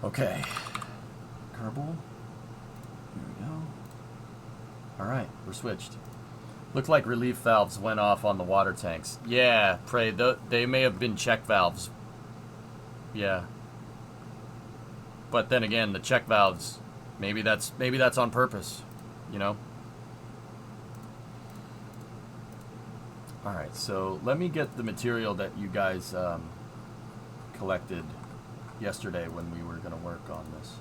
Okay. Kerbal. Here we go. Alright, we're switched. Looked like relief valves went off on the water tanks. Yeah, Prey, they may have been check valves. Yeah. But then again, the check valves, maybe that's on purpose, you know? Alright, so let me get the material that you guys collected yesterday when we were going to work on this.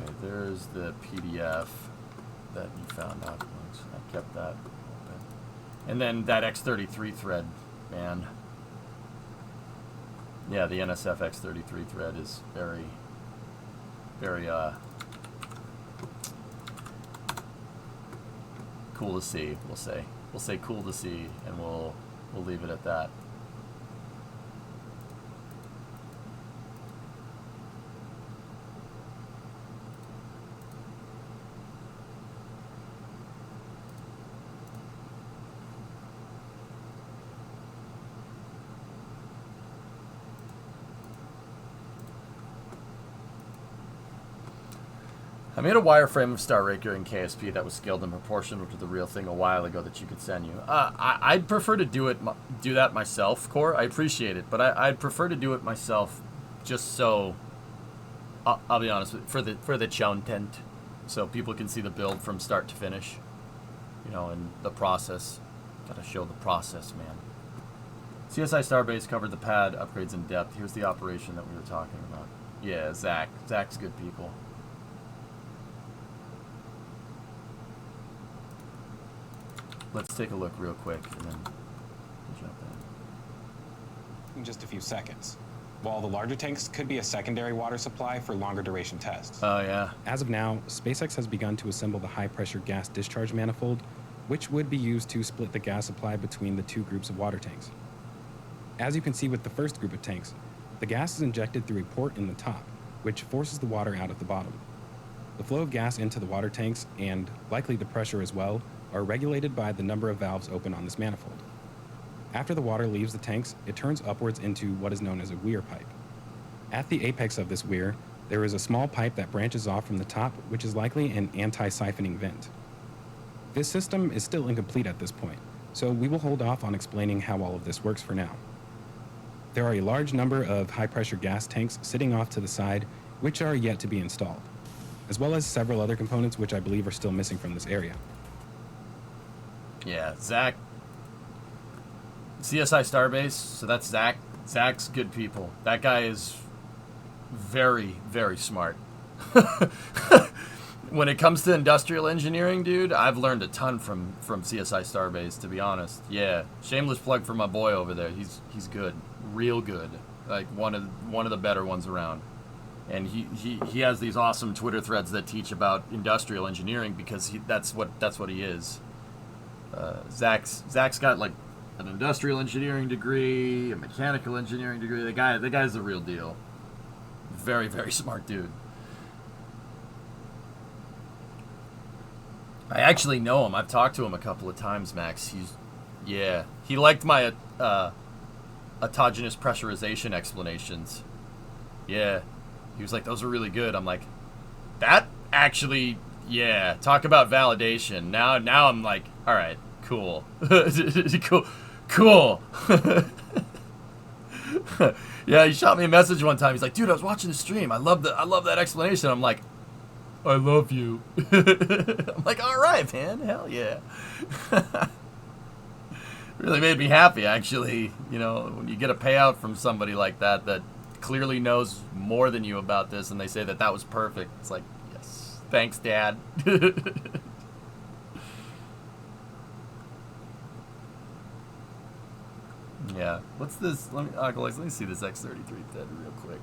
Okay, there's the PDF that you found afterwards. I kept that open. And then that X33 thread, man. Yeah, the NSF X33 thread is very, very cool to see, we'll say. We'll say cool to see, and we'll leave it at that. I made a wireframe of Star Raker in KSP that was scaled in proportion to the real thing a while ago that you could send you. I'd prefer to do that myself, Core. I appreciate it, but I'd prefer to do it myself, just so I'll be honest, for the content, so people can see the build from start to finish, you know, and the process. Gotta show the process, man. CSI Starbase covered the pad upgrades in depth. Here's the operation that we were talking about. Yeah, Zach's good people. Let's take a look real quick and then we'll jump in just a few seconds. While the larger tanks could be a secondary water supply for longer duration tests. Oh, yeah. As of now, SpaceX has begun to assemble the high-pressure gas discharge manifold, which would be used to split the gas supply between the two groups of water tanks. As you can see with the first group of tanks, the gas is injected through a port in the top, which forces the water out at the bottom. The flow of gas into the water tanks, and likely the pressure as well, are regulated by the number of valves open on this manifold. After the water leaves the tanks, it turns upwards into what is known as a weir pipe. At the apex of this weir, there is a small pipe that branches off from the top, which is likely an anti-siphoning vent. This system is still incomplete at this point, so we will hold off on explaining how all of this works for now. There are a large number of high-pressure gas tanks sitting off to the side, which are yet to be installed, as well as several other components which I believe are still missing from this area. Yeah, Zach. CSI Starbase, so that's Zach. Zach's good people. That guy is very, very smart. When it comes to industrial engineering, dude, I've learned a ton from CSI Starbase, to be honest. Yeah, shameless plug for my boy over there. He's good, real good. Like one of the better ones around. And he has these awesome Twitter threads that teach about industrial engineering because that's what he is. Zach's got like an industrial engineering degree, a mechanical engineering degree. The guy's the real deal. Very, very smart dude. I actually know him. I've talked to him a couple of times, Max. He liked my autogenous pressurization explanations. Yeah. He was like, those are really good. I'm like, that actually, yeah, talk about validation. Now I'm like, all right, cool. cool. Yeah, he shot me a message one time. He's like, dude, I was watching the stream. I love that explanation. I'm like, I love you. I'm like, all right, man. Hell yeah. Really made me happy, actually. You know, when you get a payout from somebody like that clearly knows more than you about this and they say that was perfect. It's like, yes. Thanks, Dad. Yeah. What's this? Let me see this X33 thread real quick.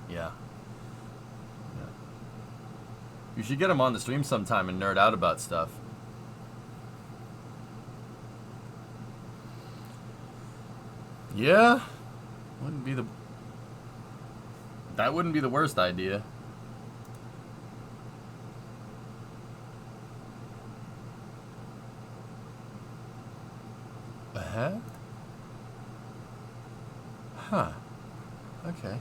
Yeah. You should get him on the stream sometime and nerd out about stuff. Yeah. That wouldn't be the worst idea. heck? Huh. Okay.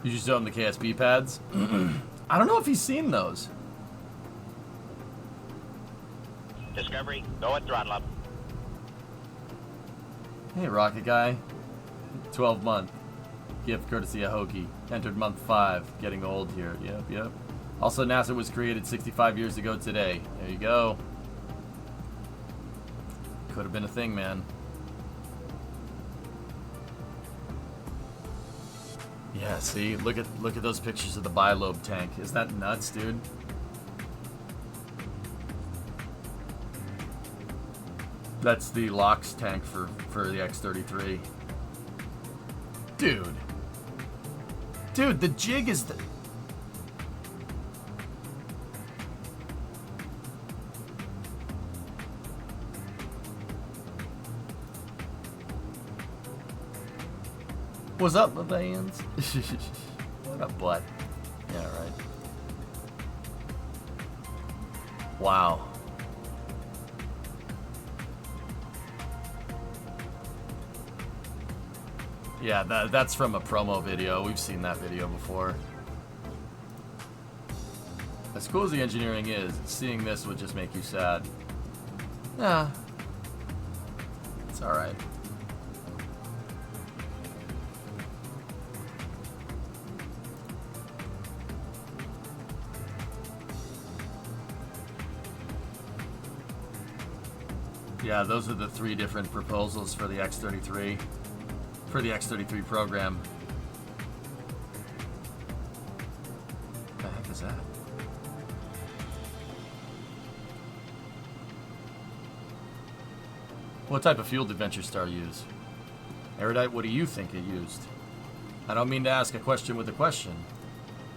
You just own the KSP pads? I don't know if he's seen those. Discovery, go at throttle up. Hey, Rocket Guy. 12-month. Gift courtesy of Hokie. Entered month 5. Getting old here. Yep, yep. Also, NASA was created 65 years ago today. There you go. Could have been a thing, man. Yeah, see? Look at those pictures of the bilobe tank. Is that nuts, dude? That's the LOX tank for the X-33. Dude. Dude, the jig is the... What's up, my fans? What up, butt? Yeah, right. Wow. Yeah, that's from a promo video. We've seen that video before. As cool as the engineering is, seeing this would just make you sad. Yeah. It's alright. Yeah, those are the 3 different proposals for the X-33. For the X-33 program. What the heck is that? What type of fuel did Venture Star use? Erudite, what do you think it used? I don't mean to ask a question with a question.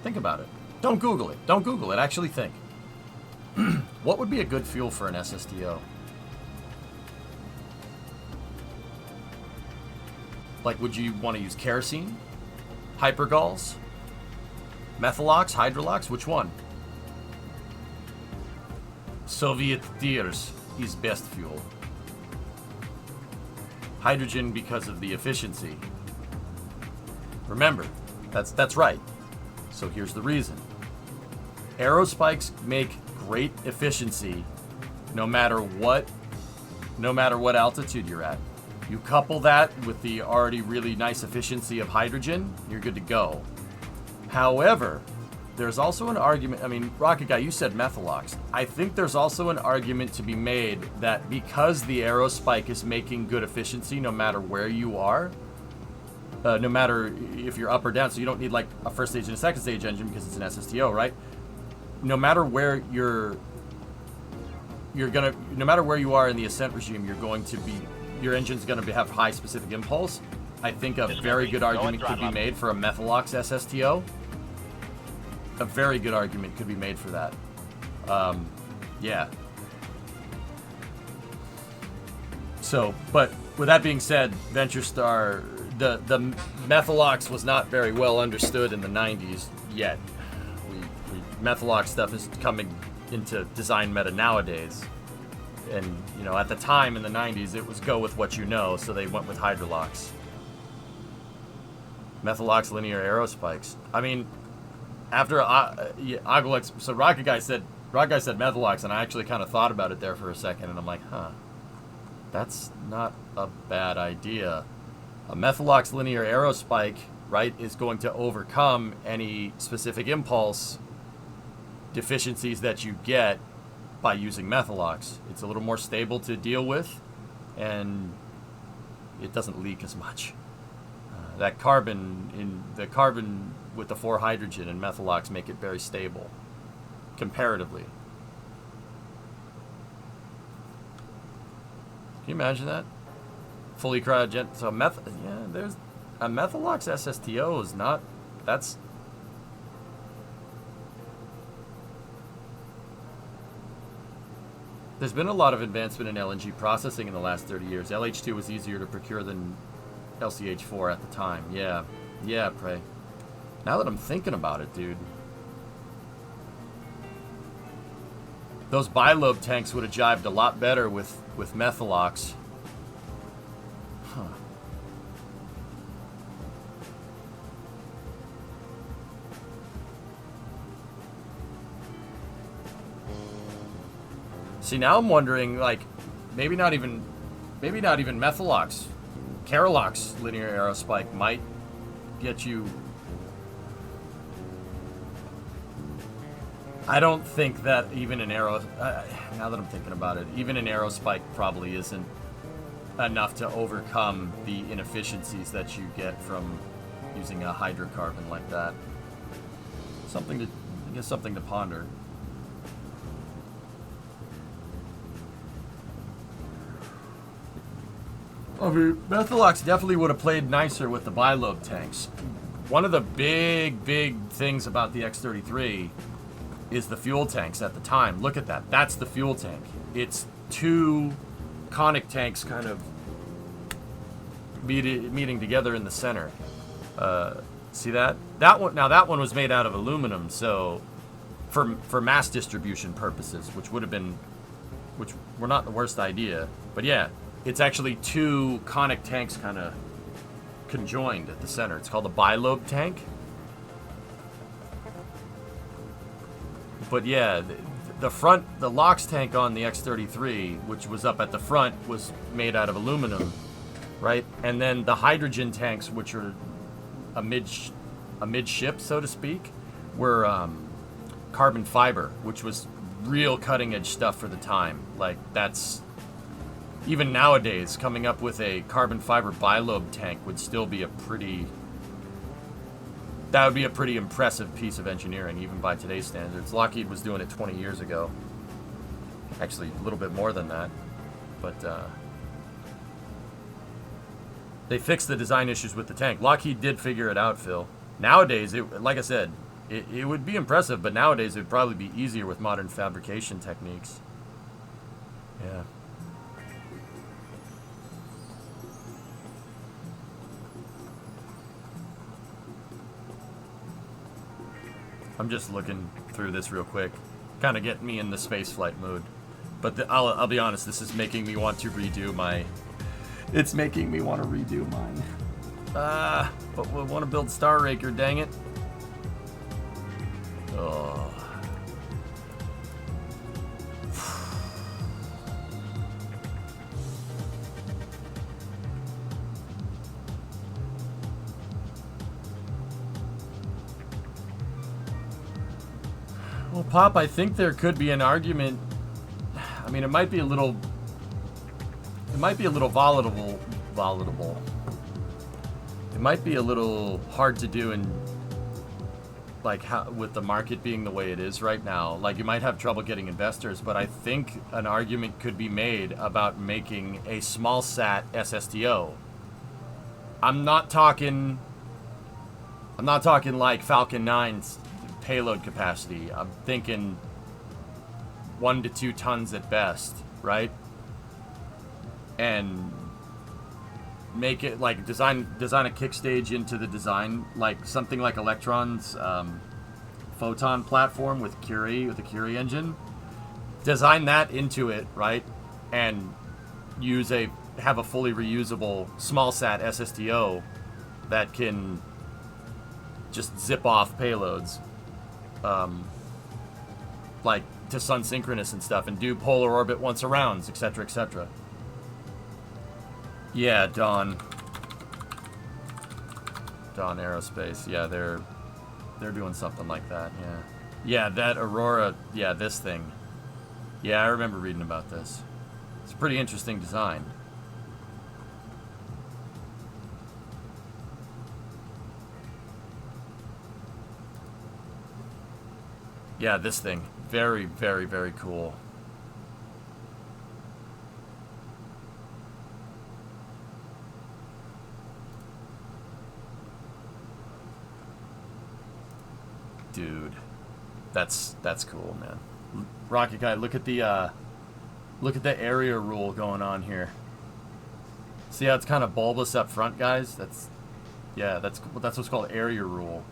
Think about it. Don't Google it. Don't Google it. Actually think. What would be a good fuel for an SSTO? Like, would you want to use kerosene? Hypergols? Methalox? Hydrolox? Which one? Soviet Tiers is best fuel. Hydrogen because of the efficiency. Remember, that's right. So here's the reason. Aerospikes make great efficiency no matter what altitude you're at. You couple that with the already really nice efficiency of hydrogen, you're good to go. However, there's also an argument, I mean, Rocket Guy, you said Methalox. I think there's also an argument to be made that because the Aerospike is making good efficiency no matter where you are, no matter if you're up or down, so you don't need like a first stage and a second stage engine because it's an SSTO, right? No matter where no matter where you are in the ascent regime, your engine's going to have high specific impulse. I think a very good argument could be made for a Methalox SSTO. A very good argument could be made for that. Yeah. So, but with that being said, Venture Star, the Methalox was not very well understood in the 90s yet. Methalox stuff is coming into design meta nowadays. And, you know, at the time in the 90s, it was go with what you know, so they went with Hydrolox. Methalox linear aerospikes. I mean, after Agulex, so Rocket Guy said Methalox, and I actually kind of thought about it there for a second, and I'm like, huh, that's not a bad idea. A Methalox linear aerospike, right, is going to overcome any specific impulse deficiencies that you get by using Methalox. It's a little more stable to deal with, and it doesn't leak as much. The carbon with the 4 hydrogen and Methalox make it very stable, comparatively. Can you imagine that? Fully cryogen. So there's a Methalox SSTO is not. That's. There's been a lot of advancement in LNG processing in the last 30 years. LH2 was easier to procure than LCH4 at the time. Yeah, Prey. Now that I'm thinking about it, dude. Those bilobe tanks would have jived a lot better with Methalox. Huh. See, now I'm wondering, like, maybe not even Methalox. Carolox linear aerospike might get you. I don't think that even an now that I'm thinking about it, even an aerospike probably isn't enough to overcome the inefficiencies that you get from using a hydrocarbon like that. Something to ponder. I mean, Methalox definitely would have played nicer with the bilobe tanks. One of the big things about the X-33 is the fuel tanks at the time. Look at that. That's the fuel tank. It's two conic tanks kind of meeting together in the center. See that? That one was made out of aluminum, so for mass distribution purposes, which were not the worst idea. But yeah, it's actually two conic tanks kind of conjoined at the center. It's called a bilobe tank. But yeah, the LOX tank on the X-33, which was up at the front, was made out of aluminum, right? And then the hydrogen tanks, which are amidship, so to speak, were carbon fiber, which was real cutting edge stuff for the time. Like, that's, even nowadays, coming up with a carbon fiber bilobe tank would still be that would be a pretty impressive piece of engineering, even by today's standards. Lockheed was doing it 20 years ago. Actually, a little bit more than that. But they fixed the design issues with the tank. Lockheed did figure it out, Phil. Nowadays, like I said, it would be impressive, but nowadays it would probably be easier with modern fabrication techniques. Yeah. I'm just looking through this real quick, kind of getting me in the spaceflight mood. But I'll be honest, this is making me want to redo my. It's making me want to redo mine. But we want to build Star Raker, dang it. Oh. Well, Pop, I think there could be an argument. I mean, it might be a little volatile. It might be a little hard to do in, like, how, with the market being the way it is right now. Like, you might have trouble getting investors, but I think an argument could be made about making a small sat SSTO. I'm not talking like Falcon 9's payload capacity. I'm thinking 1 to 2 tons at best, right? And make it like design a kick stage into the design, like something like Electron's Photon platform with the Curie engine. Design that into it, right? And have a fully reusable small sat SSTO that can just zip off payloads, like to sun synchronous and stuff, and do polar orbit once arounds, etc., etc. Yeah, Dawn Aerospace. Yeah, they're doing something like that. Yeah, that Aurora. Yeah, this thing. Yeah, I remember reading about this. It's a pretty interesting design. Yeah, this thing. Very, very, very cool. Dude, that's cool, man. Rocket Guy, look at the area rule going on here. See how it's kind of bulbous up front, guys? That's what's called area rule.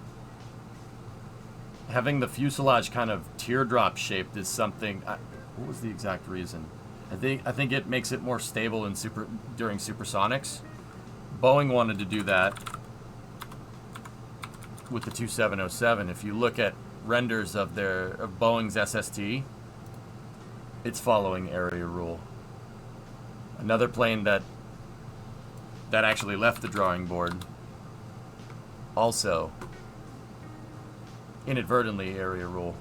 Having the fuselage kind of teardrop shaped is something. What was the exact reason? I think it makes it more stable in during supersonics. Boeing wanted to do that with the 2707. If you look at renders of Boeing's SST, it's following area rule. Another plane that actually left the drawing board, also inadvertently area rule.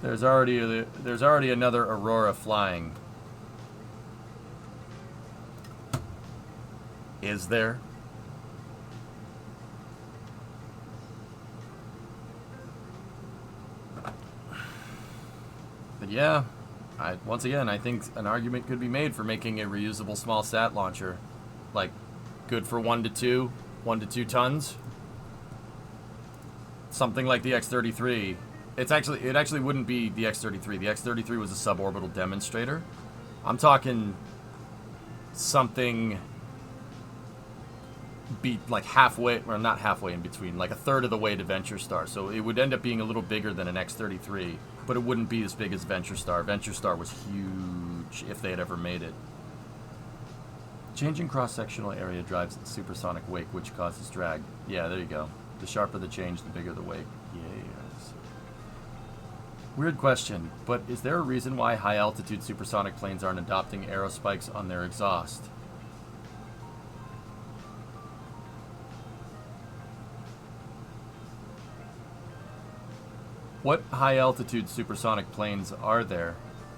There's already another Aurora flying. Is there? But yeah, once again, I think an argument could be made for making a reusable small sat launcher, like good for 1 to 2 tons. Something like the X-33. It actually wouldn't be the X-33. The X-33 was a suborbital demonstrator. I'm talking something like halfway, or not halfway in between, like a third of the way to Venture Star. So it would end up being a little bigger than an X-33, but it wouldn't be as big as Venture Star. Venture Star was huge if they had ever made it. Changing cross-sectional area drives supersonic wake, which causes drag. Yeah, there you go. The sharper the change, the bigger the wake. Yes. Weird question, but is there a reason why high-altitude supersonic planes aren't adopting aerospikes on their exhaust? What high-altitude supersonic planes are there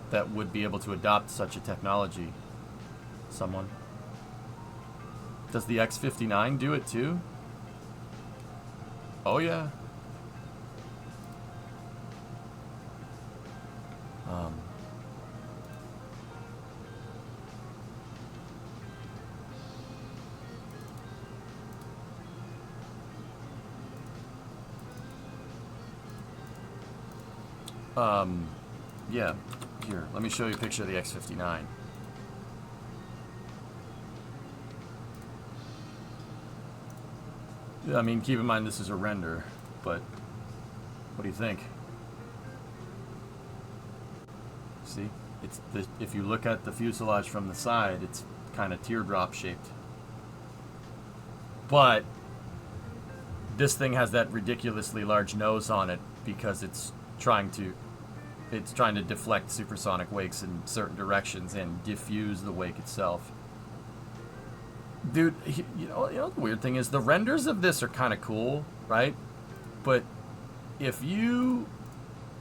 that would be able to adopt such a technology? Someone? Does the X-59 do it too? Oh yeah. Yeah. Here, let me show you a picture of the X-59. I mean, keep in mind this is a render, but what do you think? See, if you look at the fuselage from the side, it's kind of teardrop shaped. But this thing has that ridiculously large nose on it because it's trying to deflect supersonic wakes in certain directions and diffuse the wake itself. Dude, you know the weird thing is the renders of this are kind of cool, right? But if you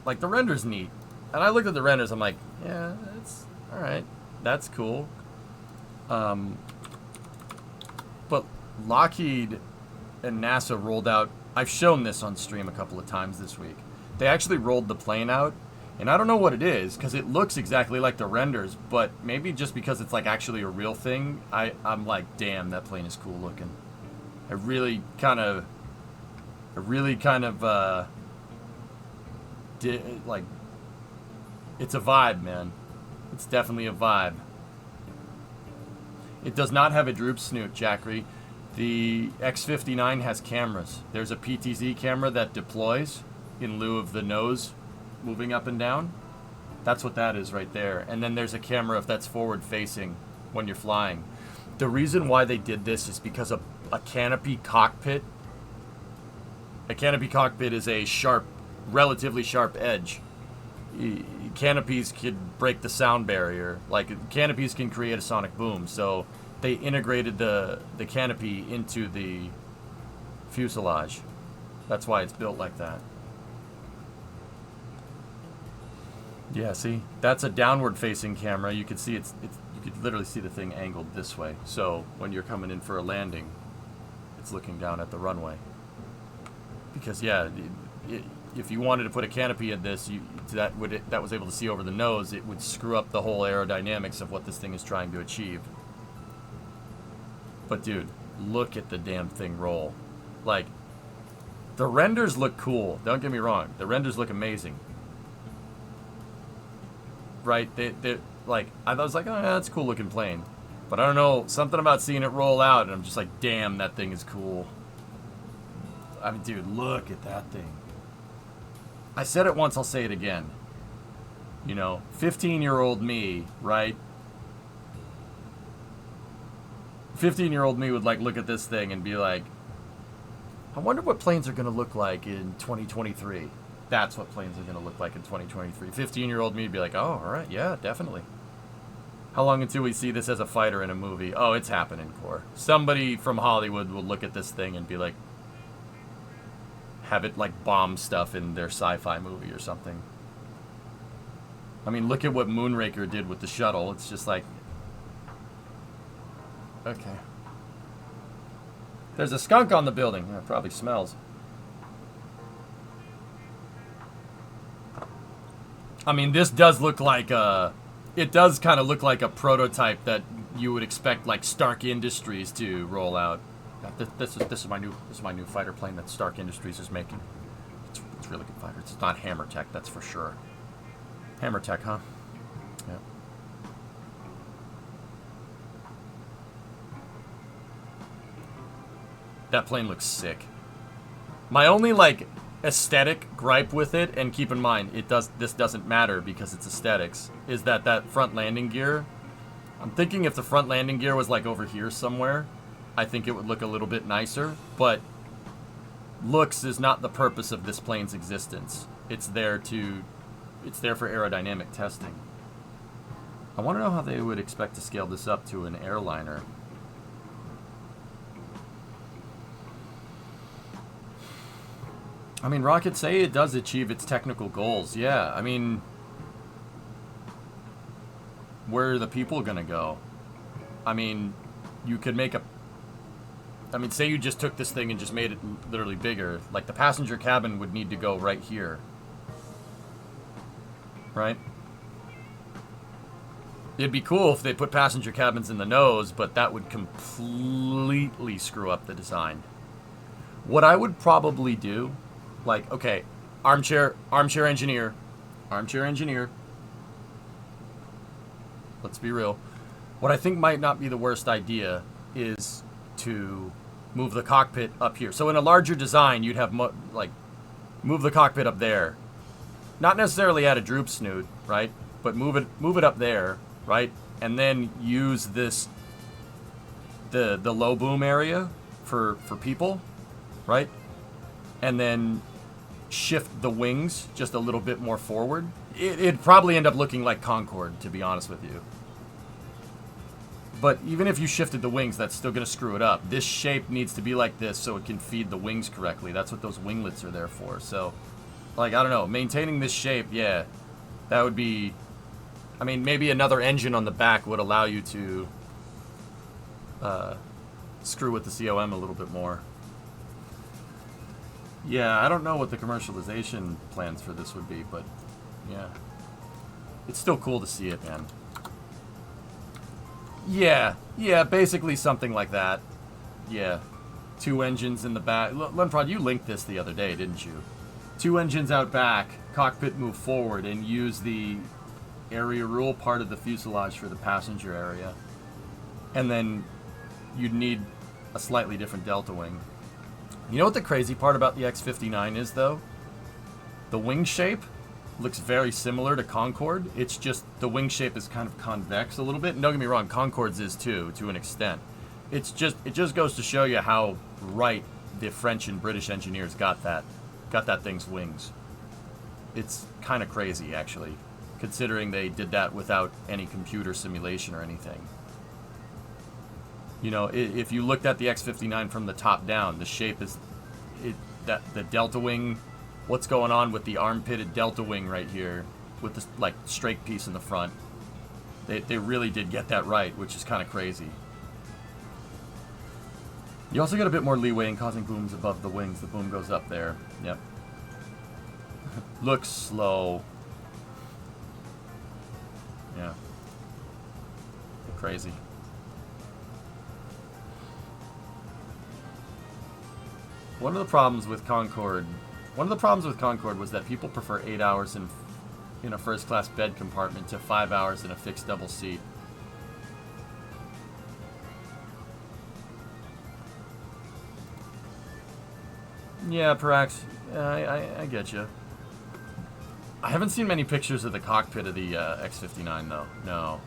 like, the render's neat, and I looked at the renders, I'm like, yeah, that's all right, that's cool. But Lockheed and NASA rolled out. I've shown this on stream a couple of times this week. They actually rolled the plane out. And I don't know what it is, because it looks exactly like the renders, but maybe just because it's like actually a real thing, I'm like, damn, that plane is cool looking. It really kind of, like, it's a vibe, man. It's definitely a vibe. It does not have a droop snoot, Jackery. The X-59 has cameras. There's a PTZ camera that deploys in lieu of the nose moving up and down. That's what that is right there. And then there's a camera if that's forward facing when you're flying. The reason why they did this is because a canopy cockpit is a sharp, relatively sharp edge. Canopies could break the sound barrier. Like, canopies can create a sonic boom. So they integrated the canopy into the fuselage. That's why it's built like that. Yeah, see, that's a downward-facing camera. You could see you could literally see the thing angled this way. So when you're coming in for a landing, it's looking down at the runway. Because yeah, if you wanted to put a canopy in this, that was able to see over the nose, it would screw up the whole aerodynamics of what this thing is trying to achieve. But dude, look at the damn thing roll. Like, the renders look cool. Don't get me wrong. The renders look amazing. Right, they like, I was like, oh yeah, that's a cool looking plane, but I don't know, something about seeing it roll out, and I'm just like, damn, that thing is cool. I mean, dude, look at that thing. I said it once, I'll say it again. You know, 15-year-old me, right? 15-year-old me would like look at this thing and be like, I wonder what planes are going to look like in 2023. That's what planes are going to look like in 2023. 15-year-old me would be like, oh, all right, yeah, definitely. How long until we see this as a fighter in a movie? Oh, it's happening, Core. Somebody from Hollywood will look at this thing and be like, have it like bomb stuff in their sci-fi movie or something. I mean, look at what Moonraker did with the shuttle. It's just like, okay. There's a skunk on the building. Yeah, it probably smells. I mean, this does look like a... It does kind of look like a prototype that you would expect, like, Stark Industries to roll out. This is my new fighter plane that Stark Industries is making. It's a really good fighter. It's not Hammer Tech, that's for sure. Hammer Tech, huh? Yeah. That plane looks sick. My only, like, aesthetic gripe with it, and keep in mind, this doesn't matter because it's aesthetics, is that front landing gear. I'm thinking if the front landing gear was, like, over here somewhere, I think it would look a little bit nicer, but looks is not the purpose of this plane's existence. It's there for aerodynamic testing. I want to know how they would expect to scale this up to an airliner. I mean, rockets say it does achieve its technical goals. Yeah, I mean, where are the people gonna go? I mean, you could make a... I mean, say you just took this thing and just made it literally bigger. Like, the passenger cabin would need to go right here. Right? It'd be cool if they put passenger cabins in the nose, but that would completely screw up the design. What I would probably do... Like, okay, armchair engineer. Let's be real. What I think might not be the worst idea is to move the cockpit up here. So in a larger design, you'd have, move the cockpit up there. Not necessarily at a droop snoot, right? But move it up there, right? And then use this, the low boom area for people, right? And then shift the wings just a little bit more forward. It'd probably end up looking like Concorde, to be honest with you. But even if you shifted the wings, that's still going to screw it up. This shape needs to be like this so it can feed the wings correctly. That's what those winglets are there for. So, like, I don't know. Maintaining this shape, yeah, that would be... I mean, maybe another engine on the back would allow you to screw with the COM a little bit more. Yeah, I don't know what the commercialization plans for this would be, but yeah. It's still cool to see it, man. Yeah, basically something like that. Yeah. 2 engines in the back. Lenprod, you linked this the other day, didn't you? 2 engines out back, cockpit move forward, and use the area rule part of the fuselage for the passenger area. And then you'd need a slightly different delta wing. You know what the crazy part about the X-59 is, though? The wing shape looks very similar to Concorde. It's just the wing shape is kind of convex a little bit. And don't get me wrong, Concorde's is too, to an extent. It just goes to show you how right the French and British engineers got that thing's wings. It's kind of crazy, actually, considering they did that without any computer simulation or anything. You know, if you looked at the X-59 from the top down, the shape is... the delta wing... What's going on with the armpitted delta wing right here with this, like, strake piece in the front. They really did get that right, which is kind of crazy. You also get a bit more leeway in causing booms above the wings. The boom goes up there. Yep. Looks slow. Yeah. Crazy. One of the problems with Concorde was that people prefer 8 hours in a first-class bed compartment to 5 hours in a fixed double seat. Yeah, Parax, I get you. I haven't seen many pictures of the cockpit of the X-59 though. No.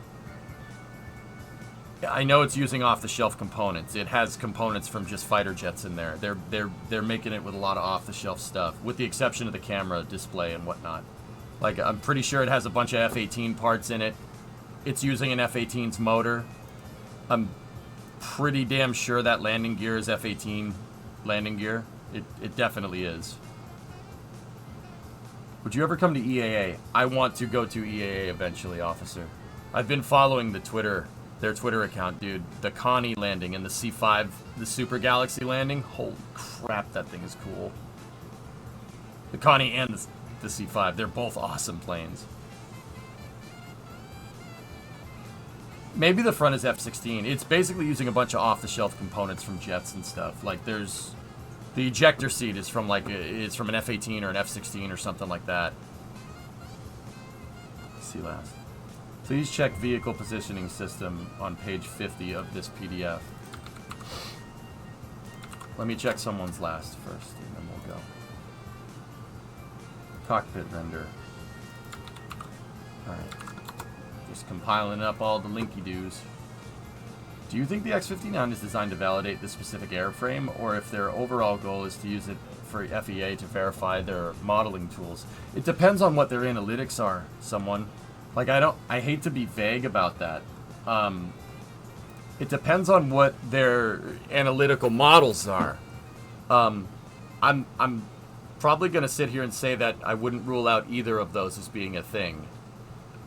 I know it's using off-the-shelf components. It has components from just fighter jets in there. They're making it with a lot of off-the-shelf stuff, with the exception of the camera display and whatnot. Like, I'm pretty sure it has a bunch of F-18 parts in it. It's using an F-18's motor. I'm pretty damn sure that landing gear is F-18 landing gear. It definitely is. Would you ever come to EAA? I want to go to EAA eventually, officer. I've been following their Twitter account, dude. The Connie landing and the C5, the Super Galaxy landing. Holy crap, that thing is cool. The Connie and the C5, they're both awesome planes. Maybe the front is F-16. It's basically using a bunch of off-the-shelf components from jets and stuff. Like, there's... The ejector seat is from, like, it's from an F-18 or an F-16 or something like that. Let's see last. Please check vehicle positioning system on page 50 of this PDF. Let me check someone's last first, and then we'll go. Cockpit render. Alright. Just compiling up all the linky-doos. Do you think the X-59 is designed to validate the specific airframe, or if their overall goal is to use it for FEA to verify their modeling tools? It depends on what their analytics are, someone. Like, I hate to be vague about that. It depends on what their analytical models are. I'm probably going to sit here and say that I wouldn't rule out either of those as being a thing.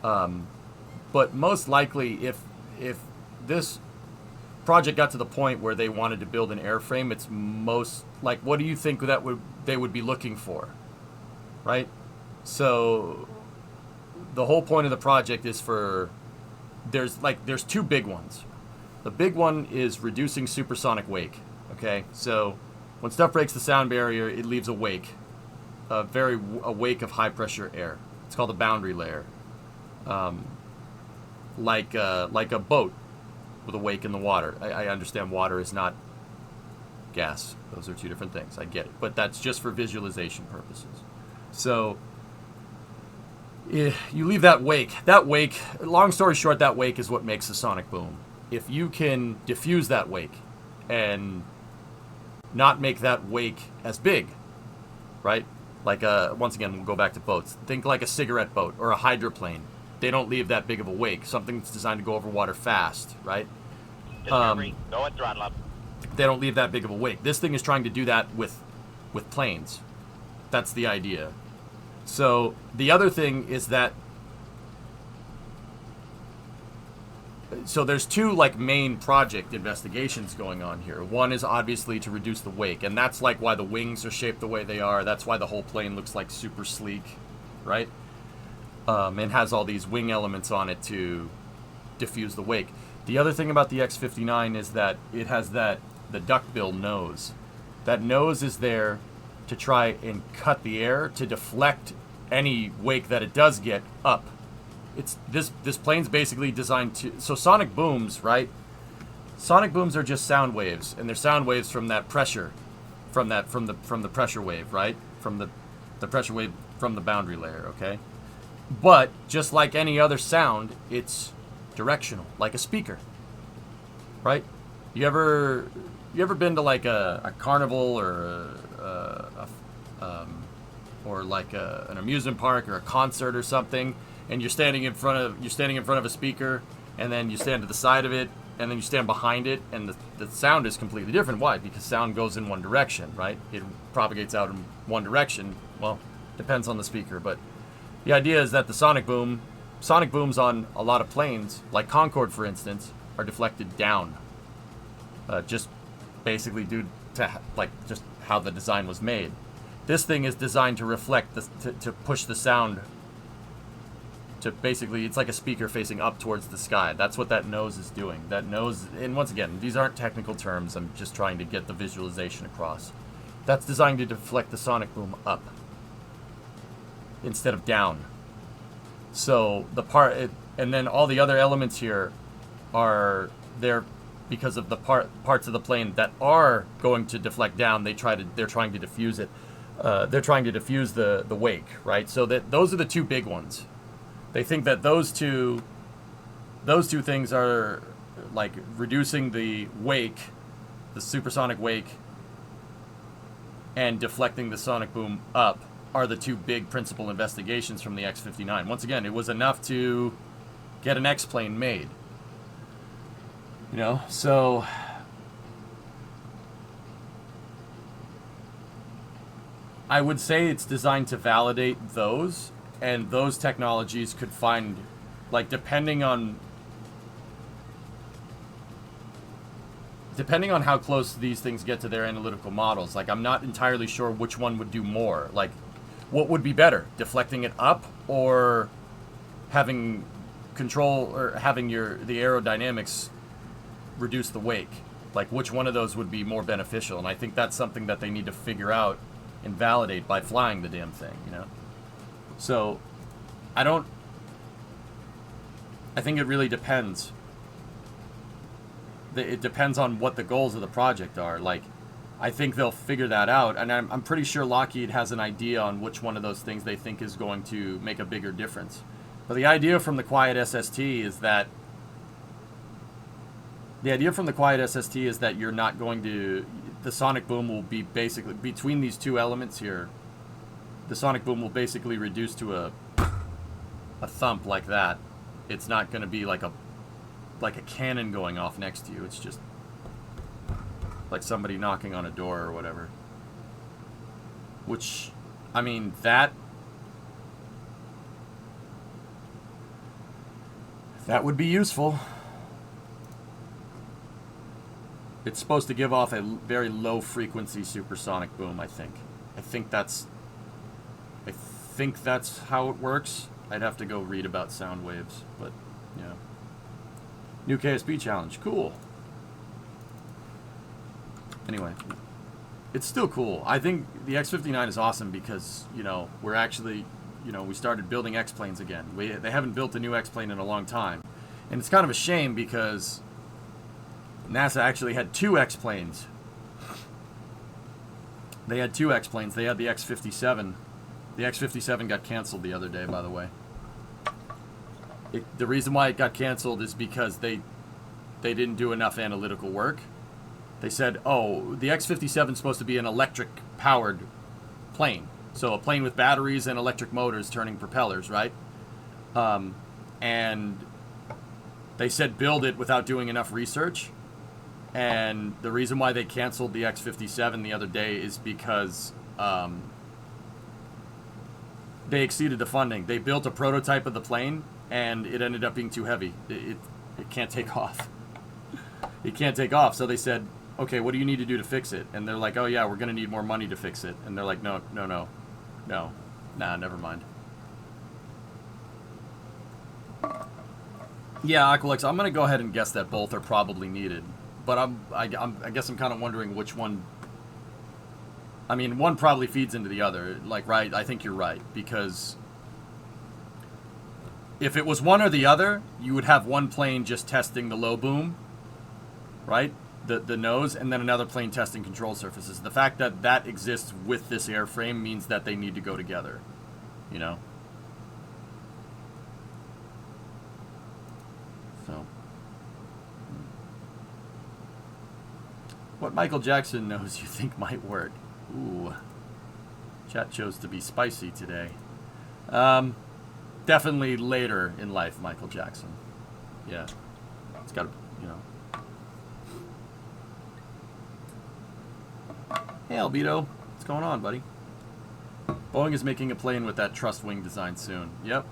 But most likely, if this project got to the point where they wanted to build an airframe, it's most like, what do you think that they would be looking for, right? So the whole point of the project is there's two big ones. The big one is reducing supersonic wake. Okay, so when stuff breaks the sound barrier, it leaves a wake, a wake of high pressure air. It's called a boundary layer, like a boat with a wake in the water. I understand water is not gas; those are two different things. I get it, but that's just for visualization purposes. So you leave that wake. That wake, long story short, that wake is what makes the sonic boom. If you can diffuse that wake and not make that wake as big, right? Like once again, we'll go back to boats. Think like a cigarette boat or a hydroplane. They don't leave that big of a wake. Something that's designed to go over water fast, right? Discovery, go at throttle up. They don't leave that big of a wake. This thing is trying to do that with planes. That's the idea. So the other thing is that, so there's two like main project investigations going on here. One is obviously to reduce the wake, and that's like why the wings are shaped the way they are. That's why the whole plane looks like super sleek, right? And has all these wing elements on it to diffuse the wake. The other thing about the X-59 is that it has the duckbill nose. That nose is there to try and cut the air to deflect any wake that it does get up. It's this plane's basically designed to, so sonic booms, right? Sonic booms are just sound waves, and they're sound waves from that pressure, from the pressure wave, right? From the pressure wave from the boundary layer, okay? But just like any other sound, it's directional, like a speaker, right? You ever been to like a carnival or an amusement park or a concert or something, and you're standing in front of a speaker, and then you stand to the side of it, and then you stand behind it, and the sound is completely different. Why? Because sound goes in one direction, right? It propagates out in one direction. Well, depends on the speaker, but the idea is that the sonic booms on a lot of planes, like Concorde for instance, are deflected down. Just basically due to like just how the design was made. This thing is designed to reflect to push the sound to basically, it's like a speaker facing up towards the sky. That's what that nose is doing. That nose, and once again, these aren't technical terms. I'm just trying to get the visualization across. That's designed to deflect the sonic boom up instead of down. So and then all the other elements here are there because of the parts of the plane that are going to deflect down. They're trying to diffuse it. they're trying to diffuse the wake, right? So that those are the two big ones. They think that those two things are like reducing the wake, the supersonic wake, and deflecting the sonic boom up are the two big principal investigations from the X-59. Once again, it was enough to get an X-plane made. You know, so I would say it's designed to validate those, and those technologies could find, like, depending on how close these things get to their analytical models, like, I'm not entirely sure which one would do more. Like, what would be better, deflecting it up or having control, or having the aerodynamics reduce the wake? Like, which one of those would be more beneficial? And I think that's something that they need to figure out and validate by flying the damn thing, you know? So, I think it really depends. It depends on what the goals of the project are. Like, I think they'll figure that out, and I'm pretty sure Lockheed has an idea on which one of those things they think is going to make a bigger difference. But the idea from the Quiet SST is that you're not going to, the sonic boom will be basically, between these two elements here, the sonic boom will basically reduce to a thump like that. It's not going to be like a cannon going off next to you. It's just like somebody knocking on a door or whatever. Which, I mean, that would be useful. It's supposed to give off a very low frequency supersonic boom, I think. I think that's how it works. I'd have to go read about sound waves, but yeah. New KSP challenge, cool. Anyway, it's still cool. I think the X-59 is awesome because, you know, we're actually, you know, we started building X-planes again. They haven't built a new X-plane in a long time. And it's kind of a shame because NASA actually had two X-planes. They had two X-planes. They had the X-57. The X-57 got canceled the other day, by the way. The reason why it got canceled is because they didn't do enough analytical work. They said, oh, the X-57 is supposed to be an electric-powered plane. So a plane with batteries and electric motors turning propellers, right? And they said build it without doing enough research. And the reason why they canceled the X-57 the other day is because they exceeded the funding. They built a prototype of the plane, and it ended up being too heavy. It can't take off. It can't take off. So they said, okay, what do you need to do to fix it? And they're like, oh yeah, we're going to need more money to fix it. And they're like, no, never mind. Yeah, Aqualex, I'm going to go ahead and guess that both are probably needed. But I guess I'm kind of wondering which one. I mean, one probably feeds into the other. Like, right? I think you're right. Because if it was one or the other, you would have one plane just testing the low boom, right? The nose, and then another plane testing control surfaces. The fact that that exists with this airframe means that they need to go together, you know? So. What Michael Jackson knows you think might work? Ooh. Chat chose to be spicy today. Definitely later in life, Michael Jackson. Yeah. It's got to, you know. Hey, Albedo. What's going on, buddy? Boeing is making a plane with that truss wing design soon. Yep.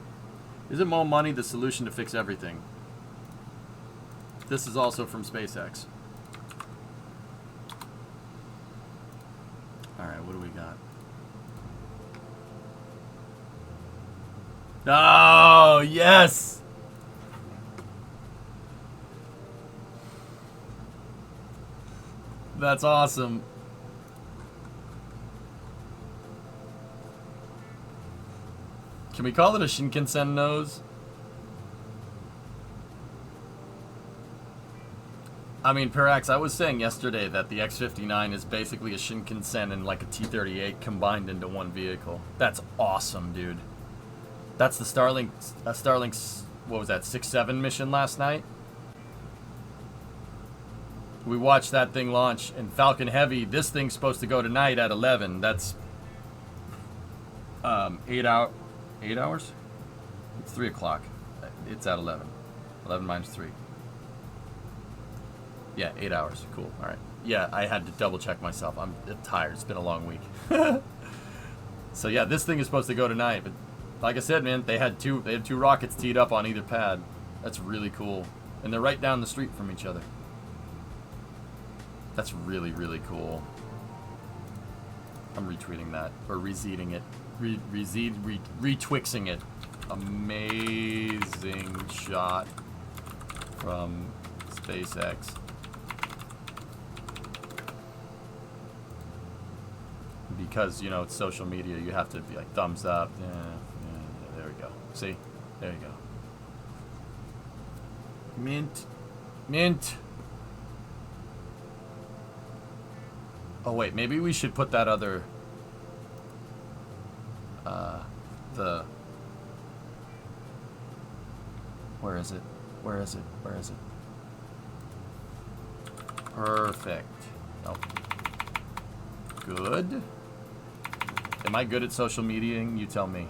Isn't more money the solution to fix everything? This is also from SpaceX. Alright, what do we got? Oh, yes! That's awesome. Can we call it a Shinkansen nose? I mean, Parax, I was saying yesterday that the X-59 is basically a Shinkansen and like a T-38 combined into one vehicle. That's awesome, dude. That's the Starlink's, what was that, 6-7 mission last night? We watched that thing launch, and Falcon Heavy, this thing's supposed to go tonight at 11. That's 8 hours? It's 3 o'clock. It's at 11. 11 minus 3. Yeah, 8 hours. Cool. All right. Yeah, I had to double check myself. I'm tired. It's been a long week. So yeah, this thing is supposed to go tonight, but like I said, man, they had two rockets teed up on either pad. That's really cool, and they're right down the street from each other. That's really, really cool. I'm retweeting that or reseeding it, retwixing it. Amazing shot from SpaceX. Because, you know, it's social media, you have to be like, thumbs up. Yeah, there we go. See? There you go. Mint. Mint. Oh, wait, maybe we should put that other... Where is it? Where is it? Where is it? Perfect. Oh. Good. Am I good at social mediaing? You tell me.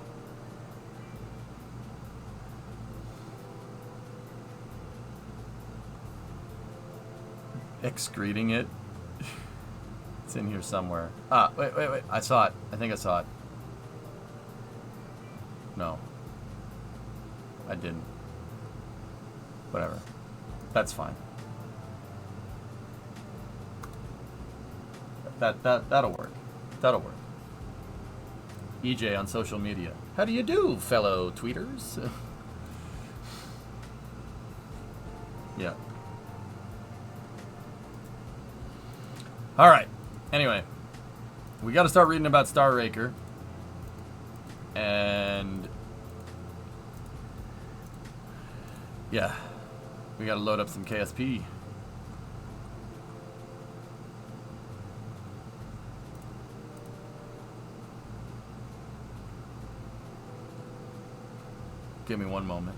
Excreting it. It's in here somewhere. Ah, wait. I saw it. I think I saw it. No. I didn't. Whatever. That's fine. That'll work. That'll work. EJ on social media. How do you do, fellow tweeters? Yeah. All right. Anyway, we got to start reading about Star Raker. And yeah, we got to load up some KSP. Give me one moment.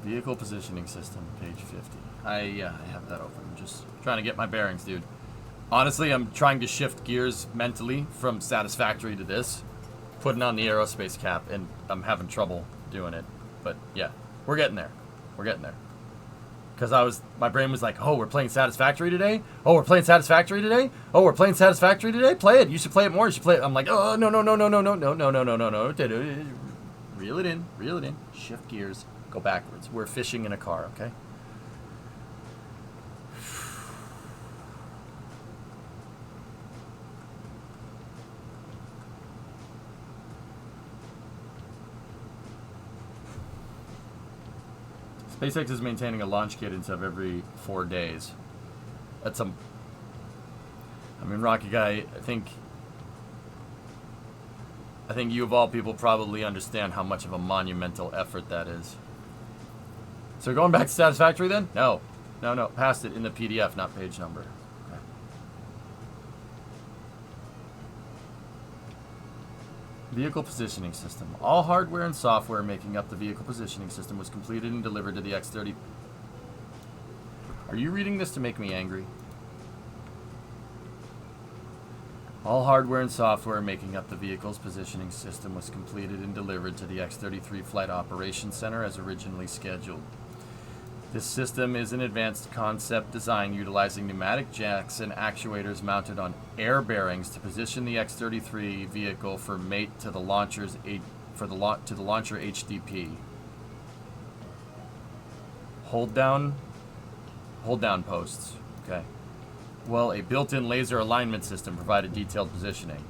Vehicle positioning system, page 50. I have that open. I'm just trying to get my bearings, dude. Honestly, I'm trying to shift gears mentally from Satisfactory to this, putting on the aerospace cap, and I'm having trouble doing it. But yeah, we're getting there. We're getting there. Because my brain was like, oh, we're playing Satisfactory today? Oh, we're playing Satisfactory today? Oh, we're playing Satisfactory today? Play it. You should play it more. You should play it. I'm like, oh, no. Reel it in. Shift gears. Go backwards. We're fishing in a car, okay? SpaceX is maintaining a launch cadence of every 4 days. That's I mean, Rocky Guy, I think you of all people probably understand how much of a monumental effort that is. So going back to Satisfactory then? No. Past it in the PDF, not page number. Okay. Vehicle positioning system. All hardware and software making up the vehicle positioning system was completed and delivered to the X-30. Are you reading this to make me angry? All hardware and software making up the vehicle's positioning system was completed and delivered to the X-33 Flight Operations Center as originally scheduled. This system is an advanced concept design utilizing pneumatic jacks and actuators mounted on air bearings to position the X-33 vehicle for mate to the launcher HDP. Hold down posts. Okay. Well, a built-in laser alignment system provided detailed positioning.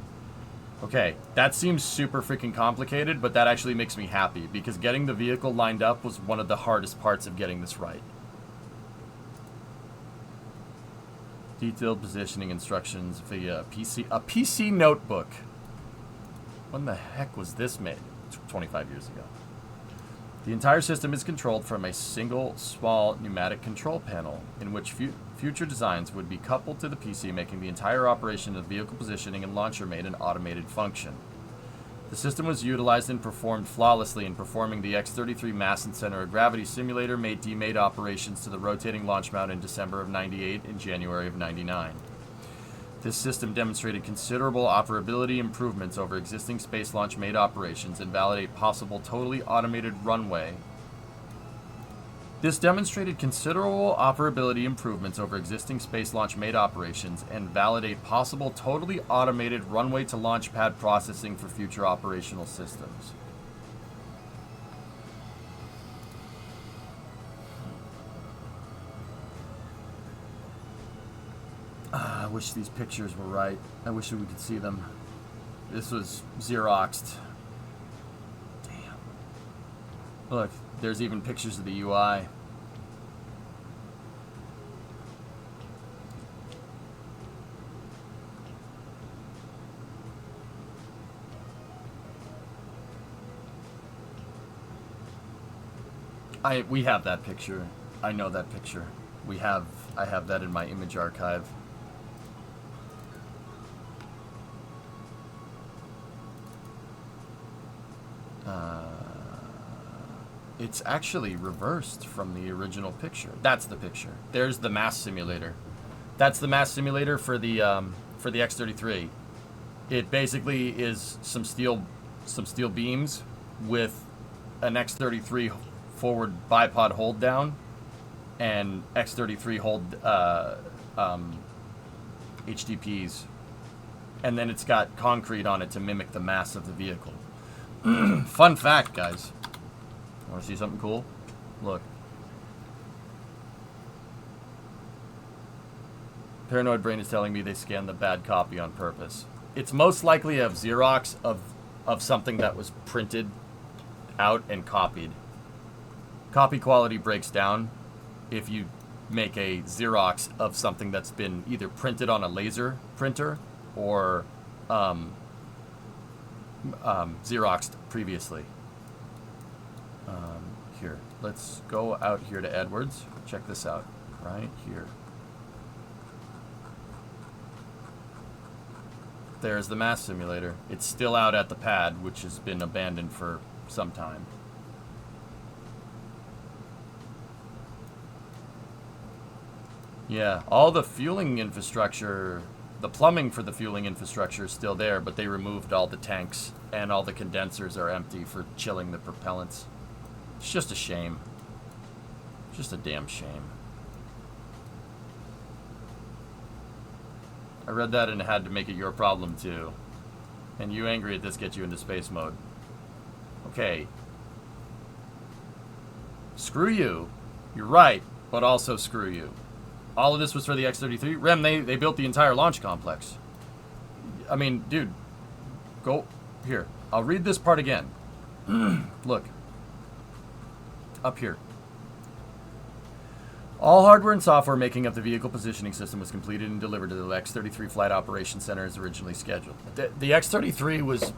Okay, that seems super freaking complicated, but that actually makes me happy, because getting the vehicle lined up was one of the hardest parts of getting this right. Detailed positioning instructions via a PC notebook. When the heck was this made? 25 years ago. The entire system is controlled from a single small pneumatic control panel, in which future designs would be coupled to the PC, making the entire operation of vehicle positioning and launcher made an automated function. The system was utilized and performed flawlessly in performing the X-33 mass and center of gravity simulator made demade operations to the rotating launch mount in December of 98 and January of 99. This system demonstrated considerable operability improvements over existing space launch made operations and validate possible totally automated runway. This demonstrated considerable operability improvements over existing space launch made operations and validate possible totally automated runway to launch pad processing for future operational systems. I wish these pictures were right. I wish we could see them. This was Xeroxed. Damn. Look, there's even pictures of the UI. We have that picture. I know that picture. I have that in my image archive. It's actually reversed from the original picture. That's the picture. There's the mass simulator. That's the mass simulator for the X-33. It basically is some steel beams with an X-33 forward bipod hold down and X-33 hold HDPs, and then it's got concrete on it to mimic the mass of the vehicle. Fun fact, guys. Want to see something cool? Look. Paranoid Brain is telling me they scanned the bad copy on purpose. It's most likely a Xerox of something that was printed out and copied. Copy quality breaks down if you make a Xerox of something that's been either printed on a laser printer or Xeroxed previously. Here, let's go out here to Edwards. Check this out, right here. There's the mass simulator. It's still out at the pad, which has been abandoned for some time. Yeah, all the fueling infrastructure, the plumbing for the fueling infrastructure is still there, but they removed all the tanks and all the condensers are empty for chilling the propellants. It's just a shame. Just a damn shame. I read that and had to make it your problem too. And you angry at this gets you into space mode. Okay. Screw you. You're right, but also screw you. All of this was for the X-33. Rem, they built the entire launch complex. I mean, dude, go here. I'll read this part again. Look. Up here. All hardware and software making up the vehicle positioning system was completed and delivered to the X-33 Flight Operations Center as originally scheduled. The X-33 was,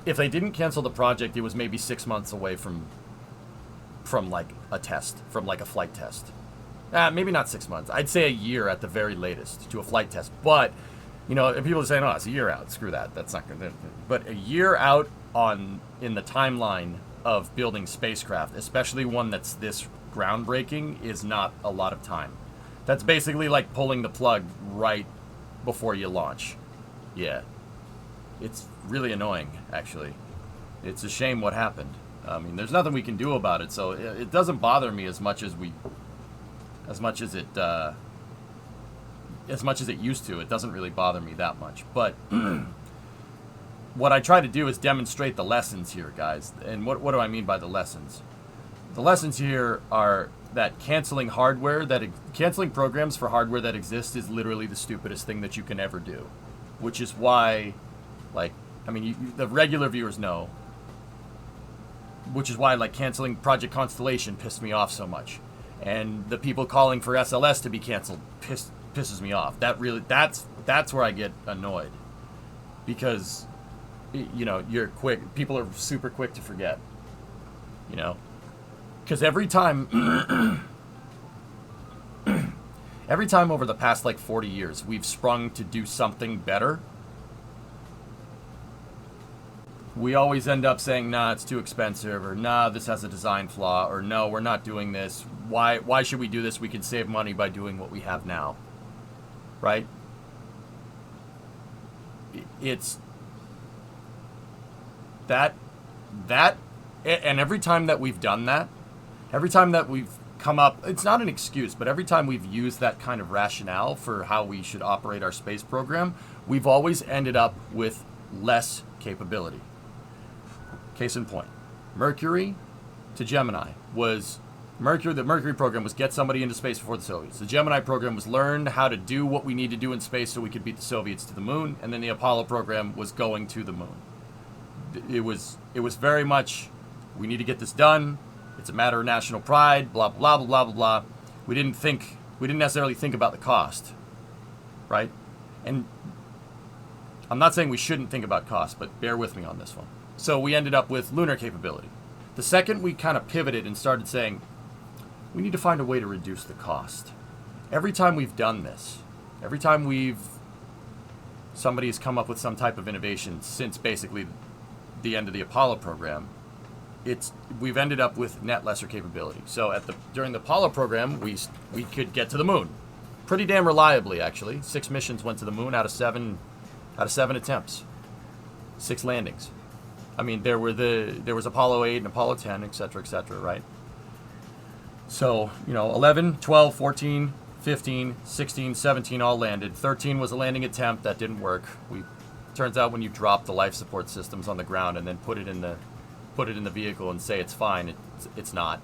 if they didn't cancel the project, it was maybe 6 months away from like a test, from like a flight test. Maybe not 6 months. I'd say a year at the very latest to a flight test. But, you know, if people are saying, oh, it's a year out, screw that. That's not good. But a year out in the timeline of building spacecraft, especially one that's this groundbreaking, is not a lot of time. That's basically like pulling the plug right before you launch. Yeah. It's really annoying, actually. It's a shame what happened. I mean, there's nothing we can do about it, so it doesn't bother me as much as it used to. It doesn't really bother me that much. But what I try to do is demonstrate the lessons here, guys. And what do I mean by the lessons? The lessons here are that canceling programs for hardware that exists is literally the stupidest thing that you can ever do. Which is why, like, I mean, the regular viewers know. Which is why, like, canceling Project Constellation pissed me off so much. And the people calling for SLS to be canceled pisses me off. That's where I get annoyed. Because, you know, people are super quick to forget. you know? Because every time, every time over the past like 40 years, we've sprung to do something better, we always end up saying, nah, it's too expensive, or nah, this has a design flaw, or no, we're not doing this. Why should we do this? We can save money by doing what we have now, right? It's that, and every time that we've done that, every time that we've come up, it's not an excuse, but every time we've used that kind of rationale for how we should operate our space program, we've always ended up with less capability. Case in point, Mercury to Gemini was the Mercury program was get somebody into space before the Soviets. The Gemini program was learn how to do what we need to do in space so we could beat the Soviets to the moon, and then the Apollo program was going to the moon. It was very much, we need to get this done. It's a matter of national pride. Blah blah blah blah blah blah. We didn't necessarily think about the cost, right? And I'm not saying we shouldn't think about cost, but bear with me on this one. So we ended up with lunar capability. The second we kind of pivoted and started saying, we need to find a way to reduce the cost. Every time we've done this, every time somebody has come up with some type of innovation since basically the end of the Apollo program, we've ended up with net lesser capability. So during the Apollo program, we could get to the moon pretty damn reliably, actually. 6 missions went to the moon out of 7 attempts, 6 landings. I mean, there was Apollo 8 and Apollo 10, et cetera, right? So, 11, 12, 14, 15, 16, 17 all landed. 13 was a landing attempt that didn't work. Turns out when you drop the life support systems on the ground and then put it in the vehicle and say it's fine, it's not.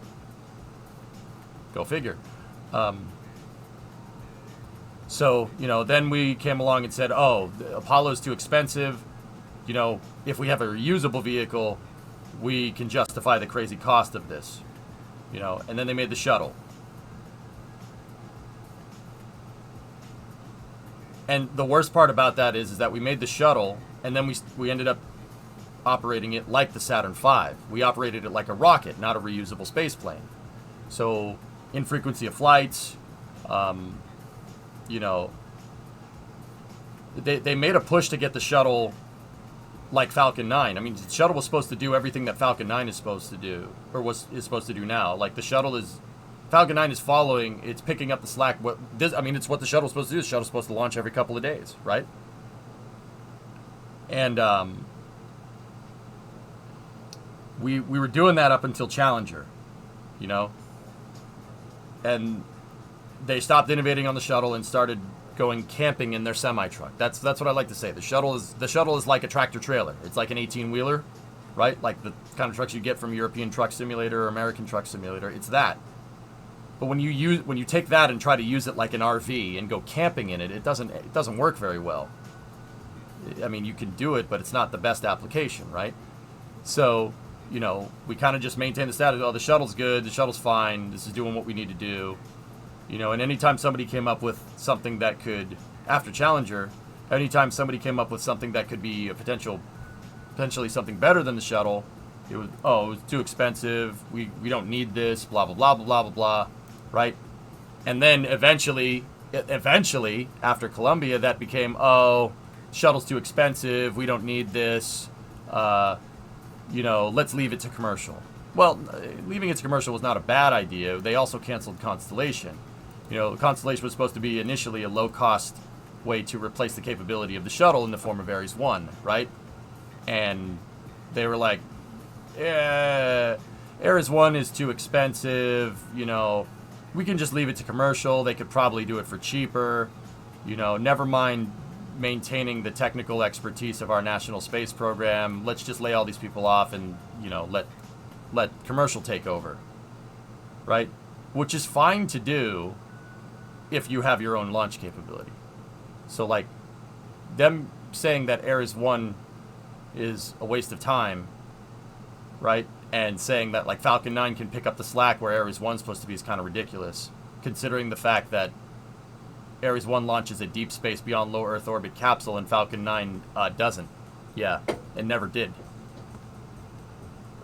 Go figure. So, then we came along and said, oh, Apollo's too expensive. If we have a reusable vehicle, we can justify the crazy cost of this. And then they made the shuttle. And the worst part about that is that we made the shuttle, and then we ended up operating it like the Saturn V. We operated it like a rocket, not a reusable space plane. So, infrequency of flights, they made a push to get the shuttle like Falcon 9. I mean, the shuttle was supposed to do everything that Falcon 9 is supposed to do, or is supposed to do now. Like, Falcon 9 is following, it's picking up the slack. It's what the shuttle's supposed to do. The shuttle's supposed to launch every couple of days, right? And we were doing that up until Challenger, and they stopped innovating on the shuttle and started going camping in their semi-truck. That's what I like to say. The shuttle is like a tractor trailer. It's like an 18-wheeler, right? Like the kind of trucks you get from European Truck Simulator or American Truck Simulator. It's that. But when you take that and try to use it like an RV and go camping in it, it doesn't work very well. I mean, you can do it, but it's not the best application, right? So, we kind of just maintain the status. Oh, the shuttle's good. The shuttle's fine. This is doing what we need to do. And anytime somebody came up with something that could, after Challenger, anytime somebody came up with something that could be potentially something better than the shuttle, it was too expensive. We don't need this. Blah blah blah blah blah blah blah, right? And then eventually after Columbia, that became shuttle's too expensive. We don't need this. Let's leave it to commercial. Well, leaving it to commercial was not a bad idea. They also canceled Constellation. Constellation was supposed to be initially a low-cost way to replace the capability of the shuttle in the form of Ares 1, right? And they were like, Ares 1 is too expensive, we can just leave it to commercial. They could probably do it for cheaper. Never mind maintaining the technical expertise of our national space program. Let's just lay all these people off and, let commercial take over, right? Which is fine to do if you have your own launch capability. So, like, them saying that Ares 1 is a waste of time, right? And saying that, like, Falcon 9 can pick up the slack where Ares 1 is supposed to be is kind of ridiculous, considering the fact that Ares 1 launches a deep space beyond low Earth orbit capsule and Falcon 9 doesn't. Yeah, it never did.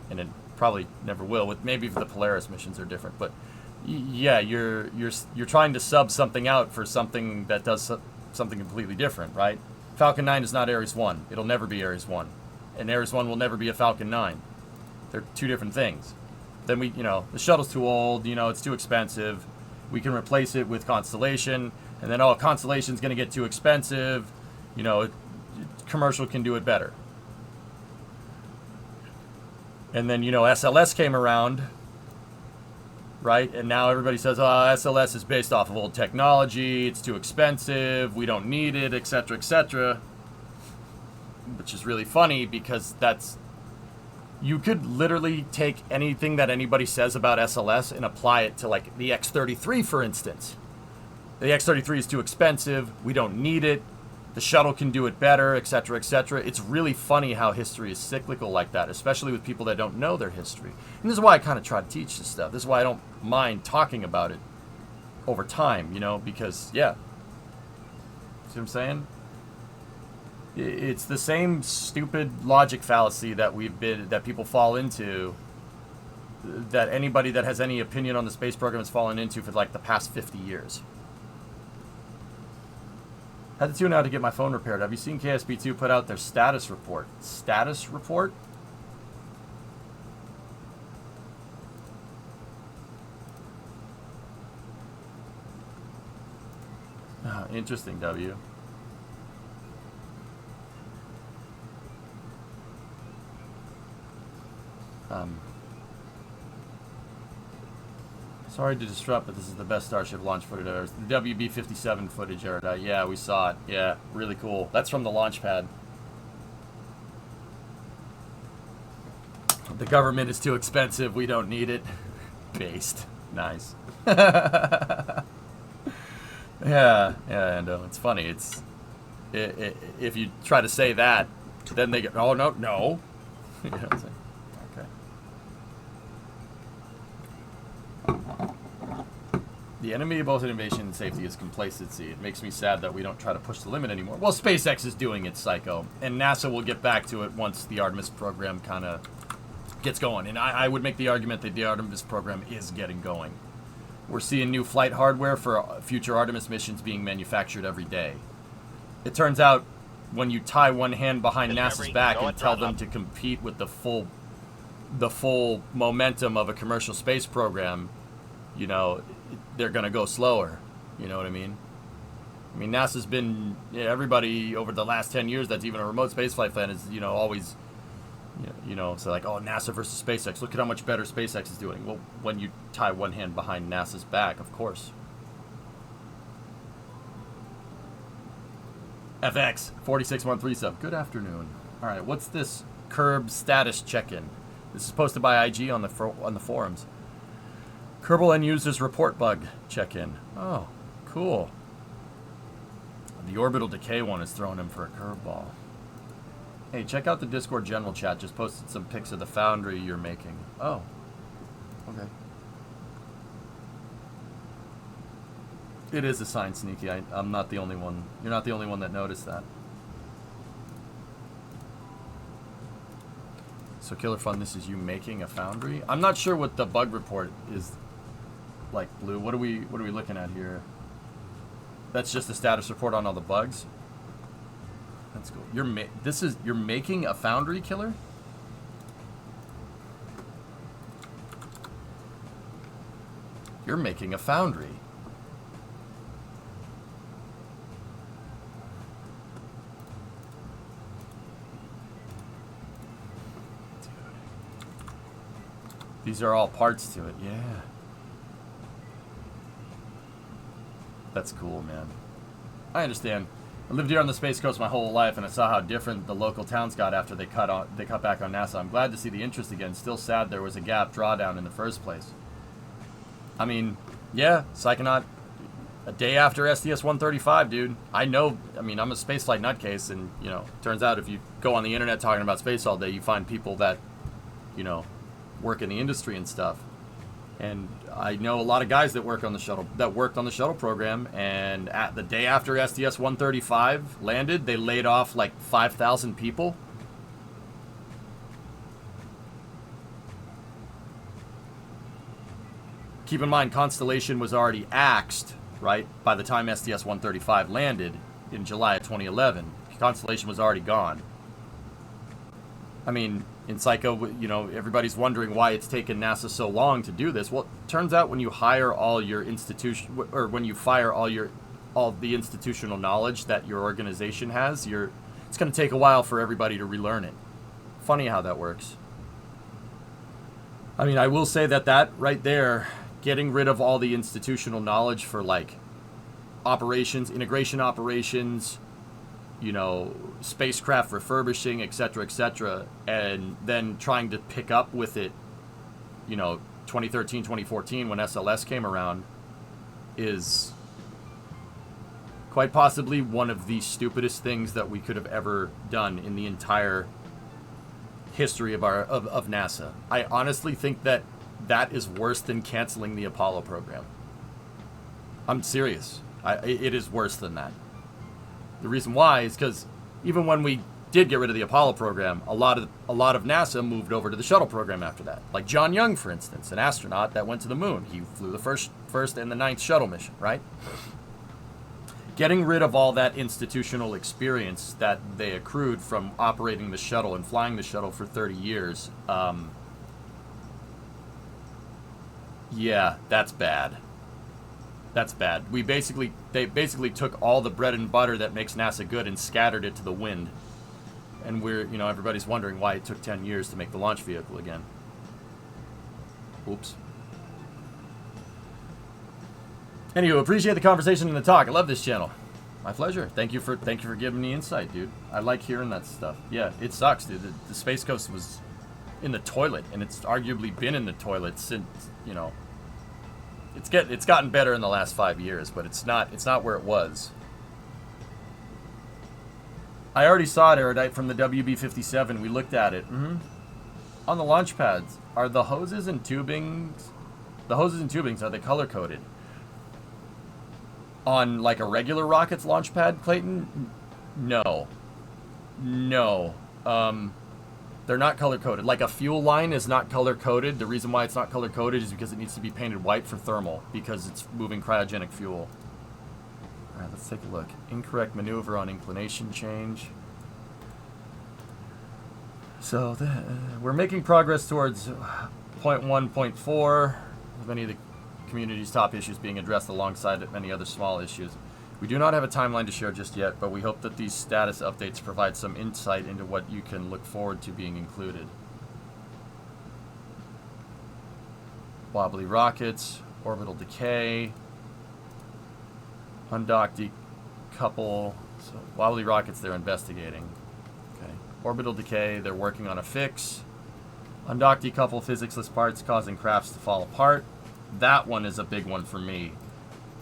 And Probably never will. With maybe the Polaris missions are different, but yeah, you're trying to sub something out for something that does something completely different, right? Falcon 9 is not Ares 1. It'll never be Ares 1. And Ares 1 will never be a Falcon 9. They're two different things. Then the shuttle's too old, it's too expensive. We can replace it with Constellation, and then, Constellation's going to get too expensive. Commercial can do it better. And then, SLS came around, right? And now everybody says, SLS is based off of old technology, it's too expensive, we don't need it, etc., etc. Which is really funny because you could literally take anything that anybody says about SLS and apply it to, like, the X-33, for instance. The X-33 is too expensive, we don't need it, the shuttle can do it better, etc., etc. It's really funny how history is cyclical like that, especially with people that don't know their history. And this is why I kind of try to teach this stuff. This is why I don't mind talking about it over time, because, yeah. See what I'm saying? It's the same stupid logic fallacy that people fall into, that anybody that has any opinion on the space program has fallen into for like the past 50 years. Had to tune out to get my phone repaired. Have you seen KSP2 put out their status report? Status report? Interesting, W. Sorry to disrupt, but this is the best Starship launch footage ever. The WB-57 footage, Erudite. Yeah, we saw it. Yeah, really cool. That's from the launch pad. The government is too expensive. We don't need it. Based. Nice. Yeah, and it's funny. If you try to say that, then they go, oh, no. You know what I'm saying? The enemy of both innovation and safety is complacency. It makes me sad that we don't try to push the limit anymore. Well, SpaceX is doing it, Psycho. And NASA will get back to it once the Artemis program kind of gets going. And I would make the argument that the Artemis program is getting going. We're seeing new flight hardware for future Artemis missions being manufactured every day. It turns out when you tie one hand behind NASA's back and tell them to compete with the full momentum of a commercial space program, they're going to go slower. You know what I mean? I mean, NASA's been, everybody over the last 10 years that's even a remote spaceflight fan is, always, so like, oh, NASA versus SpaceX. Look at how much better SpaceX is doing. Well, when you tie one hand behind NASA's back, of course. FX, 46137. Good afternoon. All right, what's this Curb status check-in? This is posted by IG on the forums. Kerbal end users report bug check-in. Oh, cool. The orbital decay one is throwing him for a curveball. Hey, check out the Discord general chat. Just posted some pics of the foundry you're making. Oh, okay. It is a sign, Sneaky. I'm not the only one. You're not the only one that noticed that. So, Killer Fun, this is you making a foundry? I'm not sure what the bug report is like, Blue. What are we looking at here? That's just the status report on all the bugs. That's cool. You're making a foundry, Killer? You're making a foundry. These are all parts to it, yeah. That's cool, man. I understand. I lived here on the Space Coast my whole life, and I saw how different the local towns got after they cut back on NASA. I'm glad to see the interest again. Still sad there was a gap drawdown in the first place. I mean, yeah, Psychonaut, a day after STS-135, dude. I'm a spaceflight nutcase, and, turns out if you go on the internet talking about space all day, you find people that, work in the industry and stuff. And I know a lot of guys that worked on the shuttle program, and at the day after STS-135 landed, they laid off like 5,000 people. keep in mind, Constellation was already axed, right? By the time STS-135 landed in July of 2011, Constellation was already gone. I mean, in Psycho, you know, everybody's wondering why it's taken NASA so long to do this. Well, it turns out when you hire all your institution, or when you fire all the institutional knowledge that your organization has, it's going to take a while for everybody to relearn it. Funny how that works. I mean, I will say that right there, getting rid of all the institutional knowledge for like operations, integration operations, you know, spacecraft refurbishing, etc., and then trying to pick up with it, you know, 2013, 2014 when SLS came around, is quite possibly one of the stupidest things that we could have ever done in the entire history of NASA. I honestly think that is worse than canceling the Apollo program. I'm serious. It is worse than that. The reason why is because even when we did get rid of the Apollo program, a lot of NASA moved over to the shuttle program after that. Like John Young, for instance, an astronaut that went to the moon. He flew the first and the 9th shuttle mission, right? Getting rid of all that institutional experience that they accrued from operating the shuttle and flying the shuttle for 30 years, yeah, that's bad. That's bad. They basically took all the bread and butter that makes NASA good and scattered it to the wind. And everybody's wondering why it took 10 years to make the launch vehicle again. Oops. Anywho, appreciate the conversation and the talk. I love this channel. My pleasure. Thank you for giving me insight, dude. I like hearing that stuff. Yeah, it sucks, dude. The Space Coast was in the toilet, and it's arguably been in the toilet since, you know. It's gotten better in the last 5 years, but it's not where it was. I already saw it, Erudite, from the WB-57. We looked at it. On the launch pads, are the hoses and tubings? The hoses and tubings, are they color coded? On like a regular rocket's launch pad, Clayton? No. They're not color-coded. Like a fuel line is not color-coded. The reason why it's not color-coded is because it needs to be painted white for thermal, because it's moving cryogenic fuel. All right, let's take a look. Incorrect maneuver on inclination change. So we're making progress towards point 1.4, with many of the community's top issues being addressed alongside many other small issues. We do not have a timeline to share just yet, but we hope that these status updates provide some insight into what you can look forward to being included. Wobbly rockets, orbital decay, undock decouple. So wobbly rockets they're investigating. Okay. Orbital decay, they're working on a fix. Undock decouple physicsless parts causing crafts to fall apart. That one is a big one for me.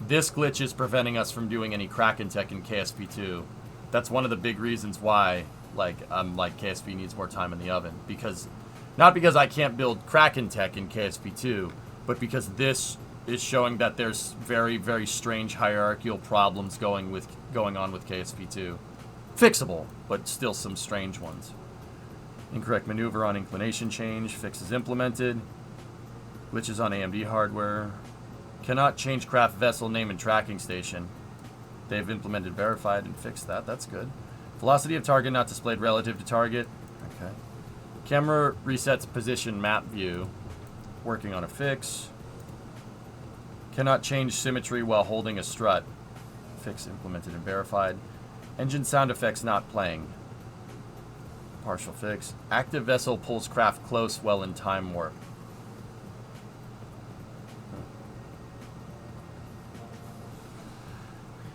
This glitch is preventing us from doing any Kraken tech in KSP2. That's one of the big reasons why, KSP needs more time in the oven. Not because I can't build Kraken tech in KSP2, but because this is showing that there's very, very strange hierarchical problems going on with KSP2. Fixable, but still some strange ones. Incorrect maneuver on inclination change. Fix is implemented. Glitches on AMD hardware. Cannot change craft vessel name and tracking station. They've implemented verified and fixed that. That's good. Velocity of target not displayed relative to target. Okay. Camera resets position map view. Working on a fix. Cannot change symmetry while holding a strut. Fix implemented and verified. Engine sound effects not playing. Partial fix. Active vessel pulls craft close while in time warp.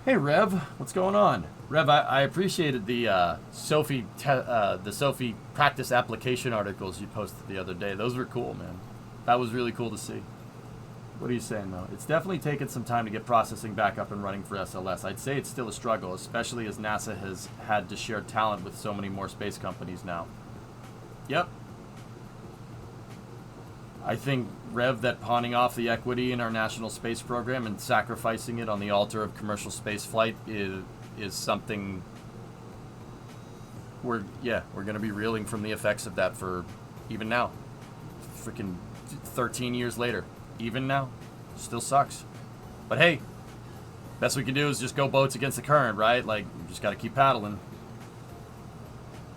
Hey Rev, what's going on? Rev, I appreciated the Sophie practice application articles you posted the other day. Those were cool, man. That was really cool to see. What are you saying though? It's definitely taken some time to get processing back up and running for SLS. I'd say it's still a struggle, especially as NASA has had to share talent with so many more space companies now. Yep. I think, Rev, that pawning off the equity in our national space program and sacrificing it on the altar of commercial space flight is something we're going to be reeling from the effects of that for even now. Freaking 13 years later. Even now. Still sucks. But hey, best we can do is just go boats against the current, right? Like, you just got to keep paddling.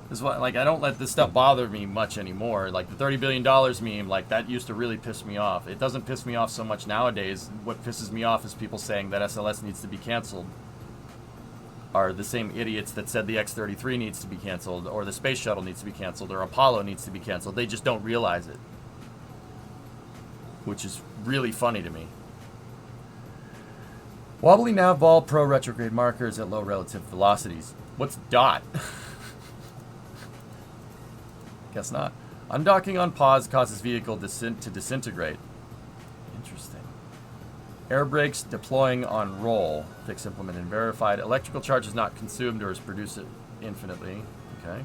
This is what, like, I don't let this stuff bother me much anymore. Like, the $30 billion meme, like, that used to really piss me off. It doesn't piss me off so much nowadays. What pisses me off is people saying that SLS needs to be canceled. Are the same idiots that said the X-33 needs to be canceled, or the space shuttle needs to be canceled, or Apollo needs to be canceled. They just don't realize it. Which is really funny to me. Wobbly nav ball pro retrograde markers at low relative velocities. What's DOT? Guess not. Undocking on pause causes vehicle to disintegrate. Interesting. Air brakes deploying on roll. Fix implemented and verified. Electrical charge is not consumed or is produced infinitely. Okay.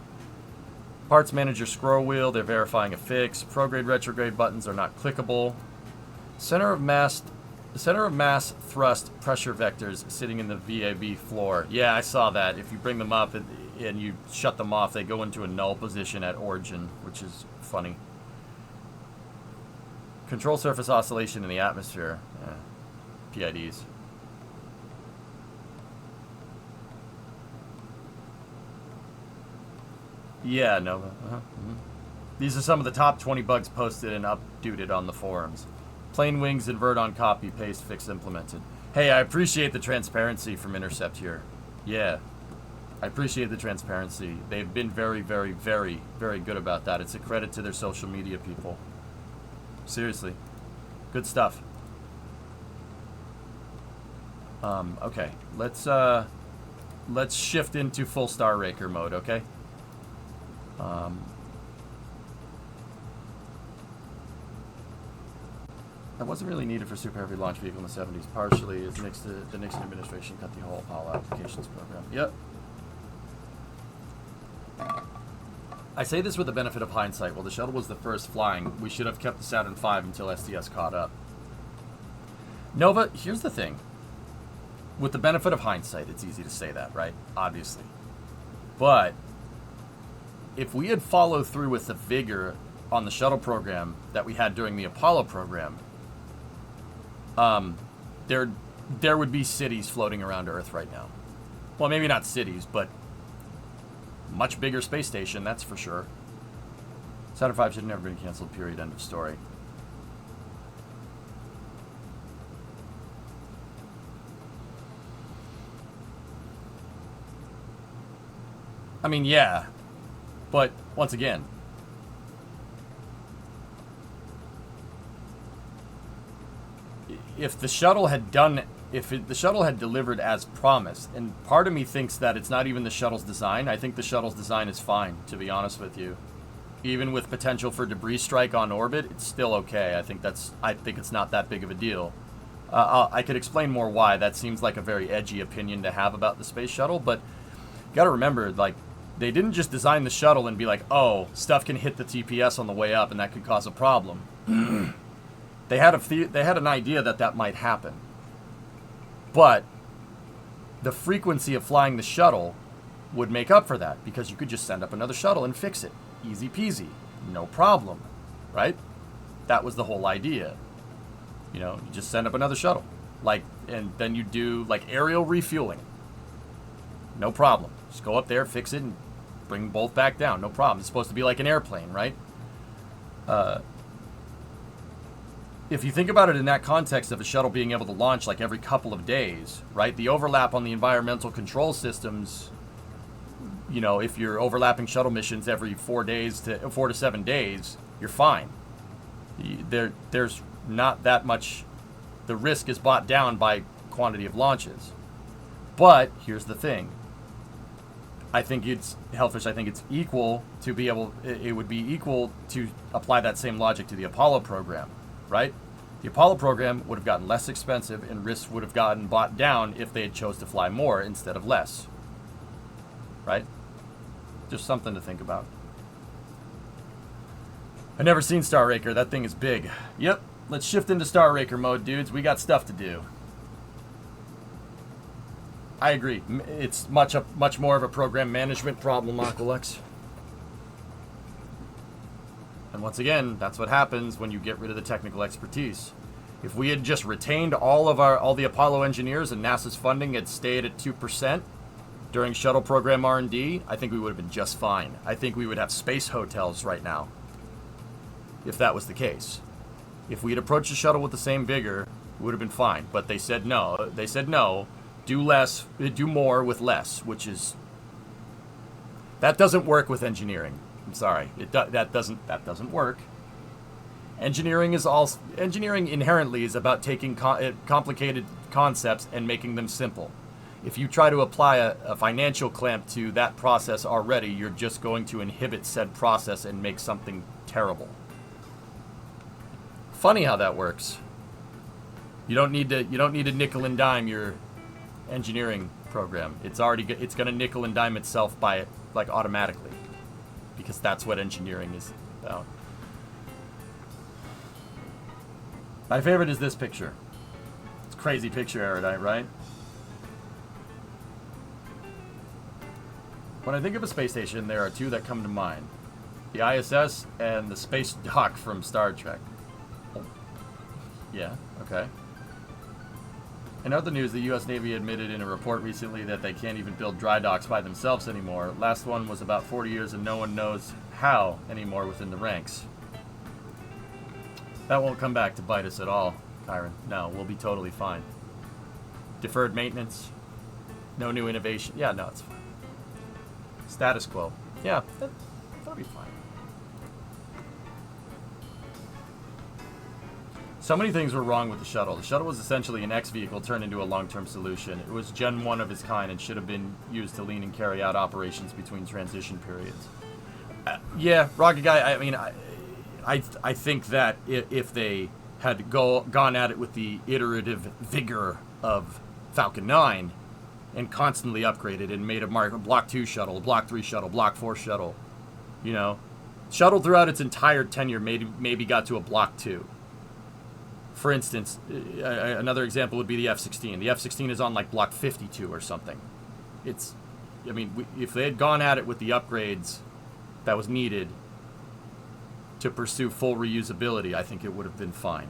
Parts manager scroll wheel. They're verifying a fix. Prograde retrograde buttons are not clickable. Center of mass thrust pressure vectors sitting in the VAB floor. Yeah, I saw that. If you bring them up and you shut them off, they go into a null position at origin, which is funny. Control surface oscillation in the atmosphere. PIDs. Yeah, Nova. These are some of the top 20 bugs posted and updated on the forums. Plain wings invert on copy, paste, fix implemented. Hey, I appreciate the transparency from Intercept here. Yeah. I appreciate the transparency. They've been very, very, very, very good about that. It's a credit to their social media people. Seriously. Good stuff. Okay. Let's shift into full Star Raker mode, okay? That wasn't really needed for Super Heavy launch vehicle in the 70s. Partially, as the Nixon administration cut the whole Apollo applications program. Yep. I say this with the benefit of hindsight. While the shuttle was the first flying, we should have kept the Saturn V until STS caught up. Nova, here's the thing. With the benefit of hindsight, it's easy to say that, right? Obviously. But if we had followed through with the vigor on the shuttle program that we had during the Apollo program, there would be cities floating around Earth right now. Well, maybe not cities, but much bigger space station, that's for sure. Saturn V should have never been canceled, period, end of story. I mean, yeah, but once again, if the shuttle had delivered as promised, and part of me thinks that it's not even the shuttle's design. I think the shuttle's design is fine, to be honest with you. Even with potential for debris strike on orbit, it's still okay. I think it's not that big of a deal. I could explain more why. That seems like a very edgy opinion to have about the space shuttle, but you gotta remember, like, they didn't just design the shuttle and be like, oh, stuff can hit the TPS on the way up and that could cause a problem. They had an idea that might happen. But the frequency of flying the shuttle would make up for that, because you could just send up another shuttle and fix it. Easy peasy. No problem. Right? That was the whole idea. You know, you just send up another shuttle. And then you do, aerial refueling. No problem. Just go up there, fix it, and bring them both back down. No problem. It's supposed to be like an airplane, right? If you think about it in that context of a shuttle being able to launch every couple of days, right? The overlap on the environmental control systems, you know, if you're overlapping shuttle missions every 4 to 7 days, you're fine. There's not that much. The risk is bought down by quantity of launches. But here's the thing. I think it's equal to be able. It would be equal to apply that same logic to the Apollo program, right? The Apollo program would have gotten less expensive, and risks would have gotten bought down if they had chose to fly more instead of less, right? Just something to think about. I've never seen Star Raker. That thing is big. Yep. Let's shift into Star Raker mode, dudes. We got stuff to do. I agree. It's much more of a program management problem, Aqualex. And once again, that's what happens when you get rid of the technical expertise. If we had just retained all the Apollo engineers and NASA's funding had stayed at 2% during shuttle program R&D, I think we would have been just fine. I think we would have space hotels right now, if that was the case. If we had approached the shuttle with the same vigor, it would have been fine. But they said no. They said no. Do more with less, which is... That doesn't work with engineering. I'm sorry. That doesn't work. Engineering inherently is about taking complicated concepts and making them simple. If you try to apply a financial clamp to that process already, you're just going to inhibit said process and make something terrible. Funny how that works. You don't need to nickel and dime your engineering program. It's going to nickel and dime itself by it, like, automatically, because that's what engineering is about. My favorite is this picture. It's a crazy picture, Erudite, right? When I think of a space station, there are two that come to mind. The ISS and the space dock from Star Trek. Oh. Yeah, okay. In other news, the U.S. Navy admitted in a report recently that they can't even build dry docks by themselves anymore. Last one was about 40 years and no one knows how anymore within the ranks. That won't come back to bite us at all, Kyron. No, we'll be totally fine. Deferred maintenance. No new innovation. Yeah, no, it's fine. Status quo. Yeah, that'll be fine. So many things were wrong with the shuttle. The shuttle was essentially an X vehicle turned into a long-term solution. It was Gen 1 of its kind and should have been used to lean and carry out operations between transition periods. Yeah, Rocket Guy, I mean, I think that if they had gone at it with the iterative vigor of Falcon 9 and constantly upgraded and made a Block 2 shuttle, a Block 3 shuttle, Block 4 shuttle, you know, shuttle throughout its entire tenure maybe got to a Block 2. For instance, another example would be the F-16. The F-16 is on like Block 52 or something. If they had gone at it with the upgrades that was needed to pursue full reusability, I think it would have been fine.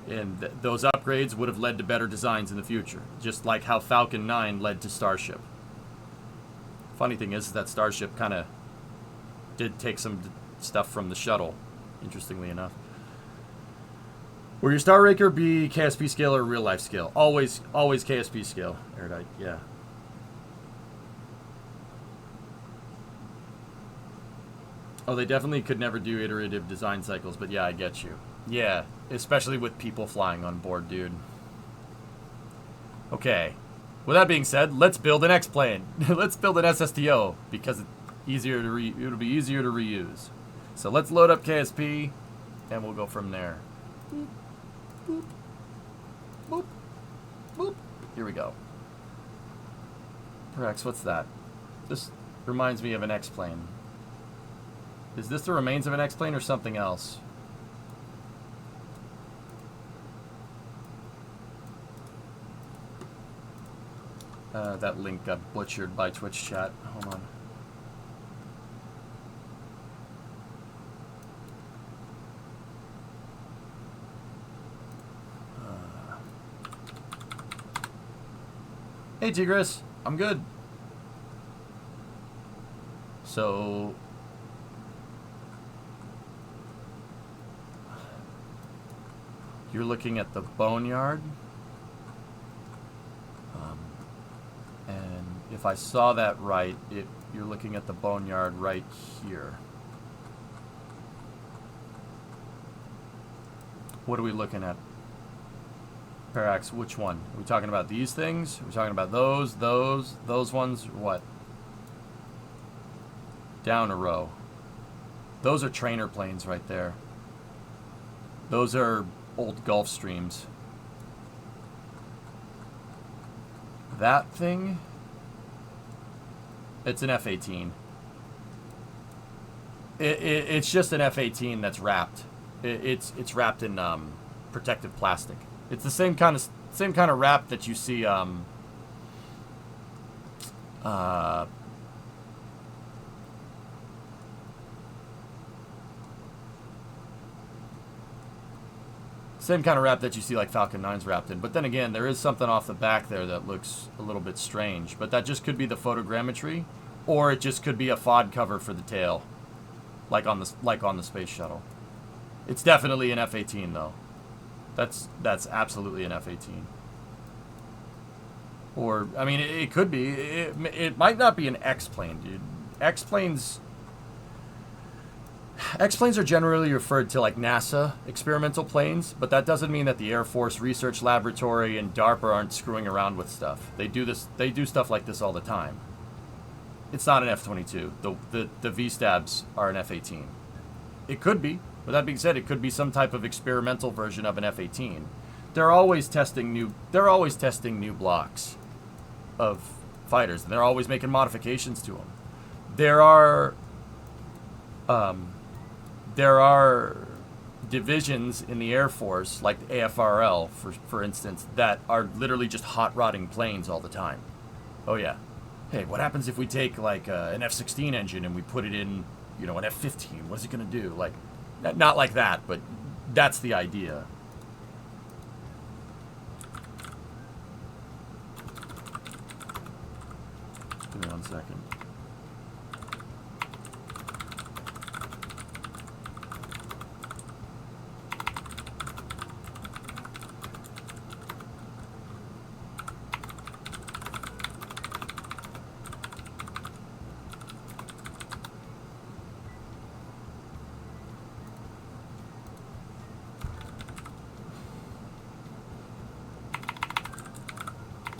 And those upgrades would have led to better designs in the future, just like how Falcon 9 led to Starship. Funny thing is that Starship kind of did take some stuff from the shuttle, interestingly enough. Will your Star Raker be KSP scale or real life scale? Always KSP scale, Erudite, yeah. Oh, they definitely could never do iterative design cycles, but yeah, I get you. Yeah, especially with people flying on board, dude. Okay. With that being said, let's build an X-plane. Let's build an SSTO, because it'll be easier to reuse. So let's load up KSP, and we'll go from there. Boop. Boop. Boop. Boop. Here we go. Rex, what's that? This reminds me of an X-plane. Is this the remains of an X-plane or something else? That link got butchered by Twitch chat. Hold on. Hey Tigris, I'm good. So you're looking at the boneyard, and if I saw that right, you're looking at the boneyard right here. What are we looking at? Parax, which one? Are we talking about these things? Are we talking about those ones? What? Down a row. Those are trainer planes right there. Those are old Gulfstreams. That thing, it's an F-18. It's just an F-18 that's wrapped. It's wrapped in protective plastic. It's the same kind of wrap that you see Same kind of wrap that you see like Falcon 9's wrapped in. But then again, there is something off the back there that looks a little bit strange. But that just could be the photogrammetry, or it just could be a FOD cover for the tail, like on the space shuttle. It's definitely an F-18 though. That's absolutely an F-18. Or, I mean, it could be. It might not be an X-plane, dude. X-planes are generally referred to like NASA experimental planes, but that doesn't mean that the Air Force Research Laboratory and DARPA aren't screwing around with stuff. They do stuff like this all the time. It's not an F-22. The V-stabs are an F-18. It could be. With that being said, it could be some type of experimental version of an F-18. They're always testing new blocks of fighters, and they're always making modifications to them. There are divisions in the Air Force, like the AFRL, for instance, that are literally just hot rodding planes all the time. Oh yeah. Hey, what happens if we take like an F-16 engine and we put it in, an F-15? What is it going to do? Like, not like that, but that's the idea. Give me 1 second.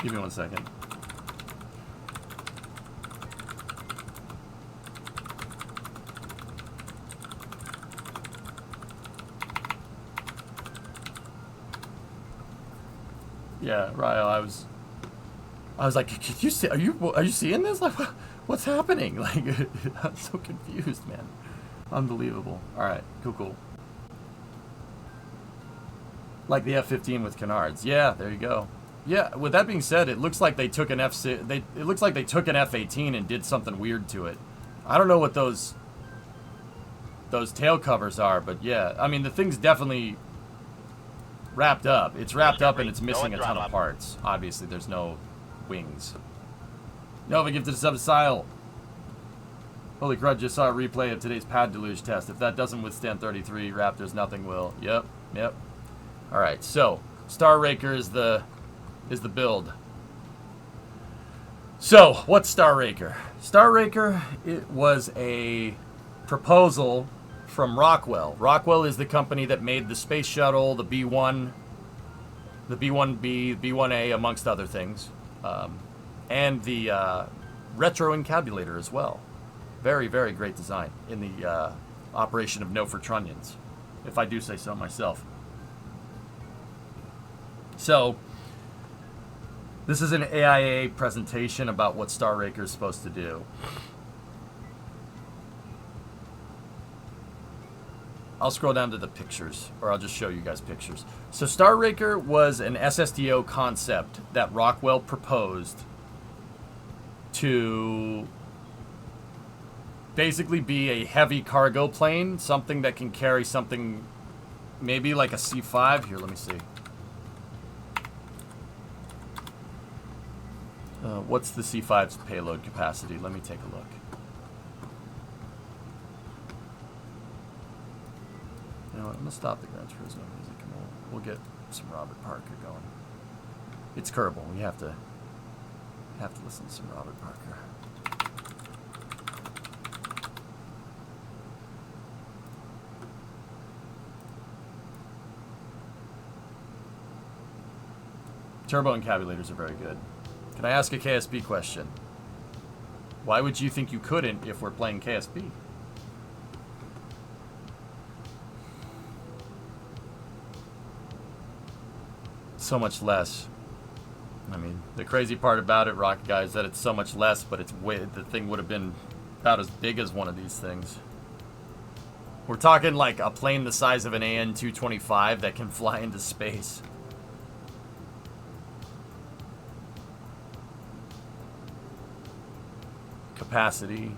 Give me 1 second. Yeah, Ryle, I was like, "Can you see? Are you seeing this? Like, what's happening?" Like, I'm so confused, man. Unbelievable. All right, cool. Like the F-15 with canards. Yeah, there you go. Yeah. With that being said, it looks like they took an F-18 and did something weird to it. I don't know what those tail covers are, but yeah, I mean the thing's definitely wrapped up. It's wrapped up and it's missing a ton of parts. Obviously, there's no wings. Nova gifted a sub to Sile. Holy crud, just saw a replay of today's pad deluge test. If that doesn't withstand 33 Raptors, nothing will. Yep. Alright, so Star Raker is the build. So, what's Star Raker? Star Raker, it was a proposal from Rockwell. Rockwell is the company that made the space shuttle, the B-1, the B-1B, B-1A, amongst other things, and the retro encabulator as well. Very, very great design in the operation of No for Trunnions, if I do say so myself. So, this is an AIA presentation about what Star Raker is supposed to do. I'll scroll down to the pictures, or I'll just show you guys pictures. So Star Raker was an SSDO concept that Rockwell proposed to basically be a heavy cargo plane, something that can carry something maybe like a C5. Here, let me see. What's the C5's payload capacity? Let me take a look. You know what, I'm going to stop the Gran Turismo music and we'll get some Robert Parker going. It's Kerbal. We have to listen to some Robert Parker. Turbo encabulators are very good. Can I ask a KSP question? Why would you think you couldn't if we're playing KSP? So much less. I mean, the crazy part about it, Rocket Guy, is that it's so much less, but the thing would have been about as big as one of these things. We're talking like a plane the size of an AN-225 that can fly into space. Capacity.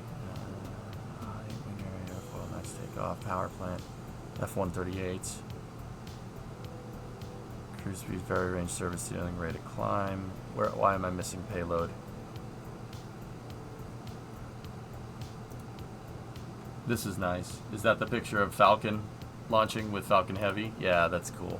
Airfoil, nice takeoff. Power plant. F-138s. Cruise speed, vary range, service ceiling, rate of climb. Why am I missing payload? This is nice. Is that the picture of Falcon launching with Falcon Heavy? Yeah, that's cool.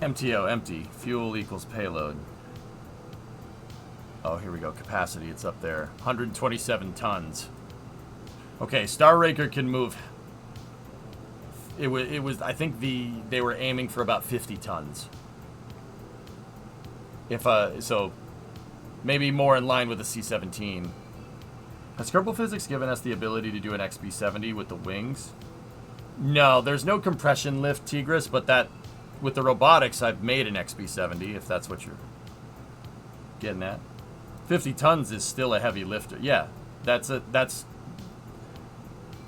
MTO, empty. Fuel equals payload. Oh, here we go. Capacity, it's up there. 127 tons. Okay, Star Raker can move. It was. I think they were aiming for about 50 tons. So maybe more in line with the C-17. Has Kerbal Physics given us the ability to do an XB-70 with the wings? No, there's no compression lift, Tigris, but that. With the robotics, I've made an XB-70, if that's what you're getting at. 50 tons is still a heavy lifter. Yeah, that's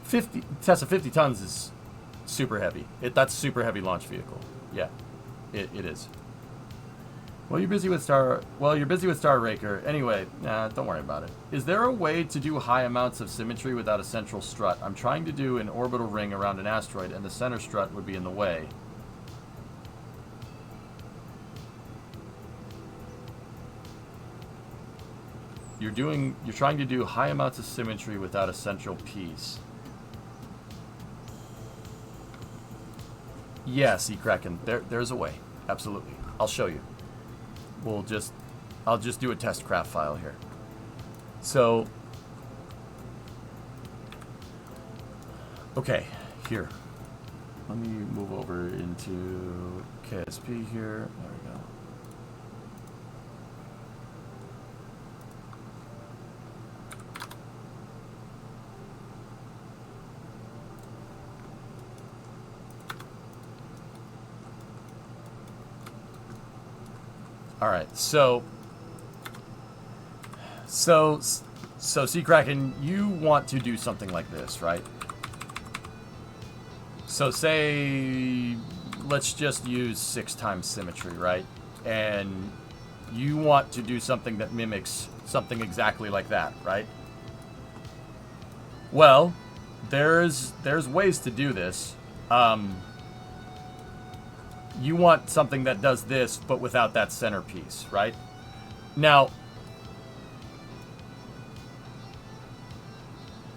50. Tesla 50 tons is super heavy. That's super heavy launch vehicle. Yeah, it is. Well, you're busy with Star Raker. Anyway, don't worry about it. Is there a way to do high amounts of symmetry without a central strut? I'm trying to do an orbital ring around an asteroid, and the center strut would be in the way. You're trying to do high amounts of symmetry without a central piece. Yeah, Sea Kraken, there's a way. Absolutely. I'll show you. I'll just do a test craft file here. So, okay, here. Let me move over into KSP here. There we go. All right, so Sea Kraken, you want to do something like this, right? So say, let's just use 6 times symmetry, right? And you want to do something that mimics something exactly like that, right? Well, there's ways to do this. You want something that does this, but without that centerpiece, right? Now,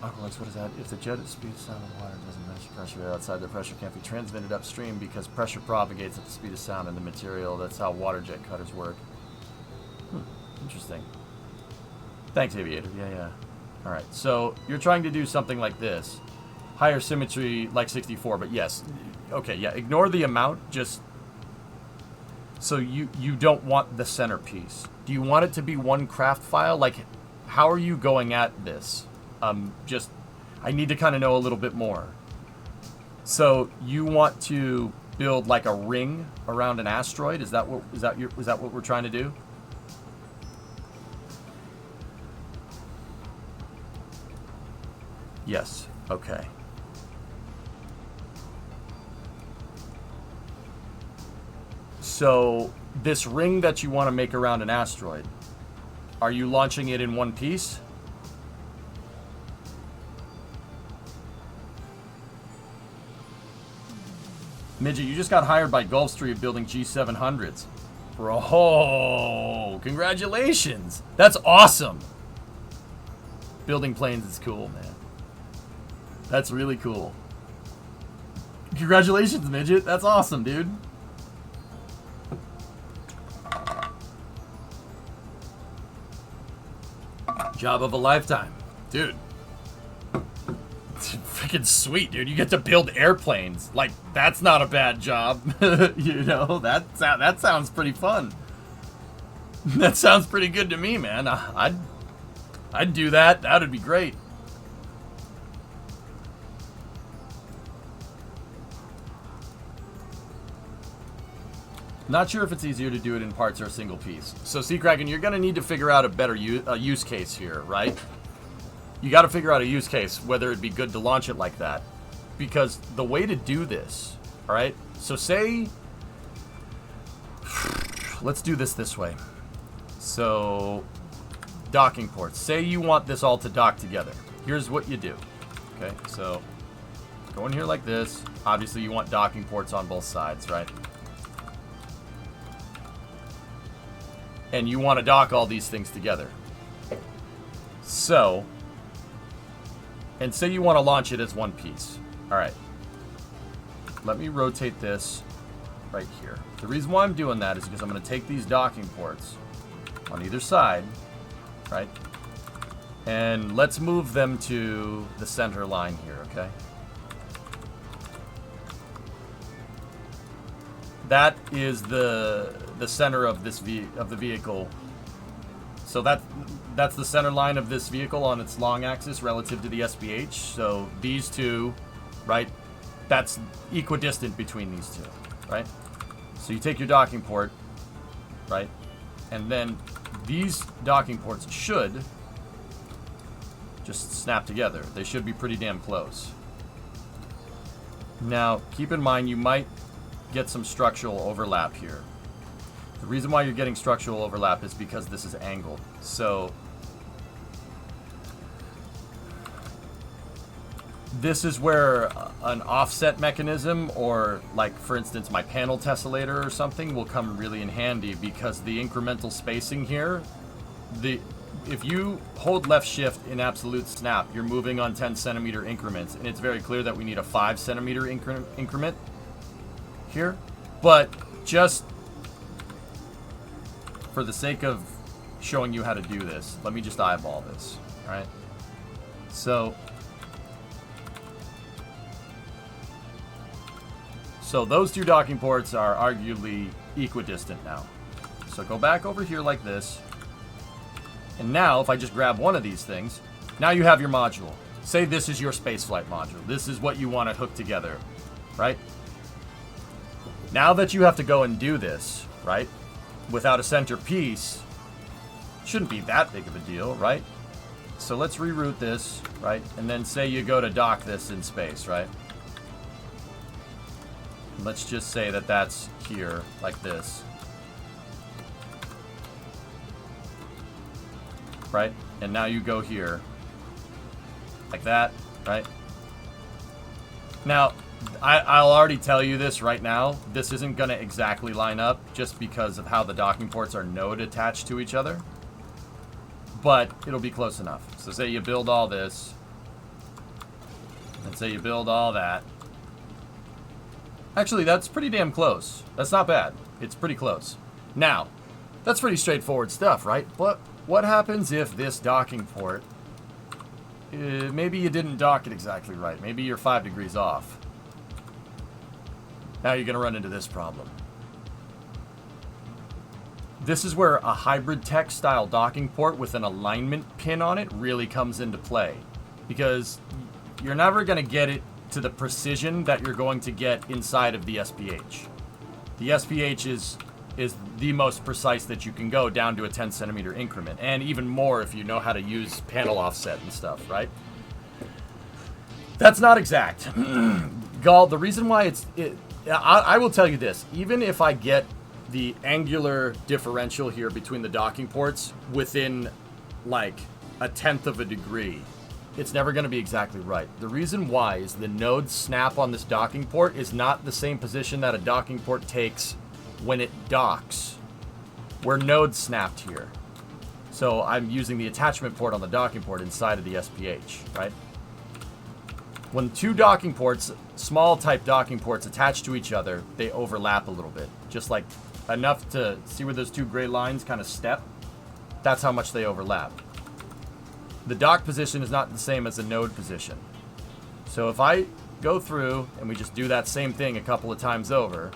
Aqualex, what is that? If the jet speed of sound of water doesn't match pressure outside, the pressure can't be transmitted upstream because pressure propagates at the speed of sound in the material. That's how water jet cutters work. Interesting. Thanks, Aviator. Yeah. All right, so you're trying to do something like this. Higher symmetry, like 64, but yes. Okay, yeah, ignore the amount, just... So you don't want the centerpiece. Do you want it to be one craft file? Like, how are you going at this? I need to kind of know a little bit more. So you want to build like a ring around an asteroid? Is that what we're trying to do? Yes. Okay. So this ring that you want to make around an asteroid, are you launching it in one piece? Midget, you just got hired by Gulfstream building G700s. Bro, congratulations. That's awesome. Building planes is cool, man. That's really cool. Congratulations, Midget. That's awesome, dude. Job of a lifetime. Dude. It's freaking sweet, dude. You get to build airplanes. Like, that's not a bad job. You know, that sounds pretty fun. That sounds pretty good to me, man. I'd do that. That would be great. Not sure if it's easier to do it in parts or a single piece. So, Seakraken, you're going to need to figure out a better use case here, right? You got to figure out a use case, whether it'd be good to launch it like that. Because the way to do this, all right? So say, let's do this way. So, docking ports. Say you want this all to dock together. Here's what you do. Okay, so go in here like this. Obviously, you want docking ports on both sides, right? And you want to dock all these things together. So, and say you want to launch it as one piece. All right. Let me rotate this right here. The reason why I'm doing that is because I'm going to take these docking ports on either side, right? And let's move them to the center line here, okay? That is the center of this of the vehicle. So that's the center line of this vehicle on its long axis relative to the SBH. So these two, right? That's equidistant between these two, right? So you take your docking port, right? And then these docking ports should just snap together. They should be pretty damn close. Now, keep in mind you might get some structural overlap here. The reason why you're getting structural overlap is because this is angled. So this is where an offset mechanism, or like for instance my panel tessellator or something, will come really in handy, because the incremental spacing here, if you hold left shift in absolute snap, you're moving on 10 centimeter increments, and it's very clear that we need a 5 centimeter increment here. But just for the sake of showing you how to do this, let me just eyeball this, all right? So those two docking ports are arguably equidistant now. So go back over here like this. And now, if I just grab one of these things, now you have your module. Say this is your spaceflight module. This is what you want to hook together, right? Now that you have to go and do this, right, without a center piece, shouldn't be that big of a deal, right? So let's reroute this, right? And then say you go to dock this in space, right? Let's just say that that's here, like this. Right? And now you go here. Like that, right? Now, I'll already tell you this right now. This isn't going to exactly line up just because of how the docking ports are node attached to each other. But it'll be close enough. So say you build all this. And say you build all that. Actually, that's pretty damn close. That's not bad. It's pretty close. Now, that's pretty straightforward stuff, right? But what happens if this docking port, maybe you didn't dock it exactly right. Maybe you're 5 degrees off. Now you're going to run into this problem. This is where a hybrid tech style docking port with an alignment pin on it really comes into play. Because you're never going to get it to the precision that you're going to get inside of the SPH. The SPH is the most precise that you can go, down to a 10 centimeter increment, and even more if you know how to use panel offset and stuff, right? That's not exact. Gall, the reason why I will tell you this, even if I get the angular differential here between the docking ports within like 1/10 of a degree, it's never going to be exactly right. The reason why is the node snap on this docking port is not the same position that a docking port takes when it docks. We're node snapped here. So I'm using the attachment port on the docking port inside of the SPH, right? When two docking ports, small type docking ports, attach to each other, they overlap a little bit. Just like enough to see where those two gray lines kind of step. That's how much they overlap. the dock position is not the same as the node position. So if I go through and we just do that same thing a couple of times over.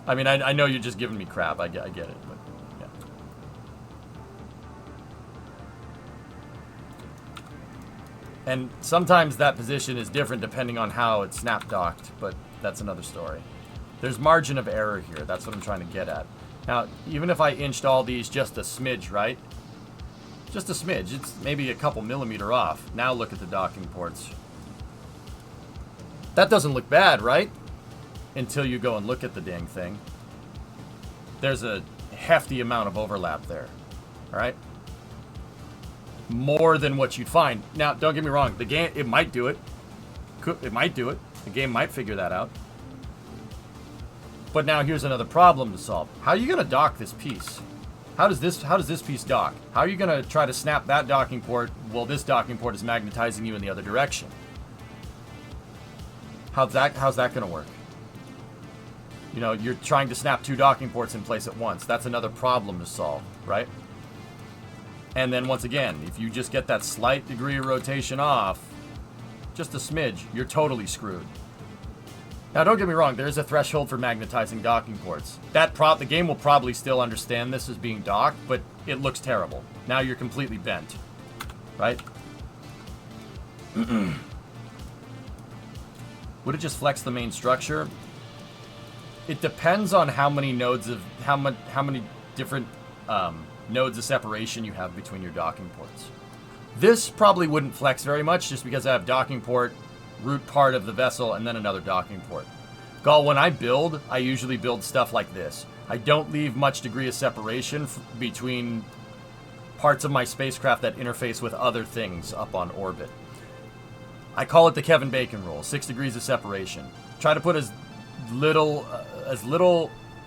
I mean, I know you're just giving me crap. I get it. But yeah. And sometimes that position is different depending on how it's snap docked, but that's another story. There's margin of error here. That's what I'm trying to get at. Now, even if I inched all these just a smidge, right? Just a smidge. It's maybe a couple millimeter off. Now look at the docking ports. That doesn't look bad, right? Until you go and look at the dang thing. There's a hefty amount of overlap there. All right? More than what you'd find. Now, don't get me wrong. The game, it might do it. It might do it. The game might figure that out. But now here's another problem to solve. How are you going to dock this piece? How does this piece dock? How are you going to try to snap that docking port while this docking port is magnetizing you in the other direction? How's that going to work? You know, you're trying to snap two docking ports in place at once. That's another problem to solve, right? And then once again, if you just get that slight degree of rotation off, just a smidge, you're totally screwed. Now, don't get me wrong, there is a threshold for magnetizing docking ports. The game will probably still understand this as being docked, but it looks terrible. Now you're completely bent, right? Would it just flex the main structure? It depends on how many nodes of how many different nodes of separation you have between your docking ports. This probably wouldn't flex very much, just because I have docking port, root part of the vessel, and then another docking port. Gall, when I build, I usually build stuff like this. I don't leave much degree of separation between parts of my spacecraft that interface with other things up on orbit. I call it the Kevin Bacon rule, 6 degrees of separation. Try to put as little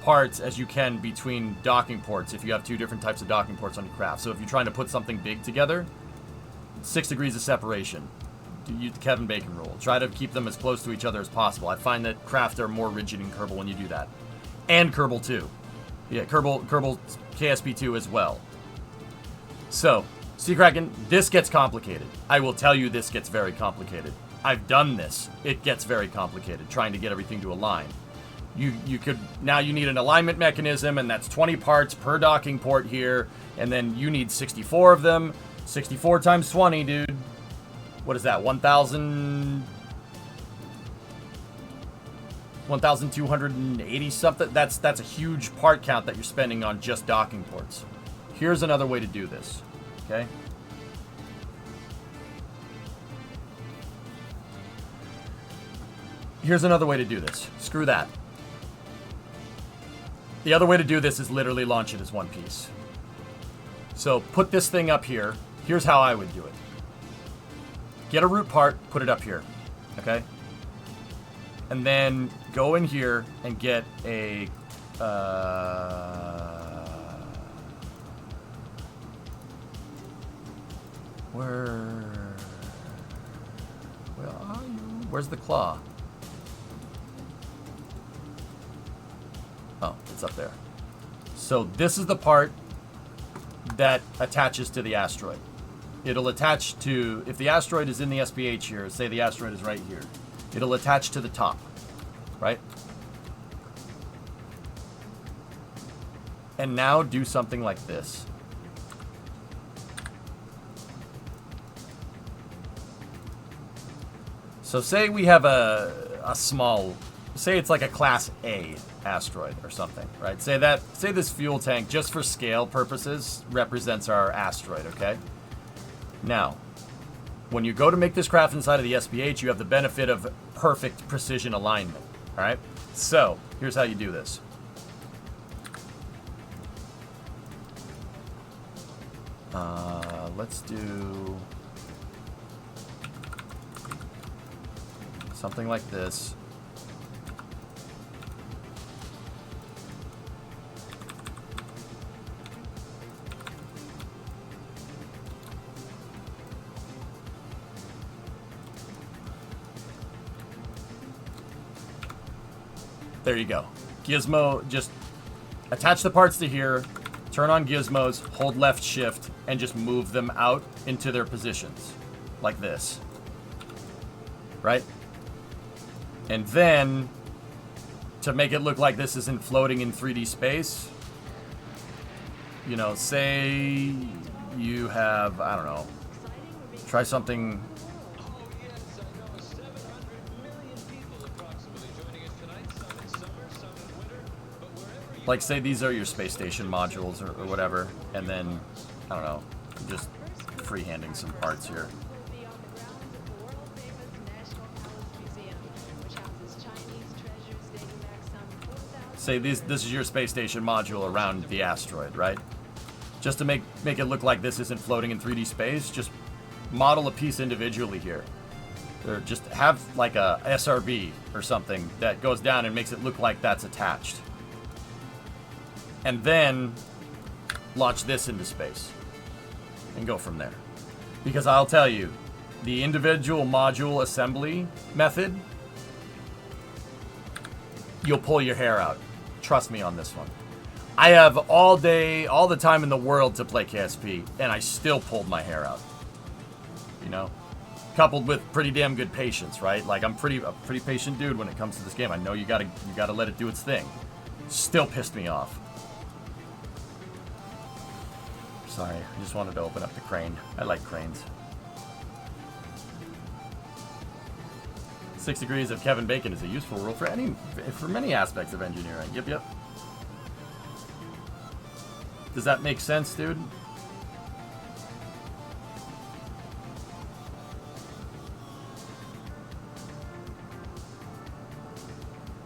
parts as you can between docking ports if you have two different types of docking ports on your craft. So if you're trying to put something big together, 6 degrees of separation. Use the Kevin Bacon rule. Try to keep them as close to each other as possible. I find that craft are more rigid in Kerbal when you do that. And Kerbal 2. Yeah, Kerbal KSP 2 as well. So, Sea Kraken, this gets complicated. I will tell you this gets very complicated. I've done this. It gets very complicated, trying to get everything to align. You need an alignment mechanism, and that's 20 parts per docking port here, and then you need 64 of them. 64 times 20, dude. What is that? 1,280 something? That's a huge part count that you're spending on just docking ports. Here's another way to do this. Okay? Here's another way to do this. Screw that. The other way to do this is literally launch it as one piece. So put this thing up here. Here's how I would do it. Get a root part, put it up here, okay? And then go in here and get a, where are you? Where's the claw? Oh, it's up there. So this is the part that attaches to the asteroid. It'll attach to, if the asteroid is in the SPH here, say the asteroid is right here, it'll attach to the top, right? And now do something like this. So say we have a small, say it's like a class A asteroid or something, right? Say this fuel tank, just for scale purposes, represents our asteroid, okay? Now, when you go to make this craft inside of the SPH, you have the benefit of perfect precision alignment, all right? So, here's how you do this. Let's do something like this. There you go. Gizmo, just attach the parts to here, turn on gizmos, hold left shift, and just move them out into their positions. Like this. Right? And then, to make it look like this isn't floating in 3D space, you know, say you have, I don't know, try something. Like, say these are your space station modules or whatever, and then, I don't know, just freehanding some parts here. Say this is your space station module around the asteroid, right? Just to make it look like this isn't floating in 3D space, just model a piece individually here. Or just have like a SRB or something that goes down and makes it look like that's attached. And then launch this into space and go from there. Because I'll tell you, the individual module assembly method, you'll pull your hair out. Trust me on this one. I have all day, all the time in the world to play KSP, and I still pulled my hair out. You know? Coupled with pretty damn good patience, right? Like, I'm a pretty patient dude when it comes to this game. I know you gotta let it do its thing. Still pissed me off. Sorry, I just wanted to open up the crane. I like cranes. 6 degrees of Kevin Bacon is a useful rule for many aspects of engineering. Yep. Does that make sense, dude?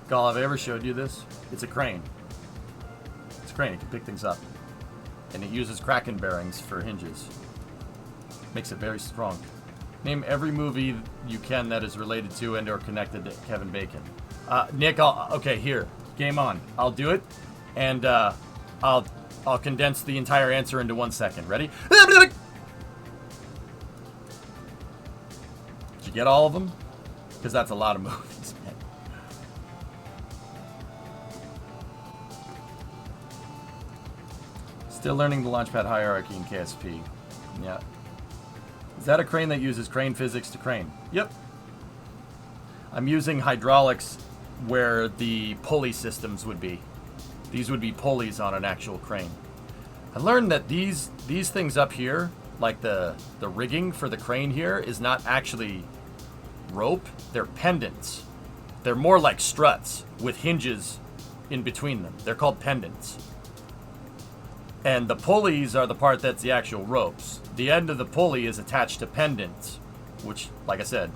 Gall, have I ever showed you this? It's a crane. It's a crane. It can pick things up. And it uses Kraken bearings for hinges. Makes it very strong. Name every movie you can that is related to and or connected to Kevin Bacon. Nick, okay, here. Game on. I'll do it, and I'll condense the entire answer into 1 second. Ready? Did you get all of them? Because that's a lot of movies, man. Still learning the launchpad hierarchy in KSP. Yeah. Is that a crane that uses crane physics to crane? Yep. I'm using hydraulics where the pulley systems would be. These would be pulleys on an actual crane. I learned that these things up here, like the rigging for the crane here, is not actually rope. They're pendants. They're more like struts with hinges in between them. They're called pendants. And the pulleys are the part that's the actual ropes. The end of the pulley is attached to pendants, which, like I said,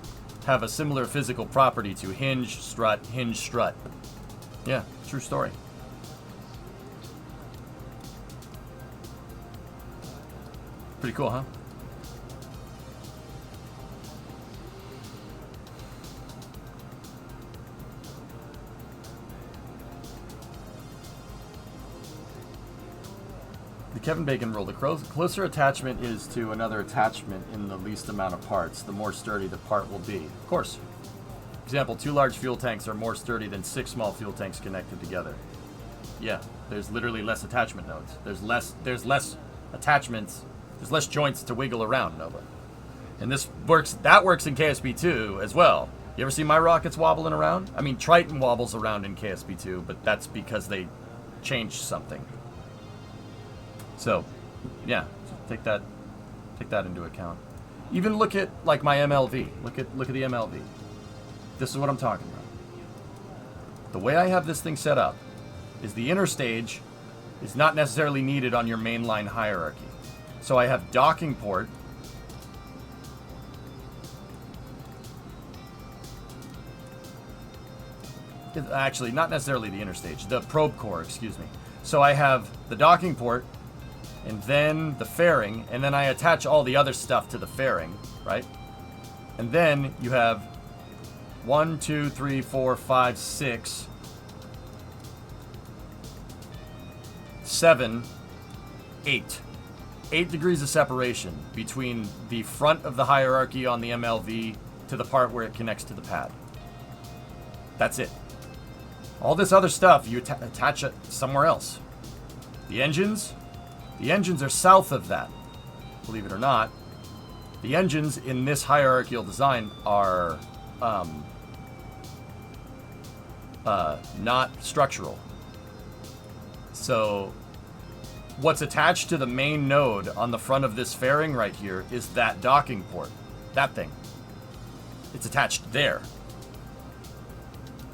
have a similar physical property to hinge, strut, hinge, strut. Yeah, true story. Pretty cool, huh? The Kevin Bacon rule. The closer attachment is to another attachment in the least amount of parts, the more sturdy the part will be. Of course. Example, 2 large fuel tanks are more sturdy than 6 small fuel tanks connected together. Yeah, there's literally less attachment nodes. There's less attachments, there's less joints to wiggle around, Nova. And that works in KSP2 as well. You ever see my rockets wobbling around? I mean, Triton wobbles around in KSP2, but that's because they changed something. So, yeah, take that into account. Even look at like my MLV. Look at the MLV. This is what I'm talking about. The way I have this thing set up is the inner stage is not necessarily needed on your mainline hierarchy. So I have docking port. Actually, not necessarily the inner stage, the probe core, excuse me. So I have the docking port, and then the fairing, and then I attach all the other stuff to the fairing, right? And then you have 1, 2, 3, 4, 5, 6, 7, 8. 8 degrees of separation between the front of the hierarchy on the MLV to the part where it connects to the pad. That's it. All this other stuff, you attach it somewhere else. The engines, The engines are south of that. Believe it or not, the engines in this hierarchical design are not structural. So what's attached to the main node on the front of this fairing right here is that docking port. That thing. It's attached there.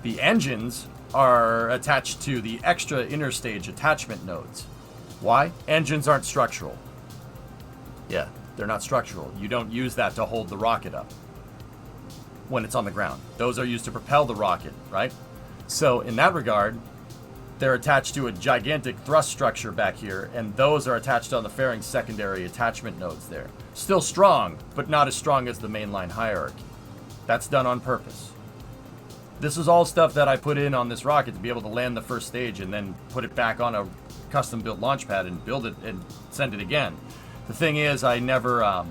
The engines are attached to the extra interstage attachment nodes. Why? Engines aren't structural. Yeah, they're not structural. You don't use that to hold the rocket up when it's on the ground. Those are used to propel the rocket, right? So in that regard, they're attached to a gigantic thrust structure back here, and those are attached on the fairing secondary attachment nodes there. Still strong, but not as strong as the mainline hierarchy. That's done on purpose. This is all stuff that I put in on this rocket to be able to land the first stage and then put it back on a custom-built launch pad and build it and send it again. The thing is, I never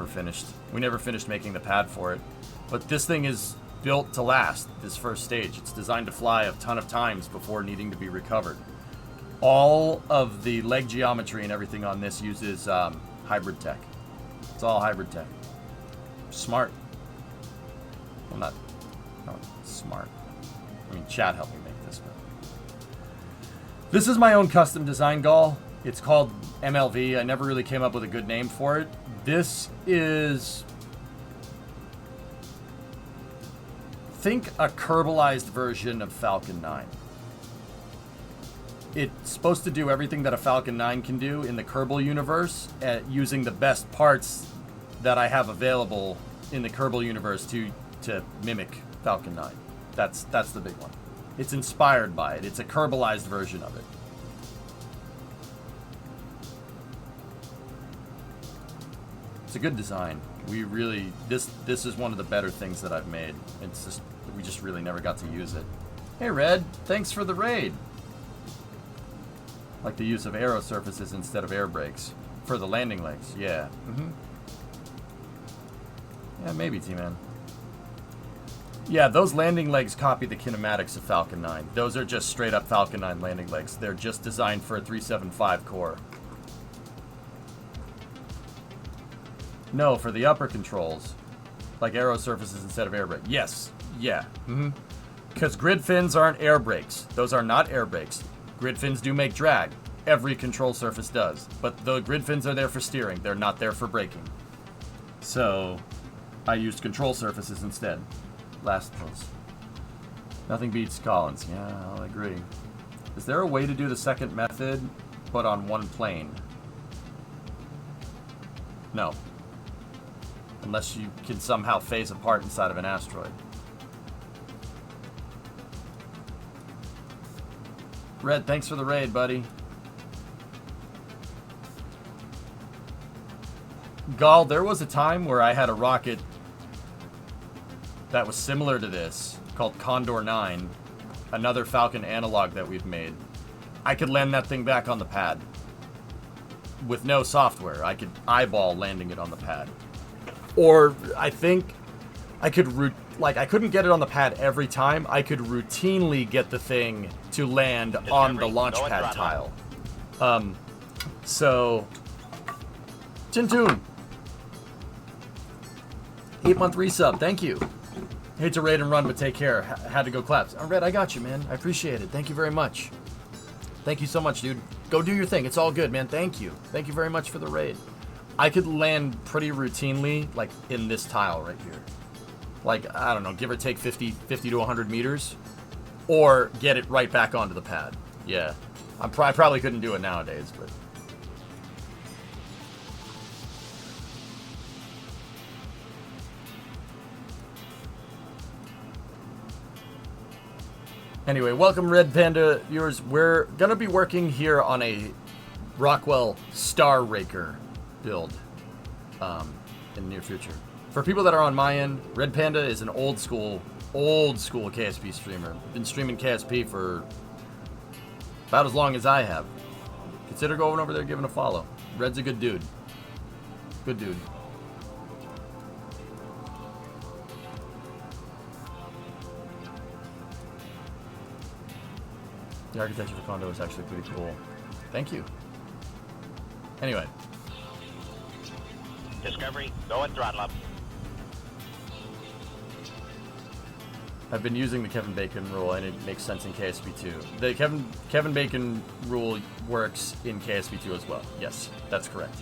finished. We never finished making the pad for it. But this thing is built to last, this first stage. It's designed to fly a ton of times before needing to be recovered. All of the leg geometry and everything on this uses hybrid tech. It's all hybrid tech. Smart. Well, not smart. I mean, Chad helped me make this, but this is my own custom design, Gall. It's called MLV. I never really came up with a good name for it. This is, think a Kerbalized version of Falcon 9. It's supposed to do everything that a Falcon 9 can do in the Kerbal universe, using the best parts that I have available in the Kerbal universe to mimic Falcon 9. That's the big one. It's inspired by it. It's a Kerbalized version of it. It's a good design. We really, this is one of the better things that I've made. It's just, we just really never got to use it. Hey Red, thanks for the raid. Like the use of aero surfaces instead of air brakes for the landing legs. Yeah. Yeah, maybe, T-Man. Yeah, those landing legs copy the kinematics of Falcon 9. Those are just straight up Falcon 9 landing legs. They're just designed for a 375 core. No, for the upper controls. Like aero surfaces instead of air brake. Yes. Yeah. Because grid fins aren't air brakes. Those are not air brakes. Grid fins do make drag. Every control surface does. But the grid fins are there for steering. They're not there for braking. So I used control surfaces instead. Last post. Nothing beats Collins. Yeah, I'll agree. Is there a way to do the second method, but on one plane? No. Unless you can somehow phase apart inside of an asteroid. Red, thanks for the raid, buddy. Gall, there was a time where I had a rocket that was similar to this, called Condor 9, another Falcon analog that we've made. I could land that thing back on the pad with no software. I could eyeball landing it on the pad. Or I think I could, I couldn't get it on the pad every time. I could routinely get the thing to land on the launch pad tile. So, Tintoon, 8-month resub, thank you. Hate to raid and run, but take care. Had to go claps. Red, I got you, man. I appreciate it. Thank you very much. Thank you so much, dude. Go do your thing. It's all good, man. Thank you. Thank you very much for the raid. I could land pretty routinely, like, in this tile right here. Like, I don't know, give or take 50 to 100 meters. Or get it right back onto the pad. Yeah. I probably couldn't do it nowadays, but... Anyway, welcome Red Panda viewers. We're going to be working here on a Rockwell Star Raker build in the near future. For people that are on my end, Red Panda is an old school KSP streamer. Been streaming KSP for about as long as I have. Consider going over there and giving a follow. Red's a good dude. Good dude. The architecture for Condo is actually pretty cool. Thank you. Anyway. Discovery, go and throttle up. I've been using the Kevin Bacon rule, and it makes sense in KSP2. The Kevin Bacon rule works in KSP2 as well. Yes, that's correct.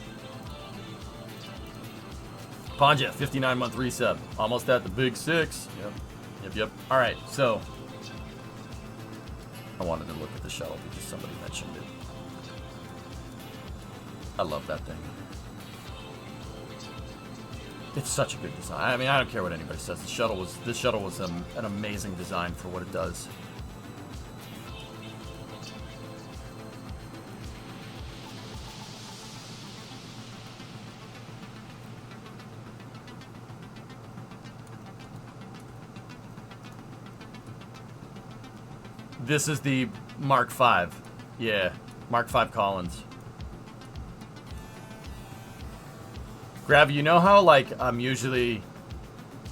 Ponja, 59-month resub. Almost at the big 6. Yep. All right, so I wanted to look at the shuttle because somebody mentioned it. I love that thing. It's such a good design. I mean, I don't care what anybody says. This shuttle was an amazing design for what it does. This is the Mark V. Yeah, Mark V Collins. Gravy, you know how, like, I'm usually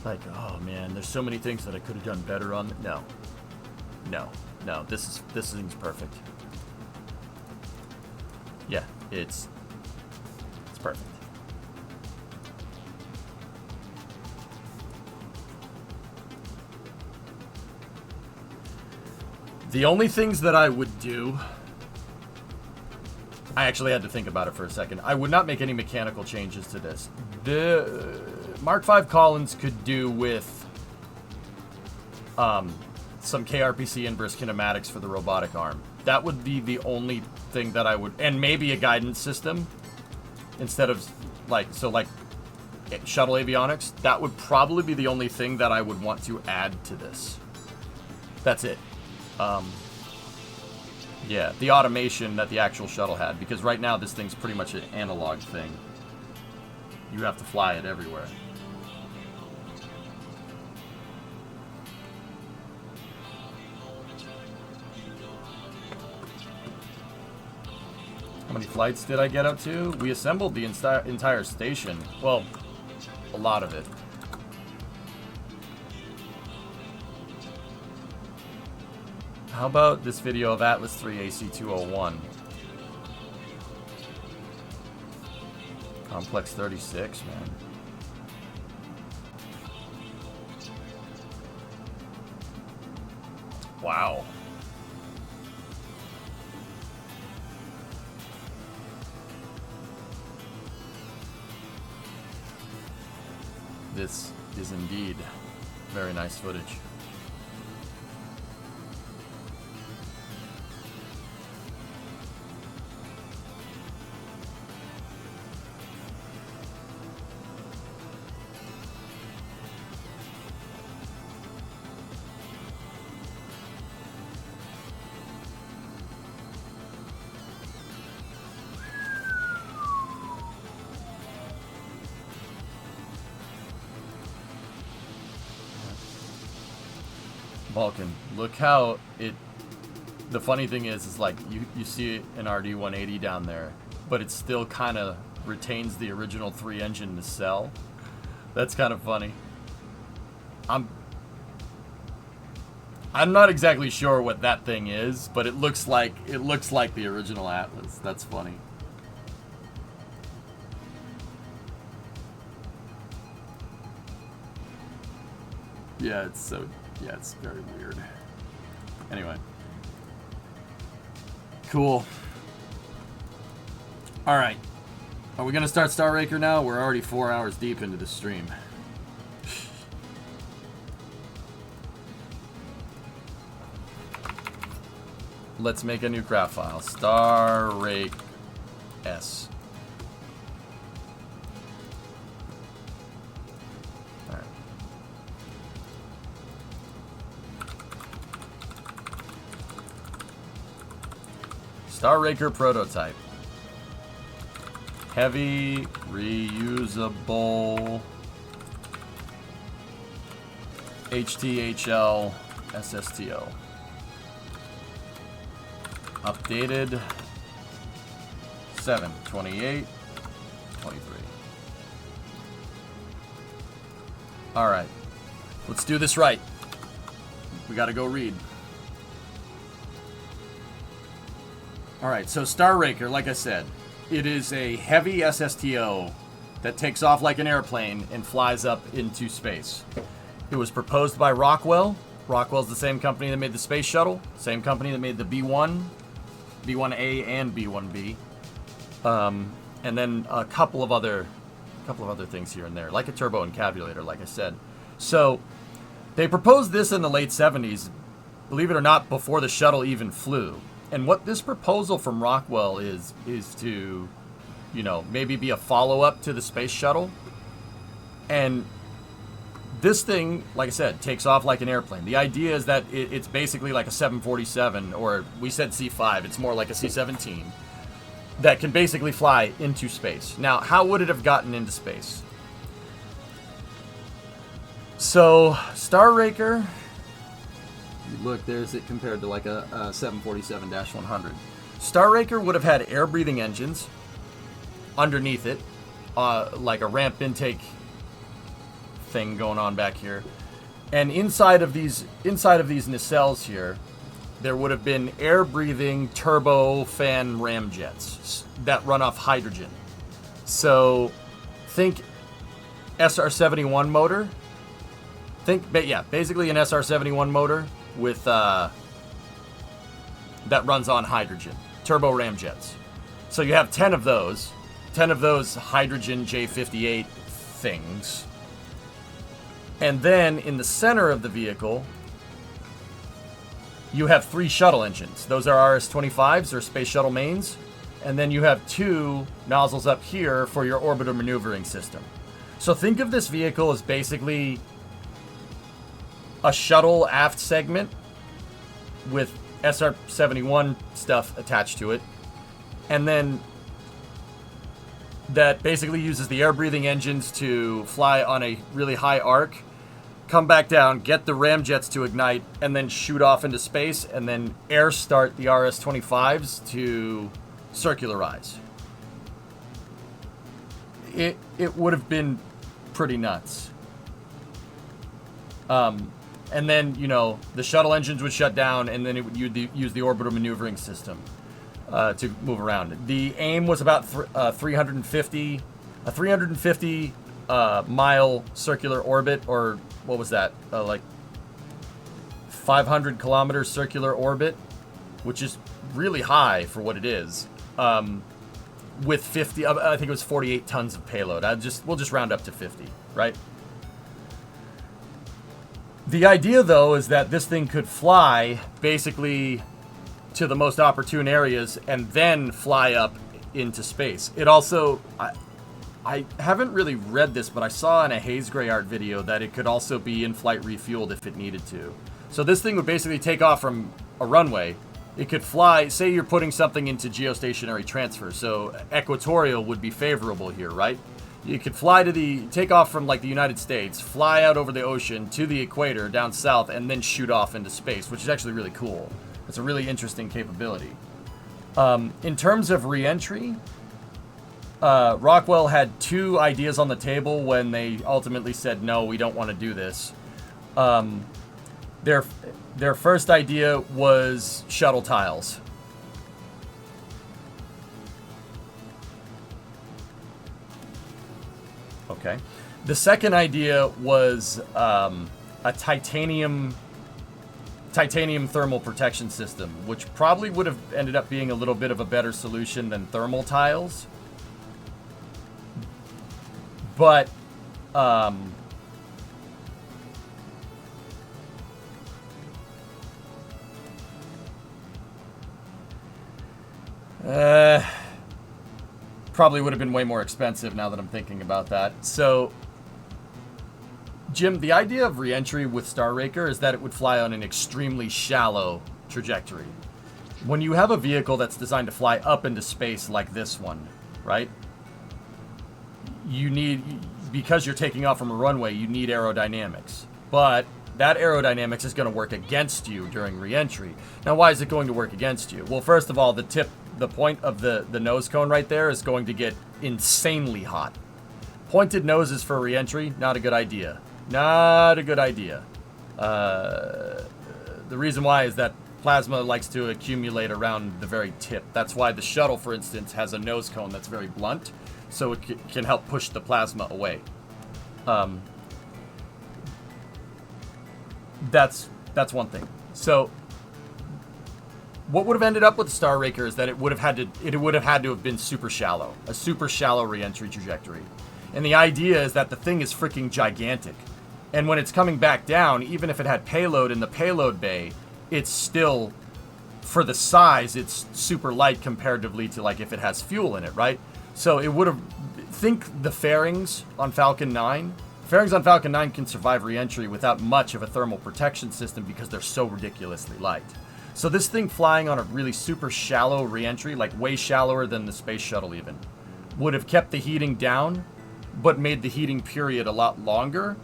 like, oh man, there's so many things that I could have done better on. No, this thing's perfect. Yeah, it's perfect. The only things that I would do, I actually had to think about it for a second. I would not make any mechanical changes to this. The Mark V Collins could do with some KRPC and brisk kinematics for the robotic arm. That would be the only thing that I would, and maybe a guidance system instead of like shuttle avionics. That would probably be the only thing that I would want to add to this. That's it. Yeah, the automation that the actual shuttle had, because right now this thing's pretty much an analog thing. You have to fly it everywhere. How many flights did I get up to? We assembled the entire station. Well, a lot of it. How about this video of Atlas 3 AC201? Complex 36, man. Wow. This is indeed very nice footage. Vulcan, look how it, the funny thing is like you see an RD-180 down there, but it still kind of retains the original 3 engine nacelle. That's kind of funny. I'm not exactly sure what that thing is, but it looks like the original Atlas. That's funny. Yeah, it's very weird. Anyway. Cool. Alright. Are we going to start Star Raker now? We're already 4 hours deep into the stream. Let's make a new craft file. Star Rake S. Star Raker prototype. Heavy, reusable, HTHL, SSTO. Updated 7/28/23. Alright. Let's do this right. We gotta go read. Alright, so Star Raker, like I said, it is a heavy SSTO that takes off like an airplane and flies up into space. It was proposed by Rockwell. Rockwell's the same company that made the space shuttle, same company that made the B1, B1A and B1B, and then a couple of other things here and there, like a turbo encabulator, like I said. So they proposed this in the late 70s, believe it or not, before the shuttle even flew. And what this proposal from Rockwell is to, you know, maybe be a follow-up to the space shuttle. And this thing, like I said, takes off like an airplane. The idea is that it's basically like a 747, or we said C-5, it's more like a C-17, that can basically fly into space. Now, how would it have gotten into space? So, Star Raker, look, there's it compared to like a 747-100. Star Raker would have had air-breathing engines underneath it, like a ramp intake thing going on back here, and inside of these nacelles here, there would have been air-breathing turbo fan ramjets that run off hydrogen. So, think SR-71 motor. Basically an SR-71 motor with that runs on hydrogen, turbo ramjets. So you have 10 of those hydrogen J58 things. And then in the center of the vehicle, you have 3 shuttle engines. Those are RS-25s, or space shuttle mains. And then you have 2 nozzles up here for your orbital maneuvering system. So think of this vehicle as basically a shuttle aft segment with SR-71 stuff attached to it. And then that basically uses the air-breathing engines to fly on a really high arc, come back down, get the ramjets to ignite, and then shoot off into space, and then air start the RS-25s to circularize. It would have been pretty nuts. And then, you know, the shuttle engines would shut down, and then it would use the orbital maneuvering system to move around. The aim was about 350 mile circular orbit, or what was that? Like 500 kilometer circular orbit, which is really high for what it is. With 50, I think it was 48 tons of payload. We'll just round up to 50, right? The idea, though, is that this thing could fly basically to the most opportune areas and then fly up into space. It also, I haven't really read this, but I saw in a Haze Gray Art video that it could also be in-flight refueled if it needed to. So this thing would basically take off from a runway. It could fly, say you're putting something into geostationary transfer, so equatorial would be favorable here, right? You could take off from like the United States, fly out over the ocean to the equator down south, and then shoot off into space, which is actually really cool. It's a really interesting capability. In terms of re-entry, Rockwell had 2 ideas on the table when they ultimately said, no, we don't want to do this. Their first idea was shuttle tiles. Okay. The second idea was a titanium thermal protection system, which probably would have ended up being a little bit of a better solution than thermal tiles. But probably would have been way more expensive now that I'm thinking about that. So, Jim, the idea of re-entry with Star Raker is that it would fly on an extremely shallow trajectory. When you have a vehicle that's designed to fly up into space like this one, right? Because you're taking off from a runway, you need aerodynamics. But that aerodynamics is going to work against you during re-entry. Now, why is it going to work against you? Well, first of all, the point of the nose cone right there is going to get insanely hot. Pointed noses for re-entry, not a good idea. Not a good idea. The reason why is that plasma likes to accumulate around the very tip. That's why the shuttle, for instance, has a nose cone that's very blunt, so it can help push the plasma away. That's one thing. So what would have ended up with the Star Raker is that it would have had to have been super shallow, a super shallow re-entry trajectory. And the idea is that the thing is freaking gigantic. And when it's coming back down, even if it had payload in the payload bay, it's still, for the size, it's super light comparatively to like if it has fuel in it, right? So it would have, think the fairings on Falcon 9. Fairings on Falcon 9 can survive re-entry without much of a thermal protection system because they're so ridiculously light. So this thing flying on a really super shallow re-entry, like way shallower than the space shuttle even, would have kept the heating down, but made the heating period a lot longer.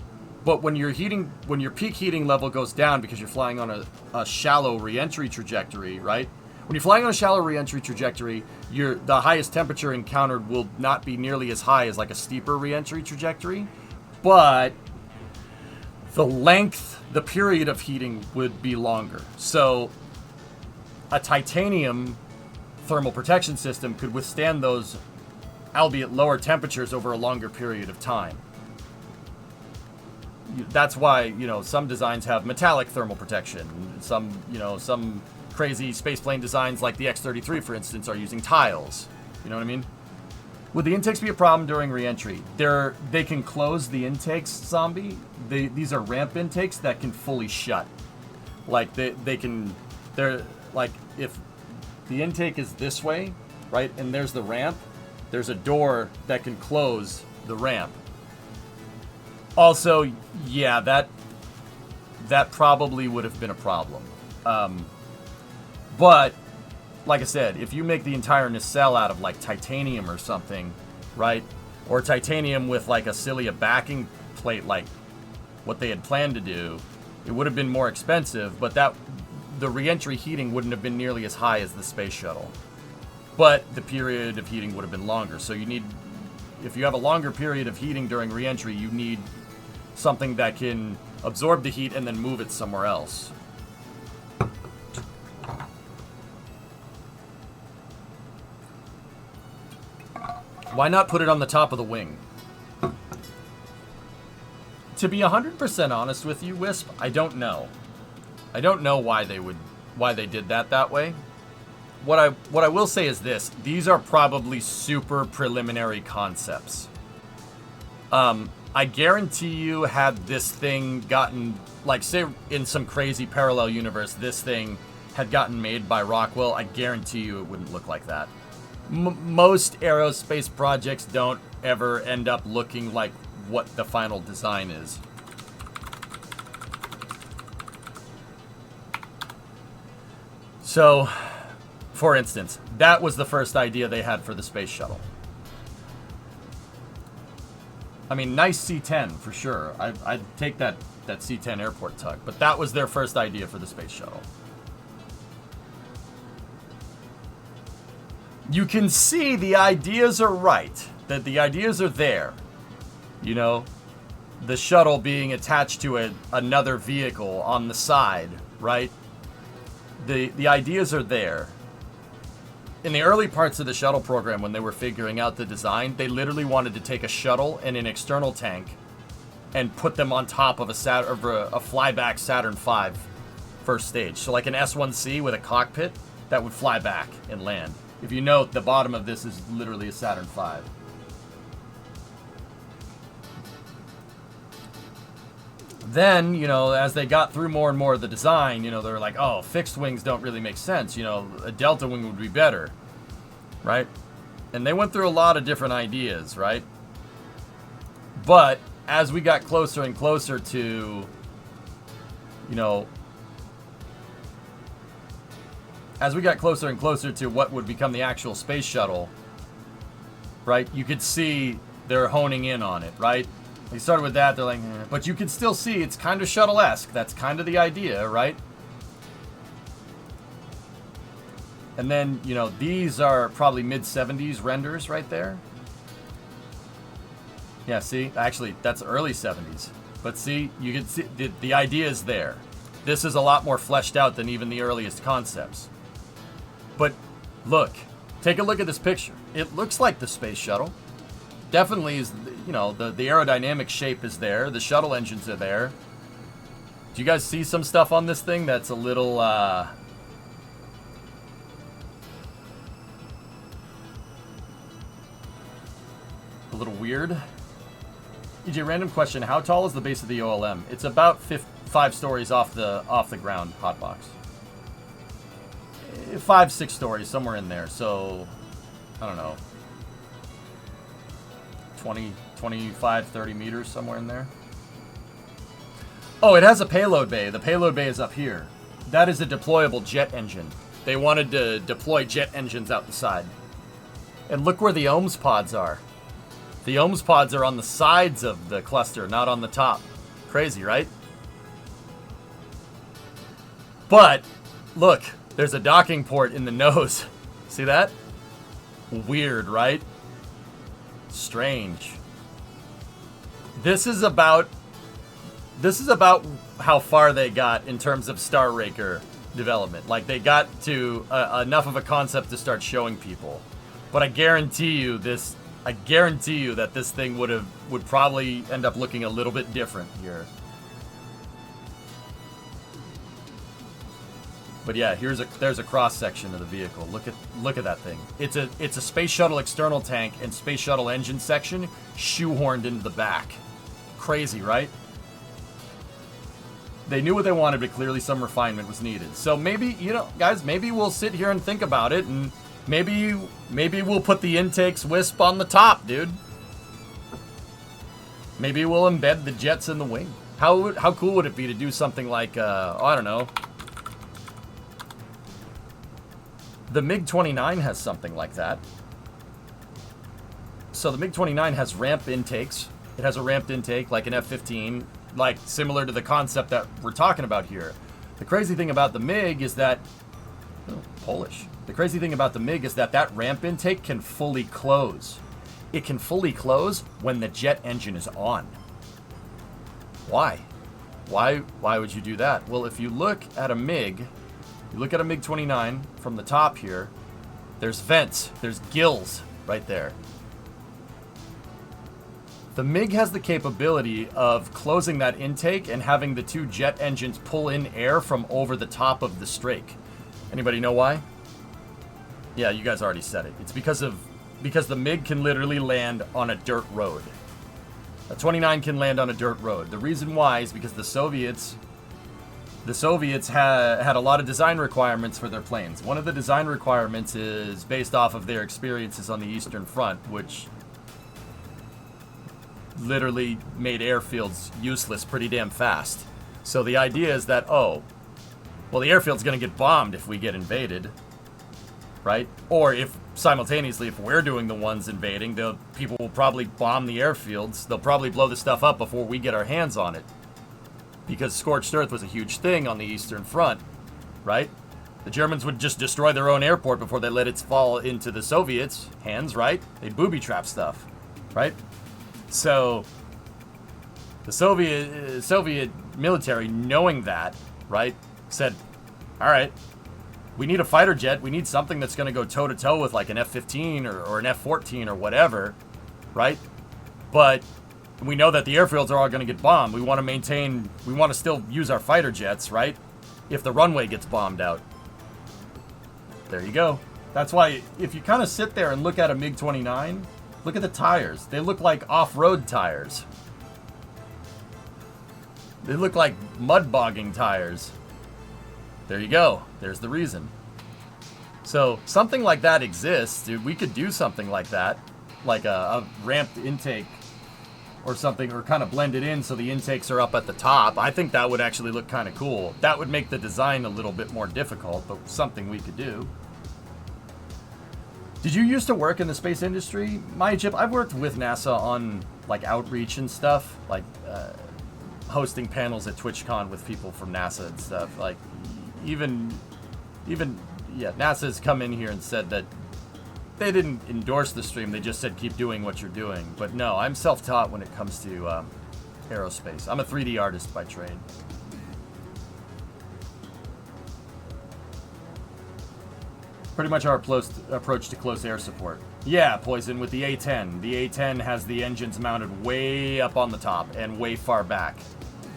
But when your peak heating level goes down because you're flying on a shallow re-entry trajectory, right? When you're flying on a shallow re-entry trajectory, the highest temperature encountered will not be nearly as high as like a steeper re-entry trajectory, but the period of heating would be longer. So a titanium thermal protection system could withstand those, albeit lower temperatures over a longer period of time. That's why, some designs have metallic thermal protection. Some crazy spaceplane designs like the X-33, for instance, are using tiles. You know what I mean? Would the intakes be a problem during re-entry? They can close the intakes, Zombie. These are ramp intakes that can fully shut. Like, they're like, if the intake is this way, right, and there's the ramp, there's a door that can close the ramp. Also, yeah, that probably would have been a problem. But, like I said, if you make the entire nacelle out of, like, titanium or something, right? Or titanium with, like, a cilia backing plate, like what they had planned to do, it would have been more expensive, but the re-entry heating wouldn't have been nearly as high as the space shuttle. But the period of heating would have been longer. So if you have a longer period of heating during re-entry, you need something that can absorb the heat and then move it somewhere else. Why not put it on the top of the wing? To be 100% honest with you, Wisp, I don't know. I don't know why they did that way. What I will say is this: these are probably super preliminary concepts. I guarantee you, had this thing gotten, like, say in some crazy parallel universe, this thing had gotten made by Rockwell, I guarantee you it wouldn't look like that. Most aerospace projects don't ever end up looking like what the final design is. So, for instance, that was the first idea they had for the space shuttle. I mean, nice C-10 for sure. I'd take that C-10 airport tug, but that was their first idea for the space shuttle. You can see the ideas are right, that the ideas are there. The shuttle being attached to another vehicle on the side, right? The ideas are there. In the early parts of the shuttle program, when they were figuring out the design, they literally wanted to take a shuttle and an external tank and put them on top of a flyback Saturn V first stage. So like an S-1C with a cockpit that would fly back and land. If you note, the bottom of this is literally a Saturn V. Then, as they got through more and more of the design, they were like, oh, fixed wings don't really make sense. A delta wing would be better, right? And they went through a lot of different ideas, right? But as we got closer and closer to, what would become the actual space shuttle, right? You could see they're honing in on it, right? They started with that, they're like, but you can still see it's kind of shuttle-esque. That's kind of the idea, right? And then, these are probably mid-70s renders right there. Yeah, see? Actually, that's early 70s. But see, you can see the idea is there. this is a lot more fleshed out than even the earliest concepts. But look, take a look at this picture. It looks like the space shuttle. Definitely is, you know, the aerodynamic shape is there. The shuttle engines are there. Do you guys see some stuff on this thing that's a little, a little weird? EJ, random question. How tall is the base of the OLM? It's about 5 stories off the ground, Hotbox. 5, 6 stories, somewhere in there. So, I don't know. 20, 25, 30 meters, somewhere in there. Oh, it has a payload bay. The payload bay is up here. That is a deployable jet engine. They wanted to deploy jet engines out the side. And look where the ohms pods are. The ohms pods are on the sides of the cluster, not on the top. Crazy, right? But, look, there's a docking port in the nose. See that? Weird, right? Strange. This is about how far they got in terms of Star Raker development. Like, they got to enough of a concept to start showing people. But I guarantee you that this thing would probably end up looking a little bit different here. But yeah, there's a cross section of the vehicle. Look at that thing. It's a space shuttle external tank and space shuttle engine section shoehorned into the back. Crazy, right? They knew what they wanted, but clearly some refinement was needed. So maybe, you know, guys, maybe we'll sit here and think about it, and maybe we'll put the intakes wisp on the top, dude. Maybe we'll embed the jets in the wing. How cool would it be to do something like, I don't know. The MiG-29 has something like that. So the MiG-29 has ramp intakes. It has a ramped intake like an F-15, like similar to the concept that we're talking about here. The crazy thing about the MiG is that... Oh, Polish. The crazy thing about the MiG is that ramp intake can fully close. It can fully close when the jet engine is on. Why? Why would you do that? Well, if you look at a MiG... You look at a MiG-29 from the top here, there's vents, there's gills right there. The MiG has the capability of closing that intake and having the 2 jet engines pull in air from over the top of the strake. Anybody know why? Yeah, you guys already said it. It's because the MiG can literally land on a dirt road. A 29 can land on a dirt road. The reason why is because the Soviets had a lot of design requirements for their planes. One of the design requirements is based off of their experiences on the Eastern Front, which literally made airfields useless pretty damn fast. So the idea is that, oh, well, the airfield's going to get bombed if we get invaded, right? Or if simultaneously, if we're doing the ones invading, the people will probably bomb the airfields. They'll probably blow the stuff up before we get our hands on it. Because scorched earth was a huge thing on the Eastern Front, right? The Germans would just destroy their own airport before they let it fall into the Soviets' hands, right? They'd booby trap stuff, right? So the Soviet military, knowing that, right, said, all right, we need a fighter jet. We need something that's going to go toe-to-toe with like an F-15 or an F-14 or whatever, right? But we know that the airfields are all going to get bombed. We want to still use our fighter jets, right? If the runway gets bombed out. There you go. That's why if you kind of sit there and look at a MiG-29, look at the tires. They look like off-road tires. They look like mud bogging tires. There you go. There's the reason. So something like that exists, dude. We could do something like that. Like a ramped intake or something, or kind of blend it in so the intakes are up at the top. I think that would actually look kind of cool. That would make the design a little bit more difficult, but something we could do. Did you used to work in the space industry? My Chip, I've worked with NASA on like outreach and stuff, like hosting panels at TwitchCon with people from NASA and stuff. Like even NASA's come in here and said that they didn't endorse the stream. They just said keep doing what you're doing. But no, I'm self-taught when it comes to aerospace. I'm a 3D artist by trade. Pretty much our approach to close air support. Yeah, Poison, with the A-10. The A-10 has the engines mounted way up on the top and way far back.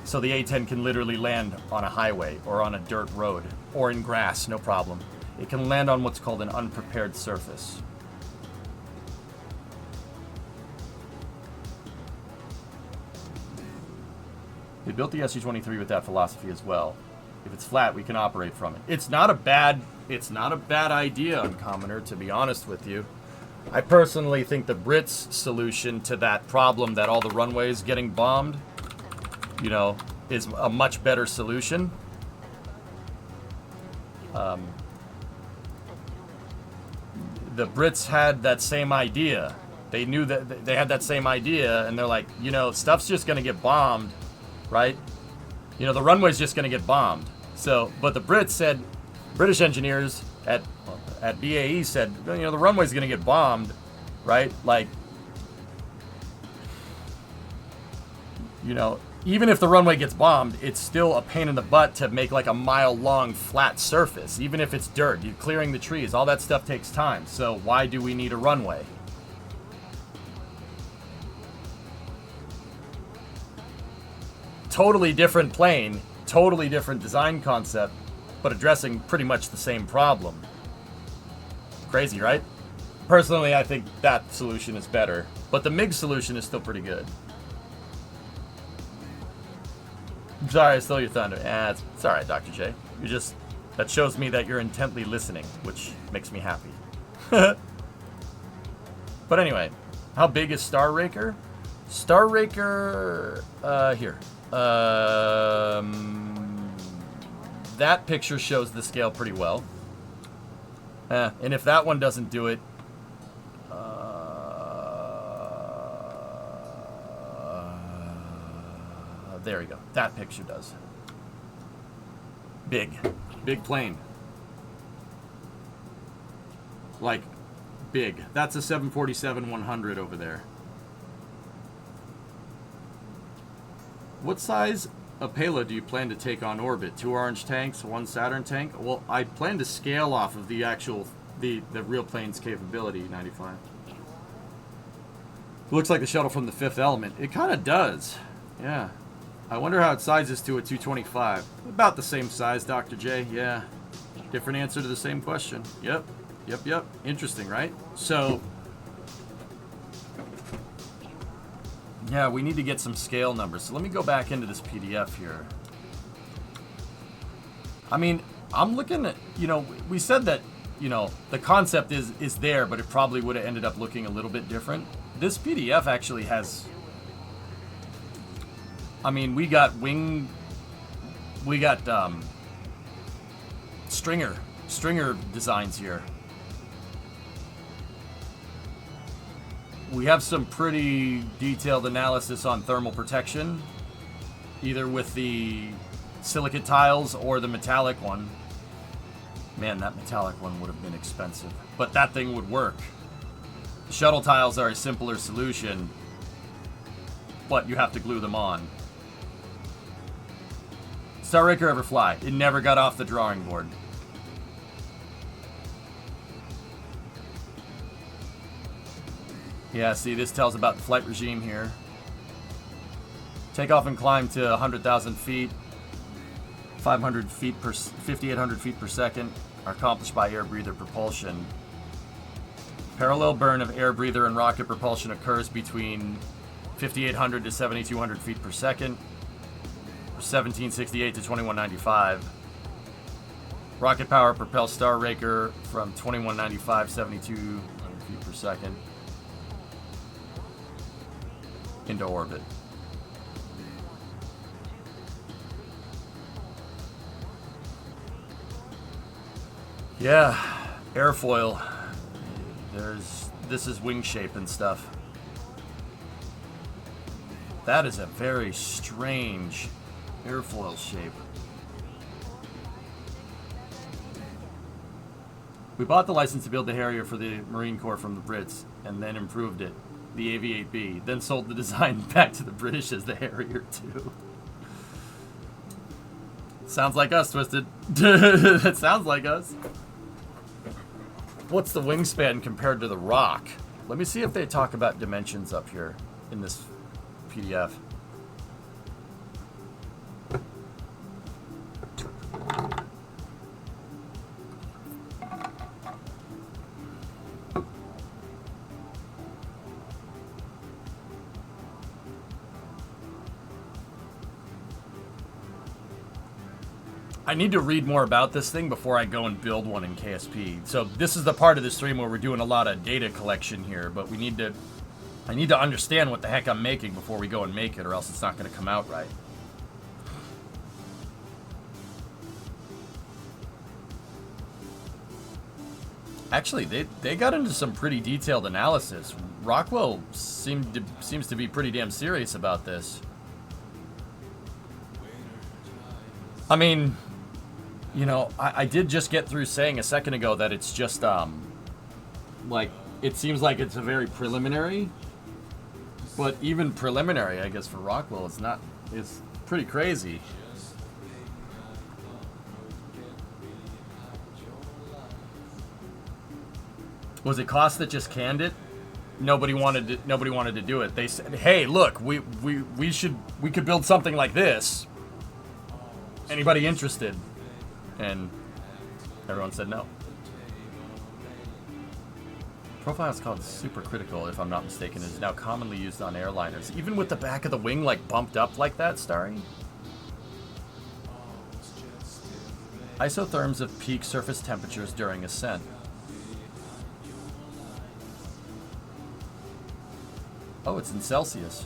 So the A-10 can literally land on a highway or on a dirt road or in grass, no problem. It can land on what's called an unprepared surface. We built the SU-23 with that philosophy as well. If it's flat, we can operate from it. It's not a bad idea, Uncommoner, to be honest with you. I personally think the Brits' solution to that problem that all the runways getting bombed, you know, is a much better solution. The Brits had that same idea. They knew that they had that same idea, and they're like, you know, stuff's just going to get bombed, right? You know, the runway's just going to get bombed. So, but the Brits said, British engineers at BAE said, you know, the runway's going to get bombed, right? Like, you know, even if the runway gets bombed, it's still a pain in the butt to make like a mile-long flat surface. Even if it's dirt, you're clearing the trees, all that stuff takes time. So why do we need a runway? Totally different plane, totally different design concept, but addressing pretty much the same problem. Crazy, right? Personally, I think that solution is better, but the MiG solution is still pretty good. I'm sorry, I stole your thunder. It's alright, Dr. J. That shows me that you're intently listening, which makes me happy. But anyway, how big is Star Raker? Star Raker, here. That picture shows the scale pretty well. And if that one doesn't do it, there we go. That picture does. Big plane. Like, big. That's a 747-100 over there. What size of payload do you plan to take on orbit? 2 Orange tanks, 1 Saturn tank? Well, I plan to scale off of the actual, the real plane's capability, 95. Looks like the shuttle from the Fifth Element. It kind of does. Yeah. I wonder how it sizes to a 225. About the same size, Dr. J. Yeah. Different answer to the same question. Yep. Interesting, right? So, yeah, we need to get some scale numbers. So let me go back into this PDF here. I mean, I'm looking at, you know, we said that, you know, the concept is there, but it probably would have ended up looking a little bit different. This PDF actually has, I mean, we got stringer designs here. We have some pretty detailed analysis on thermal protection, either with the silicate tiles or the metallic one. Man, that metallic one would have been expensive, but that thing would work. The shuttle tiles are a simpler solution, but you have to glue them on. Star Raker ever fly? It never got off the drawing board. Yeah, see, this tells about the flight regime here. Takeoff and climb to 100,000 feet, 500 feet per, 5,800 feet per second are accomplished by air breather propulsion. Parallel burn of air breather and rocket propulsion occurs between 5,800 to 7,200 feet per second, 1768 to 2195. Rocket power propels Star Raker from 2195, 7,200 feet per second into orbit. Yeah, airfoil. This is wing shape and stuff. That is a very strange airfoil shape. We bought the license to build the Harrier for the Marine Corps from the Brits and then improved it, the AV-8B, then sold the design back to the British as the Harrier 2. Sounds like us, Twisted. That sounds like us. what's the wingspan compared to the Rock? Let me see if they talk about dimensions up here in this PDF. I need to read more about this thing before I go and build one in KSP. So this is the part of the stream where we're doing a lot of data collection here, but I need to understand what the heck I'm making before we go and make it, or else it's not going to come out right. Actually, they got into some pretty detailed analysis. Rockwell seems to be pretty damn serious about this. I mean, you know, I did just get through saying a second ago that it's just, like, it seems like it's a very preliminary, but even preliminary, I guess, for Rockwell, it's pretty crazy. Was it cost that just canned it? Nobody wanted to do it. They said, "Hey, look, we could build something like this. Anybody interested?" And everyone said no. Profile is called supercritical, if I'm not mistaken, is now commonly used on airliners. Even with the back of the wing like bumped up like that, Starry? Isotherms of peak surface temperatures during ascent. Oh, it's in Celsius.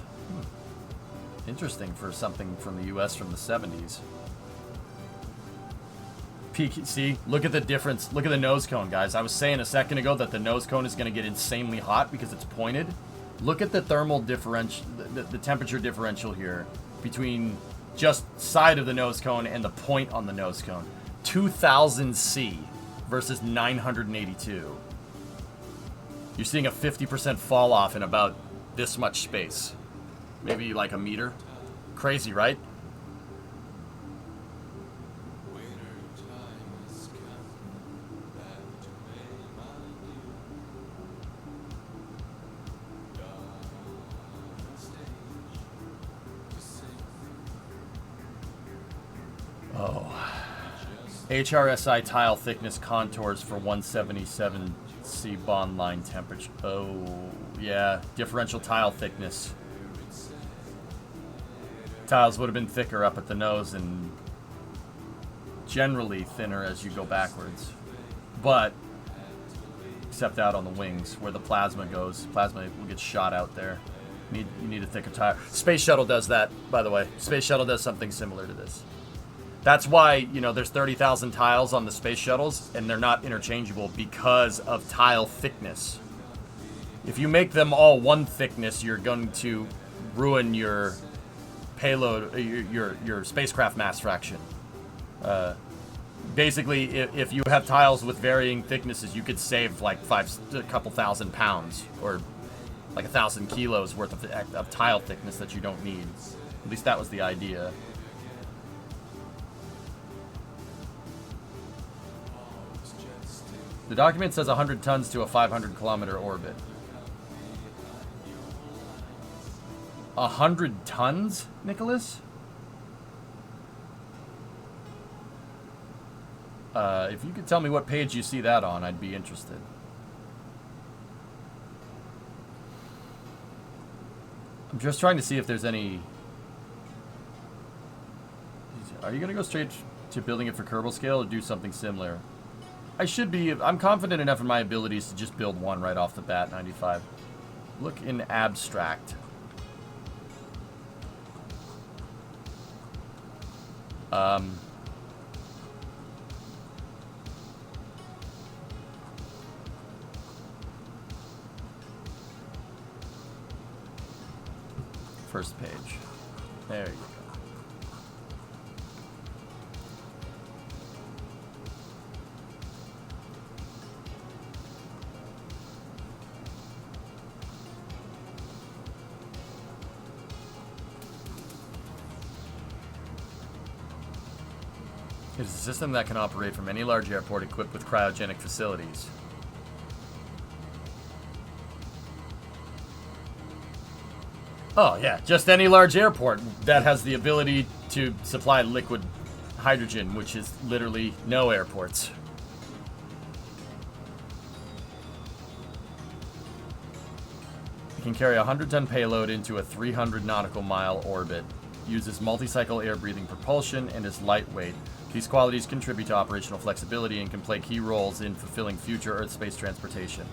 Interesting for something from the US from the 70s. Peak, see, look at the difference. Look at the nose cone, guys. I was saying a second ago that the nose cone is going to get insanely hot because it's pointed. Look at the thermal differential, the temperature differential here between just side of the nose cone and the point on the nose cone. 2000 C versus 982. You're seeing a 50% fall off in about this much space. Maybe like a meter. Crazy, right? Oh. HRSI tile thickness contours for 177C bond line temperature. Oh, yeah. Differential tile thickness. Tiles would have been thicker up at the nose and generally thinner as you go backwards. But, except out on the wings where the plasma goes. Plasma will get shot out there. You need a thicker tile. Space Shuttle does that, by the way. Space Shuttle does something similar to this. That's why, you know, there's 30,000 tiles on the space shuttles, and they're not interchangeable because of tile thickness. If you make them all one thickness, you're going to ruin your payload, your spacecraft mass fraction. Basically, if you have tiles with varying thicknesses, you could save like a couple thousand pounds, or like 1,000 kilos worth of tile thickness that you don't need. At least that was the idea. The document says 100 tons to a 500 kilometer orbit. 100 tons, Nicholas? If you could tell me what page you see that on, I'd be interested. I'm just trying to see if there's any... Are you going to go straight to building it for Kerbal scale or do something similar? I should be. I'm confident enough in my abilities to just build one right off the bat, 95. Look in abstract. First page. There you go. It is a system that can operate from any large airport equipped with cryogenic facilities. Oh, yeah, just any large airport that has the ability to supply liquid hydrogen, which is literally no airports. It can carry a 100-ton payload into a 300 nautical mile orbit, uses multi-cycle air-breathing propulsion, and is lightweight. These qualities contribute to operational flexibility and can play key roles in fulfilling future Earth space transportation.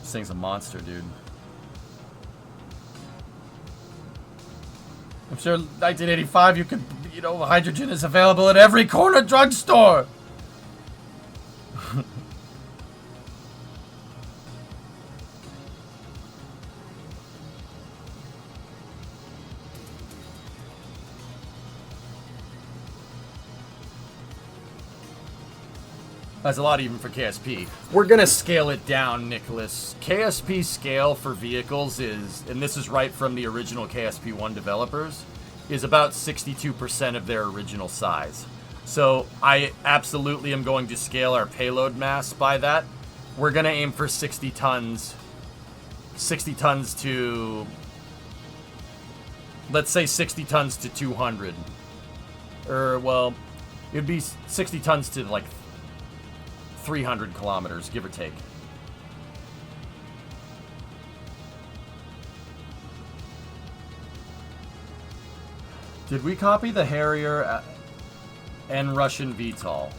This thing's a monster, dude. I'm sure 1985 you could, hydrogen is available at every corner drugstore. That's a lot even for KSP. We're going to scale it down, Nicholas. KSP scale for vehicles is, and this is right from the original KSP1 developers, is about 62% of their original size. So I absolutely am going to scale our payload mass by that. We're going to aim for 60 tons. 60 tons to, let's say 60 tons to 200. Or, well, it'd be 60 tons to like 300 kilometers, give or take. Did we copy the Harrier and Russian VTOL?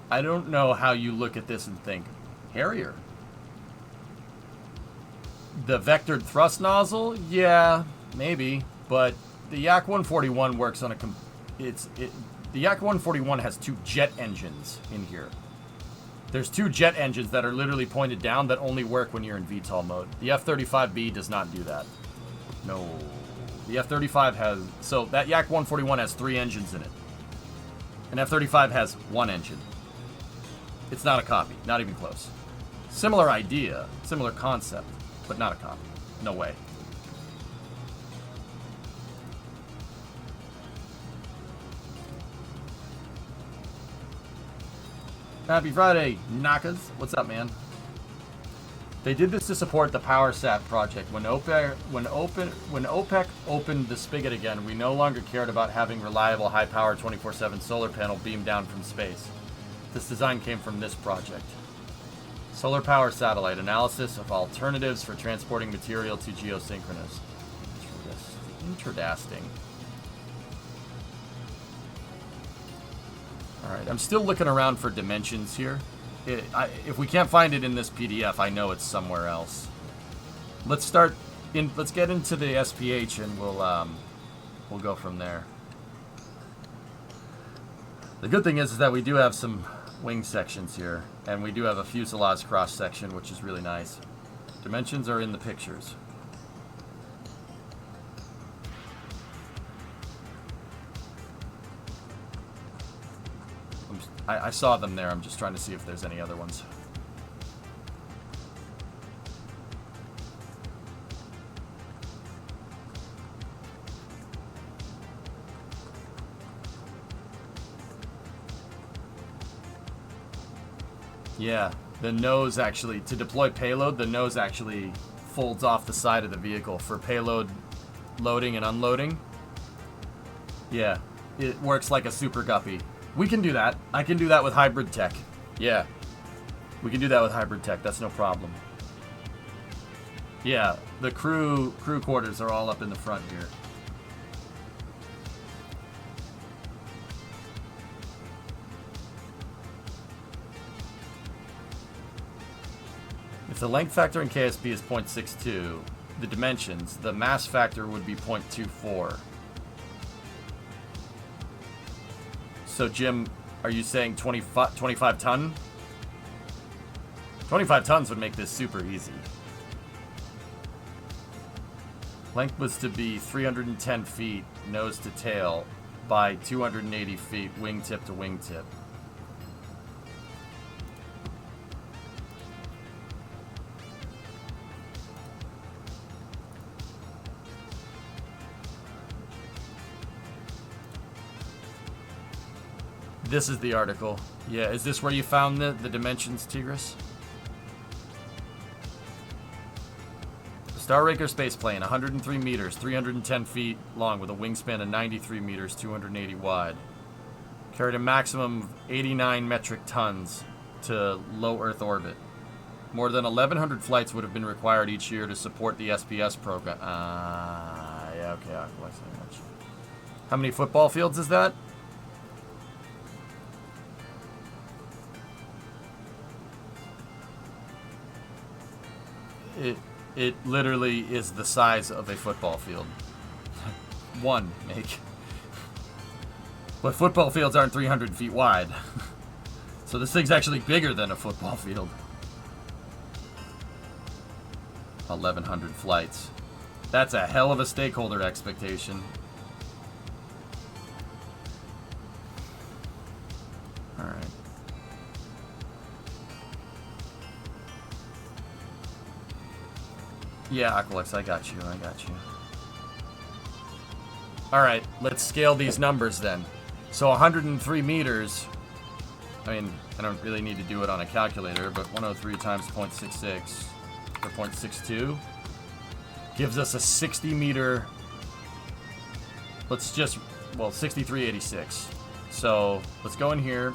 I don't know how you look at this and think, Harrier? The vectored thrust nozzle? Yeah, maybe. But the Yak 141 works on the Yak 141 has 2 jet engines in here. There's 2 jet engines that are literally pointed down that only work when you're in VTOL mode. The F-35B does not do that. No. The F-35 has... So that Yak 141 has 3 engines in it. And F-35 has 1 engine. It's not a copy. Not even close. Similar idea. Similar concept. But not a copy. No way. Happy Friday, Nakas. What's up, man? They did this to support the PowerSat project. When OPEC opened the spigot again, we no longer cared about having reliable, high-power 24/7 solar panel beamed down from space. This design came from this project. Solar power satellite analysis of alternatives for transporting material to geosynchronous. Interesting. Alright, I'm still looking around for dimensions here. If we can't find it in this PDF, I know it's somewhere else. Let's get into the SPH and we'll go from there. The good thing is that we do have some wing sections here, and we do have a fuselage cross section, which is really nice. Dimensions are in the pictures. I saw them there. I'm just trying to see if there's any other ones. Yeah, the nose actually, to deploy payload, the nose actually folds off the side of the vehicle for payload loading and unloading. Yeah, it works like a super guppy. We can do that. I can do that with hybrid tech. Yeah, we can do that with hybrid tech. That's no problem. Yeah, the crew quarters are all up in the front here. If the length factor in KSP is 0.62, the dimensions, the mass factor would be 0.24. So, Jim, are you saying 25 ton? 25 tons would make this super easy. Length was to be 310 feet nose to tail by 280 feet wingtip to wingtip. This is the article. Yeah, is this where you found the dimensions, Tigris? Star Raker spaceplane, 103 meters, 310 feet long with a wingspan of 93 meters, 280 wide. Carried a maximum of 89 metric tons to low Earth orbit. More than 1,100 flights would have been required each year to support the SPS program. Yeah, okay. How many football fields is that? It literally is the size of a football field. One make. But football fields aren't 300 feet wide. So this thing's actually bigger than a football field. 1,100 flights. That's a hell of a stakeholder expectation. Alright. Yeah, Aqualex, I got you. Alright, let's scale these numbers then. So 103 meters, I mean, I don't really need to do it on a calculator, but 103 times 0.66, or 0.62, gives us a 60 meter, let's just, well, 6386. So let's go in here,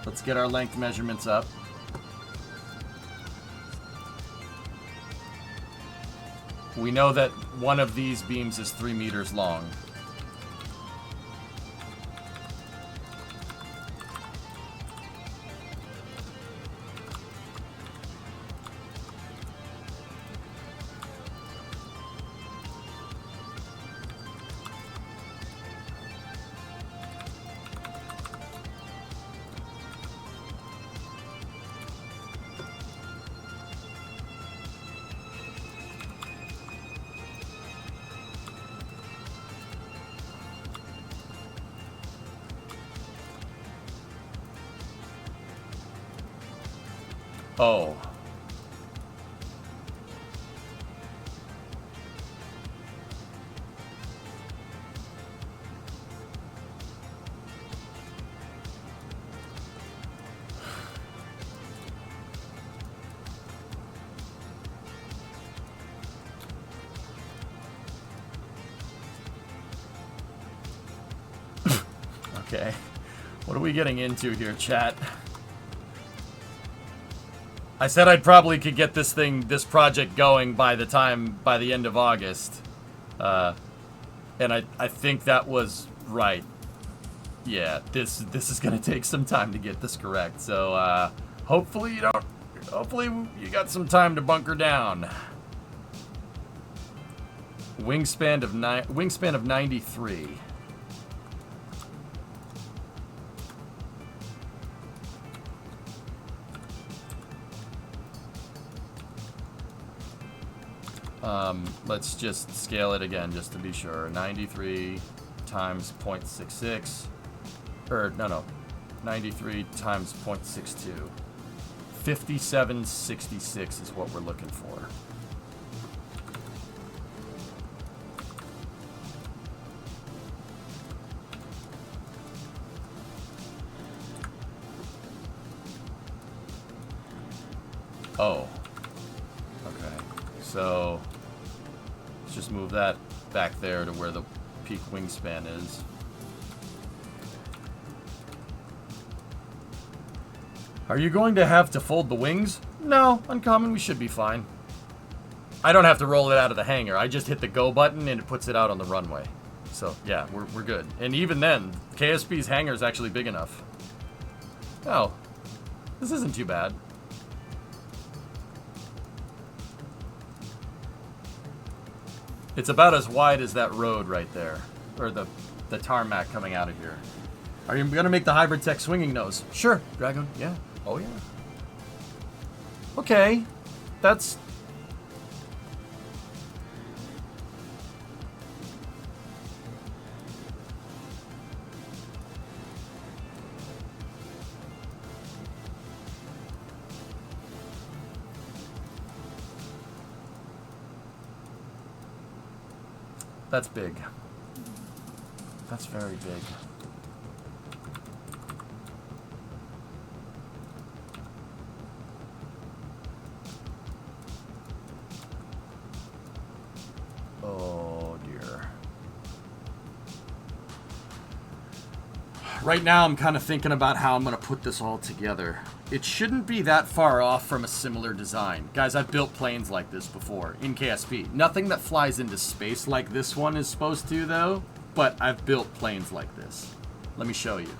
let's get our length measurements up. We know that one of these beams is 3 meters long. Oh. Okay. What are we getting into here, chat? I said I'd probably could get this project going by the end of August. And I think that was right. Yeah, this is gonna take some time to get this correct. So, hopefully you got some time to bunker down. Wingspan of 93. Let's just scale it again just to be sure. 93 times 0.66. Or, no. 93 times 0.62. 5766 is what we're looking for. Oh. Okay. So let's just move that back there to where the peak wingspan is. Are you going to have to fold the wings? No, uncommon, we should be fine. I don't have to roll it out of the hangar. I just hit the go button and it puts it out on the runway. So yeah, we're good. And even then, KSP's hangar is actually big enough. Oh, this isn't too bad. It's about as wide as that road right there. Or the tarmac coming out of here. Are you going to make the hybrid tech swinging nose? Sure, Dragon. Yeah. Oh, yeah. Okay, that's... That's big. That's very big. Oh dear. Right now I'm kind of thinking about how I'm going to put this all together. It shouldn't be that far off from a similar design. Guys, I've built planes like this before in KSP. Nothing that flies into space like this one is supposed to, though, but I've built planes like this. Let me show you.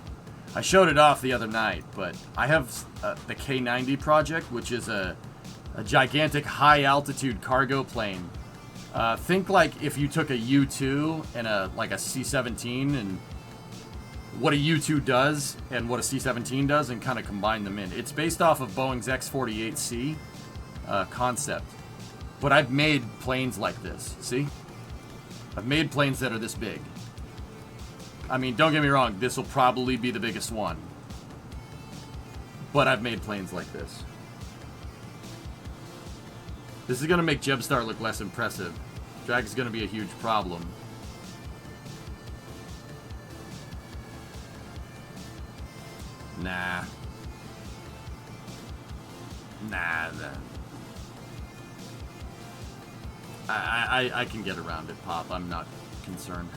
I showed it off the other night, but I have the K90 project, which is a gigantic high-altitude cargo plane. Think like if you took a U-2 and a C-17 and what a U-2 does and what a C-17 does and kind of combine them in. It's based off of Boeing's X-48C concept. But I've made planes like this, see? I've made planes that are this big. I mean, don't get me wrong, this will probably be the biggest one. But I've made planes like this. This is going to make Jebstar look less impressive. Drag is going to be a huge problem. Nah. Nah, then. I can get around it, Pop. I'm not concerned.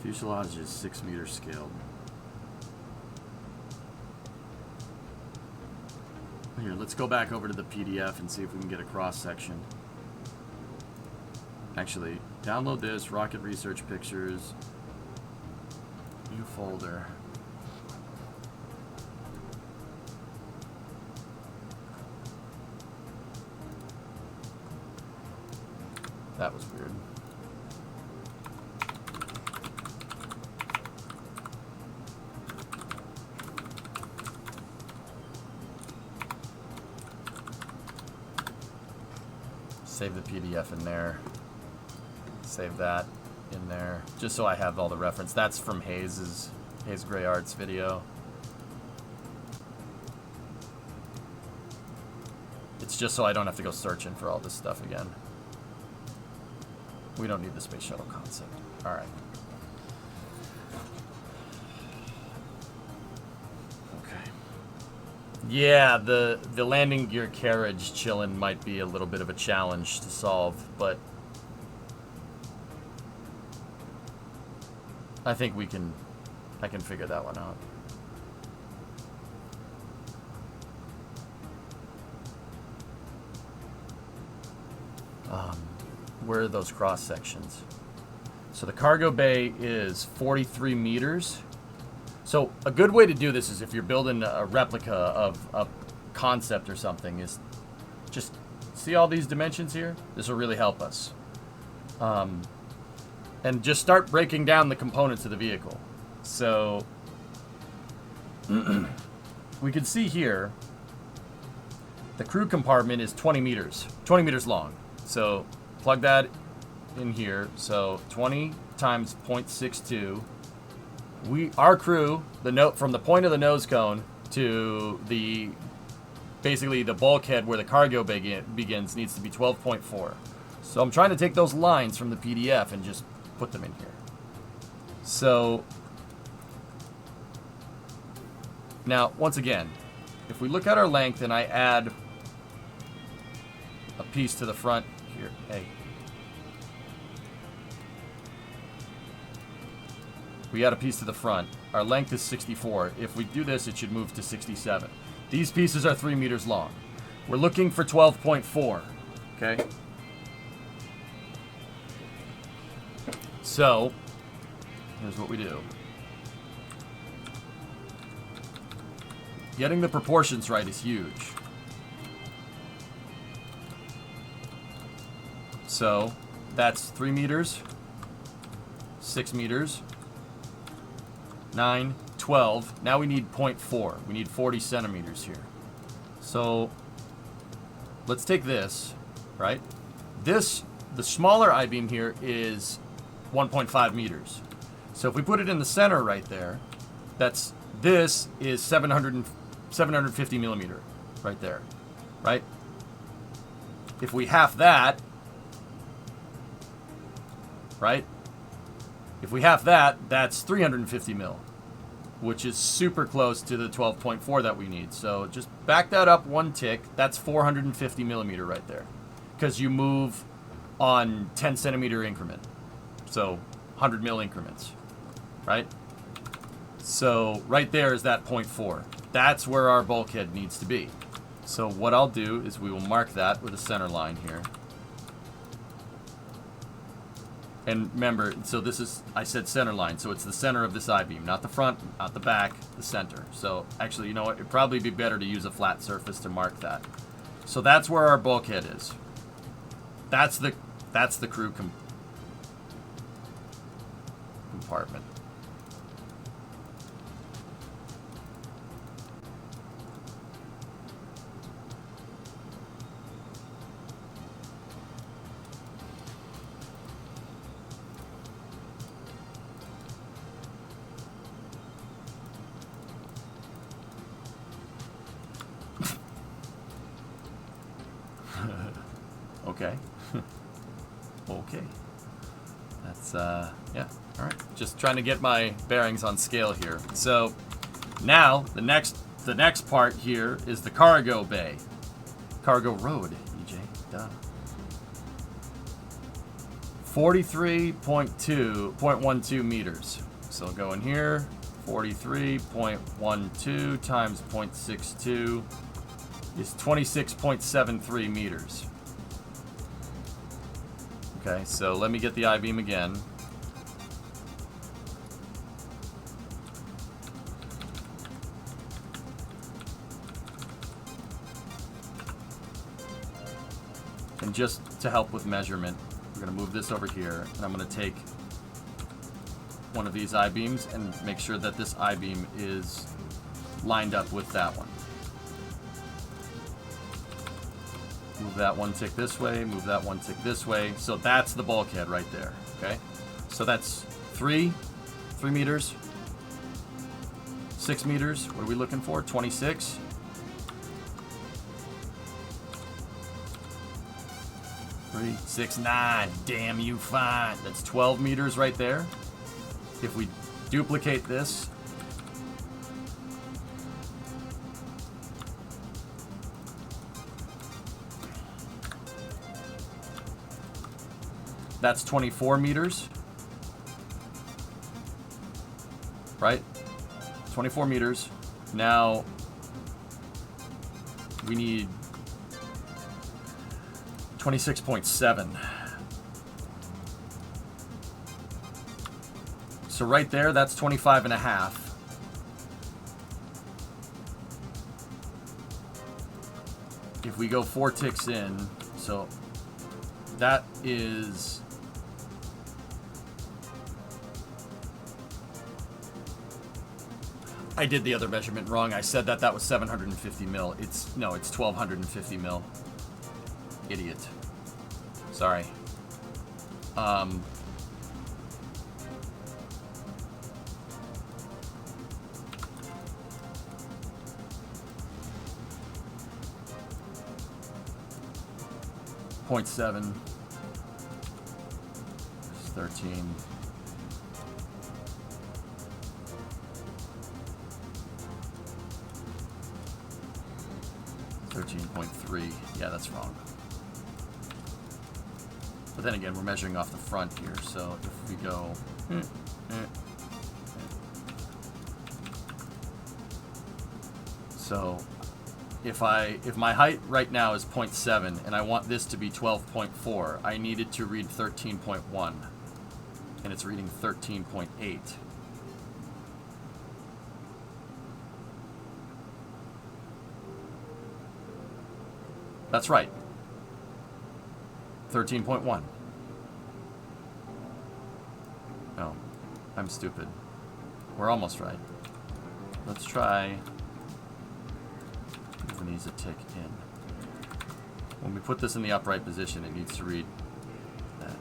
Fuselage is 6 meters scaled. Here, let's go back over to the PDF and see if we can get a cross section. Actually, download this, Rocket Research Pictures, new folder. That was weird. Save the PDF in there. Save that in there. Just so I have all the reference. That's from Hayes Gray Arts video. It's just so I don't have to go searching for all this stuff again. We don't need the space shuttle concept. Alright. Yeah, the landing gear carriage chillin' might be a little bit of a challenge to solve, but I think I can figure that one out. Where are those cross sections? So the cargo bay is 43 meters. So a good way to do this is if you're building a replica of a concept or something is just see all these dimensions here? This will really help us. And just start breaking down the components of the vehicle. So we can see here the crew compartment is 20 meters long. So plug that in here. So 20 times 0.62. Our crew, from the point of the nose cone to basically the bulkhead where the cargo begins needs to be 12.4. So I'm trying to take those lines from the PDF and just put them in here. So now, once again, if we look at our length and I add a piece to the front here, hey. We add a piece to the front. Our length is 64. If we do this, it should move to 67. These pieces are 3 meters long. We're looking for 12.4, okay? So, here's what we do. Getting the proportions right is huge. So, that's 3 meters, 6 meters, 9, 12. Now we need 0.4. We need 40 centimeters here. So, let's take this, right? This, the smaller I-beam here is 1.5 meters. So if we put it in the center right there, this is 750 millimeter right there, right? If we half that, right? If we half that, that's 350 mil, which is super close to the 12.4 that we need. So just back that up one tick. That's 450 millimeter right there, because you move on 10 centimeter increment. So 100 mil increments, right? So right there is that 0.4. That's where our bulkhead needs to be. So what I'll do is we will mark that with a center line here. And remember, so this is, I said center line, so it's the center of this I-beam, not the front, not the back, the center. So actually, you know what, it'd probably be better to use a flat surface to mark that. So that's where our bulkhead is. That's the crew compartment. Okay. Okay. That's, yeah. All right. Just trying to get my bearings on scale here. So now the next part here is the cargo bay. Cargo road, EJ. Duh. 43.12 meters. So go in here. 43.12 times 0.62 is 26.73 meters. Okay, so let me get the I-beam again. And just to help with measurement, we're going to move this over here, and I'm going to take one of these I-beams and make sure that this I-beam is lined up with that one. Move that one tick this way, move that one tick this way. So that's the bulkhead right there, okay? So that's 3 meters, 6 meters. What are we looking for? 26. Three, 6, 9. Damn you fine. That's 12 meters right there. If we duplicate this, that's 24 meters, right? 24 meters. Now we need 26.7. So right there, that's 25 and a half. If we go 4 ticks in, so that is... I did the other measurement wrong. I said that was 750 mil. It's 1250 mil. Idiot. Sorry. .7. It's 13. 13.3. Yeah, that's wrong. But then again, we're measuring off the front here, so if we go... So if my height right now is 0.7 and I want this to be 12.4, I need it to read 13.1, and it's reading 13.8. That's right. 13.1. No, I'm stupid. We're almost right. Let's try moving these a tick in. When we put this in the upright position, it needs to read that.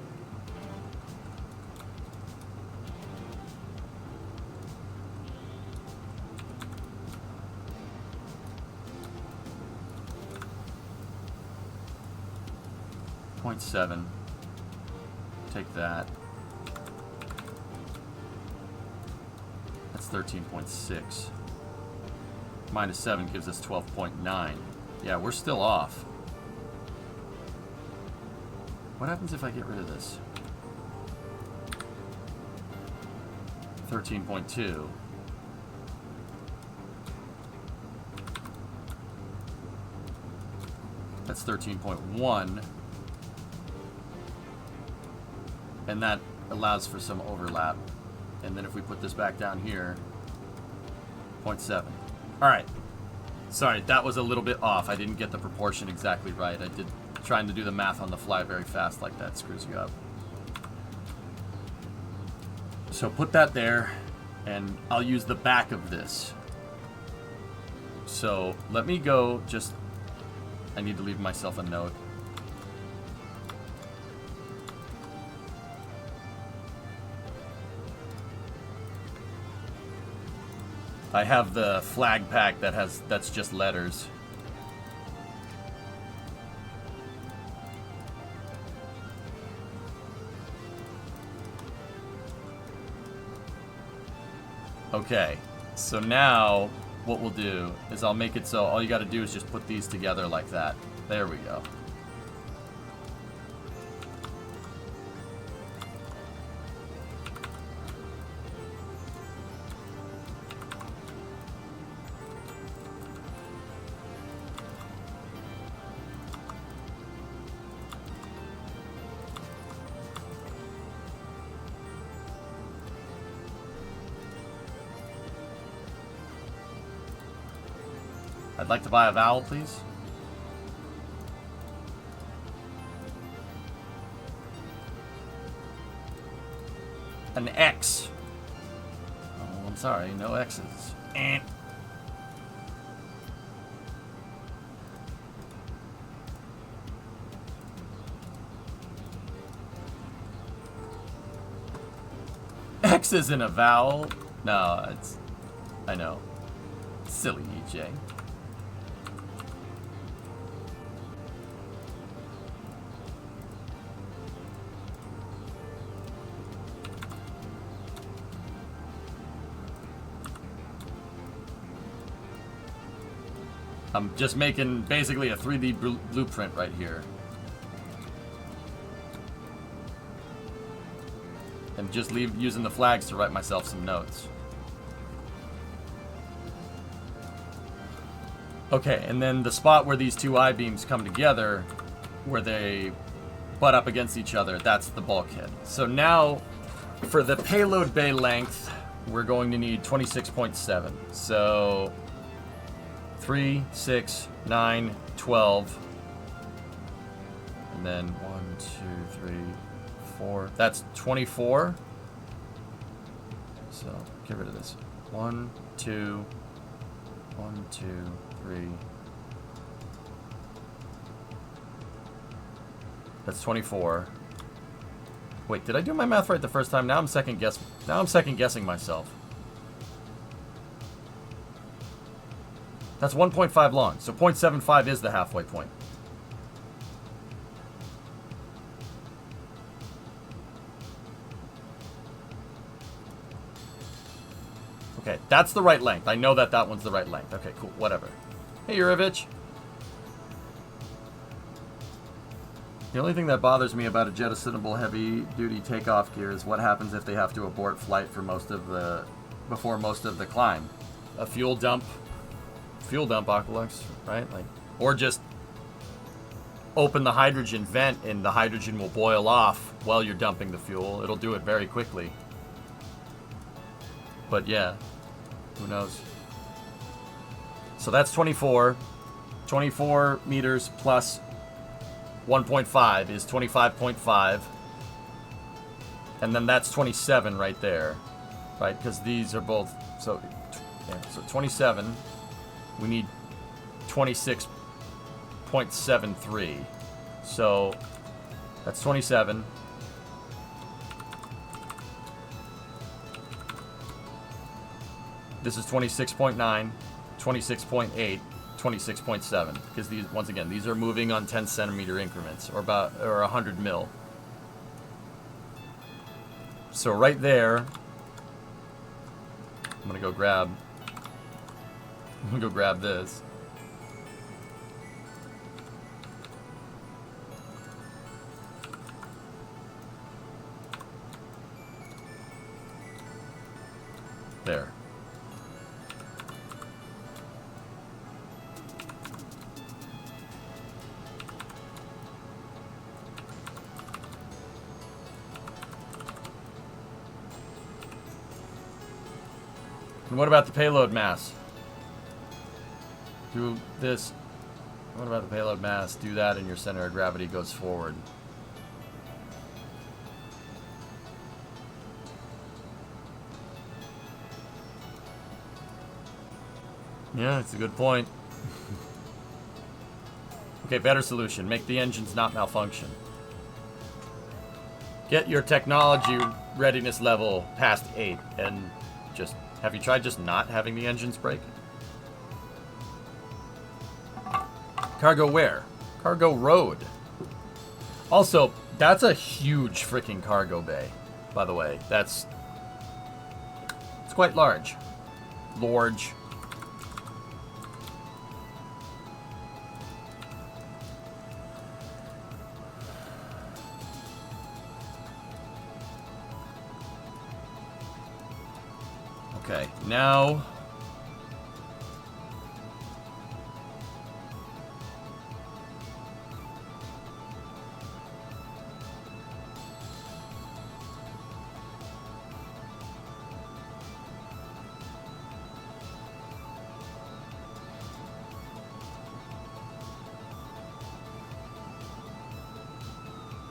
.7. Take that. That's 13.6. Minus 7 gives us 12.9. Yeah, we're still off. What happens if I get rid of this? 13.2. That's 13.1. And that allows for some overlap. And then if we put this back down here, 0.7. All right. Sorry, that was a little bit off. I didn't get the proportion exactly right. I did trying to do the math on the fly very fast like that screws you up. So put that there, and I'll use the back of this. So let me go just, I need to leave myself a note. I have the flag pack that's just letters. Okay, so now what we'll do is I'll make it so all you got to do is just put these together like that. There we go. I'd like to buy a vowel, please. An X. Oh, I'm sorry, no X's. Eh. X isn't a vowel. No, it's... I know. Silly EJ. I'm just making basically a 3D blueprint right here. And just using the flags to write myself some notes. Okay, and then the spot where these two I-beams come together, where they butt up against each other, that's the bulkhead. So now, for the payload bay length, we're going to need 26.7. So 3, 6, 9, 12. And then 1, 2, 3, 4. That's 24. So get rid of this. 1, 2, 1, 2, 3. That's 24. Wait, did I do my math right the first time? Now I'm second guessing myself. That's 1.5 long, so 0.75 is the halfway point. Okay, that's the right length. I know that that one's the right length. Okay, cool, whatever. Hey, Yurovich. The only thing that bothers me about a jettisonable heavy-duty takeoff gear is what happens if they have to abort flight for before most of the climb. A fuel dump fuel dump, Aqualux, right? Like, or just open the hydrogen vent and the hydrogen will boil off while you're dumping the fuel. It'll do it very quickly. But yeah, who knows? So that's 24. 24 meters plus 1.5 is 25.5. And then that's 27 right there. Right? Because these are both... So, yeah, so 27. We need 26.73. So that's 27. This is 26.9, 26.8, 26.7. Because these, once again, these are moving on 10 centimeter increments, or 100 mil. So right there, I'm gonna go grab this. There. And what about the payload mass? Do this. What about the payload mass? Do that and your center of gravity goes forward. Yeah, it's a good point. Okay, better solution. Make the engines not malfunction. Get your technology readiness level past 8 and just... Have you tried just not having the engines break? Cargo where? Cargo road. Also, that's a huge freaking cargo bay, by the way. It's quite large. Large. Okay, now...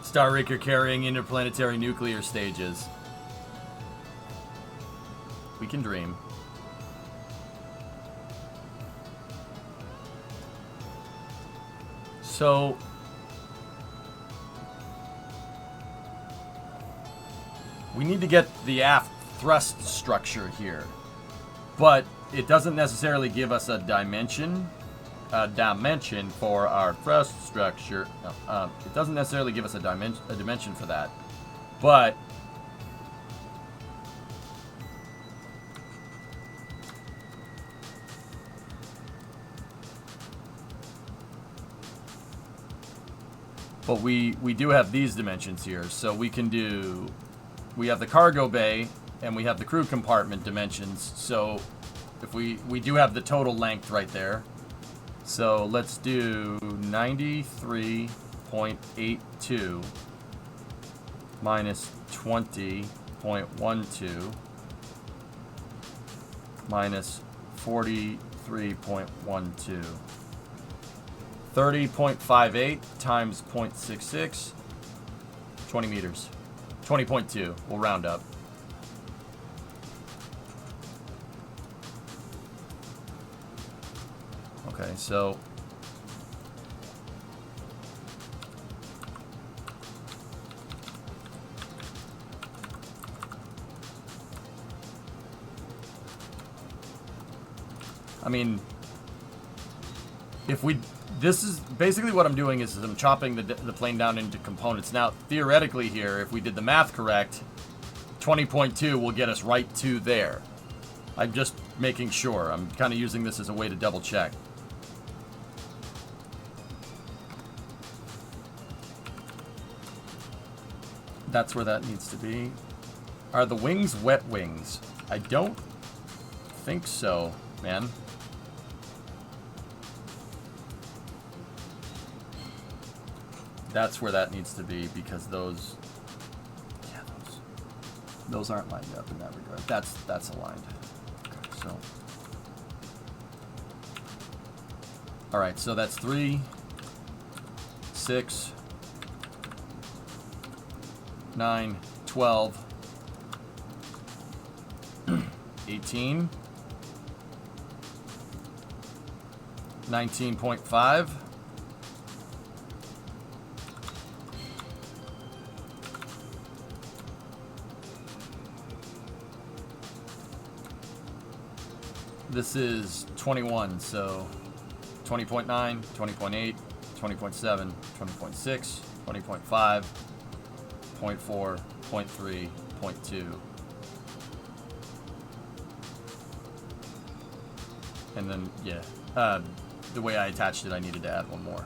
Star Raker carrying interplanetary nuclear stages. We can dream. So... we need to get the aft thrust structure here. But it doesn't necessarily give us a dimension for our thrust structure. No, it doesn't necessarily give us a dimension for that. But we do have these dimensions here, so we can do... We have the cargo bay and we have the crew compartment dimensions, so if we do have the total length right there. So let's do 93.82 minus 20.12 minus 43.12. 30.58 times 0.66, 20 meters. 20.2, we'll round up. Okay, so... I mean, if we... This is basically what I'm doing is I'm chopping the plane down into components. Now, theoretically here, if we did the math correct, 20.2 will get us right to there. I'm just making sure. I'm kind of using this as a way to double check. That's where that needs to be. Are the wings wet wings? I don't think so, man. That's where that needs to be, because those aren't lined up in that regard. That's aligned. Okay, so all right, so that's 3, 6, 9, 12, 18, 19.5, this is 21, so 20.9, 20.8, 20.7, 20.6, 20.5, 0.4, 0.3, 0.2. And then, yeah, the way I attached it, I needed to add one more.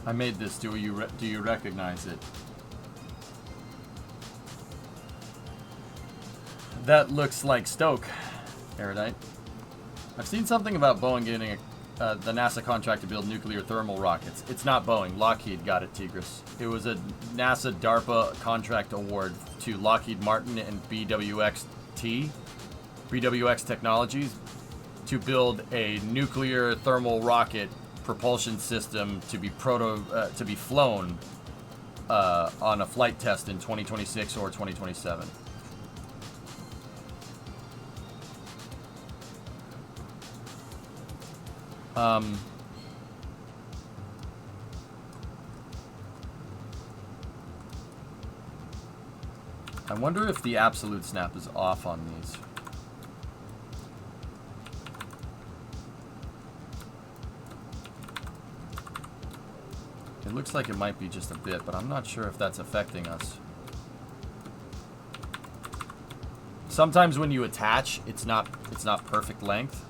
I made this. Do you recognize it? That looks like Stoke, Erudite. I've seen something about Boeing getting the NASA contract to build nuclear thermal rockets. It's not Boeing. Lockheed got it, Tigris. It was a NASA DARPA contract award to Lockheed Martin and BWX Technologies, to build a nuclear thermal rocket propulsion system to be flown on a flight test in 2026 or 2027. I wonder if the absolute snap is off on these. It looks like it might be just a bit, but I'm not sure if that's affecting us. Sometimes when you attach, it's not perfect length.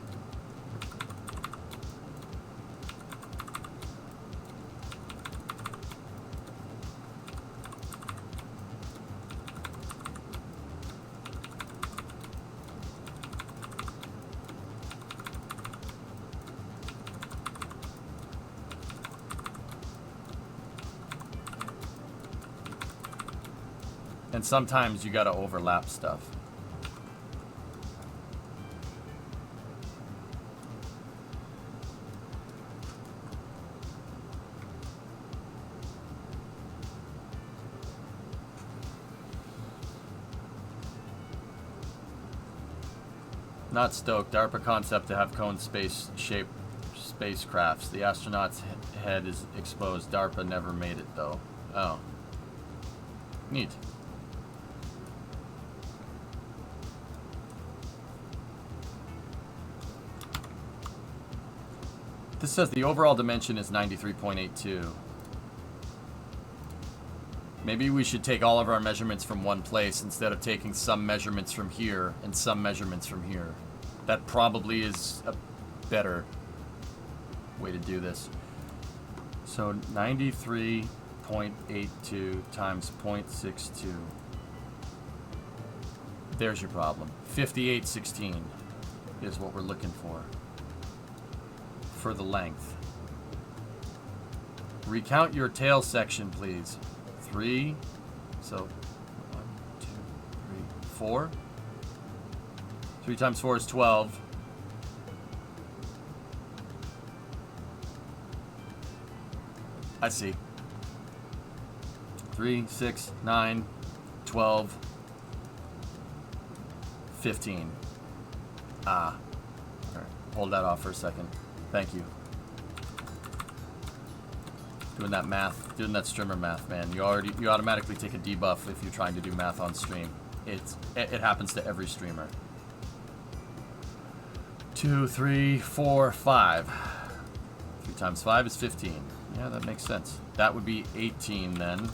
And sometimes you gotta overlap stuff. Not stoked. DARPA concept to have cone space-shaped spacecrafts. The astronaut's head is exposed. DARPA never made it though. Oh. Neat. This says the overall dimension is 93.82. Maybe we should take all of our measurements from one place instead of taking some measurements from here and some measurements from here. That probably is a better way to do this. So 93.82 times 0.62. There's your problem. 5816 is what we're looking for the length. Recount your tail section, please. 3, so 1, 2, 3, 4. 3 times 4 is 12. I see. 3, 6, 9, 12, 15. Ah. All right. Hold that off for a second. Thank you. Doing that math, doing that streamer math, man. You automatically take a debuff if you're trying to do math on stream. It happens to every streamer. 2, 3, 4, 5. 3 times 5 is 15. Yeah, that makes sense. That would be 18 then.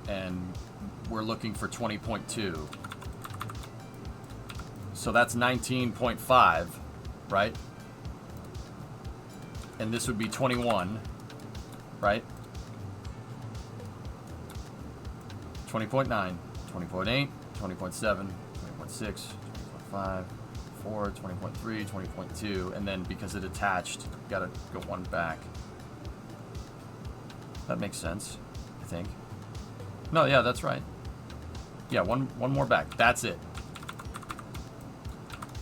And we're looking for 20.2. So that's 19.5, right? And this would be 21, right? 20.9, 20.8, 20.7, 20.6, 20.5, 4, 20.3, 20.2, and then because it attached, gotta go one back. That makes sense, I think. No, yeah, that's right. Yeah, one more back. That's it.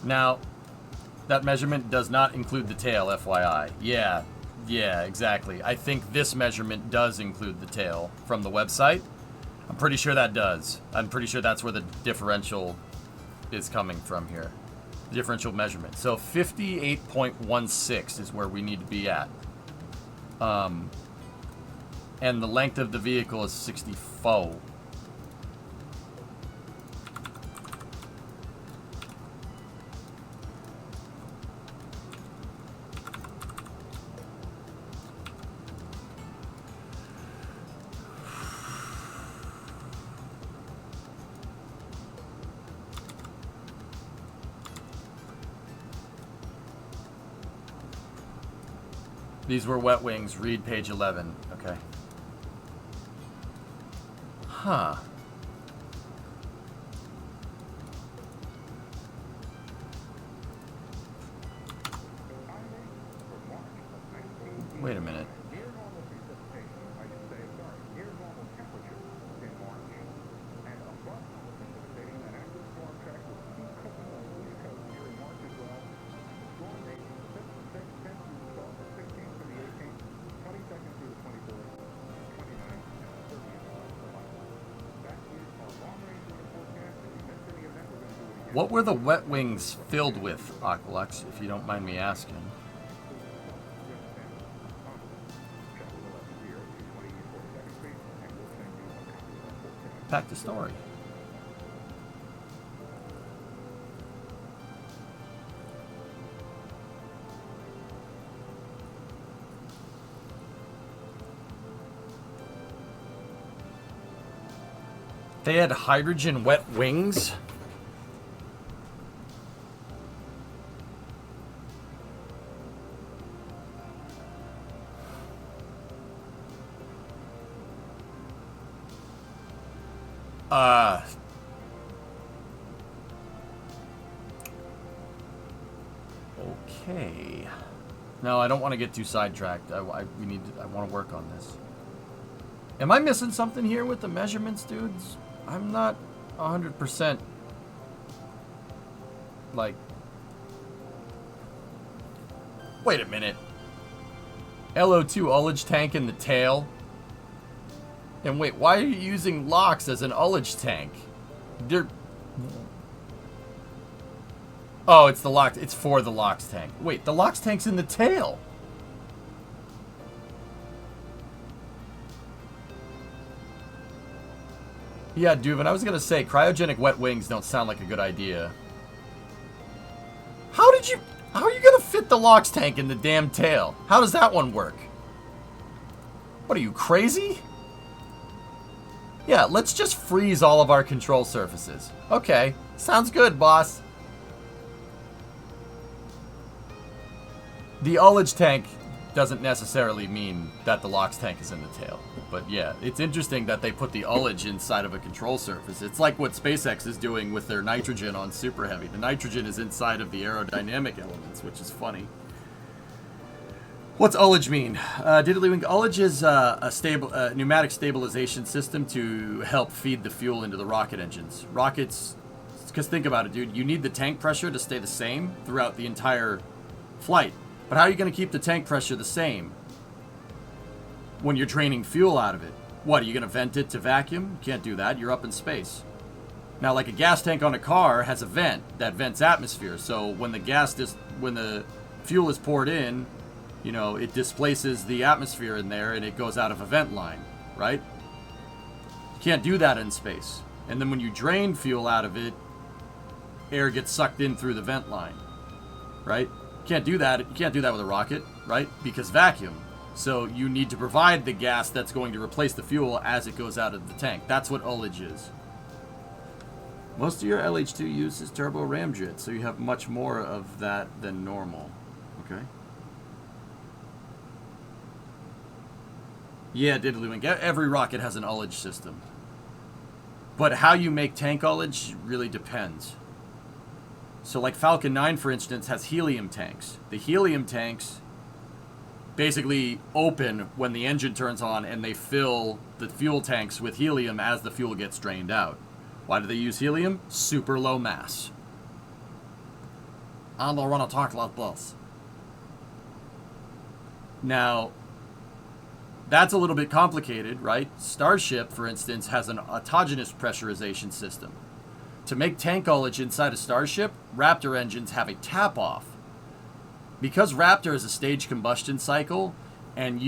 Now, that measurement does not include the tail, FYI. Yeah, exactly. I think this measurement does include the tail from the website. I'm pretty sure that does. I'm pretty sure that's where the differential is coming from here. The differential measurement. So 58.16 is where we need to be at. And the length of the vehicle is 64. These were wet wings. Read page 11. Okay. Huh. Wait a minute. What were the wet wings filled with, Aqualux, if you don't mind me asking? Pack the story. They had hydrogen wet wings? Okay. No, I don't want to get too sidetracked. I want to work on this. Am I missing something here with the measurements, dudes? I'm not 100% like... Wait a minute. LO2 ullage tank in the tail? And wait, why are you using LOX as an ullage tank? Oh, it's the LOX. It's for the LOX tank. Wait, the LOX tank's in the tail. Yeah, Duvin, I was gonna say, cryogenic wet wings don't sound like a good idea. How are you gonna fit the LOX tank in the damn tail? How does that one work? What are you, crazy? Yeah, let's just freeze all of our control surfaces. Okay, sounds good, boss. The ullage tank doesn't necessarily mean that the LOX tank is in the tail. But yeah, it's interesting that they put the ullage inside of a control surface. It's like what SpaceX is doing with their nitrogen on Super Heavy. The nitrogen is inside of the aerodynamic elements, which is funny. What's ullage mean? Diddlywink, ullage is a pneumatic stabilization system to help feed the fuel into the rocket engines. Rockets, because think about it, dude. You need the tank pressure to stay the same throughout the entire flight. But how are you going to keep the tank pressure the same when you're draining fuel out of it? What, are you going to vent it to vacuum? You can't do that. You're up in space. Now, like a gas tank on a car has a vent that vents atmosphere. So when the fuel is poured in, you know, it displaces the atmosphere in there and it goes out of a vent line, right? You can't do that in space. And then when you drain fuel out of it, air gets sucked in through the vent line, right? You can't do that. You can't do that with a rocket, right? Because vacuum. So you need to provide the gas that's going to replace the fuel as it goes out of the tank. That's what ullage is. Most of your LH2 uses turbo ramjet, so you have much more of that than normal. Okay. Yeah, Diddlywink. Every rocket has an ullage system. But how you make tankology really depends. So like Falcon 9, for instance, has helium tanks. The helium tanks basically open when the engine turns on, and they fill the fuel tanks with helium as the fuel gets drained out. Why do they use helium? Super low mass. I don't want to talk like this. Now, that's a little bit complicated, right? Starship, for instance, has an autogenous pressurization system. To make tankology inside a Starship, Raptor engines have a tap-off. Because Raptor is a stage combustion cycle, and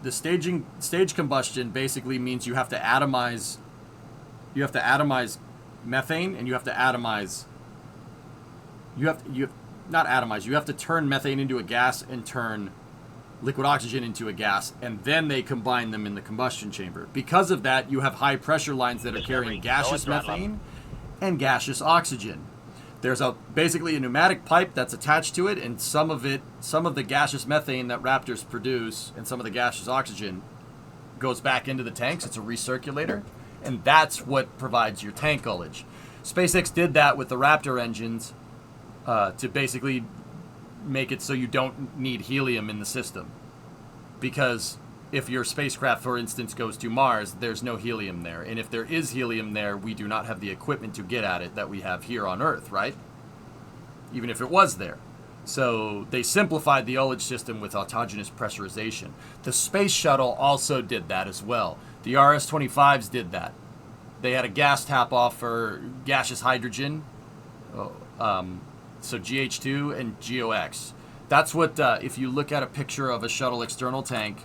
the stage combustion basically means you have to atomize methane, and you have to turn methane into a gas and turn liquid oxygen into a gas, and then they combine them in the combustion chamber. Because of that, you have high pressure lines that are carrying gaseous methane and gaseous oxygen. There's basically a pneumatic pipe that's attached to it, and some of the gaseous methane that Raptors produce and some of the gaseous oxygen goes back into the tanks. It's a recirculator, and that's what provides your tankology. SpaceX did that with the Raptor engines to basically make it so you don't need helium in the system. Because if your spacecraft, for instance, goes to Mars, there's no helium there. And if there is helium there, we do not have the equipment to get at it that we have here on Earth, right? Even if it was there. So they simplified the ullage system with autogenous pressurization. The space shuttle also did that as well. The RS-25s did that. They had a gas tap-off for gaseous hydrogen, so GH2 and GOX. That's what, if you look at a picture of a shuttle external tank,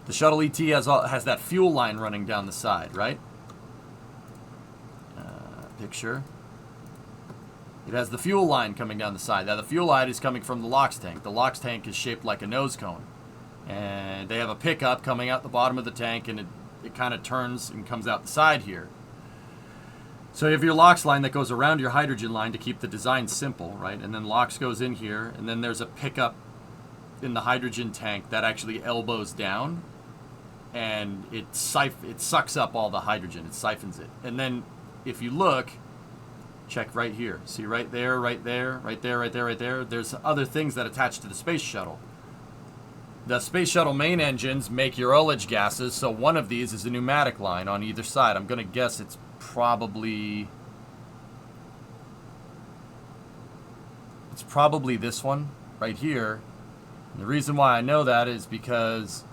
the shuttle ET has that fuel line running down the side, right? Picture. It has the fuel line coming down the side. Now the fuel line is coming from the LOX tank. The LOX tank is shaped like a nose cone. And they have a pickup coming out the bottom of the tank, and it kind of turns and comes out the side here. So you have your LOX line that goes around your hydrogen line to keep the design simple, right? And then LOX goes in here, and then there's a pickup in the hydrogen tank that actually elbows down, and it sucks up all the hydrogen. It siphons it. And then if you look, check right here. See right there, right there, right there, right there, right there. There's other things that attach to the space shuttle. The space shuttle main engines make your ullage gases, so one of these is a pneumatic line on either side. I'm going to guess it's probably this one right here. And the reason why I know that is because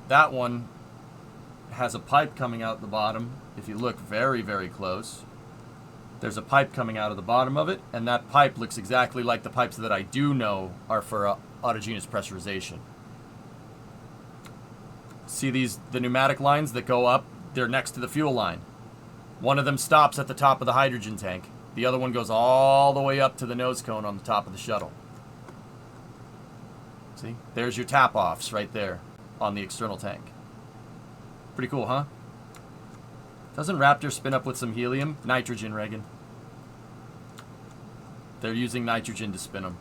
that one has a pipe coming out the bottom. If you look very, very close, there's a pipe coming out of the bottom of it, and that pipe looks exactly like the pipes that I do know are for autogenous pressurization. See the pneumatic lines that go up? They're next to the fuel line. One of them stops at the top of the hydrogen tank. The other one goes all the way up to the nose cone on the top of the shuttle. See? There's your tap-offs right there on the external tank. Pretty cool, huh? Doesn't Raptor spin up with some helium? Nitrogen, Reagan. They're using nitrogen to spin them.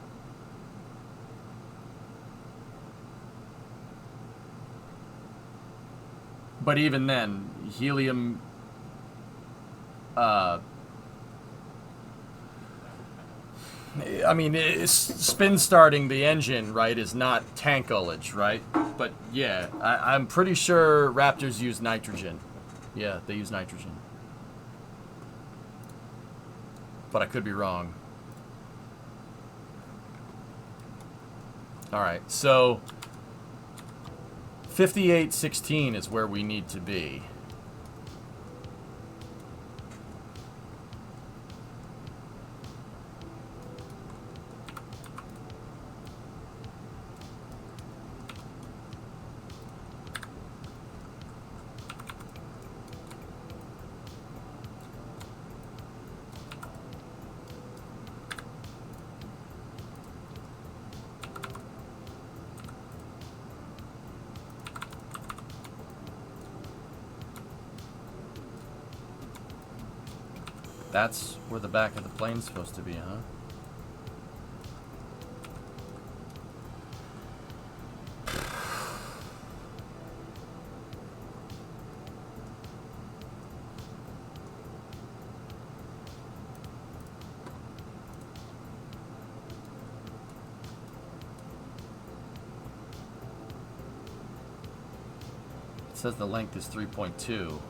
But even then, helium... I mean, spin starting the engine, right, is not tankology, right? But yeah, I'm pretty sure Raptors use nitrogen. Yeah, they use nitrogen. But I could be wrong. Alright, so 5816 is where we need to be. That's where the back of the plane's supposed to be, huh? says the length is 3.2.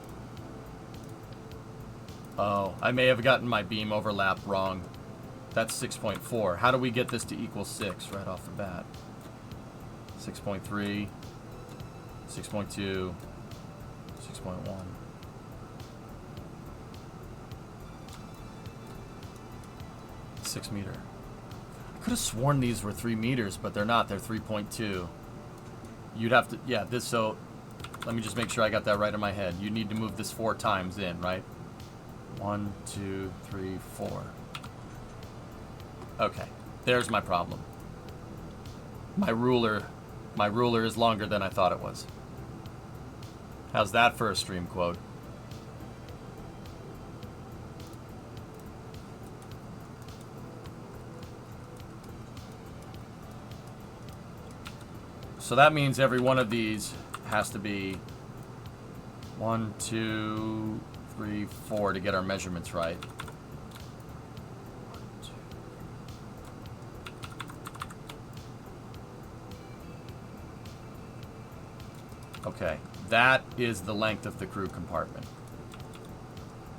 Oh, I may have gotten my beam overlap wrong. That's 6.4. How do we get this to equal 6 right off the bat? 6.3, 6.2, 6.1. Six meter. I could have sworn these were 3 meters, but they're not. They're 3.2. You'd have to, yeah, this, so let me just make sure I got that right in my head. You need to move this 4 times in, right? 1, 2, 3, 4. Okay, there's my problem. My ruler is longer than I thought it was. How's that for a stream quote? So that means every one of these has to be 1, 2, 3, 4 to get our measurements right. Okay, that is the length of the crew compartment.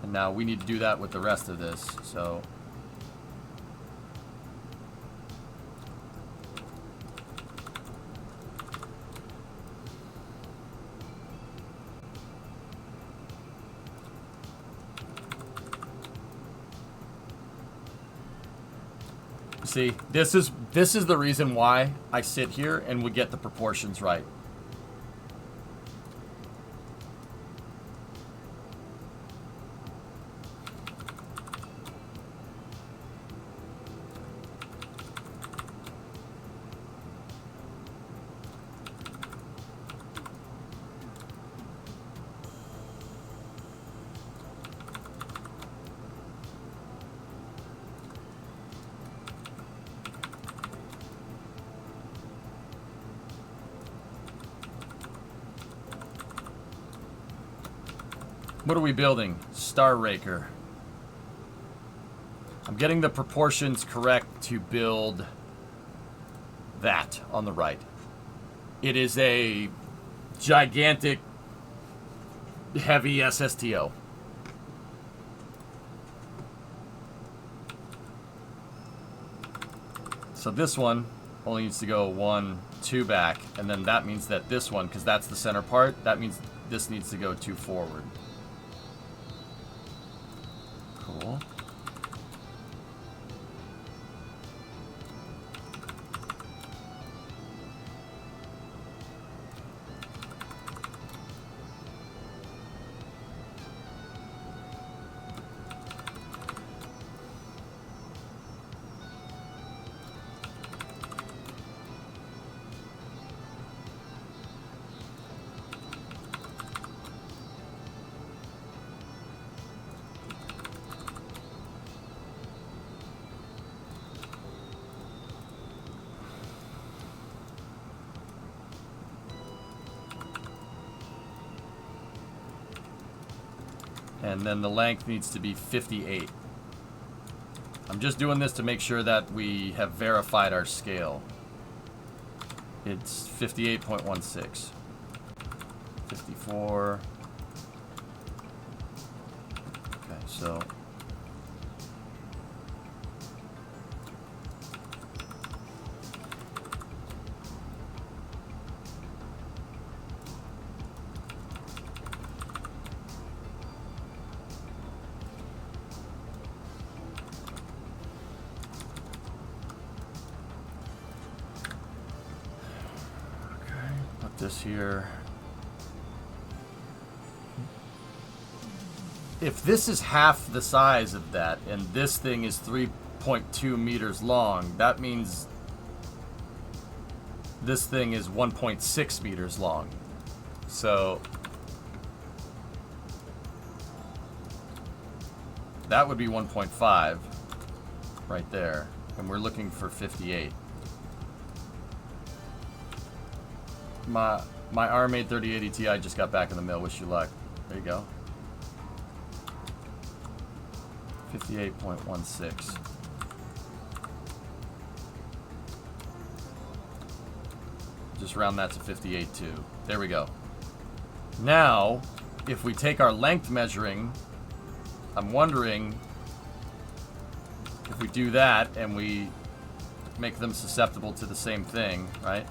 And now we need to do that with the rest of this, so... See, this is the reason why I sit here and we get the proportions right. What are we building? Star Raker. I'm getting the proportions correct to build that on the right. It is a gigantic, heavy SSTO. So this one only needs to go 1, 2 back, and then that means that this one, because that's the center part, that means this needs to go 2 forward. Cool. And then the length needs to be 58. I'm just doing this to make sure that we have verified our scale. It's 58.16. 54. Okay, so... this here. If this is half the size of that and this thing is 3.2 meters long, that means this thing is 1.6 meters long. So that would be 1.5 right there, and we're looking for 58. My RMA 3080 Ti just got back in the mail. Wish you luck. There you go. 58.16. Just round that to 58 too. There we go. Now, if we take our length measuring, I'm wondering if we do that and we make them susceptible to the same thing, right?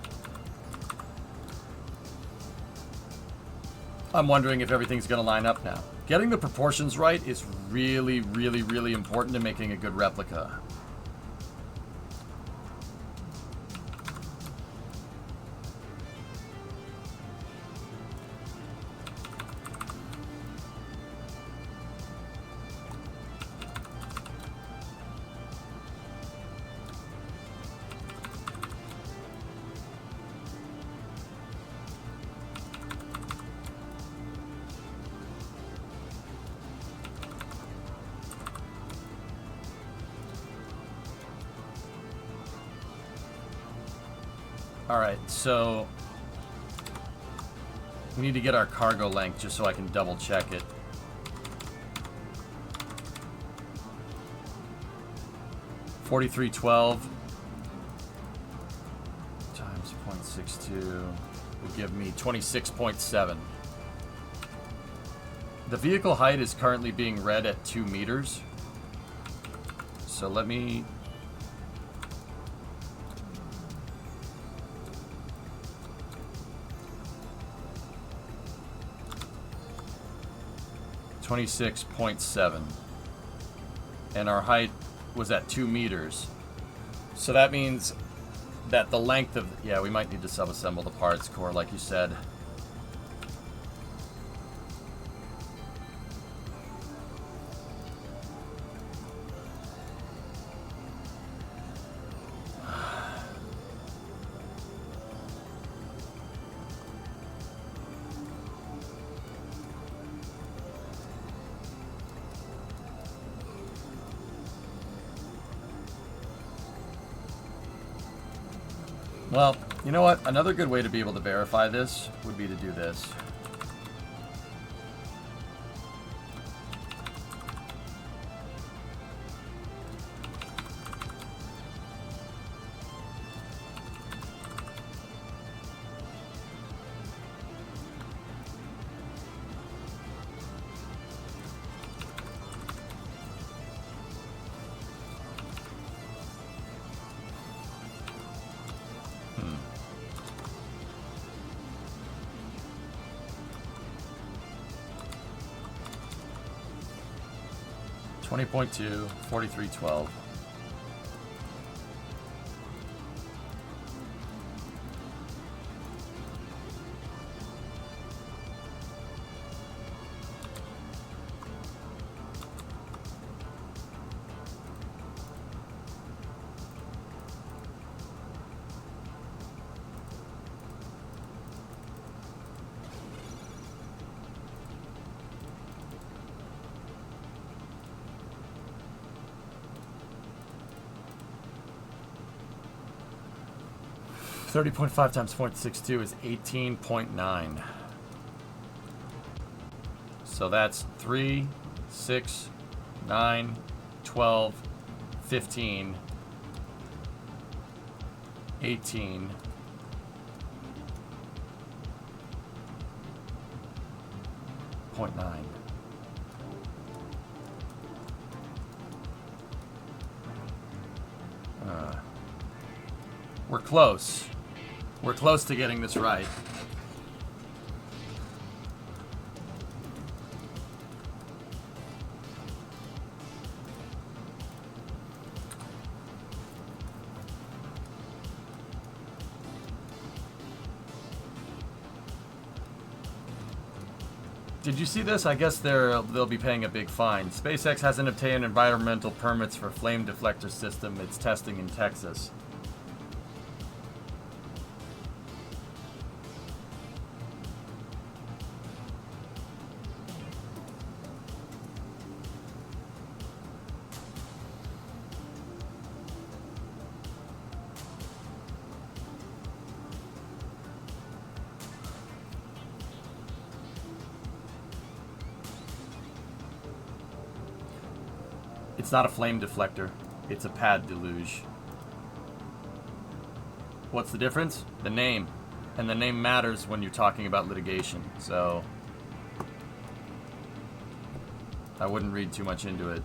I'm wondering if everything's going to line up now. Getting the proportions right is really, really, really important to making a good replica. Alright, so we need to get our cargo length just so I can double check it. $43.12 times 0.62 would give me 26.7. The vehicle height is currently being read at 2 meters. So let me... $26.7, and our height was at 2 meters. So that means that the length of, yeah, we might need to sub-assemble the parts core, like you said. Well, you know what? Another good way to be able to verify this would be to do this. $20.2, $43.12. $30.5 times 0.62 is 18.9. So that's 3, 6, 9, 12, 15, 18, 0.9. We're close. We're close to getting this right. Did you see this? I guess they'll be paying a big fine. SpaceX hasn't obtained environmental permits for flame deflector system it's testing in Texas. It's not a flame deflector. It's a pad deluge. What's the difference? The name. And the name matters when you're talking about litigation, so I wouldn't read too much into it.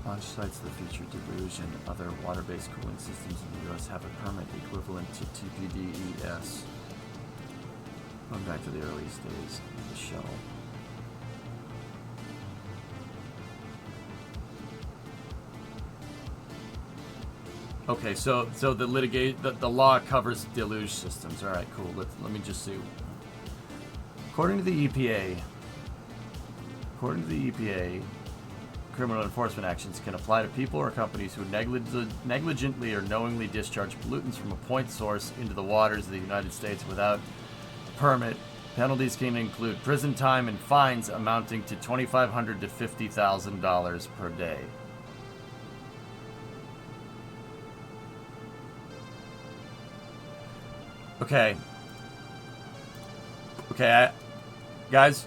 Launch sites that feature deluge and other water-based cooling systems in the U.S. have a permit equivalent to TPDES. Going back to the earliest days of the shuttle. Okay, so the law covers deluge systems. All right, cool. Let me just see. According to the EPA, criminal enforcement actions can apply to people or companies who negligently or knowingly discharge pollutants from a point source into the waters of the United States without a permit. Penalties can include prison time and fines amounting to $2,500 to $50,000 per day. Okay. Guys,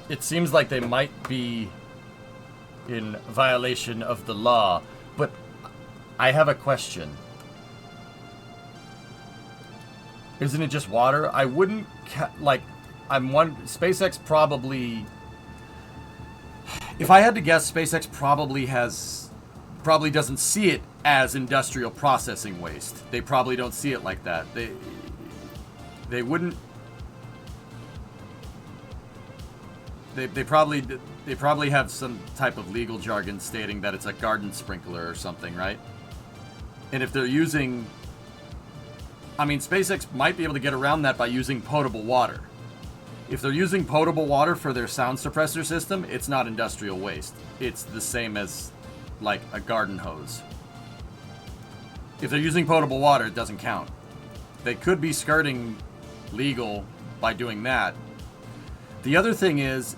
it seems like they might be in violation of the law, but I have a question. Isn't it just water? I wouldn't SpaceX probably, if I had to guess, SpaceX probably doesn't see it as industrial processing waste. They probably don't see it like that. They wouldn't. They probably have some type of legal jargon stating that it's a garden sprinkler or something, right? And if they're using, I mean, SpaceX might be able to get around that by using potable water. If they're using potable water for their sound suppressor system, it's not industrial waste. It's the same as like a garden hose. If they're using potable water, it doesn't count. They could be skirting legal by doing that. The other thing is,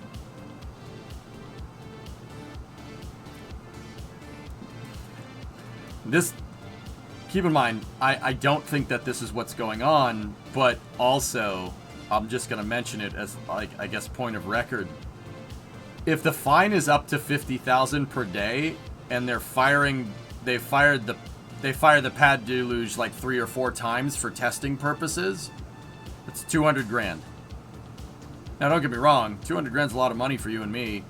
keep in mind, I don't think that this is what's going on, but also, I'm just going to mention it as, like, I guess, point of record. If the fine is up to $50,000 per day, and they fire the pad deluge like 3 or 4 times for testing purposes, it's $200,000. Now, don't get me wrong, $200,000 is a lot of money for you and me.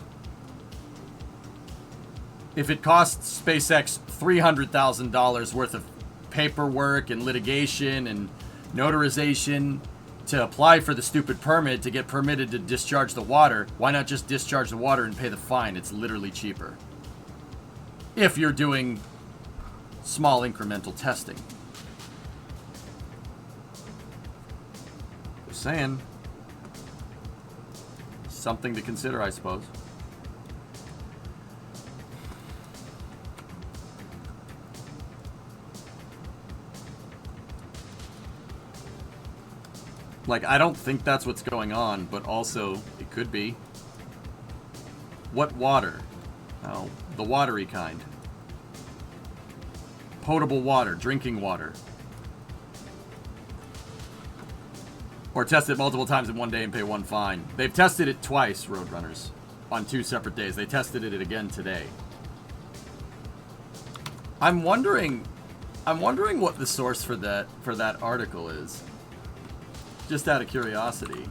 If it costs SpaceX $300,000 worth of paperwork and litigation and notarization to apply for the stupid permit to get permitted to discharge the water, why not just discharge the water and pay the fine? It's literally cheaper. If you're doing small incremental testing. Just saying. Something to consider, I suppose. Like, I don't think that's what's going on, but also, it could be. What water? Oh, the watery kind. Potable water, drinking water. Or test it multiple times in one day and pay 1 fine. They've tested it twice, Roadrunners, on 2 separate days. They tested it again today. I'm wondering what the source for that article is. Just out of curiosity.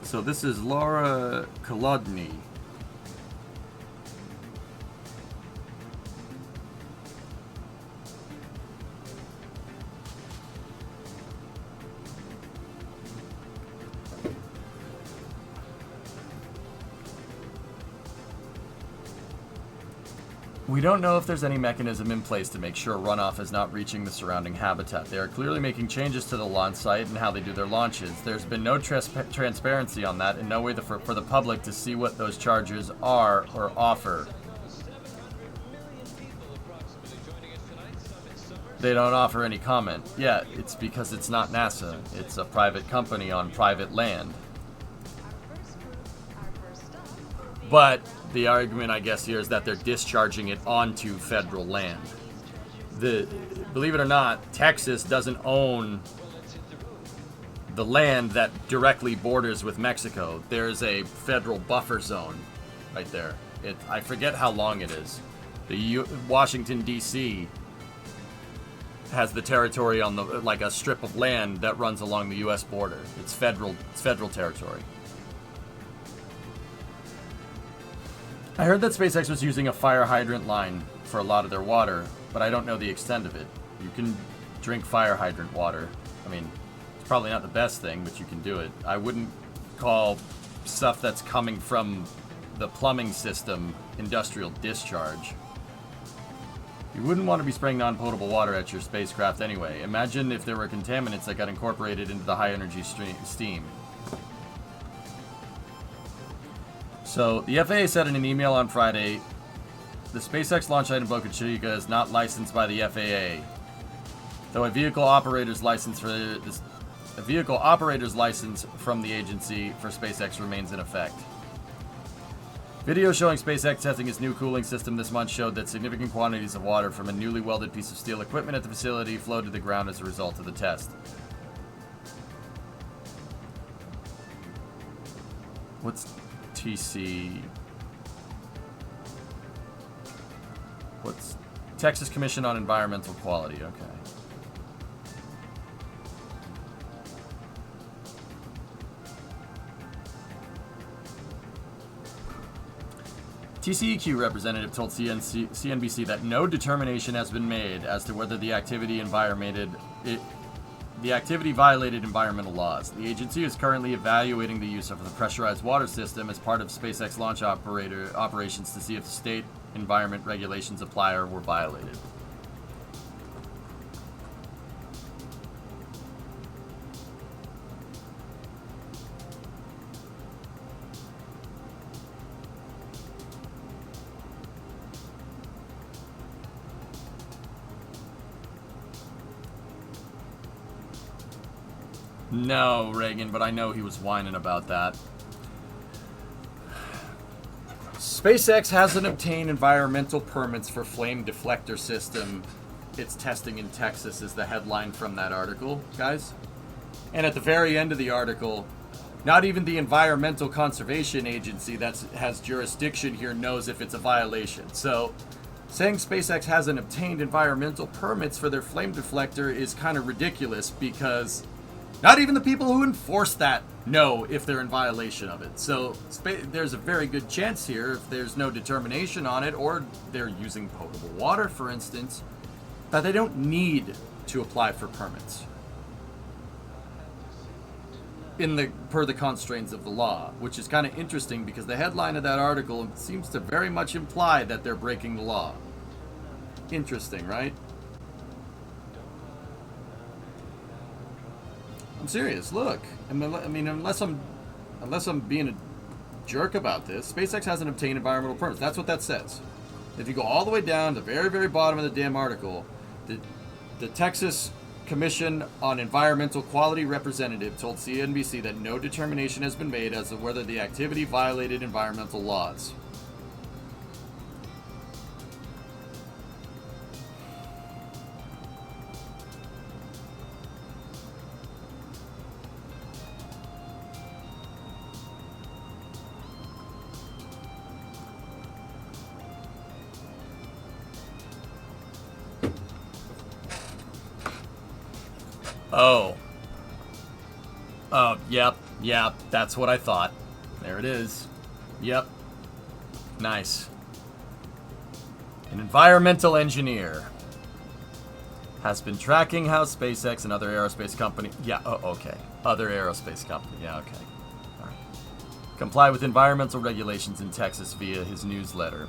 So this is Laura Kolodny. We don't know if there's any mechanism in place to make sure runoff is not reaching the surrounding habitat. They are clearly making changes to the launch site and how they do their launches. There's been no transparency on that and no way for the public to see what those charges are or offer. They don't offer any comment. Yeah, it's because it's not NASA. It's a private company on private land. But the argument, I guess, here is that they're discharging it onto federal land. Believe it or not, Texas doesn't own the land that directly borders with Mexico. There's a federal buffer zone right there. I forget how long it is. Washington, D.C. has the territory on like a strip of land that runs along the U.S. border. It's federal territory. I heard that SpaceX was using a fire hydrant line for a lot of their water, but I don't know the extent of it. You can drink fire hydrant water. I mean, it's probably not the best thing, but you can do it. I wouldn't call stuff that's coming from the plumbing system industrial discharge. You wouldn't want to be spraying non-potable water at your spacecraft anyway. Imagine if there were contaminants that got incorporated into the high-energy steam. So, the FAA said in an email on Friday, the SpaceX launch site in Boca Chica is not licensed by the FAA, though a vehicle operator's license from the agency for SpaceX remains in effect. Video showing SpaceX testing its new cooling system this month showed that significant quantities of water from a newly welded piece of steel equipment at the facility flowed to the ground as a result of the test. What's TC? What's Texas Commission on Environmental Quality? Okay. TCEQ representative told CNBC that no determination has been made as to whether the activity violated environmental laws. The agency is currently evaluating the use of the pressurized water system as part of SpaceX launch operations to see if the state environment regulations apply or were violated. No, Reagan, but I know he was whining about that. SpaceX hasn't obtained environmental permits for flame deflector system it's testing in Texas is the headline from that article, guys. And at the very end of the article, not even the Environmental Conservation Agency that has jurisdiction here knows if it's a violation. So saying SpaceX hasn't obtained environmental permits for their flame deflector is kind of ridiculous because not even the people who enforce that know if they're in violation of it. So there's a very good chance here, if there's no determination on it, or they're using potable water, for instance, that they don't need to apply for permits per the constraints of the law, which is kind of interesting because the headline of that article seems to very much imply that they're breaking the law. Interesting, right? I'm serious. Look, I mean, unless I'm being a jerk about this, SpaceX hasn't obtained environmental permits. That's what that says. If you go all the way down to the very, very bottom of the damn article, the Texas Commission on Environmental Quality representative told CNBC that no determination has been made as to whether the activity violated environmental laws. Yep, that's what I thought. There it is. Yep. Nice. An environmental engineer has been tracking how SpaceX and other aerospace companies... Yeah, okay. Other aerospace companies. Yeah, okay. All right. Comply with environmental regulations in Texas via his newsletter.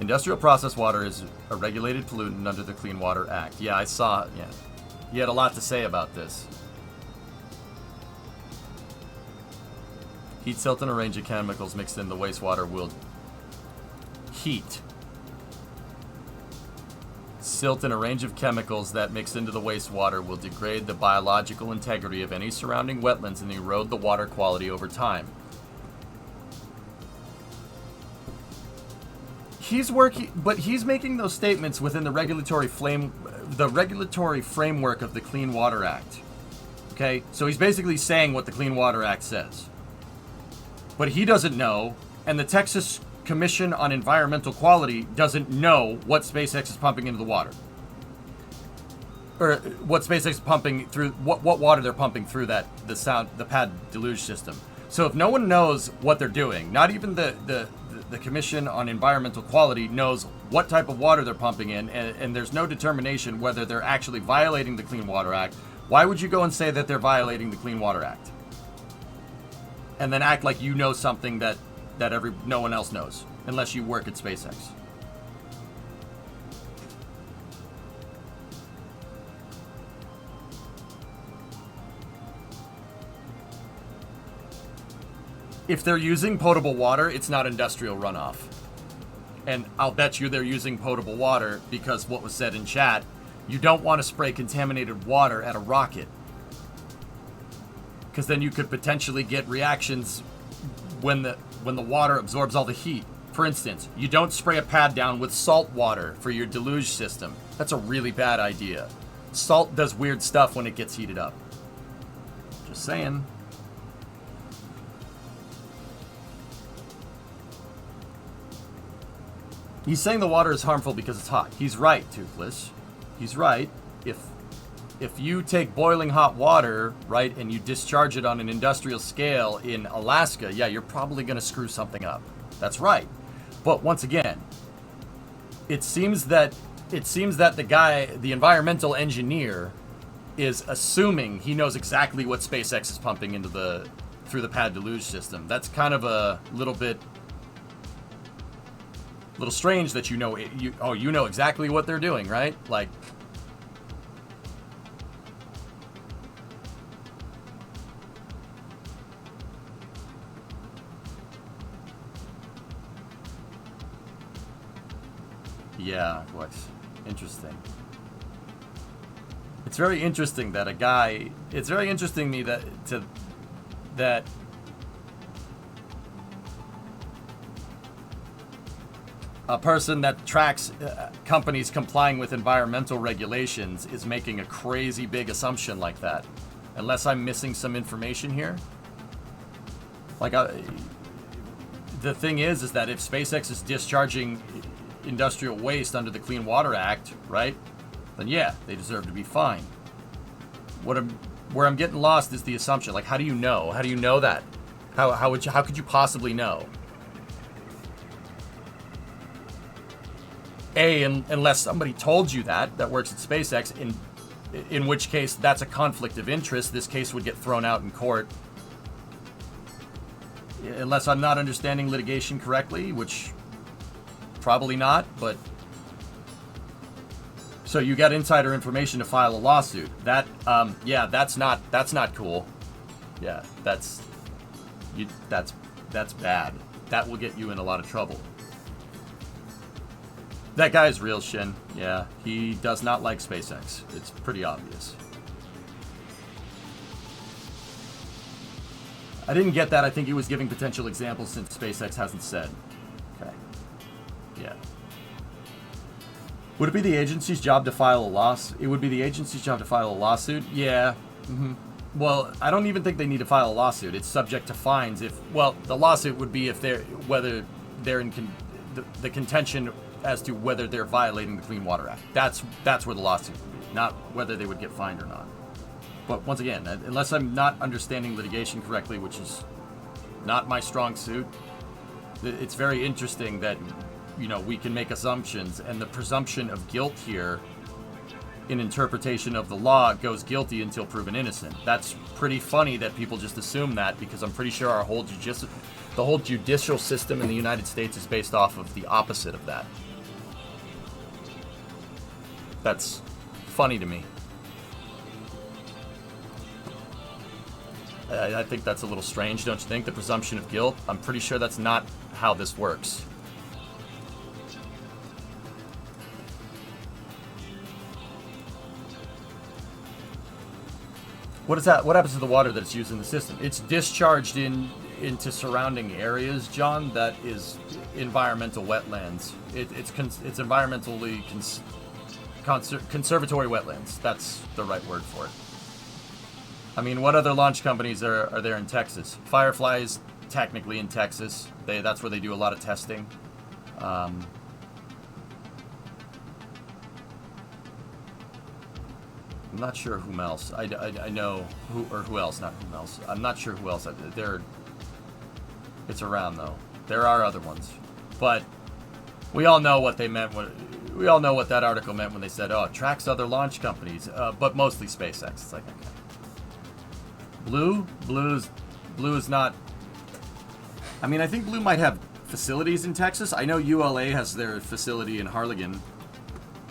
Industrial process water is a regulated pollutant under the Clean Water Act. Yeah, I saw. Yeah, he had a lot to say about this. Heat silt and a range of chemicals mixed in the wastewater will heat. Silt and a range of chemicals that mix into the wastewater will degrade the biological integrity of any surrounding wetlands and erode the water quality over time. He's working, but he's making those statements within the regulatory framework of the Clean Water Act. Okay? So he's basically saying what the Clean Water Act says. But he doesn't know, and the Texas Commission on Environmental Quality doesn't know what SpaceX is pumping into the water. Or what SpaceX is pumping through, what water they're pumping through the pad deluge system. So if no one knows what they're doing, not even the Commission on Environmental Quality knows what type of water they're pumping in, and there's no determination whether they're actually violating the Clean Water Act, why would you go and say that they're violating the Clean Water Act? And then act like you know something that no one else knows, unless you work at SpaceX. If they're using potable water, it's not industrial runoff. And I'll bet you they're using potable water because what was said in chat, you don't want to spray contaminated water at a rocket. Because then you could potentially get reactions when the water absorbs all the heat. For instance, you don't spray a pad down with salt water for your deluge system. That's a really bad idea. Salt does weird stuff when it gets heated up. Just saying. He's saying the water is harmful because it's hot. He's right, Toothless. He's right. If you take boiling hot water, right, and you discharge it on an industrial scale in Alaska, yeah, you're probably going to screw something up. That's right. But once again, it seems that the environmental engineer is assuming he knows exactly what SpaceX is pumping into through the pad deluge system. That's kind of a little strange that you know exactly what they're doing, right? Like, yeah, what? Interesting. It's very interesting that it's very interesting to me that a person that tracks companies complying with environmental regulations is making a crazy big assumption like that. Unless I'm missing some information here. Like, the thing is that if SpaceX is discharging industrial waste under the Clean Water Act, right? Then yeah, they deserve to be fined. Where I'm getting lost is the assumption. Like, how do you know? How do you know that? How could you possibly know? Unless somebody told you that works at SpaceX, in which case that's a conflict of interest. This case would get thrown out in court. Unless I'm not understanding litigation correctly, which probably not, but so you got insider information to file a lawsuit. That yeah, that's not cool. Yeah, that's bad. That will get you in a lot of trouble. That guy's real, Shin. Yeah, he does not like SpaceX. It's pretty obvious. I didn't get that. I think he was giving potential examples since SpaceX hasn't said. Okay. Yeah. Would it be the agency's job to file a lawsuit? It would be the agency's job to file a lawsuit? Yeah. Mm-hmm. Well, I don't even think they need to file a lawsuit. It's subject to fines the lawsuit would be whether they're in the contention as to whether they're violating the Clean Water Act. That's where the lawsuit would be, not whether they would get fined or not. But once again, unless I'm not understanding litigation correctly, which is not my strong suit, it's very interesting that, we can make assumptions, and the presumption of guilt here in interpretation of the law goes guilty until proven innocent. That's pretty funny that people just assume that, because I'm pretty sure the whole judicial system in the United States is based off of the opposite of that. That's funny to me. I think that's a little strange, don't you think? The presumption of guilt? I'm pretty sure that's not how this works. What is that? What happens to the water that's used in the system? It's discharged into surrounding areas, John. That is environmental wetlands. It's environmentally conservatory wetlands. That's the right word for it. I mean, what other launch companies are there in Texas? Firefly is technically in Texas. That's where they do a lot of testing. I'm not sure whom else. I know who else, not whom else. I'm not sure who else. It's around, though. There are other ones. But we all know what they meant. We all know what that article meant when they said, oh, it tracks other launch companies, but mostly SpaceX. It's like, okay. Blue is not... I mean, I think Blue might have facilities in Texas. I know ULA has their facility in Harlingen.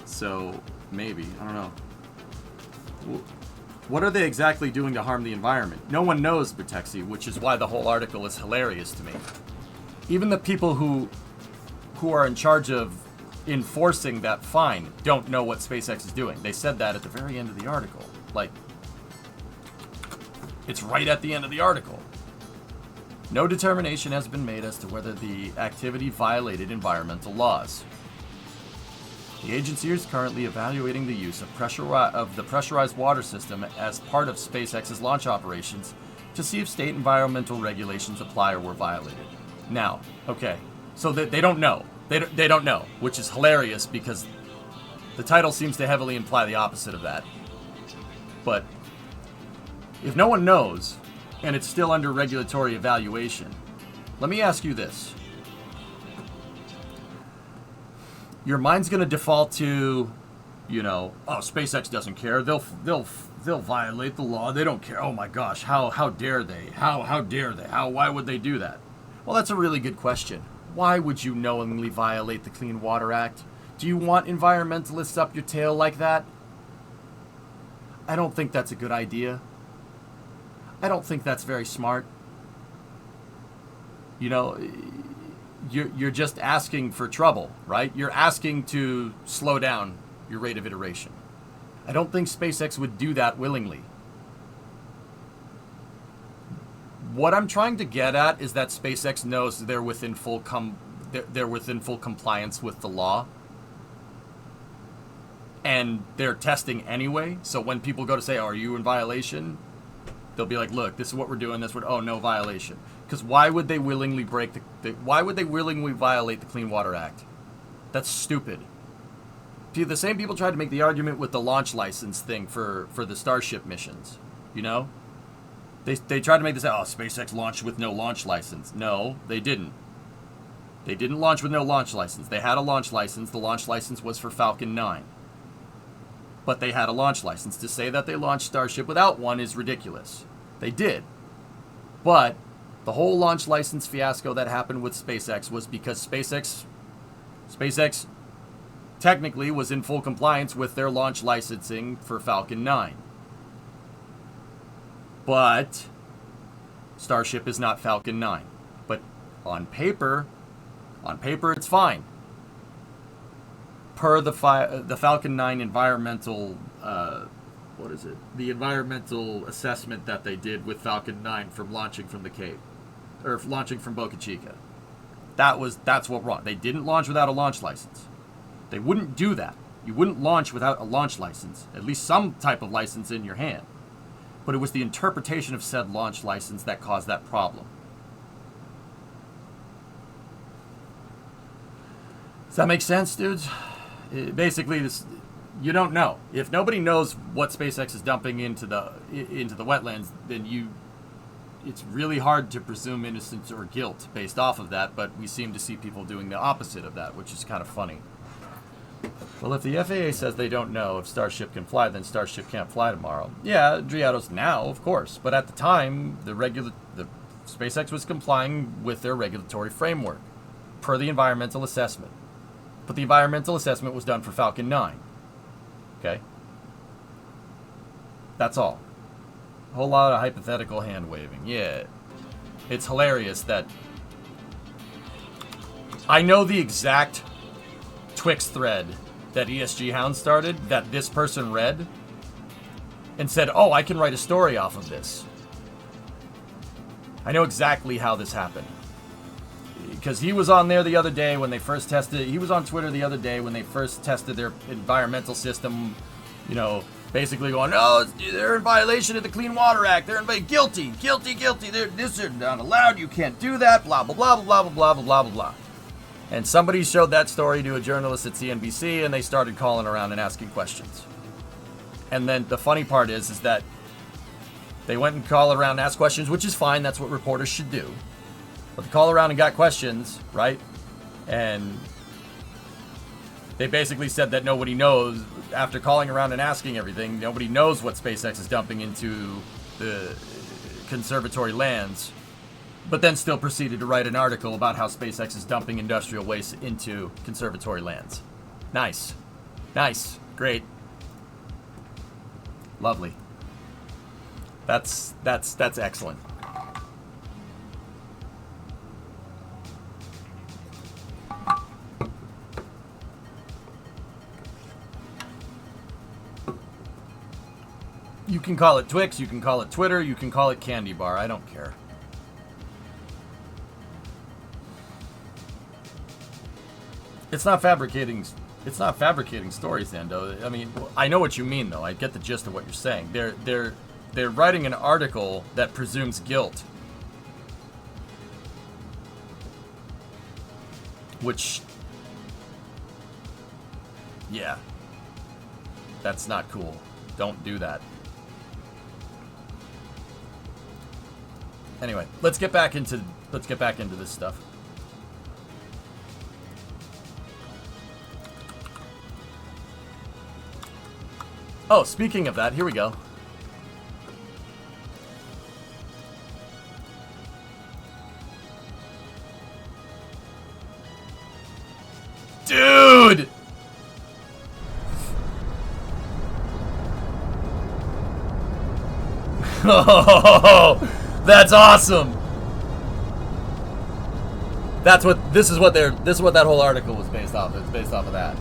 So, maybe. I don't know. What are they exactly doing to harm the environment? No one knows, Bertexi, which is why the whole article is hilarious to me. Even the people who are in charge of enforcing that fine don't know what SpaceX is doing. They said that at the very end of the article. Like, it's right at the end of the article. No determination has been made as to whether the activity violated environmental laws. The agency is currently evaluating the use of the pressurized water system as part of SpaceX's launch operations to see if state environmental regulations apply or were violated. Now, okay, so they don't know. They don't know, which is hilarious because the title seems to heavily imply the opposite of that. But if no one knows, and it's still under regulatory evaluation, let me ask you this. Your mind's going to default to, oh, SpaceX doesn't care. They'll violate the law. They don't care. Oh my gosh, how dare they? How dare they? Why would they do that? Well, that's a really good question. Why would you knowingly violate the Clean Water Act? Do you want environmentalists up your tail like that? I don't think that's a good idea. I don't think that's very smart. You're just asking for trouble, right? You're asking to slow down your rate of iteration. I don't think SpaceX would do that willingly. What I'm trying to get at is that SpaceX knows they're within full compliance with the law. And they're testing anyway. So when people go to say, oh, are you in violation? They'll be like, look, this is what we're doing. Oh, no violation. Because why would they willingly why would they willingly violate the Clean Water Act? That's stupid. See, the same people tried to make the argument with the launch license thing for the Starship missions. They tried to make this, oh, SpaceX launched with no launch license. No, they didn't. They didn't launch with no launch license. They had a launch license. The launch license was for Falcon 9. But they had a launch license. To say that they launched Starship without one is ridiculous. They did. But the whole launch license fiasco that happened with SpaceX was because SpaceX technically was in full compliance with their launch licensing for Falcon 9. But Starship is not Falcon 9. But on paper it's fine. Per the Falcon 9 environmental, the environmental assessment that they did with Falcon 9 from launching from the Cape, or launching from Boca Chica. That's what wrong. They didn't launch without a launch license. They wouldn't do that. You wouldn't launch without a launch license, at least some type of license in your hand. But it was the interpretation of said launch license that caused that problem. Does that make sense, dudes? Basically, you don't know. If nobody knows what SpaceX is dumping into the wetlands, then it's really hard to presume innocence or guilt based off of that, but we seem to see people doing the opposite of that, which is kind of funny. Well, if the FAA says they don't know if Starship can fly, then Starship can't fly tomorrow. Yeah, Driados now, of course, but at the time, the SpaceX was complying with their regulatory framework per the environmental assessment. But the environmental assessment was done for Falcon 9. Okay? That's all. A whole lot of hypothetical hand-waving. Yeah. It's hilarious that... I know the exact Twix thread that ESG Hound started that this person read and said, oh, I can write a story off of this. I know exactly how this happened. Because he was on there the other day when they first tested... He was on Twitter the other day when they first tested their environmental system, you know, basically going, oh, they're in violation of the Clean Water Act. They're guilty. This is not allowed. You can't do that. Blah, blah, blah, blah, blah, blah, blah, blah, blah, blah. And somebody showed that story to a journalist at CNBC, and they started calling around and asking questions. And then the funny part is that they went and called around and asked questions, which is fine. That's what reporters should do. But they called around and got questions, right? And they basically said that nobody knows, after calling around and asking everything, nobody knows what SpaceX is dumping into the conservatory lands, but then still proceeded to write an article about how SpaceX is dumping industrial waste into conservatory lands. Nice. Nice. Great. Lovely. That's excellent. You can call it Twix, you can call it Twitter, you can call it Candy Bar. I don't care. It's not fabricating stories, Nando. I mean, I know what you mean, though. I get the gist of what you're saying. They're writing an article that presumes guilt, which, yeah, that's not cool. Don't do that. Anyway, let's get back into this stuff. Oh, speaking of that, here we go. Dude! Oh, that's awesome. This is what that whole article was based off of. It's based off of that.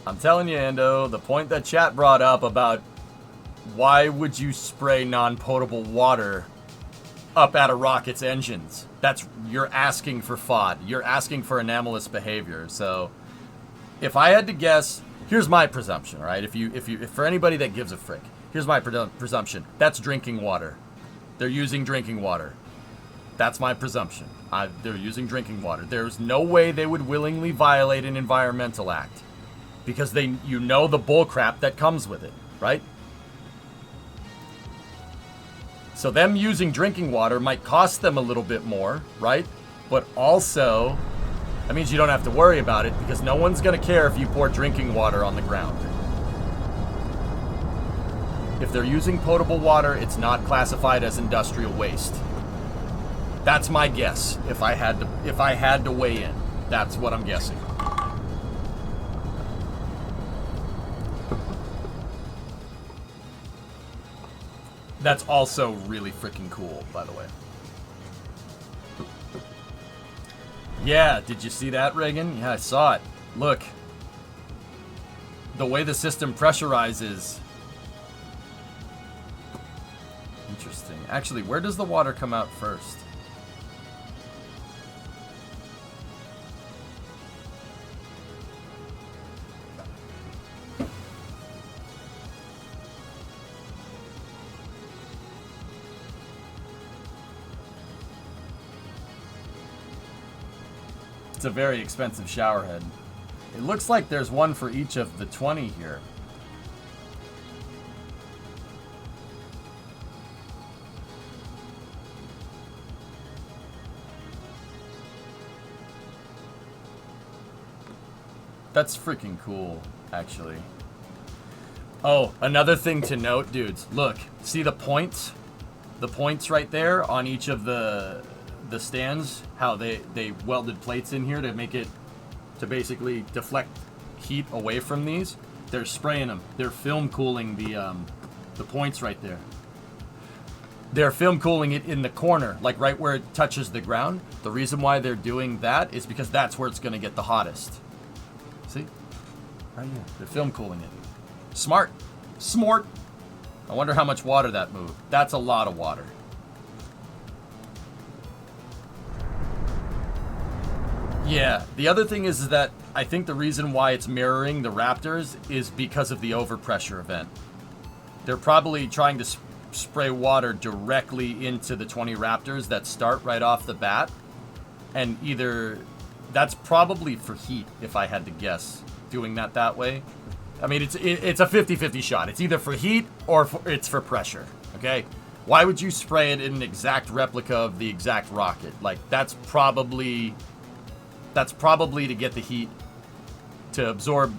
I'm telling you, Ando, the point that chat brought up about why would you spray non-potable water up at a rocket's engines? You're asking for FOD. You're asking for anomalous behavior. So if I had to guess, here's my presumption, right? If for anybody that gives a frick, here's my presumption. That's drinking water. They're using drinking water. That's my presumption. They're using drinking water. There's no way they would willingly violate an environmental act, because you know the bullcrap that comes with it, right? So them using drinking water might cost them a little bit more, right? But also, that means you don't have to worry about it, because no one's going to care if you pour drinking water on the ground. If they're using potable water, it's not classified as industrial waste. That's my guess. If I had to weigh in, that's what I'm guessing. That's also really freaking cool, by the way. Yeah, did you see that, Reagan? Yeah, I saw it. Look. The way the system pressurizes. Interesting. Actually, where does the water come out first? It's a very expensive shower head. It looks like there's one for each of the 20 here. That's freaking cool, actually. Oh, another thing to note, dudes. Look, see the points? The points right there on each of the the stands, how they welded plates in here to make it, to basically deflect heat away from these. They're spraying them. They're film cooling the points right there. They're film cooling it in the corner, like right where it touches the ground. The reason why they're doing that is because that's where it's going to get the hottest. See? Right here. They're film cooling it. Smart. Smart. I wonder how much water that moved. That's a lot of water. Yeah, the other thing is that I think the reason why it's mirroring the Raptors is because of the overpressure event. They're probably trying to spray water directly into the 20 Raptors that start right off the bat. And either that's probably for heat, if I had to guess, doing that way. I mean, it's a 50-50 shot. It's either for heat or it's for pressure, okay? Why would you spray it in an exact replica of the exact rocket? Like, that's probably to get the heat to absorb.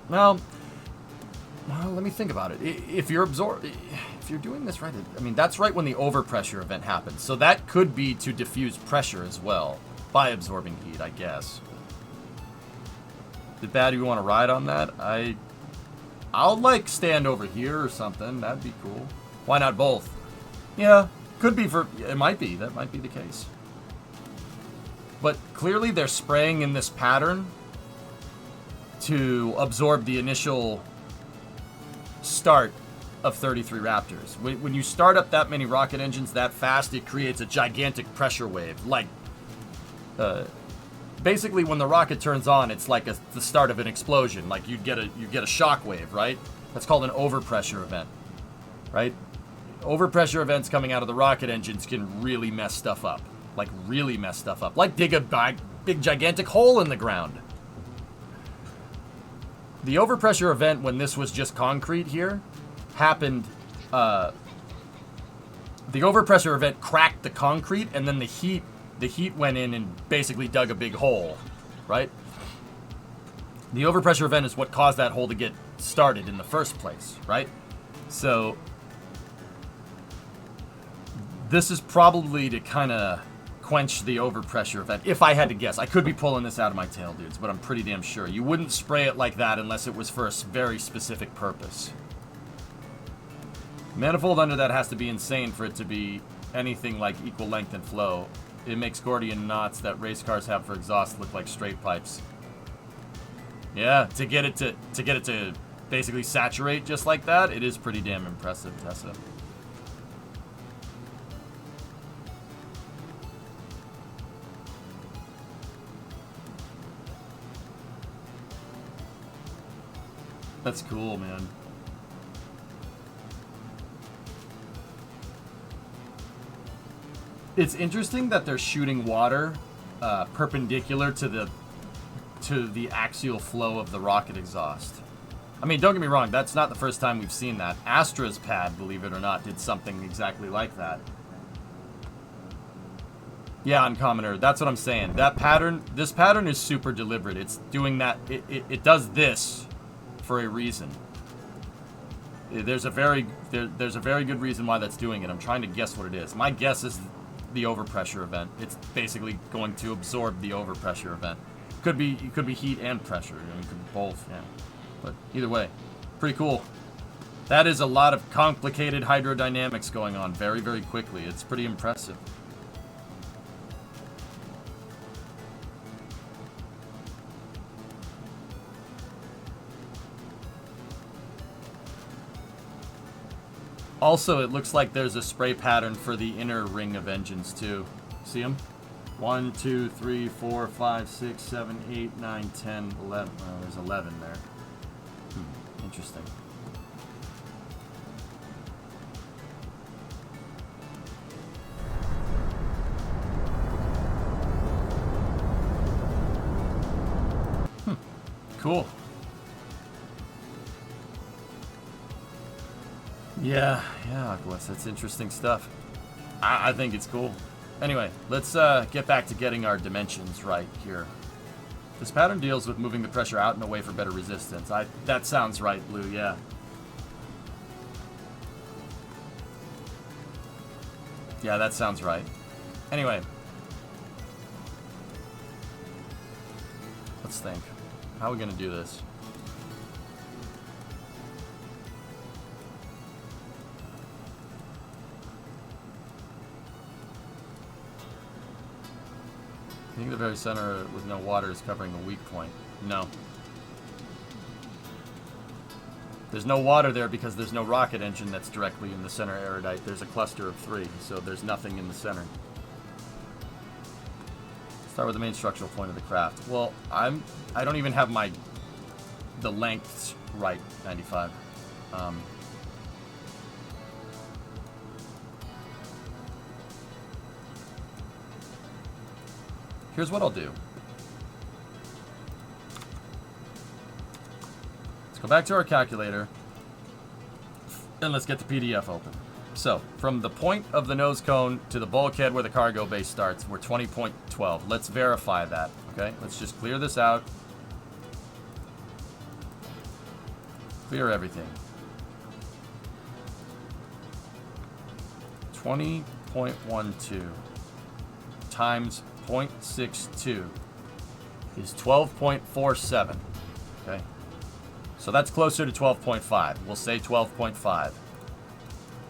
Well, let me think about it. If you're doing this right, I mean, that's right when the overpressure event happens. So that could be to diffuse pressure as well by absorbing heat, I guess. Did Bad, you want to ride on that? I'll like stand over here or something. That'd be cool. Why not both? Yeah, could be for. It might be. That might be the case. But clearly they're spraying in this pattern to absorb the initial start of 33 Raptors. When you start up that many rocket engines that fast, it creates a gigantic pressure wave. Like, basically when the rocket turns on, it's like the start of an explosion. Like you get a shock wave, right? That's called an overpressure event, right? Overpressure events coming out of the rocket engines can really mess stuff up. Like, really mess stuff up. Like, dig a big, gigantic hole in the ground. The overpressure event, when this was just concrete here, happened... the overpressure event cracked the concrete, and then the heat went in and basically dug a big hole, right? The overpressure event is what caused that hole to get started in the first place, right? So, this is probably to kind of quench the overpressure event, if I had to guess. I could be pulling this out of my tail, dudes, but I'm pretty damn sure. You wouldn't spray it like that unless it was for a very specific purpose. Manifold under that has to be insane for it to be anything like equal length and flow. It makes Gordian knots that race cars have for exhaust look like straight pipes. Yeah, to get it to basically saturate just like that, it is pretty damn impressive, Tessa. That's cool, man. It's interesting that they're shooting water perpendicular to the axial flow of the rocket exhaust. I mean, don't get me wrong, that's not the first time we've seen that. Astra's pad, believe it or not, did something exactly like that. Yeah, Uncommoner, that's what I'm saying. This pattern is super deliberate. It's doing that, it does this for a reason. There's a very good reason why that's doing it. I'm trying to guess what it is. My guess is the overpressure event. It's basically going to absorb the overpressure event. Could be heat and pressure. I mean, could be both. Yeah. But either way, pretty cool. That is a lot of complicated hydrodynamics going on very, very quickly. It's pretty impressive. Also, it looks like there's a spray pattern for the inner ring of engines, too. See them? 1, 2, 3, 4, 5, 6, 7, 8, 9, 10, 11. Oh, there's 11 there. Interesting. Cool. Yeah, Aquas, that's interesting stuff. I think it's cool. Anyway, let's get back to getting our dimensions right here. This pattern deals with moving the pressure out and away for better resistance. That sounds right, Blue, yeah. Yeah, that sounds right. Anyway, Let's think. How are we going to do this? I think the very center with no water is covering a weak point. No. There's no water there because there's no rocket engine that's directly in the center erudite. There's a cluster of 3, so there's nothing in the center. Start with the main structural point of the craft. Well, I don't even have the lengths right, 95. Here's what I'll do. Let's go back to our calculator, and let's get the PDF open. So, from the point of the nose cone to the bulkhead where the cargo bay starts, we're 20.12. Let's verify that, okay? Let's just clear this out. Clear everything. 20.12 times 0.62 is 12.47, okay? So that's closer to 12.5. We'll say 12.5.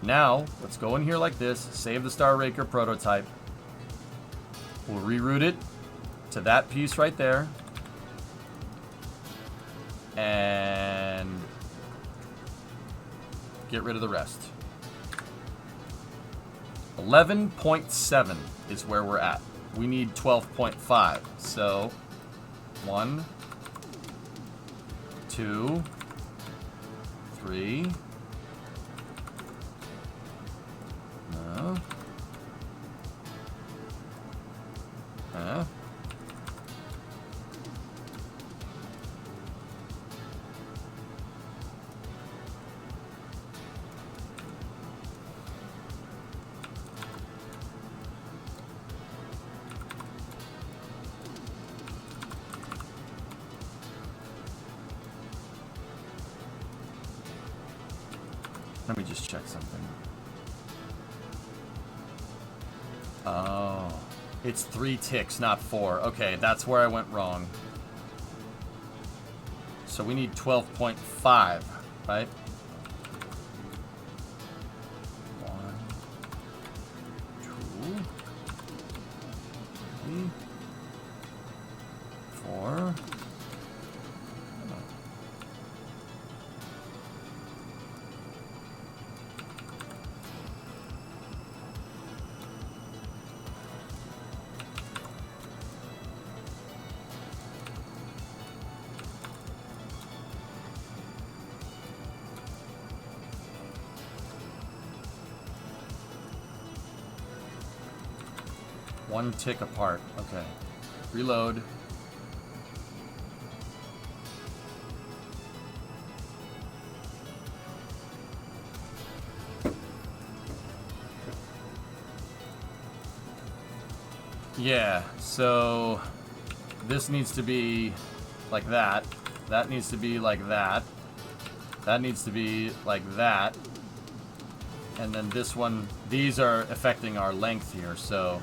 Now, let's go in here like this, save the Star Raker prototype. We'll reroute it to that piece right there. And get rid of the rest. 11.7 is where we're at. We need 12.5. So, 1, 2, 3. No. Let me just check something. Oh, it's 3 ticks, not 4. Okay, that's where I went wrong. So we need 12.5, right? 1, 2, 3, 4. One tick apart. Okay. Reload. Yeah, so this needs to be like that. That needs to be like that. That needs to be like that. And then this one, these are affecting our length here, so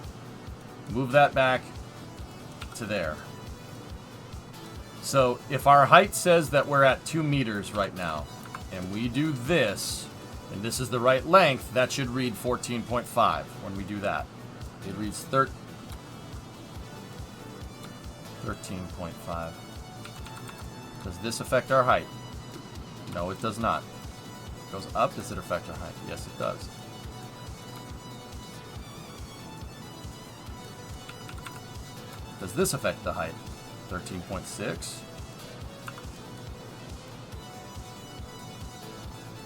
move that back to there. So if our height says that we're at 2 meters right now, and we do this, and this is the right length, that should read 14.5 when we do that. It reads 13.5. Does this affect our height? No, it does not. It goes up, does it affect our height? Yes, it does. Does this affect the height? 13.6.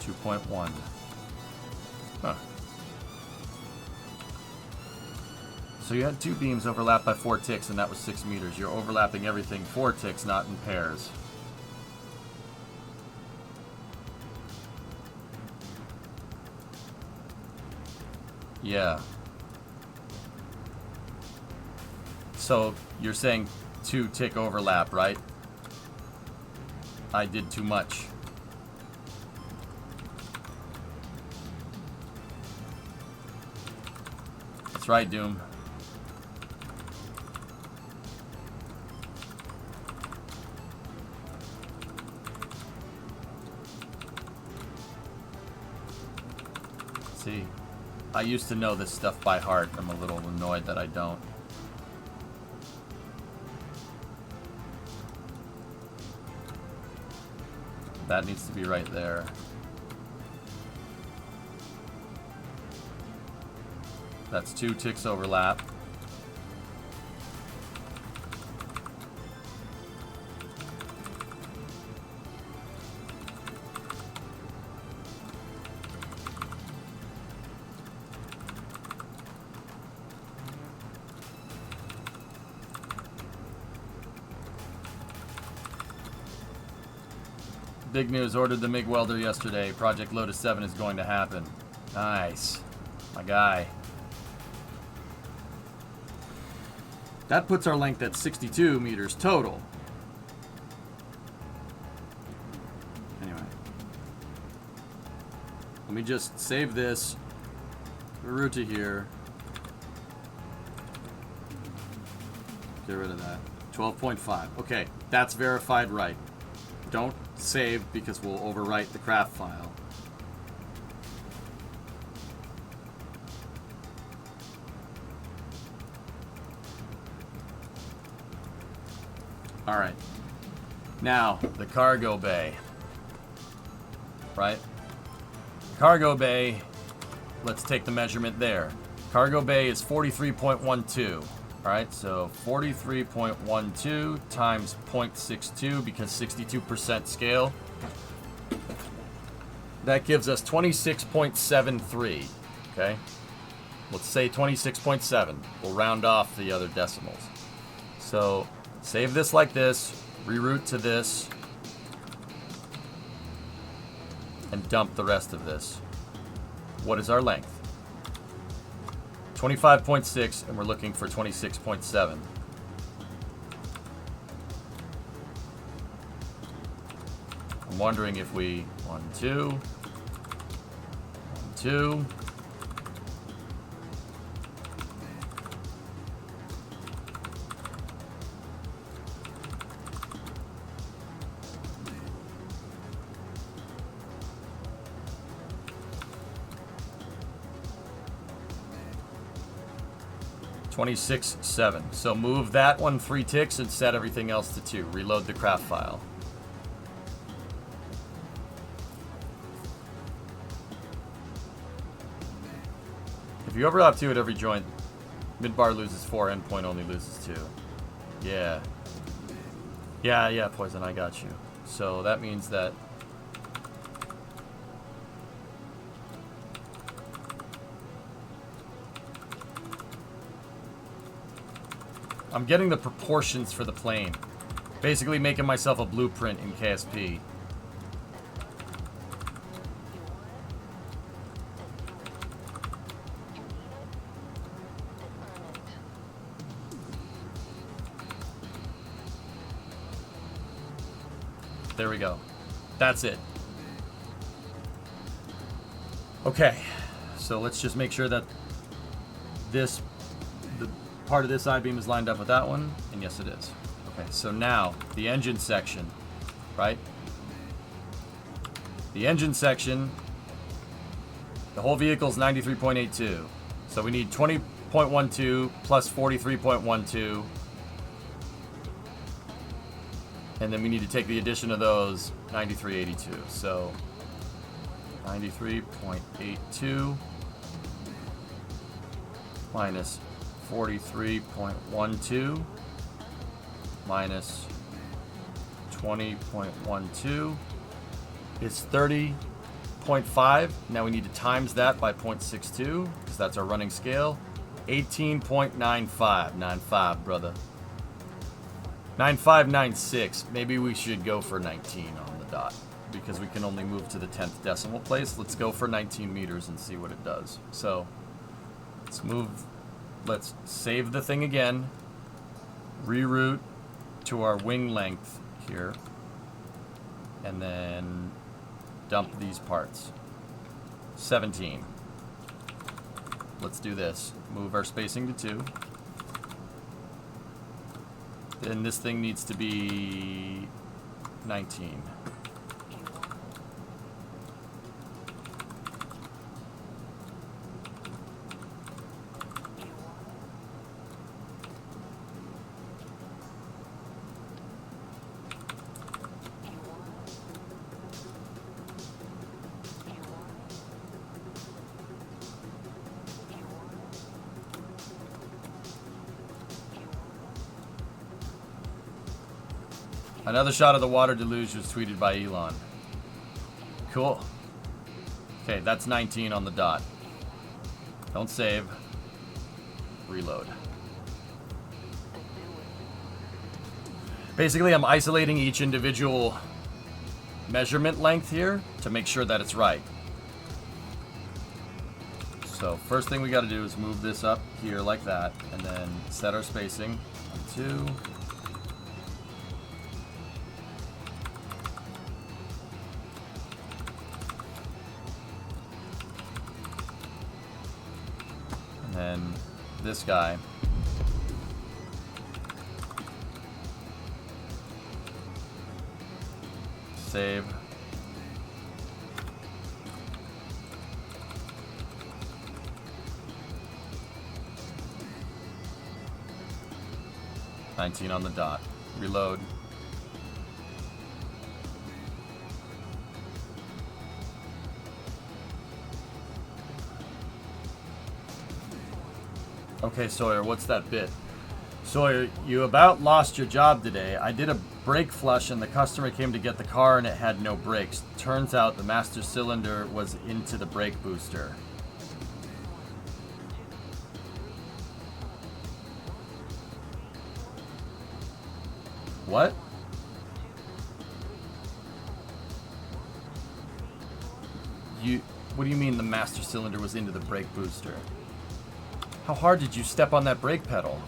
2.1. Huh. So you had 2 beams overlapped by 4 ticks, and that was 6 meters. You're overlapping everything 4 ticks, not in pairs. Yeah. So you're saying 2 tick overlap, right? I did too much. That's right, Doom. I used to know this stuff by heart. I'm a little annoyed that I don't. That needs to be right there. That's 2 ticks overlap. Big news, ordered the MIG welder yesterday. Project Lotus 7 is going to happen. Nice. My guy. That puts our length at 62 meters total. Anyway. Let me just save this. Route to here. Get rid of that. 12.5. Okay, that's verified right. Don't save because we'll overwrite the craft file. All right. Now, the cargo bay. Right? Cargo bay, let's take the measurement there. Cargo bay is 43.12. All right, so 43.12 times 0.62 because 62% scale. That gives us 26.73, okay? Let's say 26.7. We'll round off the other decimals. So save this like this, reroute to this, and dump the rest of this. What is our length? 25.6, and we're looking for 26.7. I'm wondering if we 1, 2, 1, 2. $26.7. So move that one 3 ticks and set everything else to 2. Reload the craft file. If you overlap 2 at every joint, midbar loses 4, endpoint only loses 2. Yeah. Yeah, Poison, I got you. So that means that I'm getting the proportions for the plane. Basically making myself a blueprint in KSP. There we go. That's it. Okay. So let's just make sure that the part of this I-beam is lined up with that one, and yes it is. Okay, so now the engine section, right? The engine section, the whole vehicle is 93.82. So we need 20.12 plus 43.12. And then we need to take the addition of those, 93.82. So 93.82 minus 43.12 minus 20.12 is 30.5. Now we need to times that by 0.62 because that's our running scale. 18.95. 95, brother. 9596. Maybe we should go for 19 on the dot because we can only move to the 10th decimal place. Let's go for 19 meters and see what it does. So let's move. Let's save the thing again, reroute to our wing length here, and then dump these parts. 17. Let's do this. Move our spacing to 2. Then this thing needs to be 19. Another shot of the water deluge was tweeted by Elon. Cool. Okay, that's 19 on the dot. Don't save. Reload. Basically, I'm isolating each individual measurement length here to make sure that it's right. So first thing we got to do is move this up here like that, and then set our spacing. 1, 2. And then this guy. Save. $19 on the dot. Reload. Okay, Sawyer, what's that bit? Sawyer, you about lost your job today. I did a brake flush and the customer came to get the car and it had no brakes. Turns out the master cylinder was into the brake booster. What? What do you mean the master cylinder was into the brake booster? How hard did you step on that brake pedal?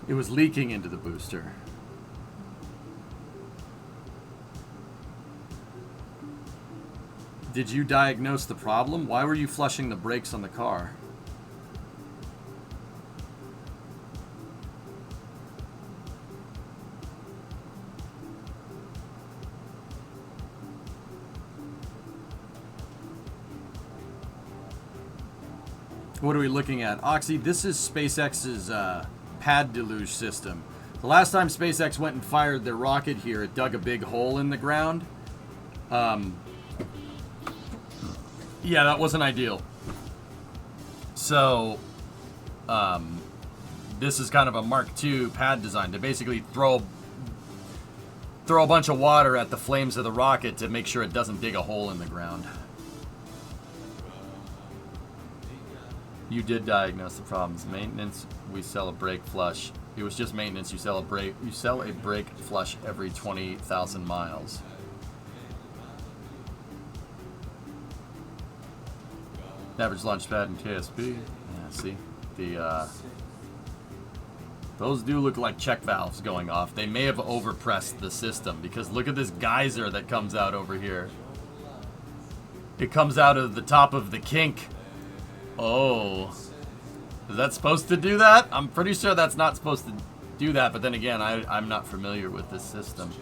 It was leaking into the booster. Did you diagnose the problem? Why were you flushing the brakes on the car? What are we looking at? Oxy, this is SpaceX's pad deluge system. The last time SpaceX went and fired their rocket here, it dug a big hole in the ground. Yeah, that wasn't ideal. So, this is kind of a Mark II pad design to basically throw a bunch of water at the flames of the rocket to make sure it doesn't dig a hole in the ground. You did diagnose the problems. Maintenance, we sell a brake flush. It was just maintenance. You sell a brake flush every 20,000 miles. Average launch pad in KSP. Yeah, see? Those do look like check valves going off. They may have overpressed the system because look at this geyser that comes out over here. It comes out of the top of the kink. Oh. Is that supposed to do that? I'm pretty sure that's not supposed to do that, but then again, I'm not familiar with this system.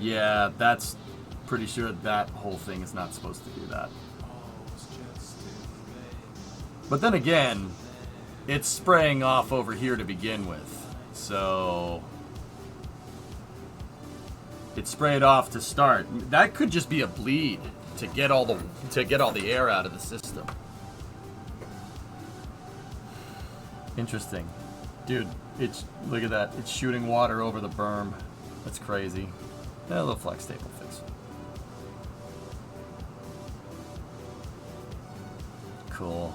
Yeah, that's pretty sure that whole thing is not supposed to do that. But then again, it's spraying off over here to begin with. So it sprayed off to start. That could just be a bleed to get all the air out of the system. Interesting. Dude, look at that. It's shooting water over the berm. That's crazy. A little flex tape will fix it. Cool.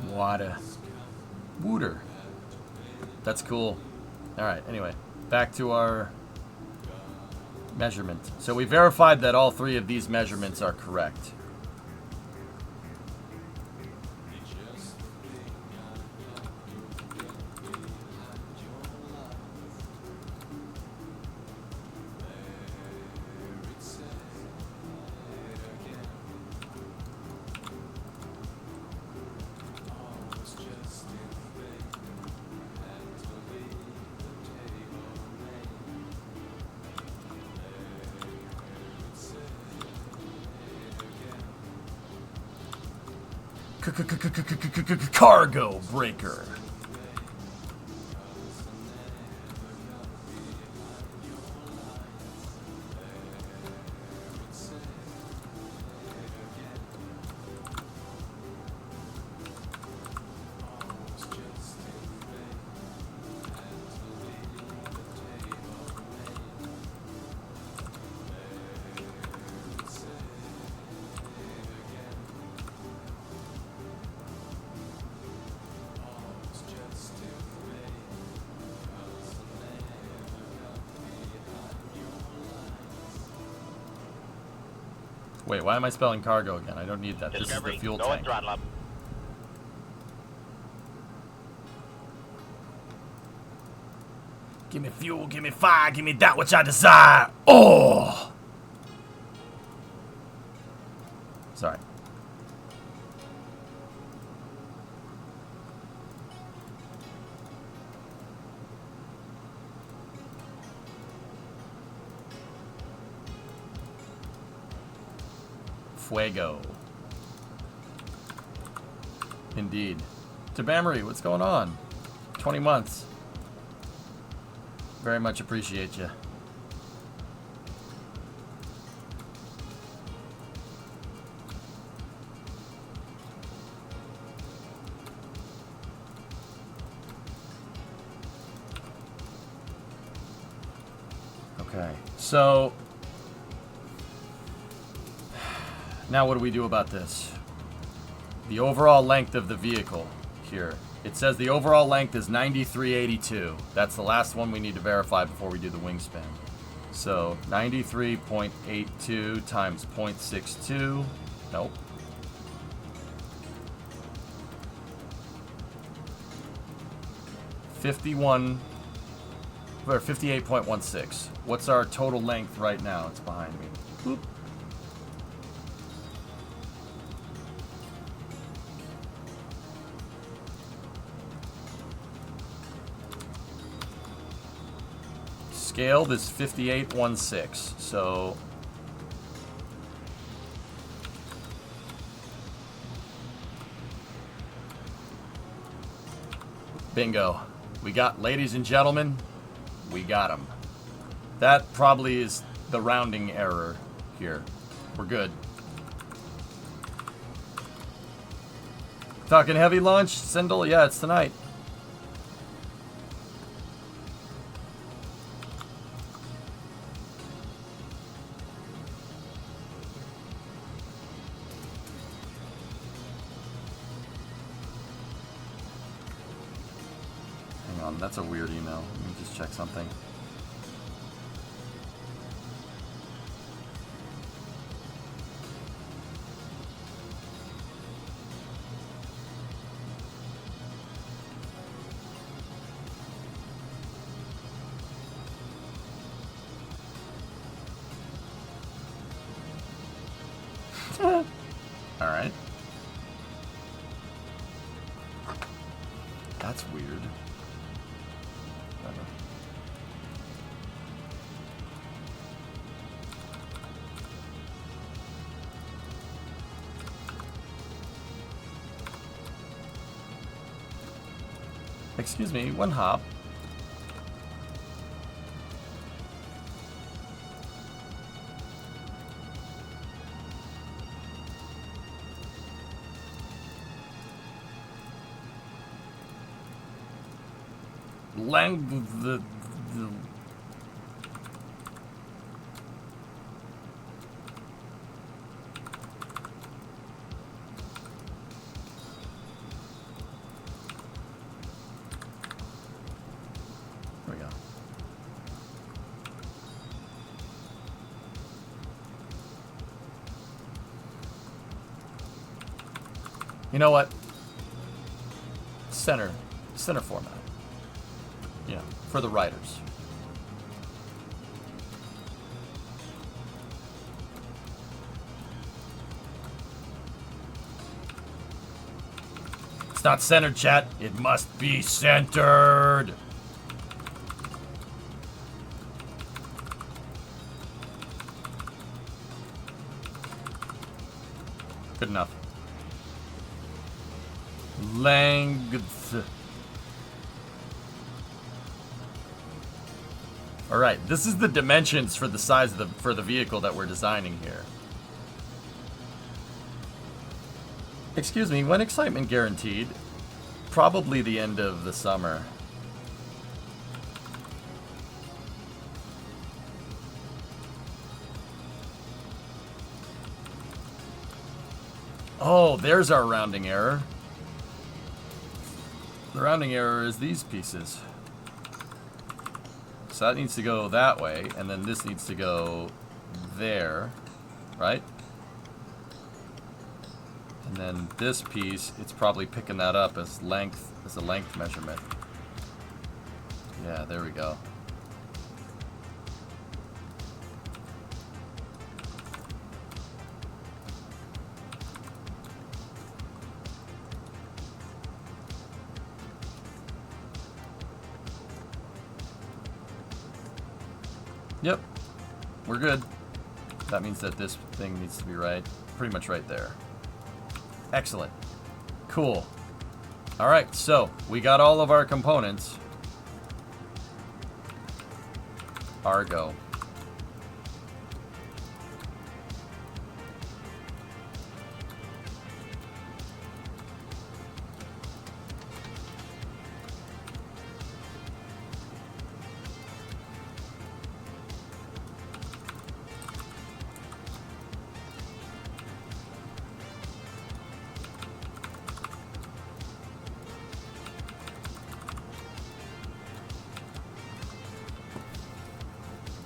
Water. That's cool. Alright, anyway. Back to our measurement. So we verified that all three of these measurements are correct. Cargo breaker. Wait, why am I spelling cargo again? I don't need that. This is the fuel go and tank. throttle up. Give me fuel, give me fire, give me that which I desire. Oh! Sorry. Fuego. Indeed. Tabamari, what's going on? 20 months. Very much appreciate you. Okay, so now what do we do about this? The overall length of the vehicle here. It says the overall length is 9382. That's the last one we need to verify before we do the wingspan. So 93.82 times 0.62. Nope. $51 or 58.16. What's our total length right now? It's behind me. Boop. Scaled is 58.16. So bingo. We got, ladies and gentlemen, we got him. That probably is the rounding error here. We're good. Talking heavy launch, Sindel? Yeah, it's tonight. Hang on, that's a weird email. Let me just check something. Alright. That's weird. Whatever. Excuse me, one hop. The there we go. You know what? Center format. Yeah, for the writers. It's not centered, chat. It must be centered. Good enough. Length. All right, this is the dimensions for the size of the vehicle that we're designing here. Excuse me, when excitement guaranteed? Probably the end of the summer. Oh, there's our rounding error. The rounding error is these pieces. So that needs to go that way, and then this needs to go there, right? And then this piece, it's probably picking that up as a length measurement. Yeah, there we go. Yep, we're good. That means that this thing needs to be pretty much right there. Excellent. Cool. All right, so we got all of our components. Argo.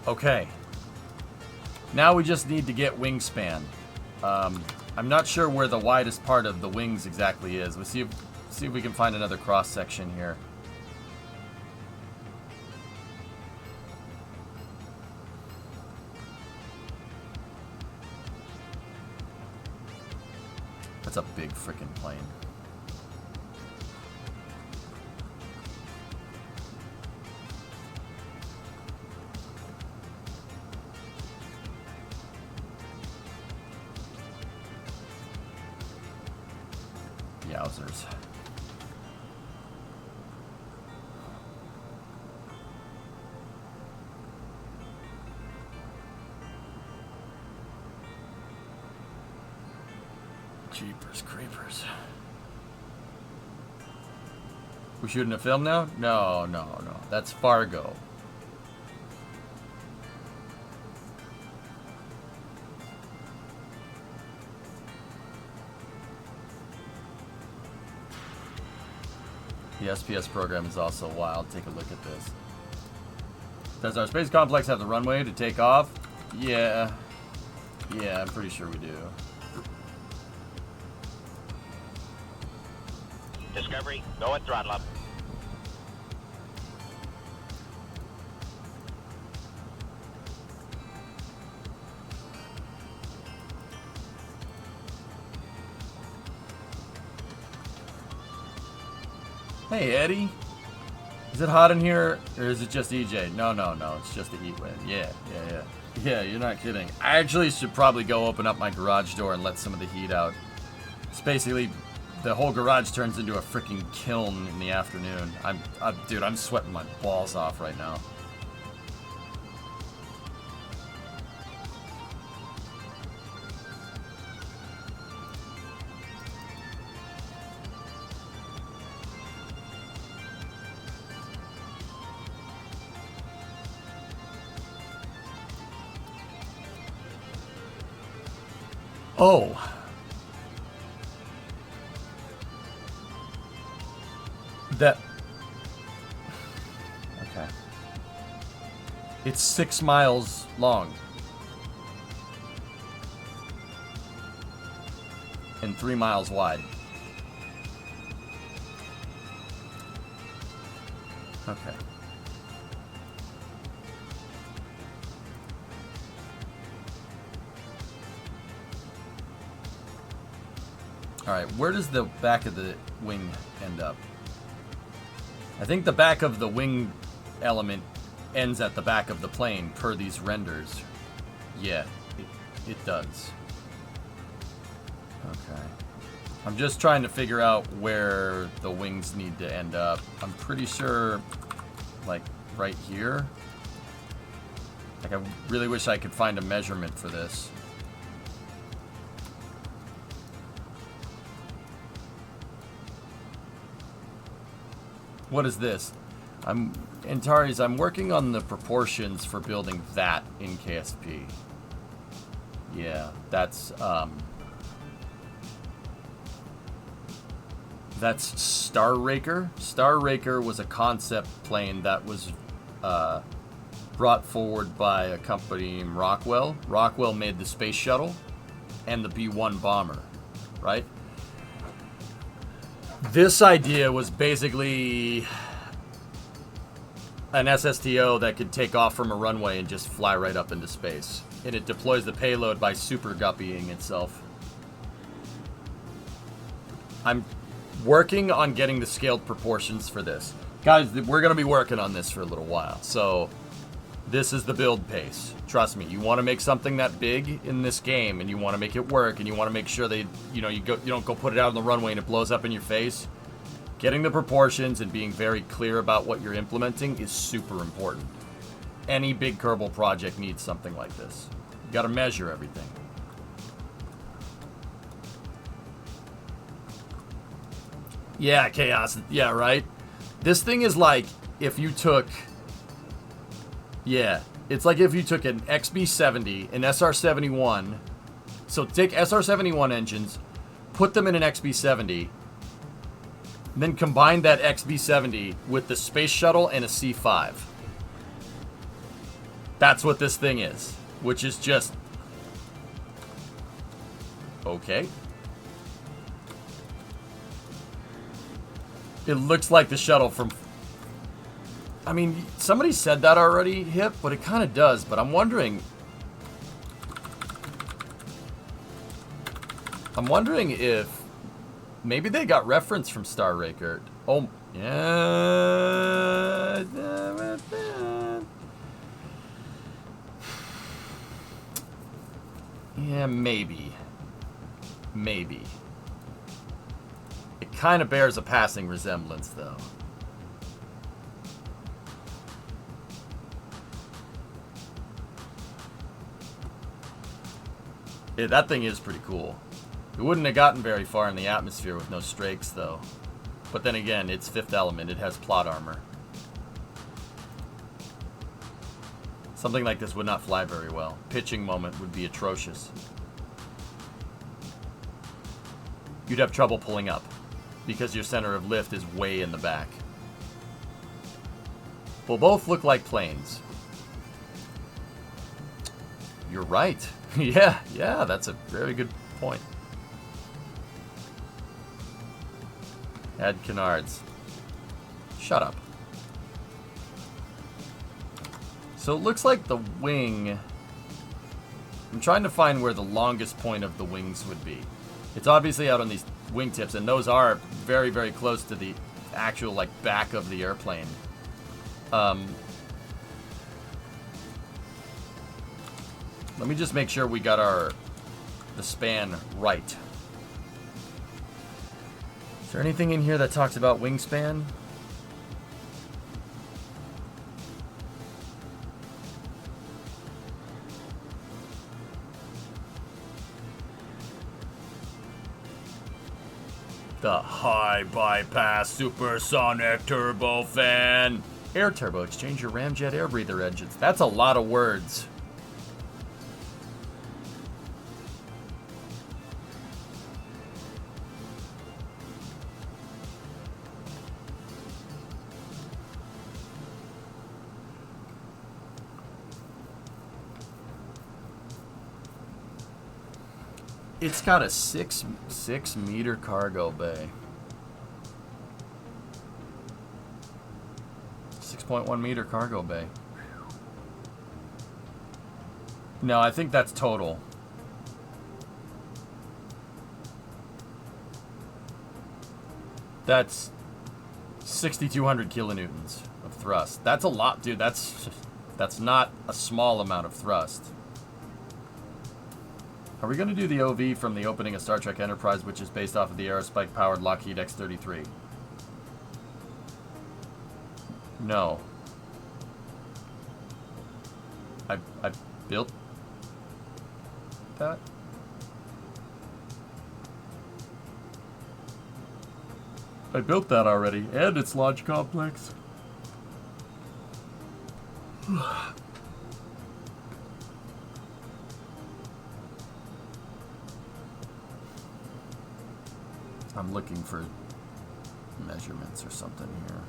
Okay. Now we just need to get wingspan. I'm not sure where the widest part of the wings exactly is. Let's see if we can find another cross section here. That's a big frickin' plane. Yowzers. Jeepers creepers. We shooting a film now? No. That's Fargo. The SPS program is also wild. Take a look at this. Does our space complex have the runway to take off? Yeah. Yeah, I'm pretty sure we do. Discovery, go and throttle up. Hey, Eddie. Is it hot in here, or is it just EJ? No. It's just the heat wave. Yeah. Yeah, you're not kidding. I actually should probably go open up my garage door and let some of the heat out. It's basically, the whole garage turns into a freaking kiln in the afternoon. Dude, I'm sweating my balls off right now. Oh. That. Okay. It's 6 miles long. And 3 miles wide. Okay. Alright, where does the back of the wing end up? I think the back of the wing element ends at the back of the plane per these renders. Yeah, it does. Okay. I'm just trying to figure out where the wings need to end up. I'm pretty sure, like, right here. Like, I really wish I could find a measurement for this. What is this? Antares, I'm working on the proportions for building that in KSP. Yeah, that's Star Raker. Star Raker was a concept plane that was brought forward by a company named Rockwell. Rockwell made the space shuttle and the B-1 bomber, right? This idea was basically an SSTO that could take off from a runway and just fly right up into space. And it deploys the payload by super guppying itself. I'm working on getting the scaled proportions for this. Guys, we're going to be working on this for a little while. So this is the build pace. Trust me, you want to make something that big in this game and you want to make it work and you want to make sure they, you don't go put it out on the runway and it blows up in your face. Getting the proportions and being very clear about what you're implementing is super important. Any big Kerbal project needs something like this. You got to measure everything. Yeah, Chaos. Yeah, right? This thing is like if you took... Yeah, it's like if you took an XB70, an SR71... So take SR71 engines, put them in an XB70, then combine that XB70 with the space shuttle and a C5. That's what this thing is, which is just... Okay. It looks like the shuttle from... I mean, somebody said that already, Hip, but it kind of does. But I'm wondering... if... Maybe they got reference from Star Raker. Oh, yeah... Yeah, maybe. Maybe. It kind of bears a passing resemblance, though. Yeah, that thing is pretty cool. It wouldn't have gotten very far in the atmosphere with no strakes, though. But then again, it's Fifth Element. It has plot armor. Something like this would not fly very well. Pitching moment would be atrocious. You'd have trouble pulling up because your center of lift is way in the back. Will both look like planes? You're right. Yeah, that's a very good point. Add canards. Shut up. So it looks like the wing... I'm trying to find where the longest point of the wings would be. It's obviously out on these wingtips, and those are very, very close to the actual, like, back of the airplane. Let me just make sure we got the span right. Is there anything in here that talks about wingspan? The high bypass supersonic turbofan. Air turbo, exchange your ramjet air breather engines. That's a lot of words. It's got a 6 meter cargo bay. 6.1 meter cargo bay. No, I think that's total. That's 6,200 kilonewtons of thrust. That's a lot, dude. That's not a small amount of thrust. Are we going to do the OV from the opening of Star Trek Enterprise, which is based off of the Aerospike-powered Lockheed X-33? No. I built that? I built that already, and its launch complex. I'm looking for measurements or something here.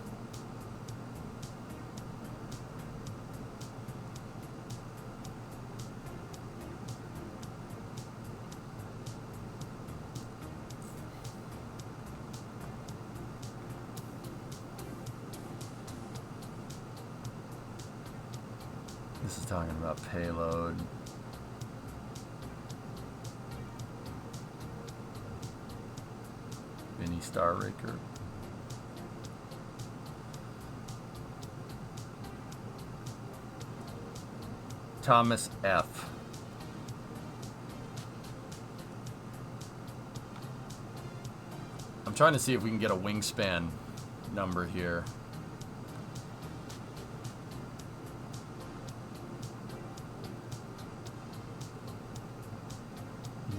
This is talking about payload. Mini Star Raker. Thomas F. I'm trying to see if we can get a wingspan number here.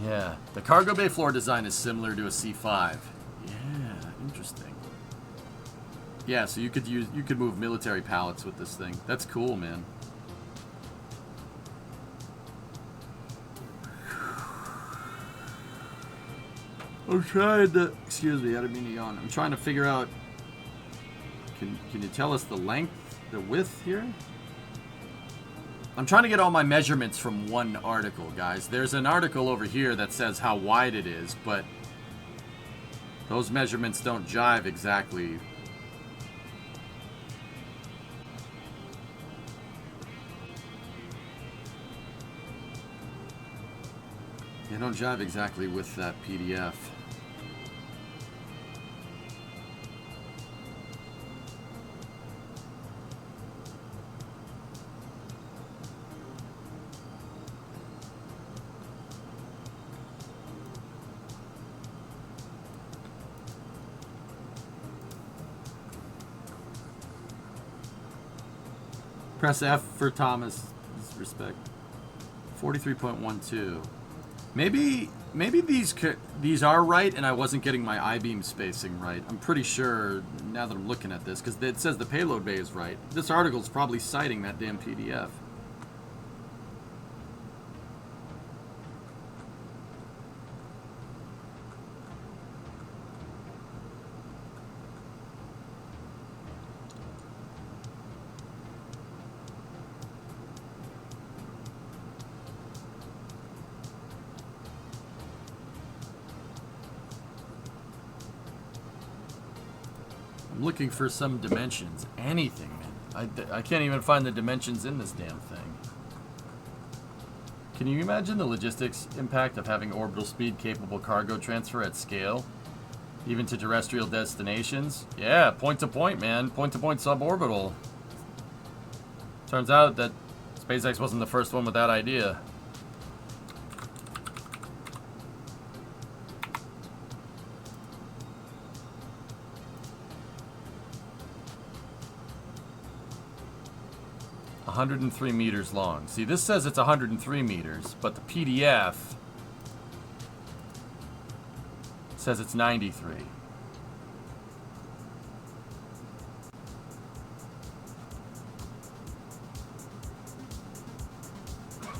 Yeah, the cargo bay floor design is similar to a C5. Yeah, interesting. Yeah, so you could move military pallets with this thing. That's cool, man. I'm trying to, excuse me, I didn't mean to yawn. I'm trying to figure out, can you tell us the length, the width here? I'm trying to get all my measurements from one article, guys. There's an article over here that says how wide it is, but those measurements don't jive exactly. They don't jive exactly with that PDF. Press F for Thomas. Respect. 43.12. Maybe these are right, and I wasn't getting my I-beam spacing right. I'm pretty sure now that I'm looking at this, because it says the payload bay is right. This article's probably citing that damn PDF. I'm looking for some dimensions. Anything, man. I can't even find the dimensions in this damn thing. Can you imagine the logistics impact of having orbital speed capable cargo transfer at scale? Even to terrestrial destinations? Yeah, point to point, man. Point to point suborbital. Turns out that SpaceX wasn't the first one with that idea. .103 meters long. See, this says it's 103 meters, but the PDF says it's 93.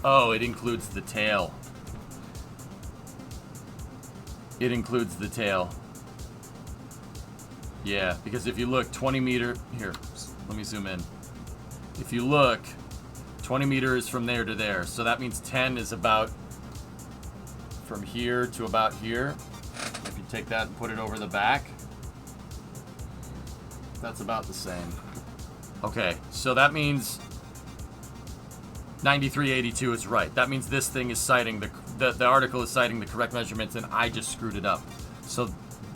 Oh, it includes the tail. It includes the tail. Yeah, because if you look 20 meter... Here, let me zoom in. If you look, 20 meters from there to there. So that means 10 is about from here to about here. If you take that and put it over the back, that's about the same. Okay, so that means 9382 is right. That means this thing is citing the article is citing the correct measurements, and I just screwed it up. So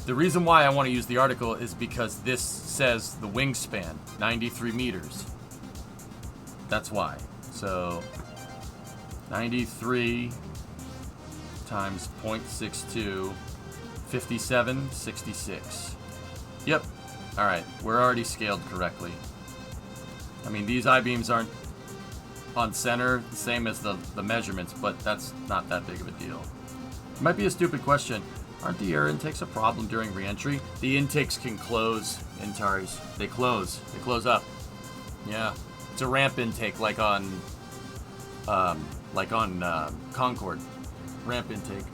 the reason why I want to use the article is because this says the wingspan, 93 meters. That's why. So 93 times 0.62, 57, 66. Yep. All right, we're already scaled correctly. I mean, these I-beams aren't on center, the same as the measurements, but that's not that big of a deal. It might be a stupid question. Aren't the air intakes a problem during re-entry? The intakes can close, Intaris. They close. They close up. Yeah. It's a ramp intake like on Concorde. Ramp intake.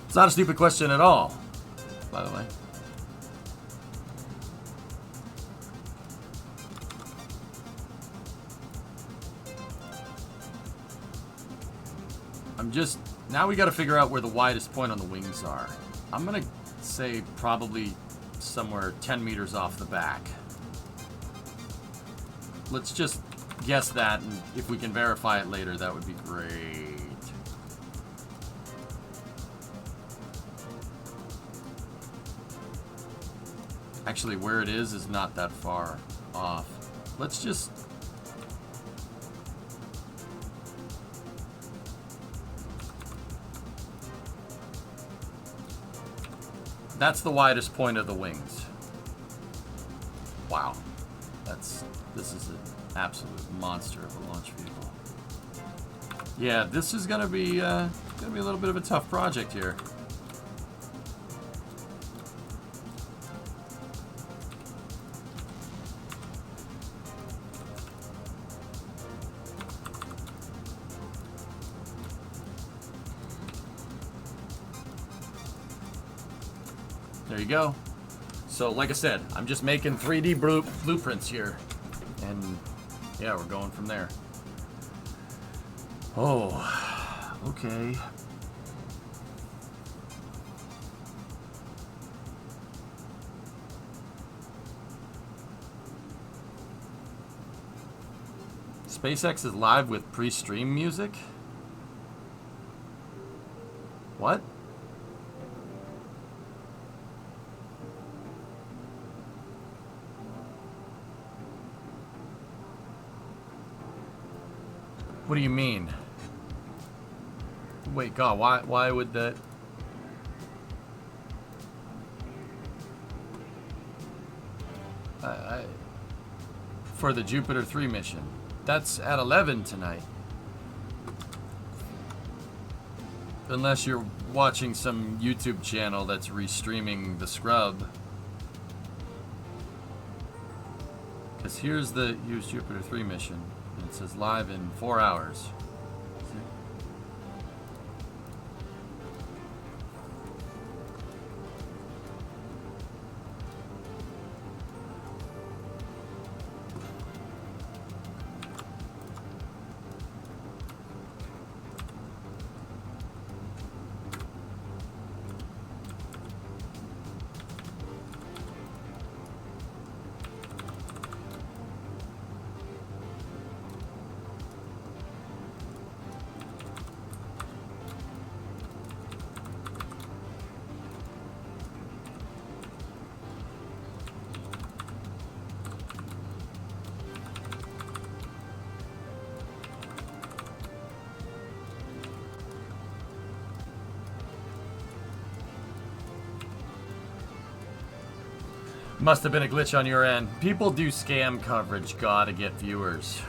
It's not a stupid question at all, by the way. Now we got to figure out where the widest point on the wings are. I'm going to say probably somewhere 10 meters off the back. Let's just guess that, and if we can verify it later, that would be great. Actually, where it is not that far off. Let's just... That's the widest point of the wings. Wow. This is an absolute monster of a launch vehicle. Yeah, this is gonna be a little bit of a tough project here. There you go. So, like I said, I'm just making 3D blueprints here. And, yeah, we're going from there. Oh, okay. SpaceX is live with pre-stream music? What? What do you mean? Wait, God, why would that... For the Jupiter 3 mission. That's at 11 tonight. Unless you're watching some YouTube channel that's restreaming the scrub. Because here's Jupiter 3 mission. And it says live in 4 hours. Must have been a glitch on your end. People do scam coverage, gotta get viewers.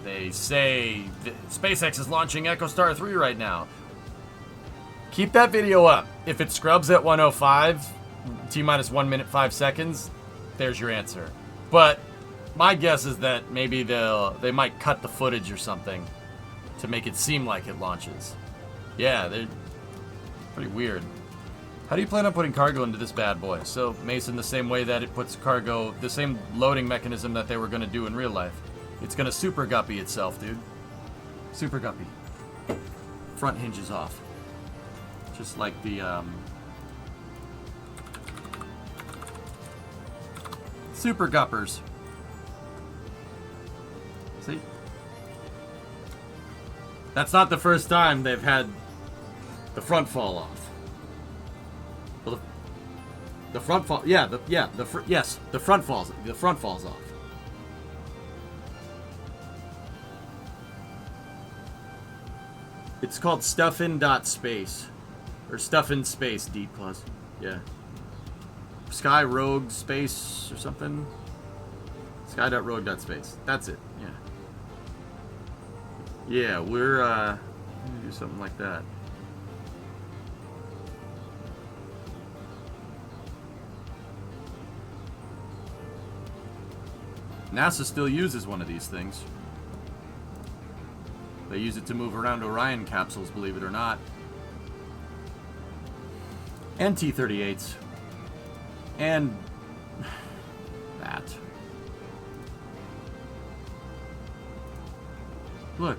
They say SpaceX is launching EchoStar 3 right now. Keep that video up. If it scrubs at 105, T-minus 1 minute 5 seconds, there's your answer. But my guess is that maybe they might cut the footage or something to make it seem like it launches. Yeah, they're pretty weird. How do you plan on putting cargo into this bad boy? So, Mason, the same way that it puts cargo, the same loading mechanism that they were going to do in real life. It's going to super guppy itself, dude. Super guppy. Front hinges off. Just like the, super guppers. See? That's not the first time they've had the front fall off. Well, the front fall, yeah, the front falls off. It's called stuffin.space. Or stuffin space, D plus. Yeah. Sky Rogue Space or something. Sky.rogue.space. That's it. Yeah. Yeah, we're gonna do something like that. NASA still uses one of these things. They use it to move around Orion capsules, believe it or not. And T-38s. And that. Look.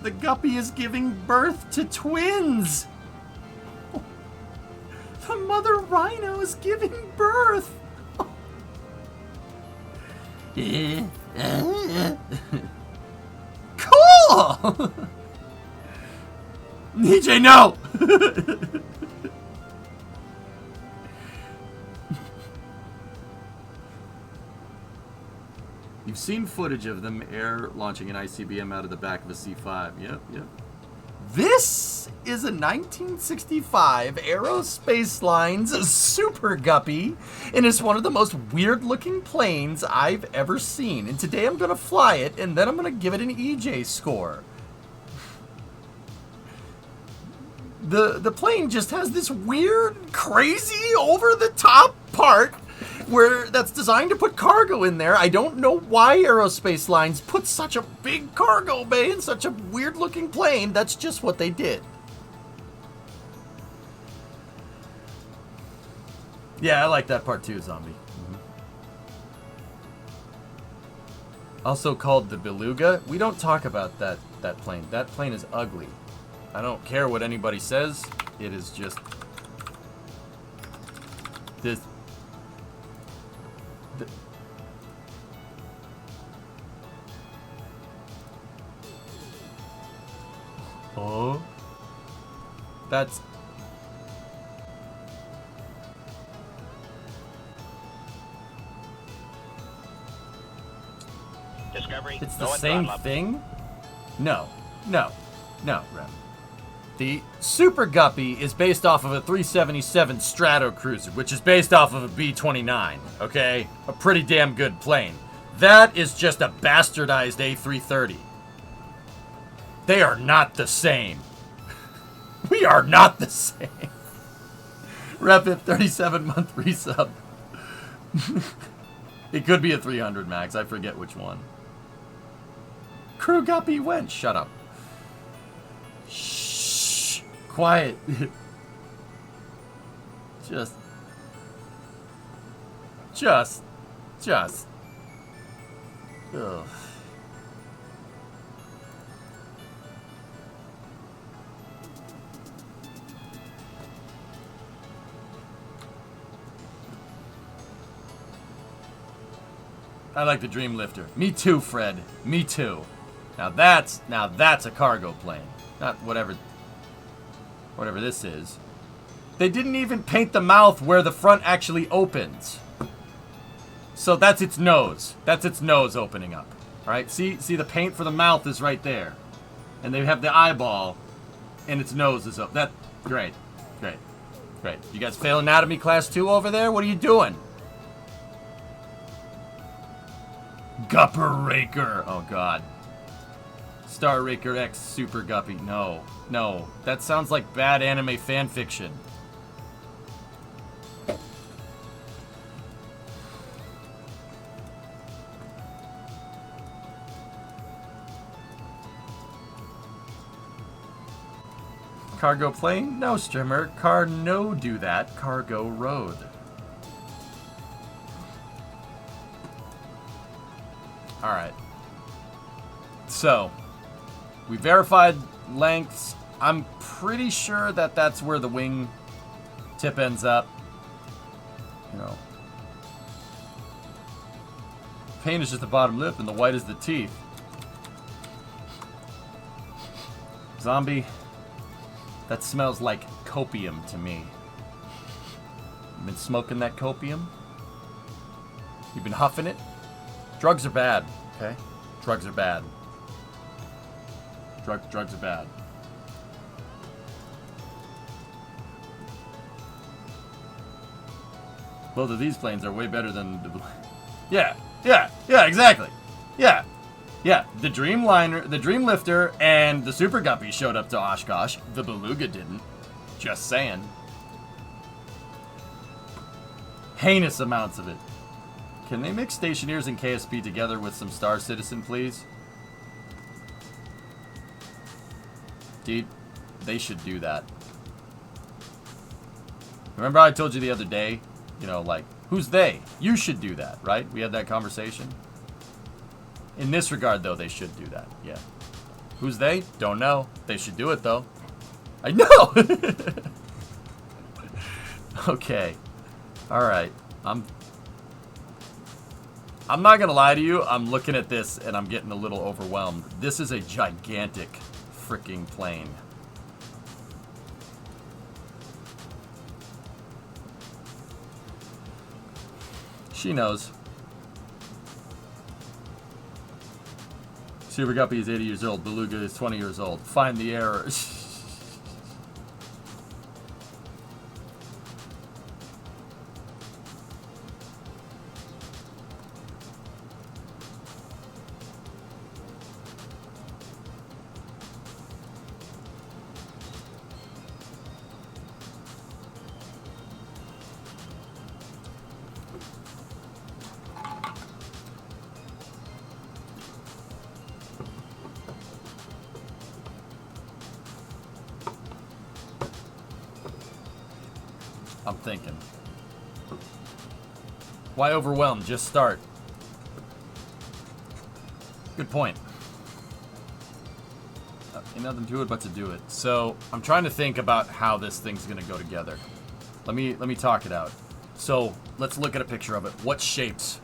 The guppy is giving birth to twins! The mother rhino is giving birth! Cool! DJ, no! You've seen footage of them air launching an ICBM out of the back of a C-5. Yep. This is a 1965 Aerospace Lines Super Guppy, and it's one of the most weird-looking planes I've ever seen. And today I'm going to fly it, and then I'm going to give it an EJ score. The plane just has this weird, crazy, over-the-top part where that's designed to put cargo in there. I don't know why Aerospace Lines put such a big cargo bay in such a weird-looking plane. That's just what they did. Yeah, I like that part too, Zombie. Also called the Beluga. We don't talk about that plane. That plane is ugly. I don't care what anybody says. It is just... this... Oh, that's... Discovery. It's the Go and same throttle up. thing? No, Rem. The Super Guppy is based off of a 377 Stratocruiser, which is based off of a B-29, okay? A pretty damn good plane. That is just a bastardized A330. They are not the same. We are not the same. Repit 37-month resub. It could be a 300 max. I forget which one. Crew Guppy went. Shut up. Shh. Quiet. Just. Ugh. I like the Dream Lifter. Me too, Fred. Me too. Now that's a cargo plane. Not whatever this is. They didn't even paint the mouth where the front actually opens. So that's its nose. That's its nose opening up. All right? See the paint for the mouth is right there. And they have the eyeball and its nose is up. Great. You guys fail anatomy class 2 over there? What are you doing? Gupper Raker. Oh, God. Star Raker X Super Guppy. No. That sounds like bad anime fan fiction. Cargo plane? No, Strimmer. Car no do that. Cargo road. Alright. So, we verified lengths. I'm pretty sure that that's where the wing tip ends up. You know. Paint is just the bottom lip and the white is the teeth. Zombie, that smells like copium to me. You been smoking that copium? You been huffing it? Drugs are bad, okay? Drugs are bad. Drugs are bad. Both of these planes are way better than the... Yeah, exactly. Yeah. The Dreamliner, the Dreamlifter, and the Super Guppy showed up to Oshkosh. The Beluga didn't. Just saying. Heinous amounts of it. Can they mix Stationeers and KSP together with some Star Citizen, please? Dude, they should do that. Remember I told you the other day, you know, like, who's they? You should do that, right? We had that conversation. In this regard, though, they should do that, yeah. Who's they? Don't know. They should do it, though. I know! Okay. Alright. I'm not gonna lie to you. I'm looking at this, and I'm getting a little overwhelmed. This is a gigantic freaking plane. She knows. Super Guppy is 80 years old. Beluga is 20 years old. Find the errors. I'm thinking. Why overwhelmed? Just start. Good point. Ain't nothing to it but to do it. So I'm trying to think about how this thing's gonna go together. Let me talk it out. So let's look at a picture of it. What shapes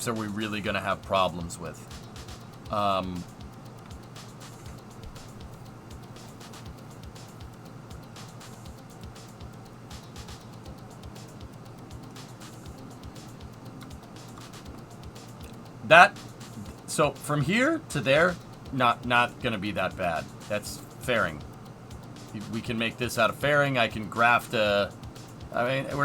are we really gonna have problems with? So from here to there, not gonna be that bad. That's fairing. We can make this out of fairing. I can graft a. I mean, I'm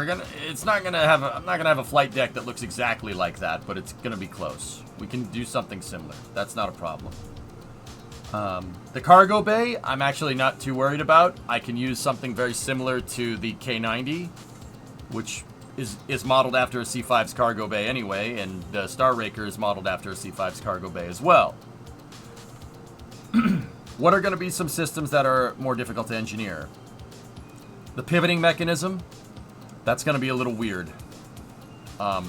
not gonna have a flight deck that looks exactly like that, but it's gonna be close. We can do something similar. That's not a problem. The cargo bay, I'm actually not too worried about. I can use something very similar to the K90, which is modeled after a C5's cargo bay anyway, and the Star Raker is modeled after a C5's cargo bay as well. What are going to be some systems that are more difficult to engineer? The pivoting mechanism, that's going to be a little weird. Oh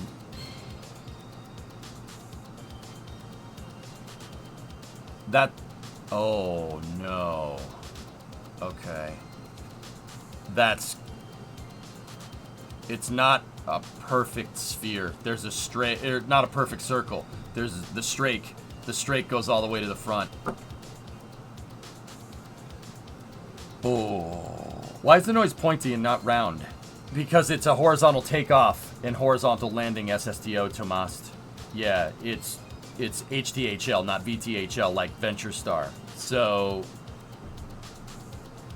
no. Okay. It's not a perfect sphere. There's a straight, not a perfect circle. There's the strake. The strake goes all the way to the front. Oh. Why is the noise pointy and not round? Because it's a horizontal takeoff and horizontal landing SSTO to mast. Yeah, it's HTHL, not VTHL like Venture Star. So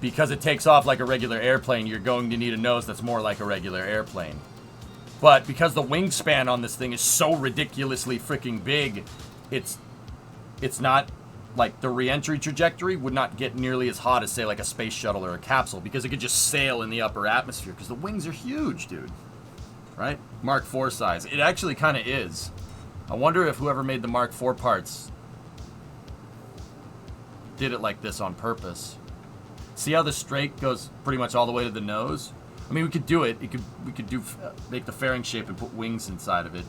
because it takes off like a regular airplane, you're going to need a nose that's more like a regular airplane. But because the wingspan on this thing is so ridiculously freaking big, it's not like the re-entry trajectory would not get nearly as hot as, say, like a space shuttle or a capsule, because it could just sail in the upper atmosphere because the wings are huge, dude. Right? Mark IV size. It actually kind of is. I wonder if whoever made the Mark IV parts did it like this on purpose. See how the strake goes pretty much all the way to the nose? I mean, we could do it. We could make the fairing shape and put wings inside of it,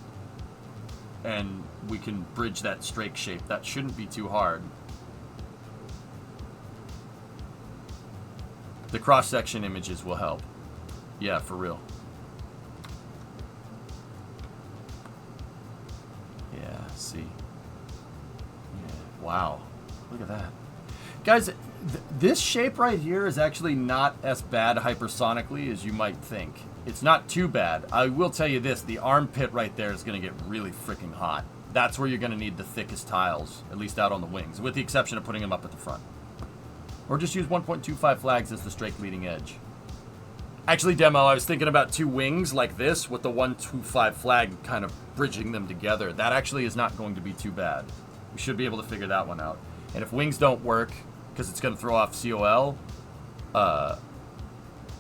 and we can bridge that strake shape. That shouldn't be too hard. The cross-section images will help. Yeah, for real. Yeah, see. Yeah, wow. Look at that. Guys, this shape right here is actually not as bad hypersonically as you might think. It's not too bad. I will tell you this, the armpit right there is going to get really freaking hot. That's where you're going to need the thickest tiles, at least out on the wings, with the exception of putting them up at the front. Or just use 1.25 flags as the straight leading edge. Actually, Demo, I was thinking about 2 wings like this with the 125 flag kind of bridging them together. That actually is not going to be too bad. We should be able to figure that one out. And if wings don't work, because it's going to throw off COL,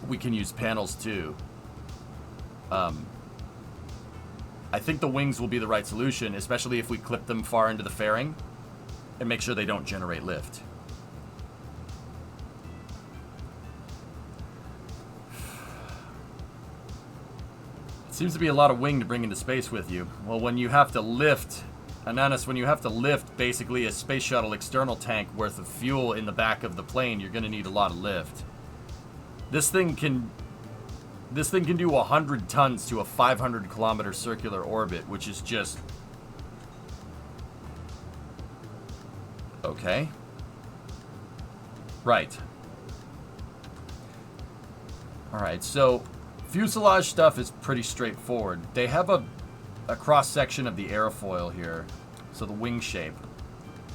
we can use panels too. I think the wings will be the right solution, especially if we clip them far into the fairing and make sure they don't generate lift. Seems to be a lot of wing to bring into space with you. Well, when you have to lift, Ananas, when you have to lift basically a space shuttle external tank worth of fuel in the back of the plane, you're going to need a lot of lift. This thing can do 100 tons to a 500 kilometer circular orbit, which is just okay. Right. All right, so fuselage stuff is pretty straightforward. They have a cross-section of the airfoil here, so the wing shape.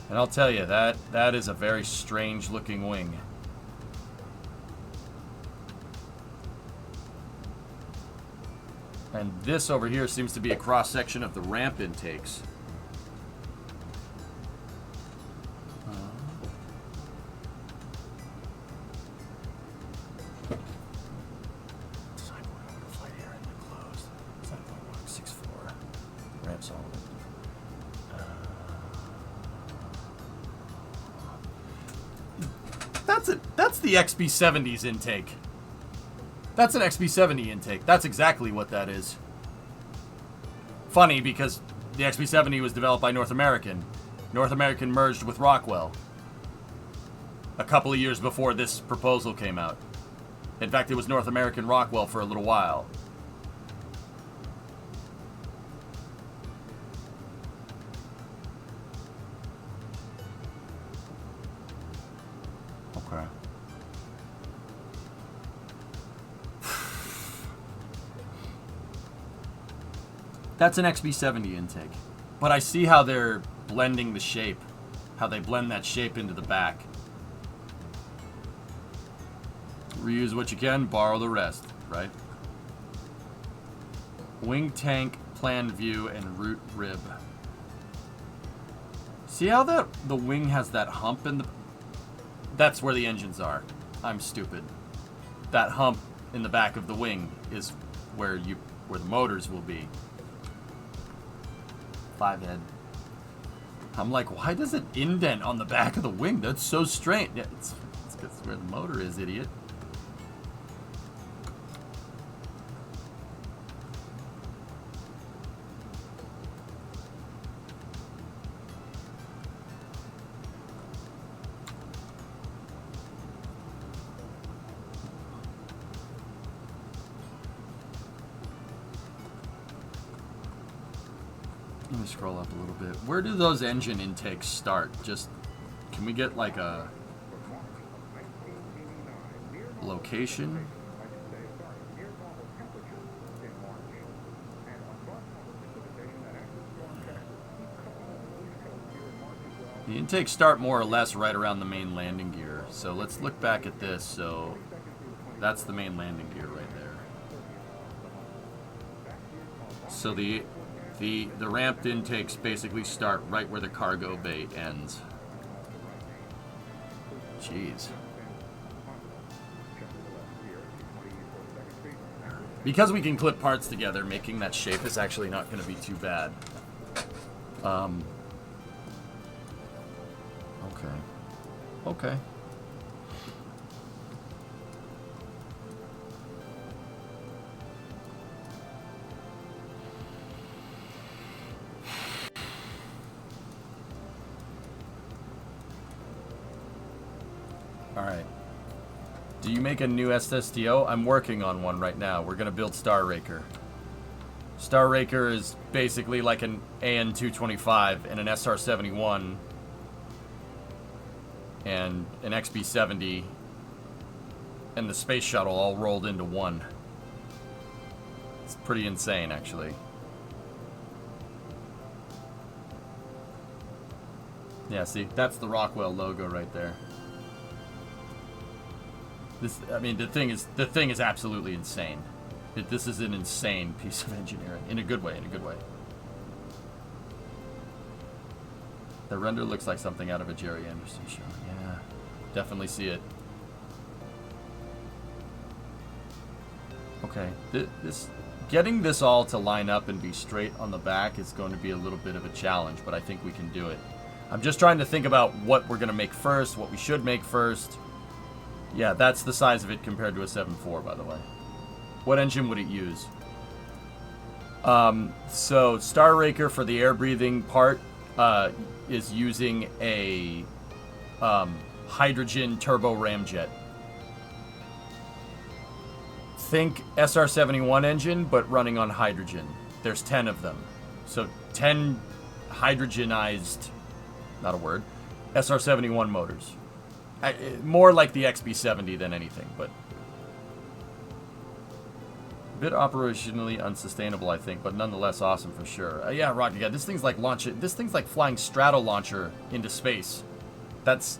And I'll tell you, that is a very strange-looking wing. And this over here seems to be a cross-section of the ramp intakes. That's the XB70's intake. That's an XB70 intake. That's exactly what that is. Funny, because the XB70 was developed by North American. North American merged with Rockwell a couple of years before this proposal came out. In fact, it was North American Rockwell for a little while. Okay. That's an XB70 intake. But I see how they're blending the shape. How they blend that shape into the back. Reuse what you can, borrow the rest, right? Wing tank, plan view, and root rib. See how the wing has that hump in the... That's where the engines are. I'm stupid. That hump in the back of the wing is where the motors will be. 5 head. I'm like, why does it indent on the back of the wing? That's so strange. Yeah, it's where the motor is, idiot. Let me scroll up a little bit. Where do those engine intakes start? Just, can we get like a location? The intakes start more or less right around the main landing gear. So let's look back at this. So that's the main landing gear right there. So the ramped intakes basically start right where the cargo bay ends. Jeez. Because we can clip parts together, making that shape is actually not going to be too bad. Okay. Alright. Do you make a new SSTO? I'm working on one right now. We're going to build Star Raker. Star Raker is basically like an AN-225 and an SR-71 and an XB-70 and the space shuttle all rolled into one. It's pretty insane, actually. Yeah, see? That's the Rockwell logo right there. I mean, the thing is absolutely insane. This is an insane piece of engineering in a good way. The render looks like something out of a Jerry Anderson show. Yeah, definitely see it. Okay, getting this all to line up and be straight on the back is going to be a little bit of a challenge, but I think we can do it. I'm just trying to think about what we're going to make first, what we should make first. Yeah, that's the size of it compared to a 7.4, by the way. What engine would it use? So Star Raker for the air breathing part is using a hydrogen turbo ramjet. Think SR-71 engine, but running on hydrogen. There's 10 of them. So 10 hydrogenized, not a word, SR-71 motors. More like the XB-70 than anything, but a bit operationally unsustainable, I think, but nonetheless awesome for sure. Yeah, Rocky, yeah, this thing's like this thing's like flying strato launcher into space. That's,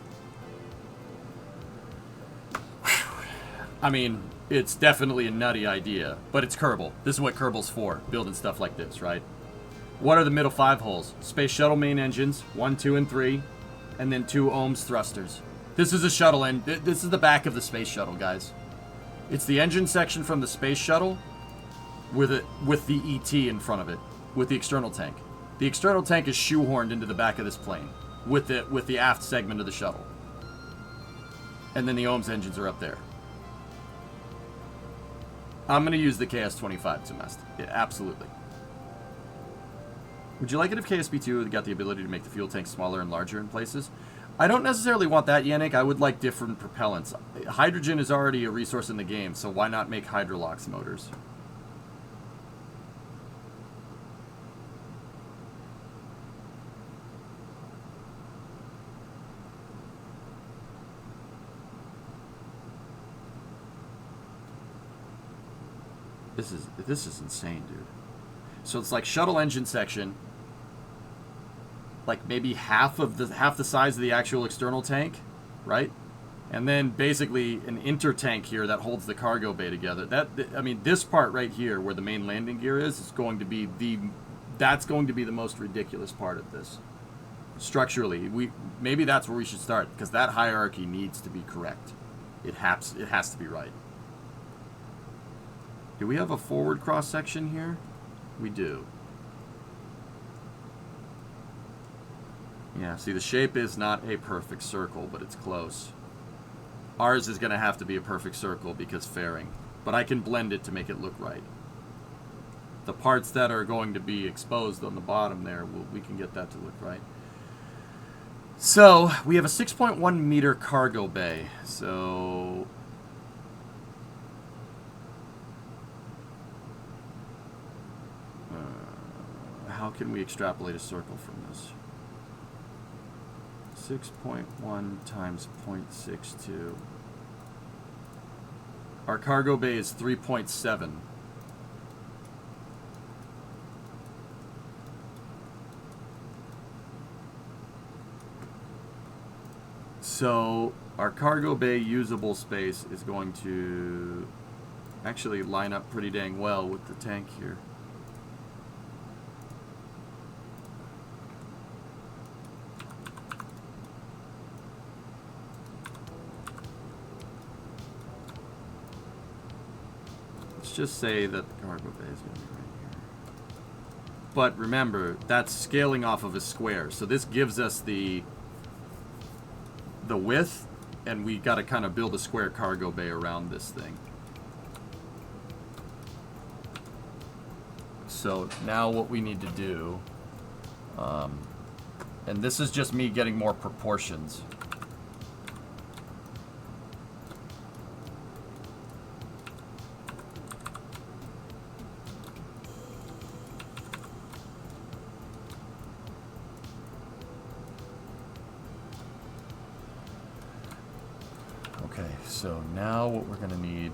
I mean, it's definitely a nutty idea, but it's Kerbal. This is what Kerbal's for, building stuff like this, right? What are the middle 5 holes? Space shuttle main engines, 1, 2, and 3, and then 2 ohms thrusters. This is a shuttle, and this is the back of the space shuttle, guys. It's the engine section from the space shuttle with the ET in front of it, with the external tank. The external tank is shoehorned into the back of this plane with the aft segment of the shuttle. And then the ohms engines are up there. I'm going to use the KS-25 to mess. Yeah, absolutely. Would you like it if KSP2 got the ability to make the fuel tank smaller and larger in places? I don't necessarily want that, Yannick. I would like different propellants. Hydrogen is already a resource in the game, so why not make Hydrolox motors? This is insane, dude. So it's like shuttle engine section, like maybe half the size of the actual external tank, right? And then basically an inter-tank here that holds the cargo bay together. I mean, this part right here where the main landing gear is going to be that's going to be the most ridiculous part of this. Structurally, maybe that's where we should start, because that hierarchy needs to be correct. It has to be right. Do we have a forward cross section here? We do. Yeah, see, the shape is not a perfect circle, but it's close. Ours is going to have to be a perfect circle because fairing, but I can blend it to make it look right. The parts that are going to be exposed on the bottom there, we can get that to look right. So, we have a 6.1 meter cargo bay, so how can we extrapolate a circle from this? 6.1 times 0.62. Our cargo bay is 3.7. So our cargo bay usable space is going to actually line up pretty dang well with the tank here. Just say that the cargo bay is going to be right here. But remember, that's scaling off of a square. So this gives us the width, and we got to kind of build a square cargo bay around this thing. So now what we need to do, and this is just me getting more proportions. Okay, so now what we're going to need...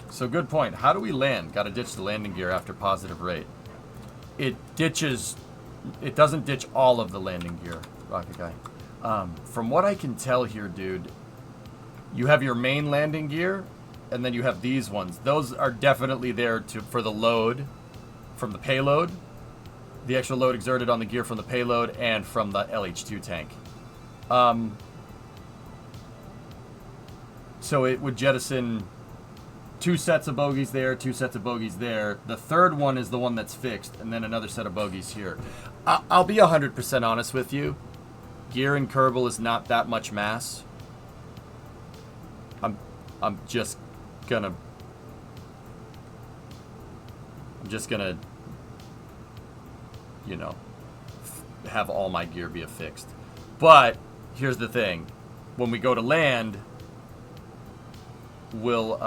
So good point. How do we land? Got to ditch the landing gear after positive rate. it ditches, it doesn't ditch all of the landing gear, Rocket Guy. From what I can tell here, dude, you have your main landing gear, and then you have these ones. Those are definitely there for the load from the payload, the extra load exerted on the gear from the payload and from the LH2 tank. So it would jettison 2 sets of bogies there, 2 sets of bogies there. The third one is the one that's fixed, and then another set of bogies here. I'll be 100% honest with you. Gear in Kerbal is not that much mass. I'm just gonna you know, have all my gear be affixed. But here's the thing: when we go to land, we'll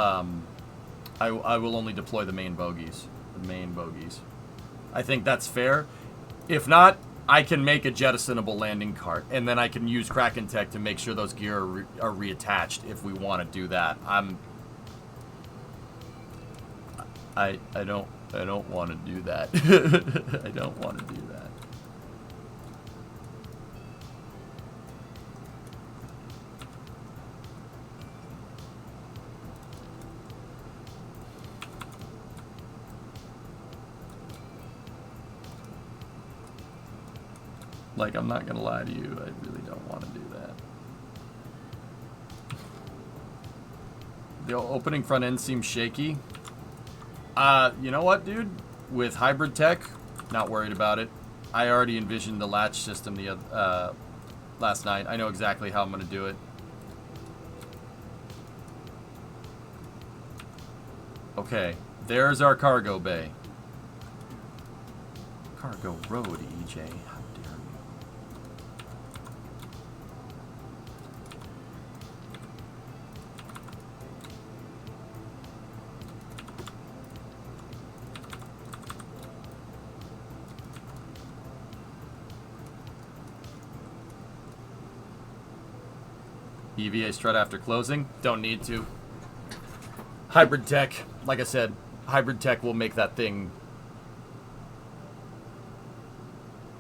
I will only deploy the main bogies. I think that's fair. If not, I can make a jettisonable landing cart, and then I can use Kraken Tech to make sure those gear are reattached if we want to do that. I don't want to do that. I don't want to do that. Like, I'm not gonna lie to you, I really don't want to do that. The opening front end seems shaky. You know what, dude? With hybrid tech, not worried about it. I already envisioned the latch system last night. I know exactly how I'm gonna do it. Okay, there's our cargo bay. Cargo road, EJ. How dare you? EVA strut after closing? Don't need to. Hybrid tech, like I said, hybrid tech will make that thing,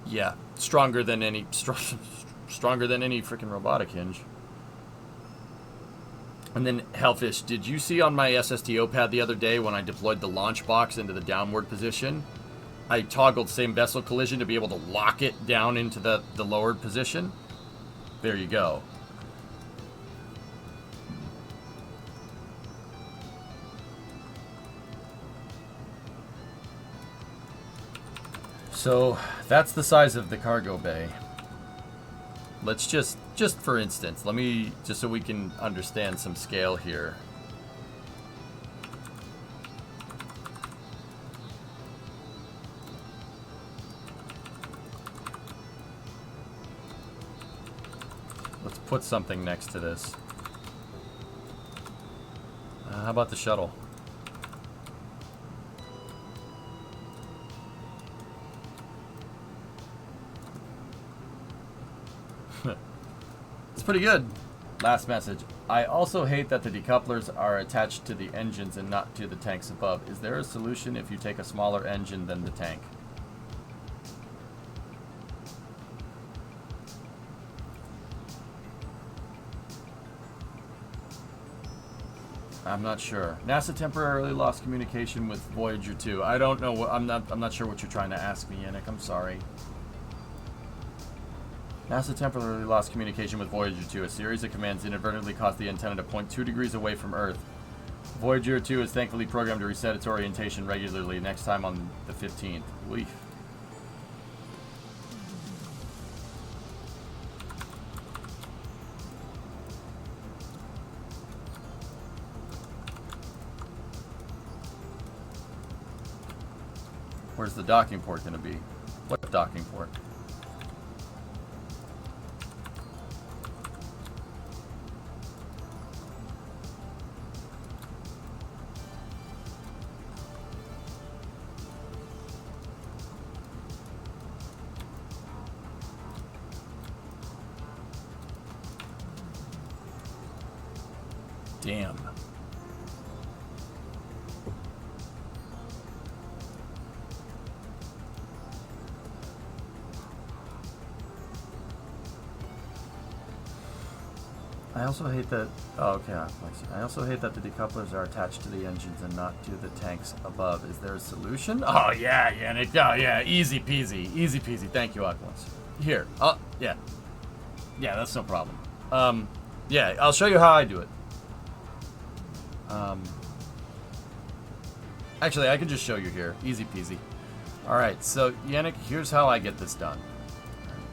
yeah, stronger than any freaking robotic hinge. And then Hellfish, did you see on my SSTO pad the other day when I deployed the launch box into the downward position? I toggled same vessel collision to be able to lock it down into the lowered position. There you go. So that's the size of the cargo bay. Let's just for instance, let me, just so we can understand some scale here. Let's put something next to this. How about the shuttle? It's pretty good. Last message. I also hate that the decouplers are attached to the engines and not to the tanks above. Is there a solution if you take a smaller engine than the tank? I'm not sure. NASA temporarily lost communication with Voyager 2. I don't know what, I'm not sure what you're trying to ask me, Yannick. I'm sorry. NASA temporarily lost communication with Voyager 2. A series of commands inadvertently caused the antenna to point 2 degrees away from Earth. Voyager 2 is thankfully programmed to reset its orientation regularly, next time on the 15th. Leaf. Where's the docking port going to be? What docking port? Damn. I also hate that. Oh, okay. I also hate that the decouplers are attached to the engines and not to the tanks above. Is there a solution? Oh yeah, Yannick. Oh yeah, easy peasy, easy peasy. Thank you, Aquilus. Here. Oh yeah, yeah. That's no problem. Yeah, I'll show you how I do it. Actually, I can just show you here. Easy peasy. All right. So Yannick, here's how I get this done.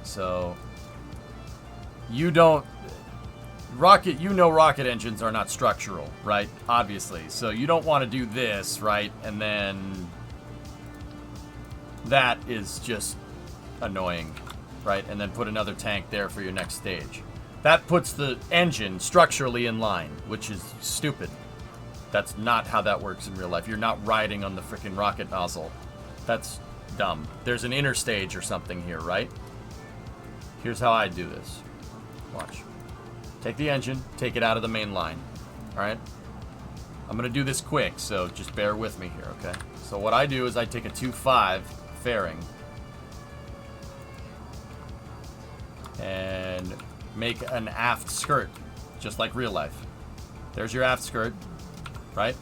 So you don't. Rocket engines are not structural, right? Obviously. So you don't want to do this, right? And then that is just annoying, right? And then put another tank there for your next stage. That puts the engine structurally in line, which is stupid. That's not how that works in real life. You're not riding on the freaking rocket nozzle. That's dumb. There's an interstage or something here, right? Here's how I do this. Watch. Take the engine, take it out of the main line. Alright? I'm going to do this quick, so just bear with me here, okay? So what I do is I take a 2.5 fairing and make an aft skirt, just like real life. There's your aft skirt, right?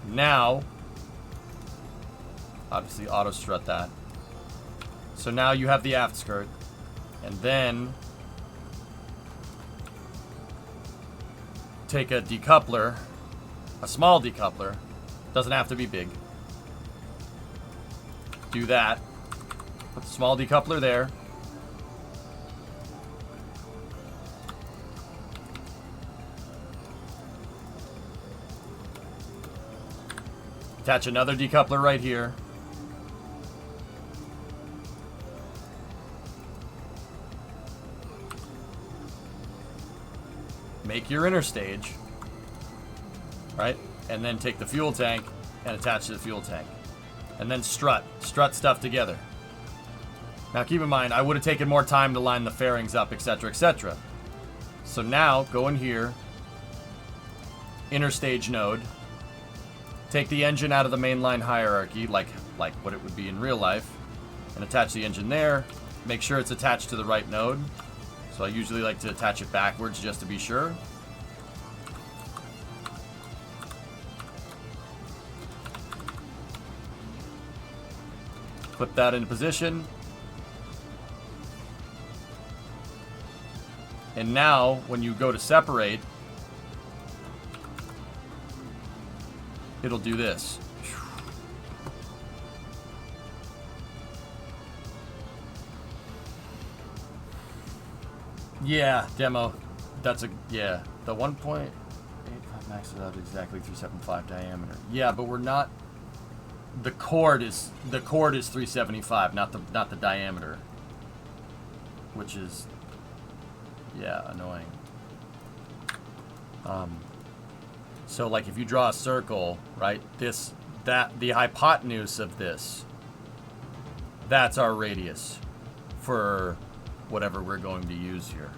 Now, obviously auto strut that. So now you have the aft skirt, and then take a decoupler, a small decoupler, doesn't have to be big. Do that. Put the small decoupler there. Attach another decoupler right here. Make your interstage, right? And then take the fuel tank and attach to the fuel tank. And then strut stuff together. Now keep in mind, I would have taken more time to line the fairings up, etc., etc. So now, go in here, interstage node, take the engine out of the mainline hierarchy, like what it would be in real life, and attach the engine there. Make sure it's attached to the right node. So I usually like to attach it backwards just to be sure. Put that into position. And now, when you go to separate, it'll do this. Yeah, demo. That's a, yeah. The 1.85 maxes out exactly 375 diameter. Yeah, but we're not, the chord is 375, not the diameter. Which is, yeah, annoying. So like if you draw a circle, right? The hypotenuse of this, that's our radius for whatever we're going to use here.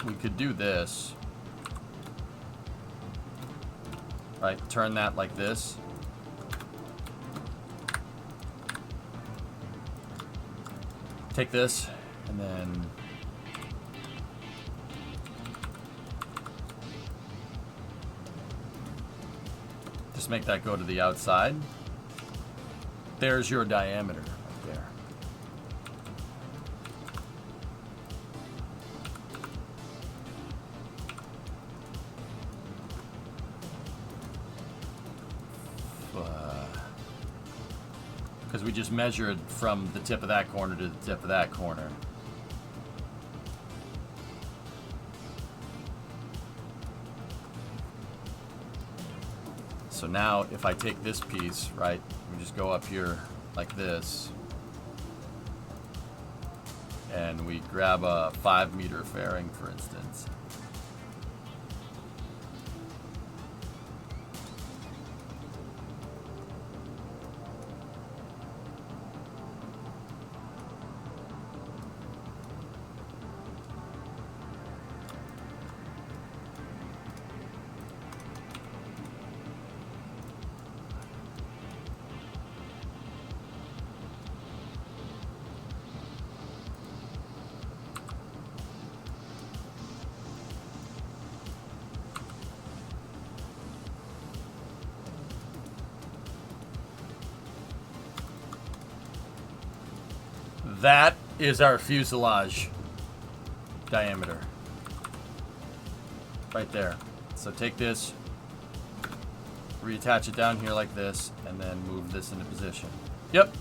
We could do this, right? Turn that like this. Take this and then just make that go to the outside. There's your diameter right there. Because we just measured from the tip of that corner to the tip of that corner. So now if I take this piece, right, we just go up here like this, and we grab a 5-meter fairing, for instance. That is our fuselage diameter. Right there. So take this, reattach it down here like this, and then move this into position. Yep.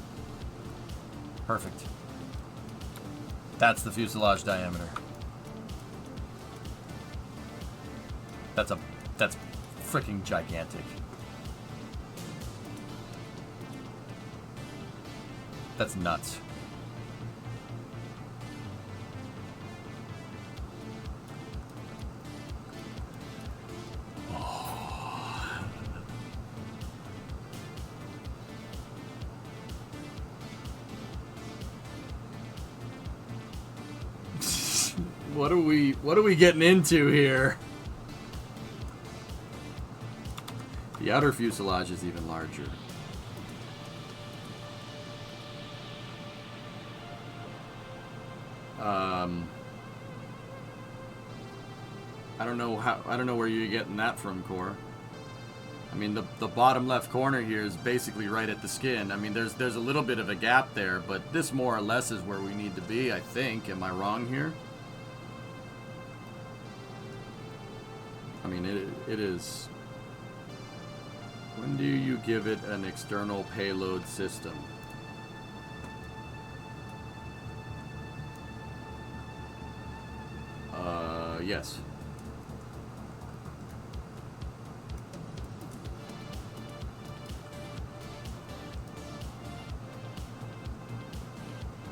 Perfect. That's the fuselage diameter. That's freaking gigantic. That's nuts. What are we getting into here? The outer fuselage is even larger. I don't know where you're getting that from, Core. I mean, the bottom left corner here is basically right at the skin. I mean, there's a little bit of a gap there, but this more or less is where we need to be, I think. Am I wrong here? I mean, it is... When do you give it an external payload system? Yes.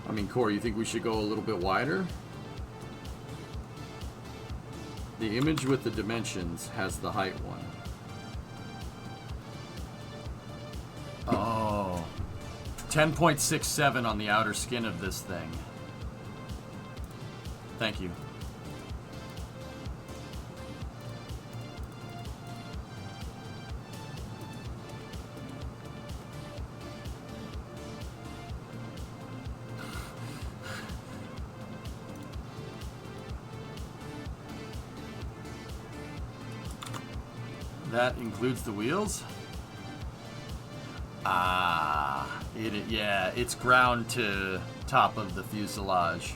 I mean, Core, you think we should go a little bit wider? The image with the dimensions has the height one. Oh. 10.67 on the outer skin of this thing. Thank you. That includes the wheels? Ah, yeah, it's ground to top of the fuselage.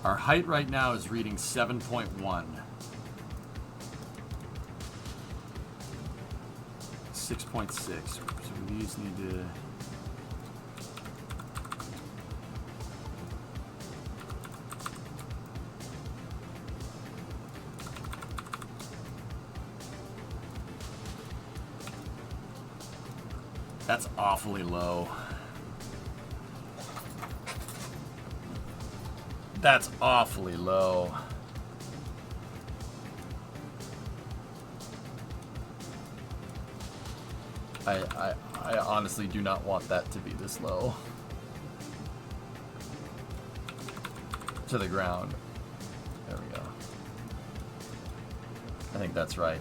Our height right now is reading 7.1. 6.6. So these need to... That's awfully low. That's awfully low. I honestly do not want that to be this low. To the ground. There we go. I think that's right.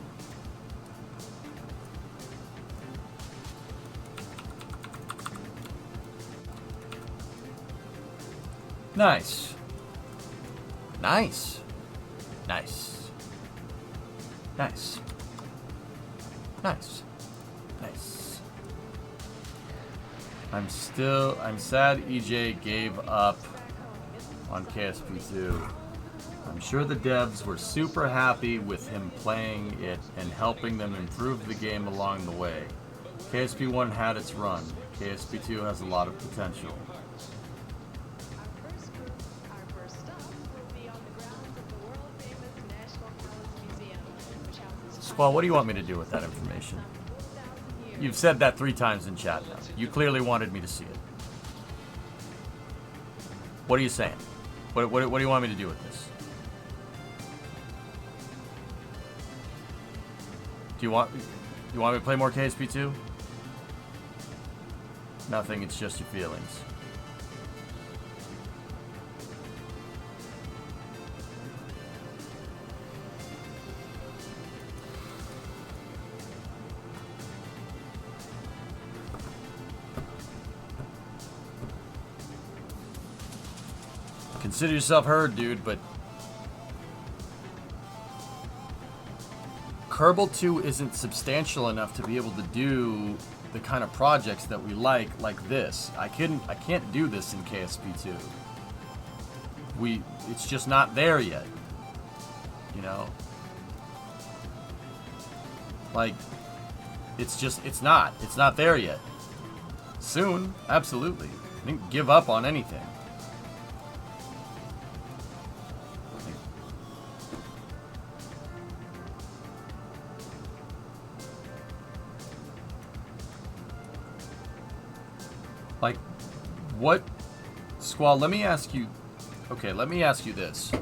Nice. Nice. Nice. Nice. Nice. Nice. I'm sad EJ gave up on KSP2. I'm sure the devs were super happy with him playing it and helping them improve the game along the way. KSP1 had its run. KSP2 has a lot of potential. Well, what do you want me to do with that information? You've said that 3 times in chat now. You clearly wanted me to see it. What are you saying? What do you want me to do with this? Do you want me to play more KSP2? Nothing, it's just your feelings. Consider yourself heard, dude, but Kerbal 2 isn't substantial enough to be able to do the kind of projects that we like this. I can't do this in KSP2. It's just not there yet. You know? Like, it's not there yet. Soon, absolutely. I didn't give up on anything. Like, what, Squall, let me ask you this.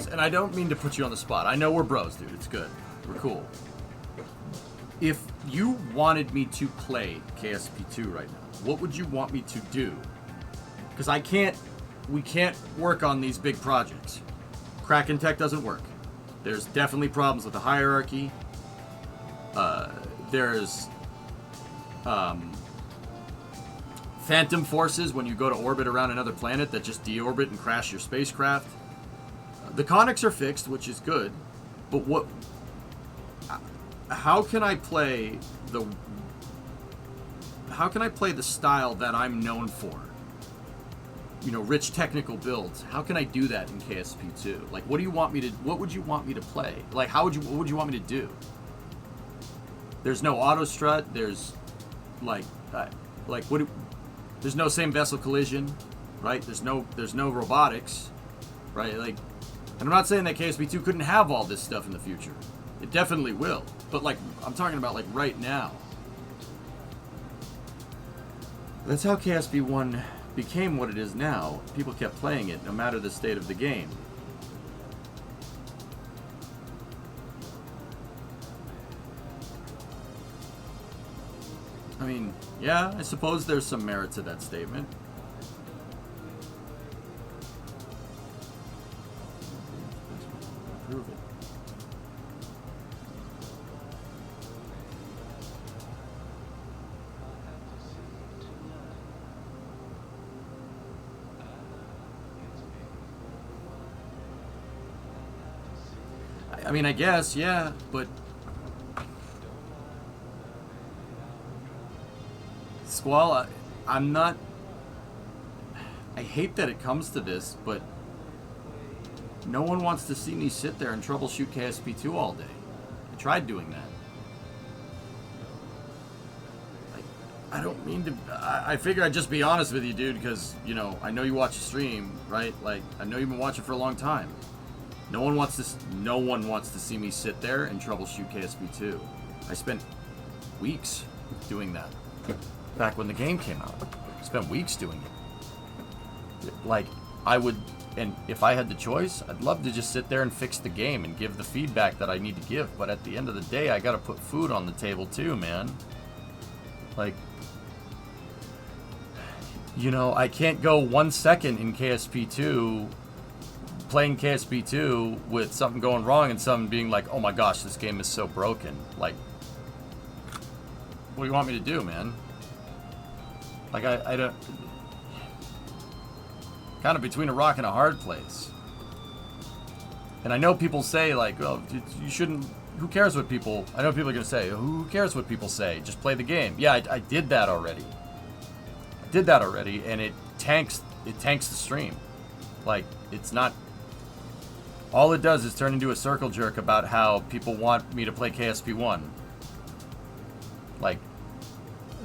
And I don't mean to put you on the spot. I know we're bros, dude. It's good. We're cool. If you wanted me to play KSP2 right now, what would you want me to do? Because we can't work on these big projects. Kraken Tech doesn't work. There's definitely problems with the hierarchy. There's phantom forces when you go to orbit around another planet that just deorbit and crash your spacecraft. The conics are fixed, which is good, but how can I play the style that I'm known for? You know, rich technical builds. How can I do that in KSP2? Like, what would you want me to play? Like, what would you want me to do? There's no auto strut. There's there's no same vessel collision, right? There's no robotics, right? Like, and I'm not saying that KSP2 couldn't have all this stuff in the future. It definitely will. But like, I'm talking about like right now. That's how KSP1 became what it is now. People kept playing it no matter the state of the game. I mean, yeah, I suppose there's some merit to that statement. Prove it. I mean, I guess, yeah, but Squall, I'm not... I hate that it comes to this, but no one wants to see me sit there and troubleshoot KSP2 all day. I tried doing that. I don't mean to... I figure I'd just be honest with you, dude, because, you know, I know you watch the stream, right? Like, I know you've been watching for a long time. No one wants to see me sit there and troubleshoot KSP2. I spent weeks doing that. Back when the game came out. I spent weeks doing it. Like, I would, and if I had the choice, I'd love to just sit there and fix the game and give the feedback that I need to give. But at the end of the day, I gotta put food on the table too, man. Like, you know, I can't go 1 second in KSP2, playing KSP2 with something going wrong and something being like, oh my gosh, this game is so broken. Like, what do you want me to do, man? Like, I don't... Kind of between a rock and a hard place. And I know people say, like, well, you shouldn't... Who cares what people... I know people are going to say, who cares what people say? Just play the game. Yeah, I did that already. And it tanks the stream. Like, it's not... All it does is turn into a circle jerk about how people want me to play KSP1. Like...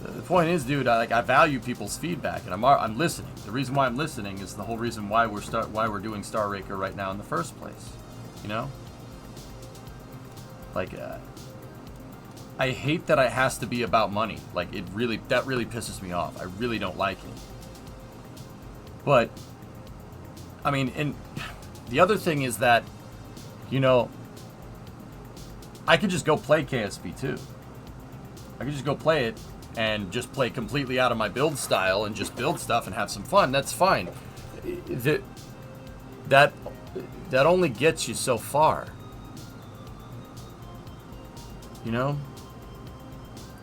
The point is, dude, I value people's feedback, and I'm listening. The reason why I'm listening is the whole reason why we're doing Star Raker right now in the first place. You know, like I hate that it has to be about money. Like, that really pisses me off. I really don't like it. But, I mean, and the other thing is that, you know, I could just go play KSP 2. I could just go play it and just play completely out of my build style and just build stuff and have some fun. That's fine. That only gets you so far. You know?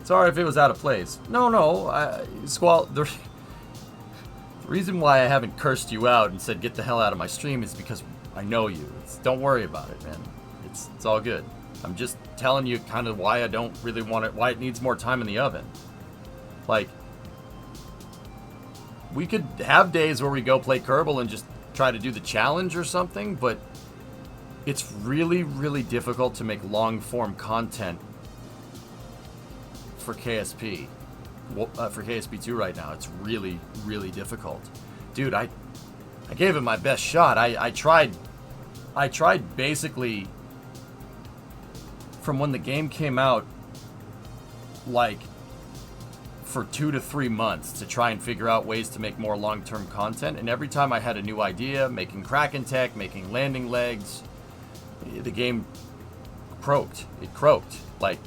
Sorry if it was out of place. No, Squall, the reason why I haven't cursed you out and said get the hell out of my stream is because I know you. Don't worry about it, man. It's all good. I'm just telling you kind of why I don't really want it, why it needs more time in the oven. Like, we could have days where we go play Kerbal and just try to do the challenge or something, but it's really, really difficult to make long-form content for KSP. For KSP 2 right now. It's really, really difficult. Dude, I gave it my best shot. I tried basically from when the game came out, like, for 2 to 3 months to try and figure out ways to make more long-term content. And every time I had a new idea, making Kraken tech, making landing legs, the game croaked. It croaked. Like,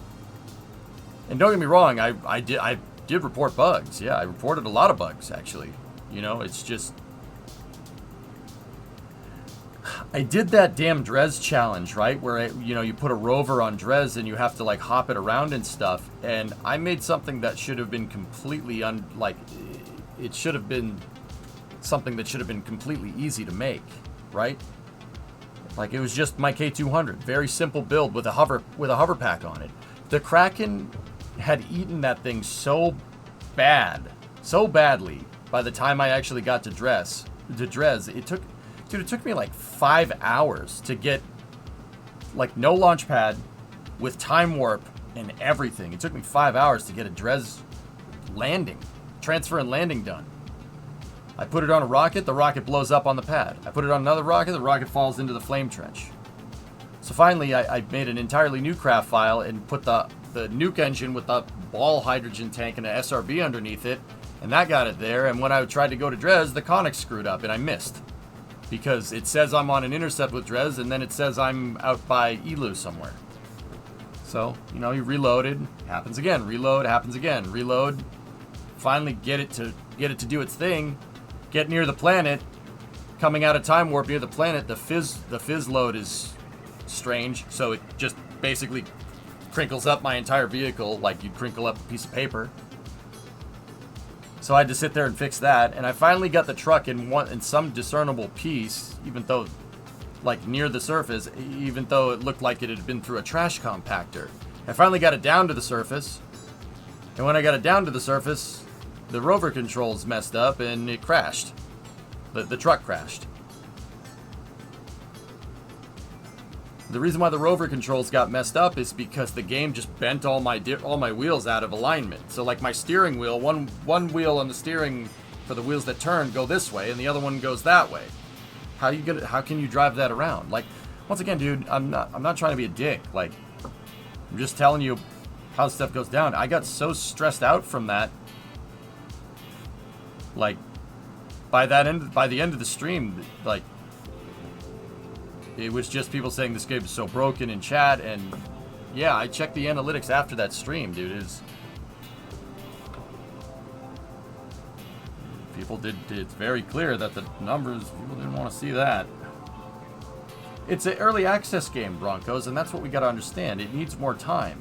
and don't get me wrong, I did report bugs. Yeah, I reported a lot of bugs, actually. You know, it's just, I did that damn Drez challenge, right? Where, you put a rover on Drez and you have to, like, hop it around and stuff. And I made something that should have been completely, it should have been something that should have been completely easy to make, right? Like, it was just my K200. Very simple build with a hover pack on it. The Kraken had eaten that thing so badly by the time I actually got to Drez. It took me like 5 hours to get, like, no launch pad with time warp and everything. It took me 5 hours to get a Drez transfer and landing done. I put it on a rocket, the rocket blows up on the pad. I put it on another rocket, the rocket falls into the flame trench. So finally, I made an entirely new craft file and put the nuke engine with the ball hydrogen tank and an SRB underneath it, and that got it there. And when I tried to go to Drez, the conic screwed up and I missed. Because it says I'm on an intercept with Drez, and then it says I'm out by Elu somewhere. So, you reloaded, happens again, reload, happens again, reload. Finally get it to do its thing, get near the planet, coming out of time warp near the planet, the fizz load is strange, so it just basically crinkles up my entire vehicle like you'd crinkle up a piece of paper. So I had to sit there and fix that, and I finally got the truck in some discernible piece, even though, like, near the surface, even though it looked like it had been through a trash compactor. I finally got it down to the surface, and when I got it down to the surface, the rover controls messed up and it crashed. The truck crashed. The reason why the rover controls got messed up is because the game just bent all my wheels out of alignment. So, like, my steering wheel, one wheel on the steering for the wheels that turn go this way, and the other one goes that way. How can you drive that around? Like, once again, dude, I'm not trying to be a dick. Like, I'm just telling you how stuff goes down. I got so stressed out from that. Like, by the end of the stream, like, it was just people saying this game is so broken in chat, and yeah, I checked the analytics after that stream, dude. It's very clear that the numbers, people didn't want to see that. It's an early access game, Broncos, and that's what we got to understand. It needs more time.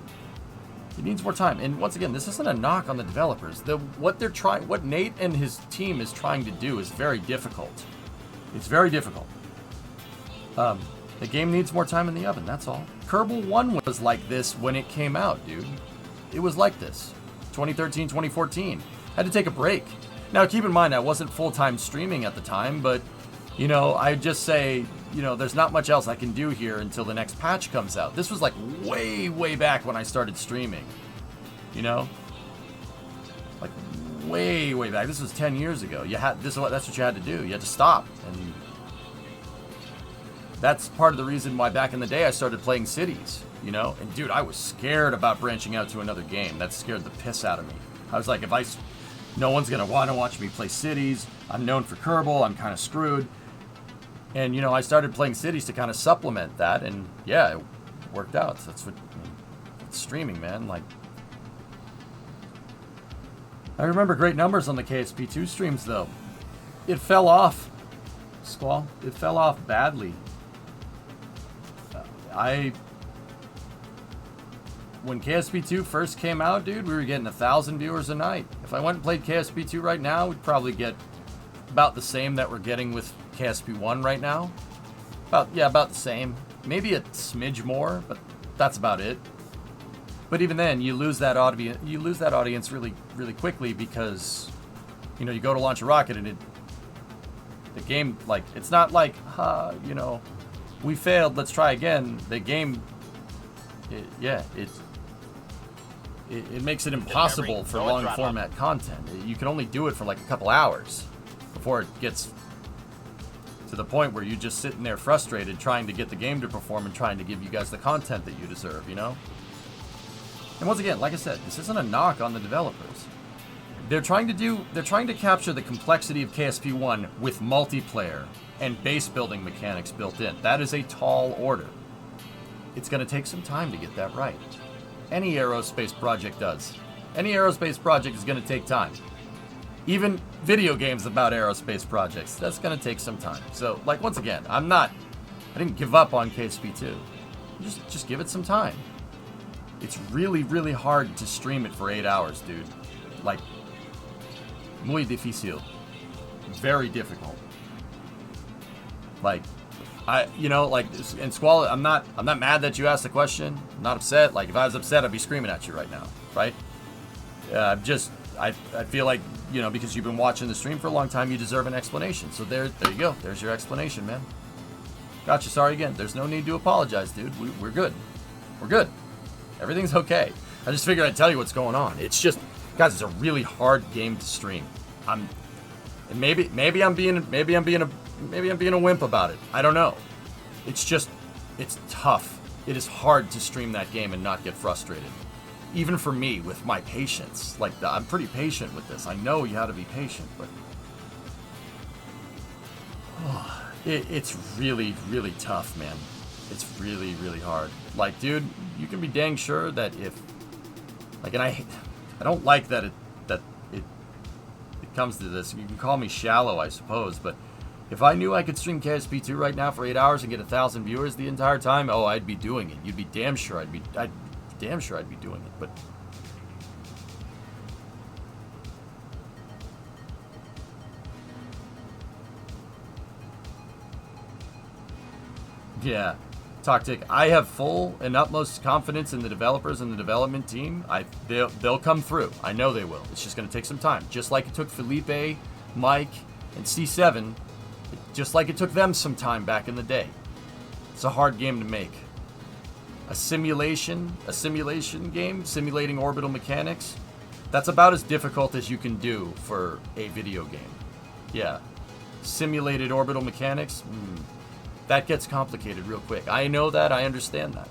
It needs more time. And once again, this isn't a knock on the developers. What Nate and his team is trying to do is very difficult. It's very difficult. The game needs more time in the oven, that's all. Kerbal 1 was like this when it came out, dude. It was like this. 2013, 2014. Had to take a break. Now, keep in mind, I wasn't full-time streaming at the time, but, I just say, there's not much else I can do here until the next patch comes out. This was, like, way, way back when I started streaming. Like, way, way back. This was 10 years ago. That's what you had to do. You had to stop, and that's part of the reason why back in the day I started playing Cities. you know? And dude, I was scared about branching out to another game. That scared the piss out of me. I was like, no one's gonna want to watch me play Cities. I'm known for Kerbal. I'm kind of screwed. And, you know, I started playing Cities to kind of supplement that. And yeah, it worked out. So that's what, it's streaming, man. Like, I remember great numbers on the KSP2 streams, though. It fell off, Squall. It fell off badly. When KSP2 first came out, dude, we were getting 1,000 viewers a night. If I went and played KSP2 right now, we'd probably get about the same that we're getting with KSP1 right now. About the same. Maybe a smidge more, but that's about it. But even then, you lose that audience really, really quickly because, you know, you go to launch a rocket and the game, like, it's not like, you know, we failed, let's try again. The game, it makes it impossible for long format content. You can only do it for like a couple hours before it gets to the point where you're just sitting there frustrated trying to get the game to perform and trying to give you guys the content that you deserve, you know? And once again, like I said, this isn't a knock on the developers. They're trying to capture the complexity of KSP1 with multiplayer and base building mechanics built in. That is a tall order. It's going to take some time to get that right. Any aerospace project does. Any aerospace project is going to take time. Even video games about aerospace projects, that's going to take some time. So, like, once again, I didn't give up on KSP2. Just give it some time. It's really, really hard to stream it for 8 hours, dude. Like, muy difícil. Very difficult. Like, and Squall, I'm not mad that you asked the question. I'm not upset. Like, if I was upset, I'd be screaming at you right now, right? I feel like, you know, because you've been watching the stream for a long time, you deserve an explanation. So there you go. There's your explanation, man. Gotcha. Sorry again. There's no need to apologize, dude. We're good. We're good. Everything's okay. I just figured I'd tell you what's going on. It's just, guys, it's a really hard game to stream. And maybe I'm being a wimp about it. I don't know. It's tough. It is hard to stream that game and not get frustrated. Even for me, with my patience. Like, I'm pretty patient with this. I know you have to be patient, but it's really, really tough, man. It's really, really hard. Like, dude, you can be dang sure that if, like, and I don't like that it comes to this. You can call me shallow, I suppose, but if I knew I could stream KSP2 right now for 8 hours and get 1,000 viewers the entire time, oh, I'd be doing it. You'd be damn sure I'd be doing it, but yeah. Tactic, I have full and utmost confidence in the developers and the development team. They'll come through. I know they will. It's just going to take some time. Just like it took Felipe, Mike, and C7, just like it took them some time back in the day. It's a hard game to make. A simulation game, simulating orbital mechanics, that's about as difficult as you can do for a video game. Yeah. Simulated orbital mechanics, that gets complicated real quick. I know that. I understand that.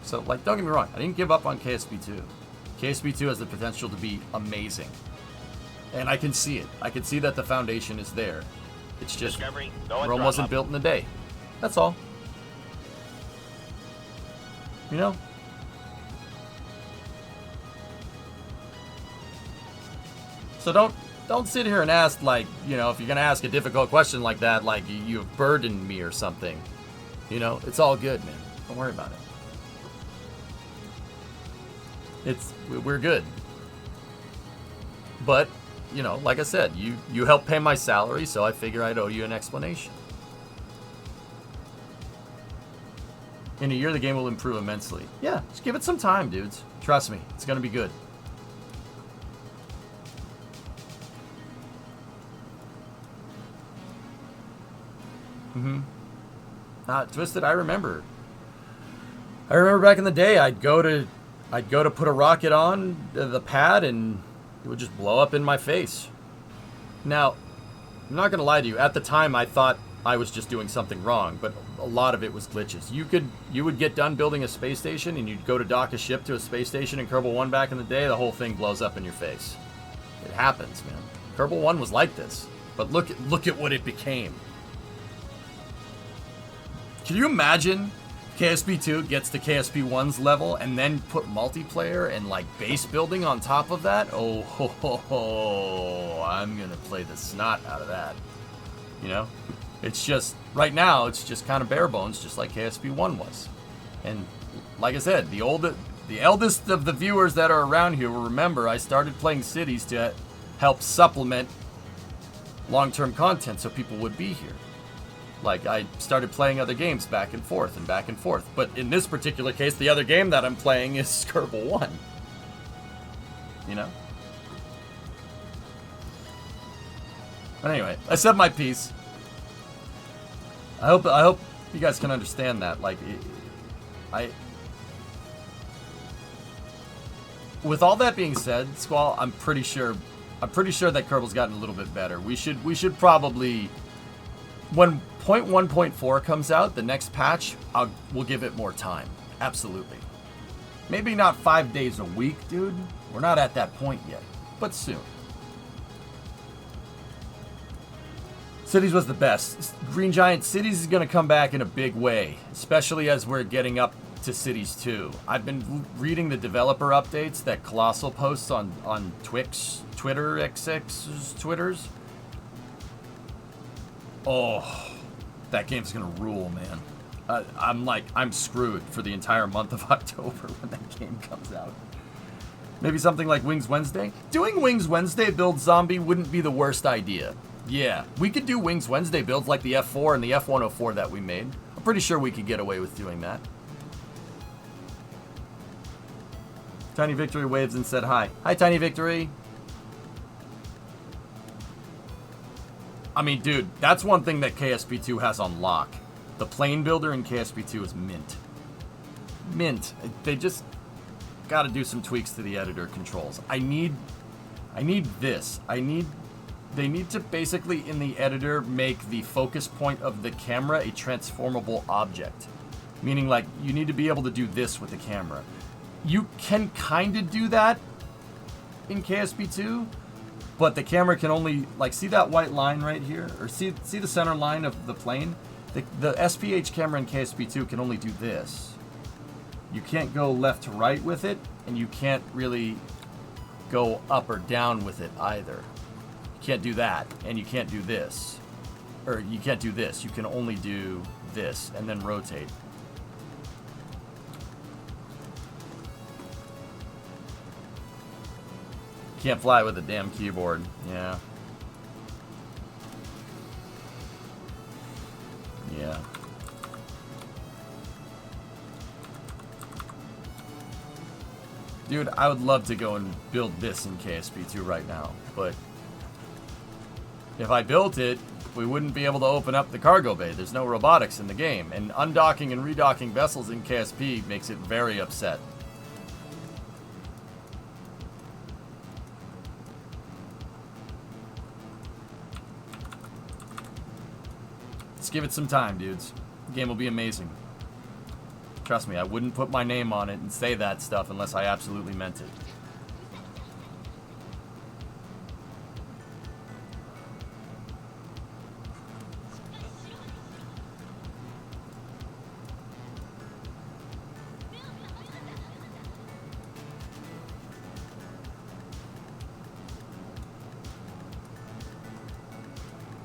So, like, don't get me wrong. I didn't give up on KSP2. KSP2 has the potential to be amazing. And I can see it. I can see that the foundation is there. It's just Rome wasn't built in a day. That's all. You know? So don't sit here and ask, like, you know, if you're going to ask a difficult question like that, like you've burdened me or something. You know, it's all good, man. Don't worry about it. We're good. But, you know, like I said, you helped pay my salary, so I figure I'd owe you an explanation. In a year, the game will improve immensely. Yeah, just give it some time, dudes. Trust me, it's going to be good. Twisted, I remember back in the day, I'd go to put a rocket on the pad and it would just blow up in my face. Now, I'm not going to lie to you. At the time, I thought I was just doing something wrong, but a lot of it was glitches. You would get done building a space station, and you'd go to dock a ship to a space station in Kerbal 1 back in the day, the whole thing blows up in your face. It happens, man. Kerbal 1 was like this, but look at what it became. Can you imagine KSP 2 gets to KSP 1's level and then put multiplayer and like base building on top of that? Oh, ho, ho, ho. I'm gonna play the snot out of that. You know? It's just, right now, it's just kind of bare bones, just like KSP 1 was. And like I said, the eldest of the viewers that are around here will remember I started playing cities to help supplement long-term content so people would be here. Like, I started playing other games back and forth and back and forth. But in this particular case, the other game that I'm playing is Kerbal 1. You know? But anyway, I said my piece. I hope you guys can understand that. Like, with all that being said, Squall, I'm pretty sure that Kerbal's gotten a little bit better. We should probably, when 0.1.4 comes out, the next patch, we'll give it more time. Absolutely. Maybe not 5 days a week, dude. We're not at that point yet, but soon. Cities was the best. Green Giant Cities is going to come back in a big way, especially as we're getting up to Cities 2. I've been reading the developer updates that Colossal posts on Twitter, XX's Twitters. Oh, that game's going to rule, man. I'm screwed for the entire month of October when that game comes out. Maybe something like Wings Wednesday? Doing Wings Wednesday build zombie wouldn't be the worst idea. Yeah, we could do Wings Wednesday builds like the F4 and the F104 that we made. I'm pretty sure we could get away with doing that. Tiny Victory waves and said hi. Hi, Tiny Victory. I mean, dude, that's one thing that KSP2 has on lock. The plane builder in KSP2 is mint. Mint. They just got to do some tweaks to the editor controls. I need this. They need to basically, in the editor, make the focus point of the camera a transformable object. Meaning, like, you need to be able to do this with the camera. You can kind of do that in KSP2, but the camera can only, like, see that white line right here? Or see the center line of the plane? The SPH camera in KSP2 can only do this. You can't go left to right with it, and you can't really go up or down with it either. You can't do that, and you can't do this. Or you can't do this. You can only do this, and then rotate. Can't fly with a damn keyboard. Yeah. Yeah. Dude, I would love to go and build this in KSP2 right now, but if I built it, we wouldn't be able to open up the cargo bay. There's no robotics in the game, and undocking and redocking vessels in KSP makes it very upset. Let's give it some time, dudes. The game will be amazing. Trust me, I wouldn't put my name on it and say that stuff unless I absolutely meant it.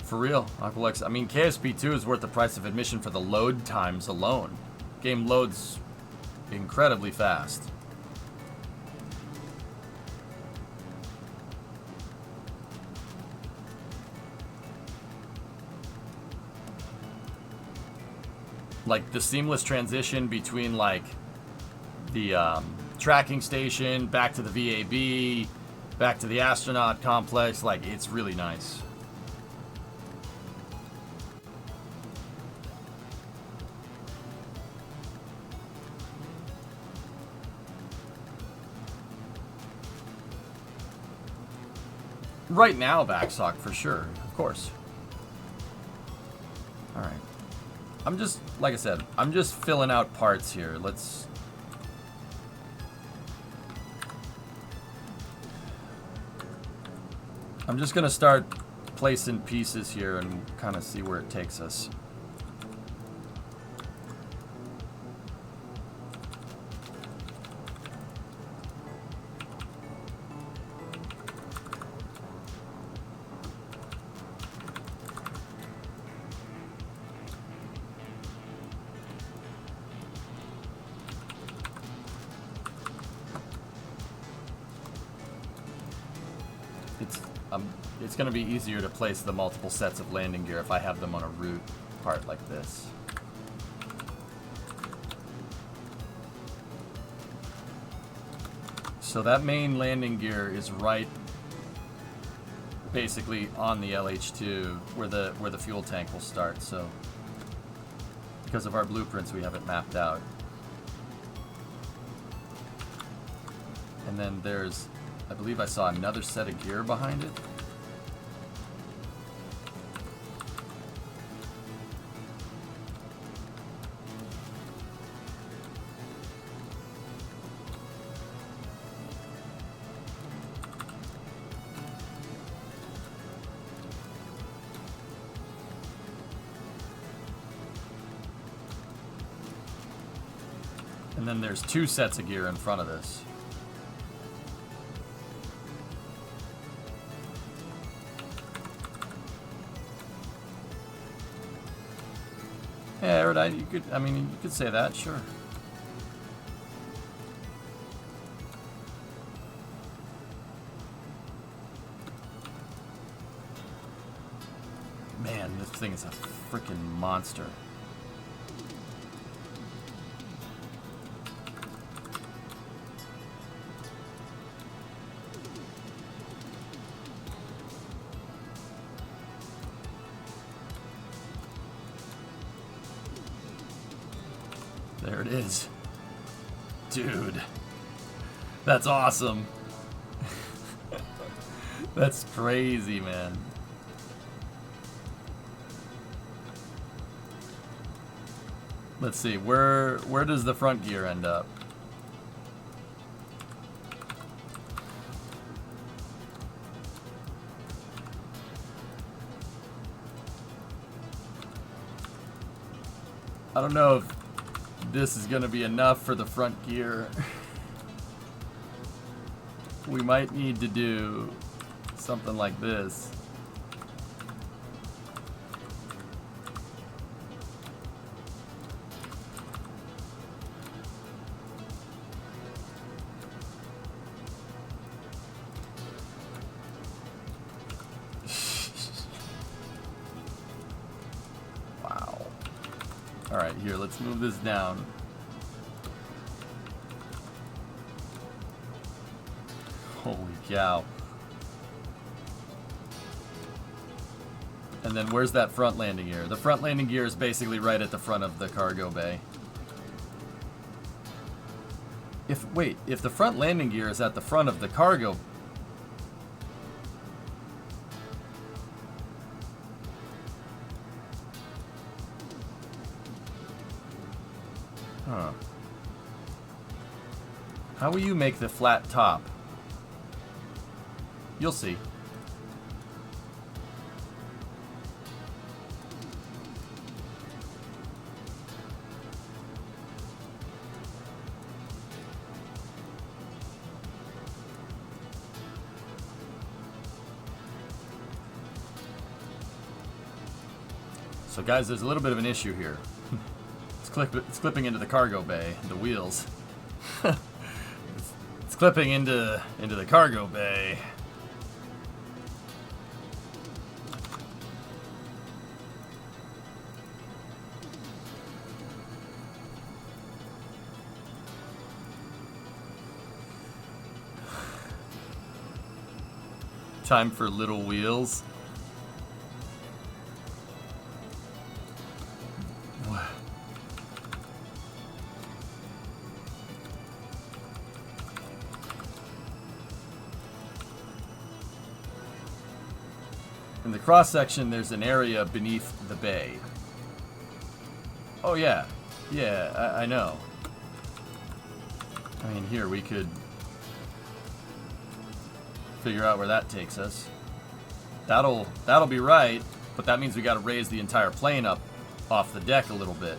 For real, Aqualex. I mean, KSP2 is worth the price of admission for the load times alone. Game loads incredibly fast. Like the seamless transition between like the tracking station, back to the VAB, back to the astronaut complex, like it's really nice. Right now, Backsock, for sure. Of course. All right. I'm just, like I said, I'm just filling out parts here. I'm just gonna start placing pieces here and kind of see where it takes us. It's going to be easier to place the multiple sets of landing gear if I have them on a root part like this. So that main landing gear is right basically on the LH2 where the fuel tank will start. So because of our blueprints, we have it mapped out. And then there's, I believe I saw another set of gear behind it. And then there's two sets of gear in front of this. Yeah, Erudite, you could say that, sure. Man, this thing is a freaking monster. There it is. Dude. That's awesome. That's crazy, man. Let's see, where does the front gear end up? I don't know if this is going to be enough for the front gear. We might need to do something like this. Wow. All right, here, let's move this down. Holy cow. And then where's that front landing gear? The front landing gear is basically right at the front of the cargo bay. If the front landing gear is at the front of the cargo... Huh. How will you make the flat top? You'll see. So guys, there's a little bit of an issue here. It's clipping into the cargo bay, the wheels. It's clipping into the cargo bay. Time for little wheels. In the cross section, there's an area beneath the bay. Oh, yeah. Yeah, I know. I mean, here, we could figure out where that takes us. That'll be right, but that means we got to raise the entire plane up off the deck a little bit.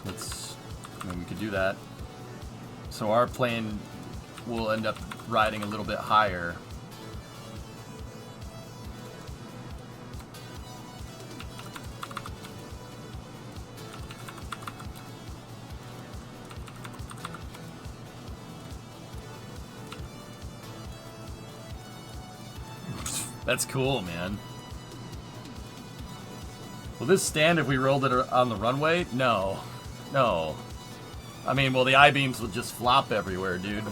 I mean, we could do that. So our plane will end up riding a little bit higher. That's cool, man. Will this stand if we rolled it on the runway? No. No. I mean, well, the I-beams will just flop everywhere, dude.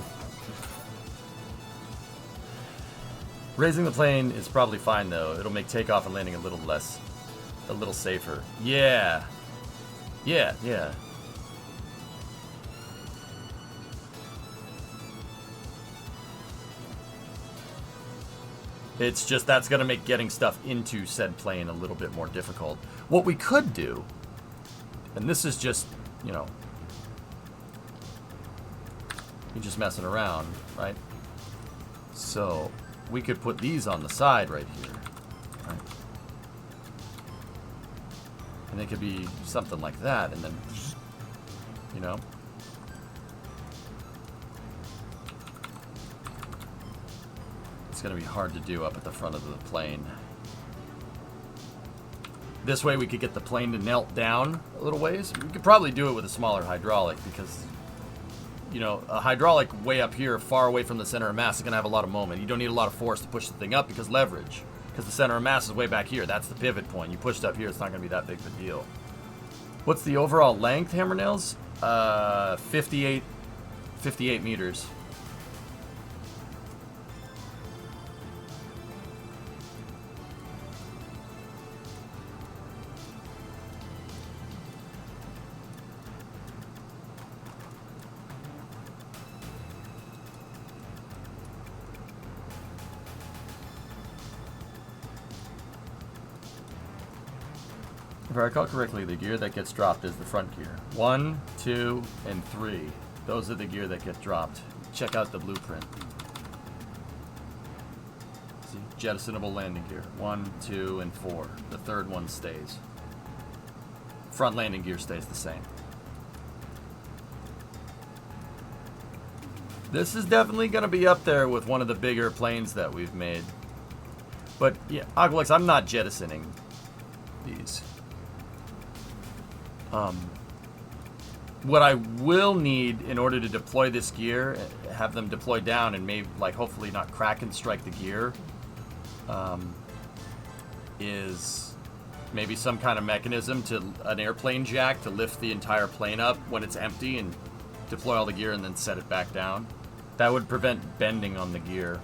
Raising the plane is probably fine, though. It'll make takeoff and landing a little safer. Yeah. Yeah, yeah. It's just that's going to make getting stuff into said plane a little bit more difficult. What we could do, and this is just, you know, you're just messing around, right? So we could put these on the side right here, right? And it could be something like that, and then, you know. It's going to be hard to do up at the front of the plane. This way we could get the plane to melt down a little ways. We could probably do it with a smaller hydraulic because, you know, a hydraulic way up here, far away from the center of mass, is going to have a lot of moment. You don't need a lot of force to push the thing up because leverage. Because the center of mass is way back here. That's the pivot point. You push it up here, it's not going to be that big of a deal. What's the overall length, Hammer Nails? 58 meters. If I recall correctly, the gear that gets dropped is the front gear. 1, 2, and 3. Those are the gear that get dropped. Check out the blueprint. See? Jettisonable landing gear. 1, 2, and 4. The third one stays. Front landing gear stays the same. This is definitely going to be up there with one of the bigger planes that we've made. But, yeah, Aqualix, I'm not jettisoning these. What I will need in order to deploy this gear, have them deploy down and maybe, like, hopefully not crack and strike the gear, is maybe some kind of mechanism to an airplane jack to lift the entire plane up when it's empty and deploy all the gear and then set it back down. That would prevent bending on the gear.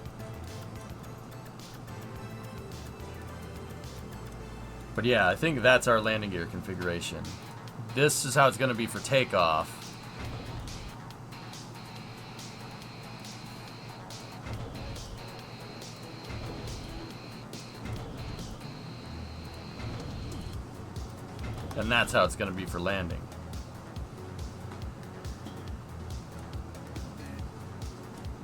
But yeah, I think that's our landing gear configuration. This is how it's going to be for takeoff. And that's how it's going to be for landing.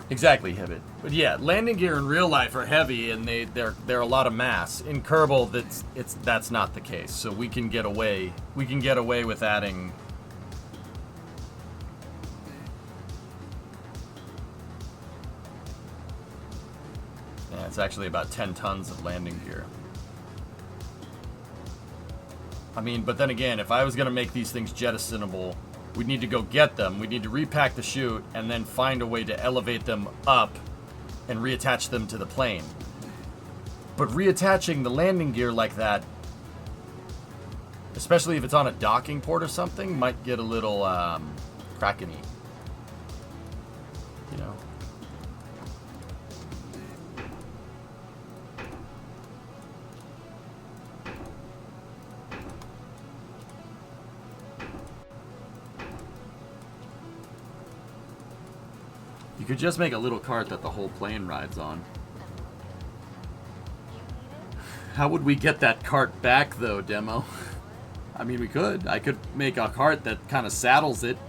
Exactly, Hibbit. But yeah, landing gear in real life are heavy and they're a lot of mass. In Kerbal, that's not the case. So we can get away with adding it's actually about 10 tons of landing gear. I mean, but then again, if I was going to make these things jettisonable, we'd need to go get them. We'd need to repack the chute and then find a way to elevate them up and reattach them to the plane. But reattaching the landing gear like that, especially if it's on a docking port or something, might get a little crackeny. You know? You could just make a little cart that the whole plane rides on. How would we get that cart back, though, Demo? I mean, we could. I could make a cart that kind of saddles it.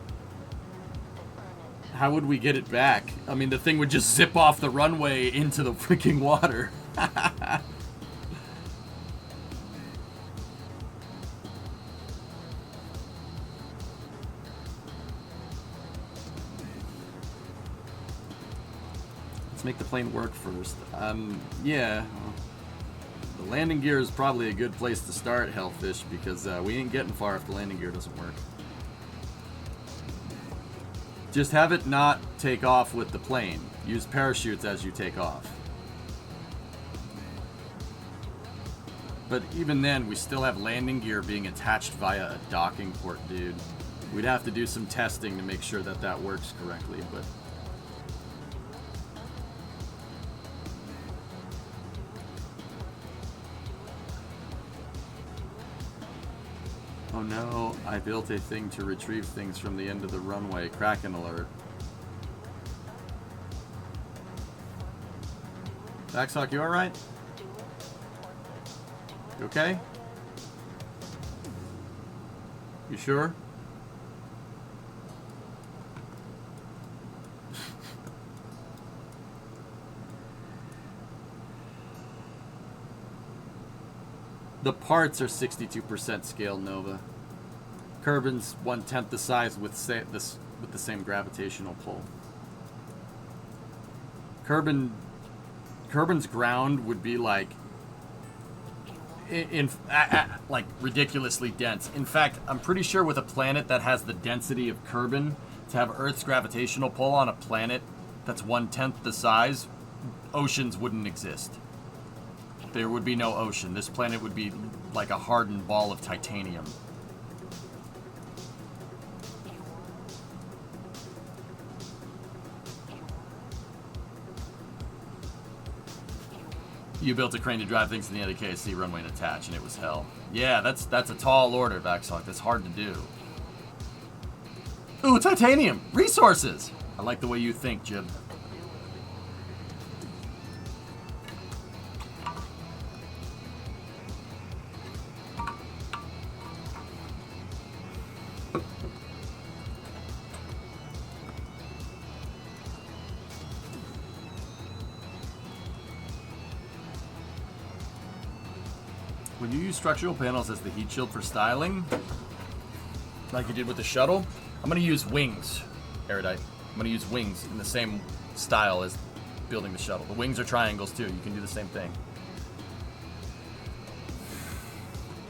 How would we get it back? I mean, the thing would just zip off the runway into the freaking water. Let's make the plane work first. Yeah. The landing gear is probably a good place to start, Hellfish, because we ain't getting far if the landing gear doesn't work. Just have it not take off with the plane. Use parachutes as you take off. But even then, we still have landing gear being attached via a docking port, dude. We'd have to do some testing to make sure that that works correctly, but... Oh no, I built a thing to retrieve things from the end of the runway. Kraken alert. Backsock, you alright? You okay? You sure? The parts are 62% scale, Nova. Kerbin's 1/10 the size with the same gravitational pull. Kerbin's ground would be like like ridiculously dense. In fact, I'm pretty sure with a planet that has the density of Kerbin, to have Earth's gravitational pull on a planet that's 1/10 the size, oceans wouldn't exist. There would be no ocean. This planet would be like a hardened ball of titanium. You built a crane to drive things to the end of the KSC runway and attach, and it was hell. Yeah, that's a tall order, Vaxhawk. That's hard to do. Ooh, titanium! Resources! I like the way you think, Jib. When you use structural panels as the heat shield for styling, like you did with the shuttle, I'm going to use wings, Erudite. I'm going to use wings in the same style as building the shuttle. The wings are triangles too. You can do the same thing.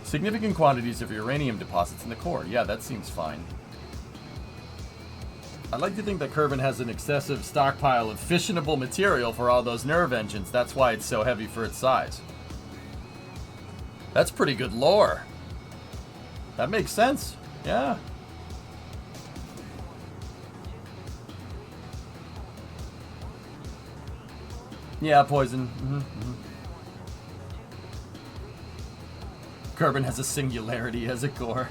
Significant quantities of uranium deposits in the core. Yeah, that seems fine. I'd like to think that Kerbin has an excessive stockpile of fissionable material for all those nerve engines. That's why it's so heavy for its size. That's pretty good lore. That makes sense. Yeah. Yeah, poison. Kerbin has a singularity as a core.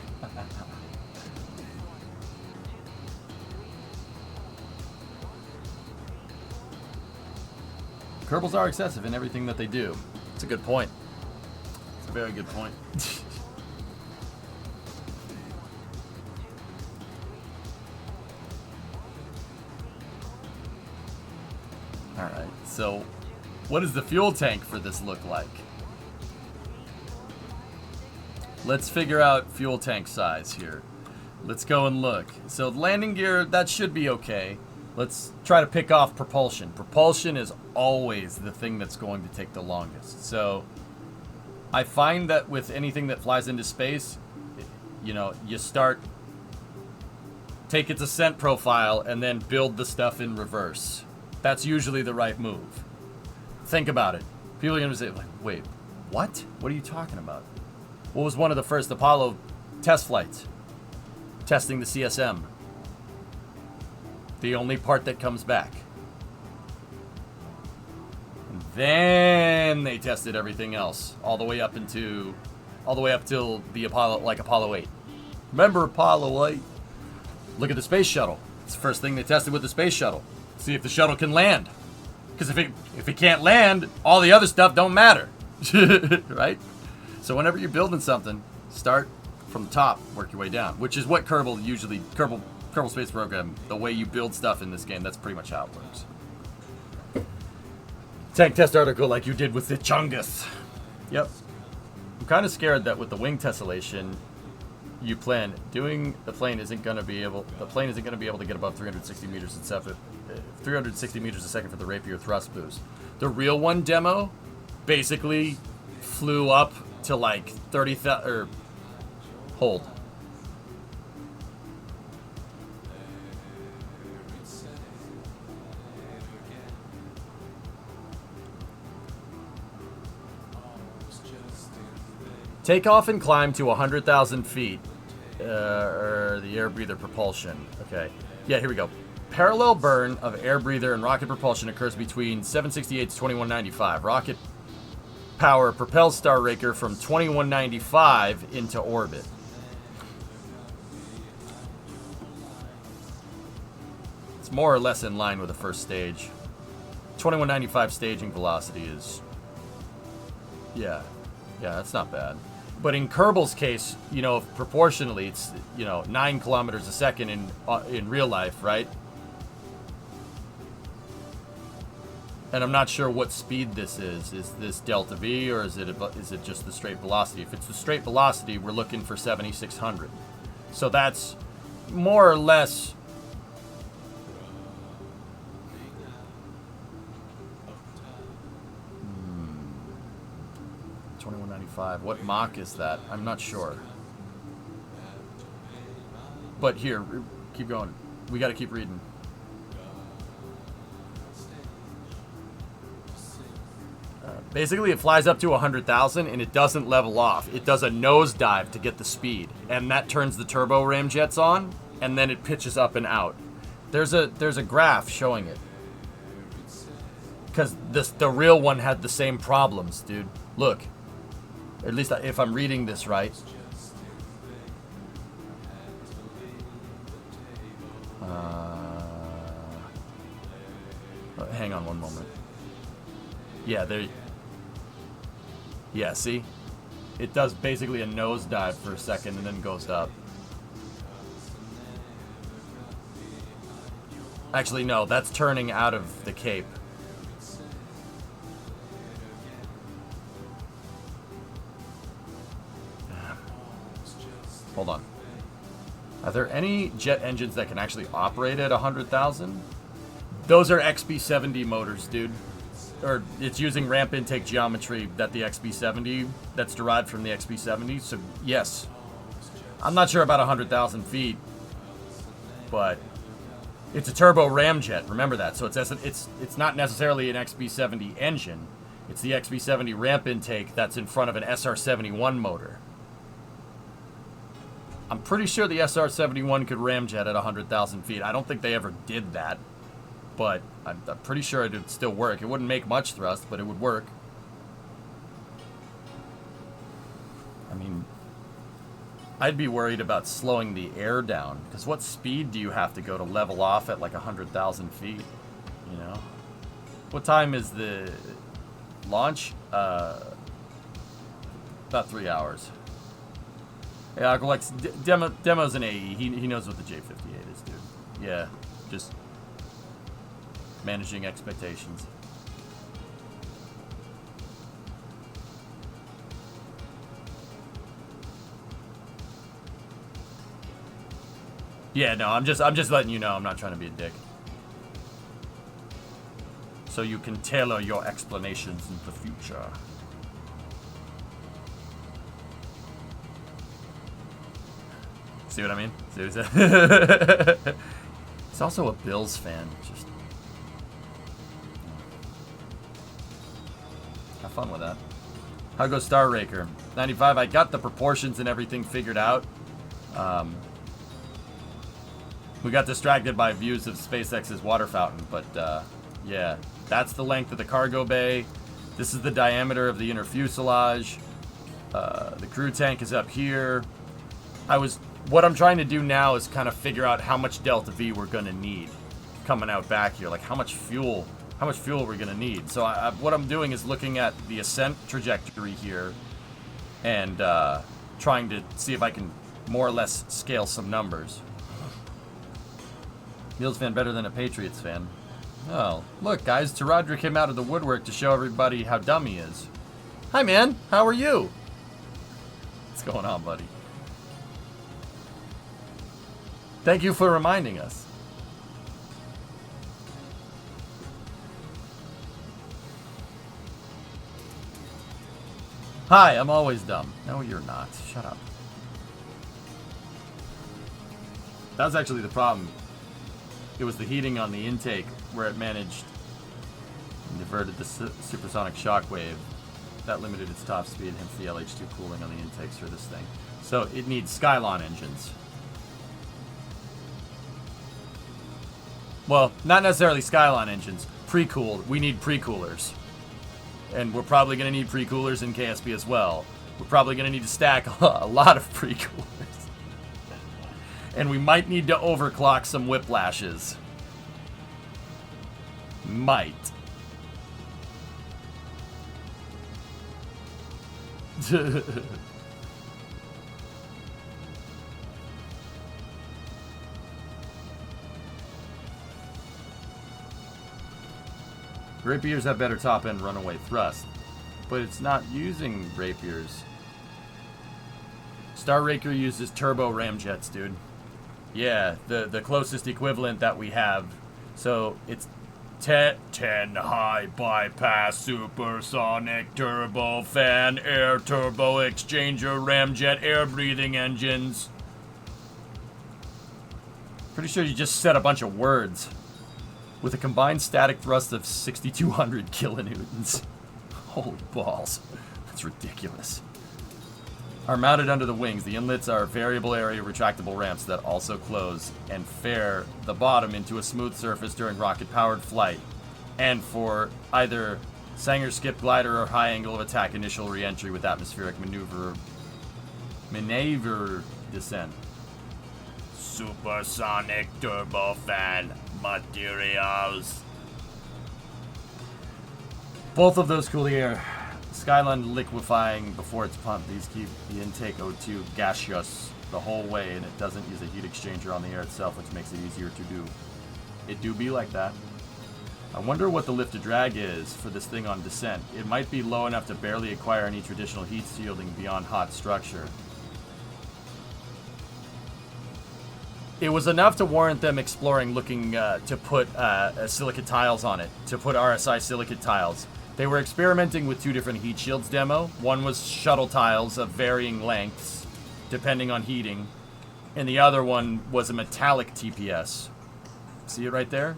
Kerbals are excessive in everything that they do. It's a good point. It's a very good point. Alright, so what does the fuel tank for this look like? Let's figure out fuel tank size here. Let's go and look. So landing gear, that should be okay. Let's try to pick off propulsion. Propulsion is always the thing that's going to take the longest. So I find that with anything that flies into space, you know, you start, take its ascent profile and then build the stuff in reverse. That's usually the right move. Think about it. People are going to say, like, wait, what? What are you talking about? What was one of the first Apollo test flights? Testing the CSM. The only part that comes back. And then they tested everything else, all the way up till the Apollo, like Apollo 8. Remember Apollo 8? Look at the space shuttle. It's the first thing they tested with the space shuttle. See if the shuttle can land. Because if it can't land, all the other stuff don't matter. Right? So whenever you're building something, start from the top, work your way down, which is what Kerbal Space Program, the way you build stuff in this game, that's pretty much how it works. Tank test article like you did with the Chungus. Yep. I'm kind of scared that with the wing tessellation you plan, the plane isn't going to be able to get above 360 meters a second for the Rapier thrust boost. The real one demo basically flew up to like 30,000 or hold. Take off and climb to 100,000 feet, or the air breather propulsion. Okay, yeah, here we go. Parallel burn of air breather and rocket propulsion occurs between 768 to 2195. Rocket power propels Star Raker from 2195 into orbit. It's more or less in line with the first stage. 2195 staging velocity is, yeah, that's not bad. But in Kerbal's case, you know, proportionally, it's, you know, 9 kilometers a second in real life, right? And I'm not sure what speed this is. Is this delta V, or is it just the straight velocity? If it's the straight velocity, we're looking for 7,600. So that's more or less. 2195. What Mach is that? I'm not sure. But here, keep going. We got to keep reading. Basically, it flies up to 100,000 and it doesn't level off. It does a nosedive to get the speed, and that turns the turbo ramjets on, and then it pitches up and out. There's a graph showing it. Because the real one had the same problems, dude. Look. At least if I'm reading this right. Hang on one moment. Yeah, there. Yeah, see? It does basically a nosedive for a second and then goes up. Actually, no, that's turning out of the Cape. Hold on. Are there any jet engines that can actually operate at 100,000? Those are XB70 motors, dude. Or it's using ramp intake geometry that the XB70, that's derived from the XB70. So yes, I'm not sure about 100,000 feet, but it's a turbo ramjet. Remember that. So it's not necessarily an XB70 engine. It's the XB70 ramp intake that's in front of an SR71 motor. I'm pretty sure the SR71 could ramjet at 100,000 feet. I don't think they ever did that, but I'm pretty sure it would still work. It wouldn't make much thrust, but it would work. I mean, I'd be worried about slowing the air down, because what speed do you have to go to level off at like 100,000 feet, you know? What time is the launch? About 3 hours. Yeah, Alex, demo's an AE. He knows what the J58 is, dude. Yeah, just managing expectations. Yeah, no, I'm just letting you know. I'm not trying to be a dick. So you can tailor your explanations in the future. See what I mean? See what he said? He's also a Bills fan. Just have fun with that. How goes Star Raker? 95. I got the proportions and everything figured out. We got distracted by views of SpaceX's water fountain, but yeah, that's the length of the cargo bay. This is the diameter of the inner fuselage. The crew tank is up here. What I'm trying to do now is kind of figure out how much delta V we're going to need coming out back here. Like, how much fuel how much fuel we're going to need. So what I'm doing is looking at the ascent trajectory here and trying to see if I can more or less scale some numbers. Bills fan better than a Patriots fan. Oh, look, guys, Taradra came out of the woodwork to show everybody how dumb he is. Hi, man. How are you? What's going on, buddy? Thank you for reminding us. Hi, I'm always dumb. No, you're not. Shut up. That was actually the problem. It was the heating on the intake where it managed and diverted the supersonic shockwave. That limited its top speed, hence the LH2 cooling on the intakes for this thing. So it needs Skylon engines. Well, not necessarily Skylon engines. Pre-cooled. We need pre-coolers. And we're probably going to need pre-coolers in KSP as well. We're probably going to need to stack a lot of pre-coolers. And we might need to overclock some whiplashes. Might. Rapiers have better top-end runaway thrust, but it's not using rapiers. Star Raker uses turbo ramjets, dude. Yeah, the closest equivalent that we have. So it's 10 high bypass supersonic turbofan air turbo exchanger ramjet air breathing engines. Pretty sure you just said a bunch of words. With a combined static thrust of 6,200 kilonewtons. Holy balls. That's ridiculous. Are mounted under the wings. The inlets are variable area retractable ramps that also close and fare the bottom into a smooth surface during rocket-powered flight, and for either Sanger skip glider or high angle of attack initial re-entry with atmospheric maneuver descent. Supersonic turbofan materials. Both of those cool the air. Skylon liquefying before it's pumped. These keep the intake O2 gaseous the whole way, and it doesn't use a heat exchanger on the air itself, which makes it easier to do. It do be like that. I wonder what the lift to drag is for this thing on descent. It might be low enough to barely acquire any traditional heat shielding beyond hot structure. It was enough to warrant them exploring looking to put silicate tiles on it, to put RSI silicate tiles. They were experimenting with two different heat shields demo. One was shuttle tiles of varying lengths, depending on heating, and the other one was a metallic TPS. See it right there?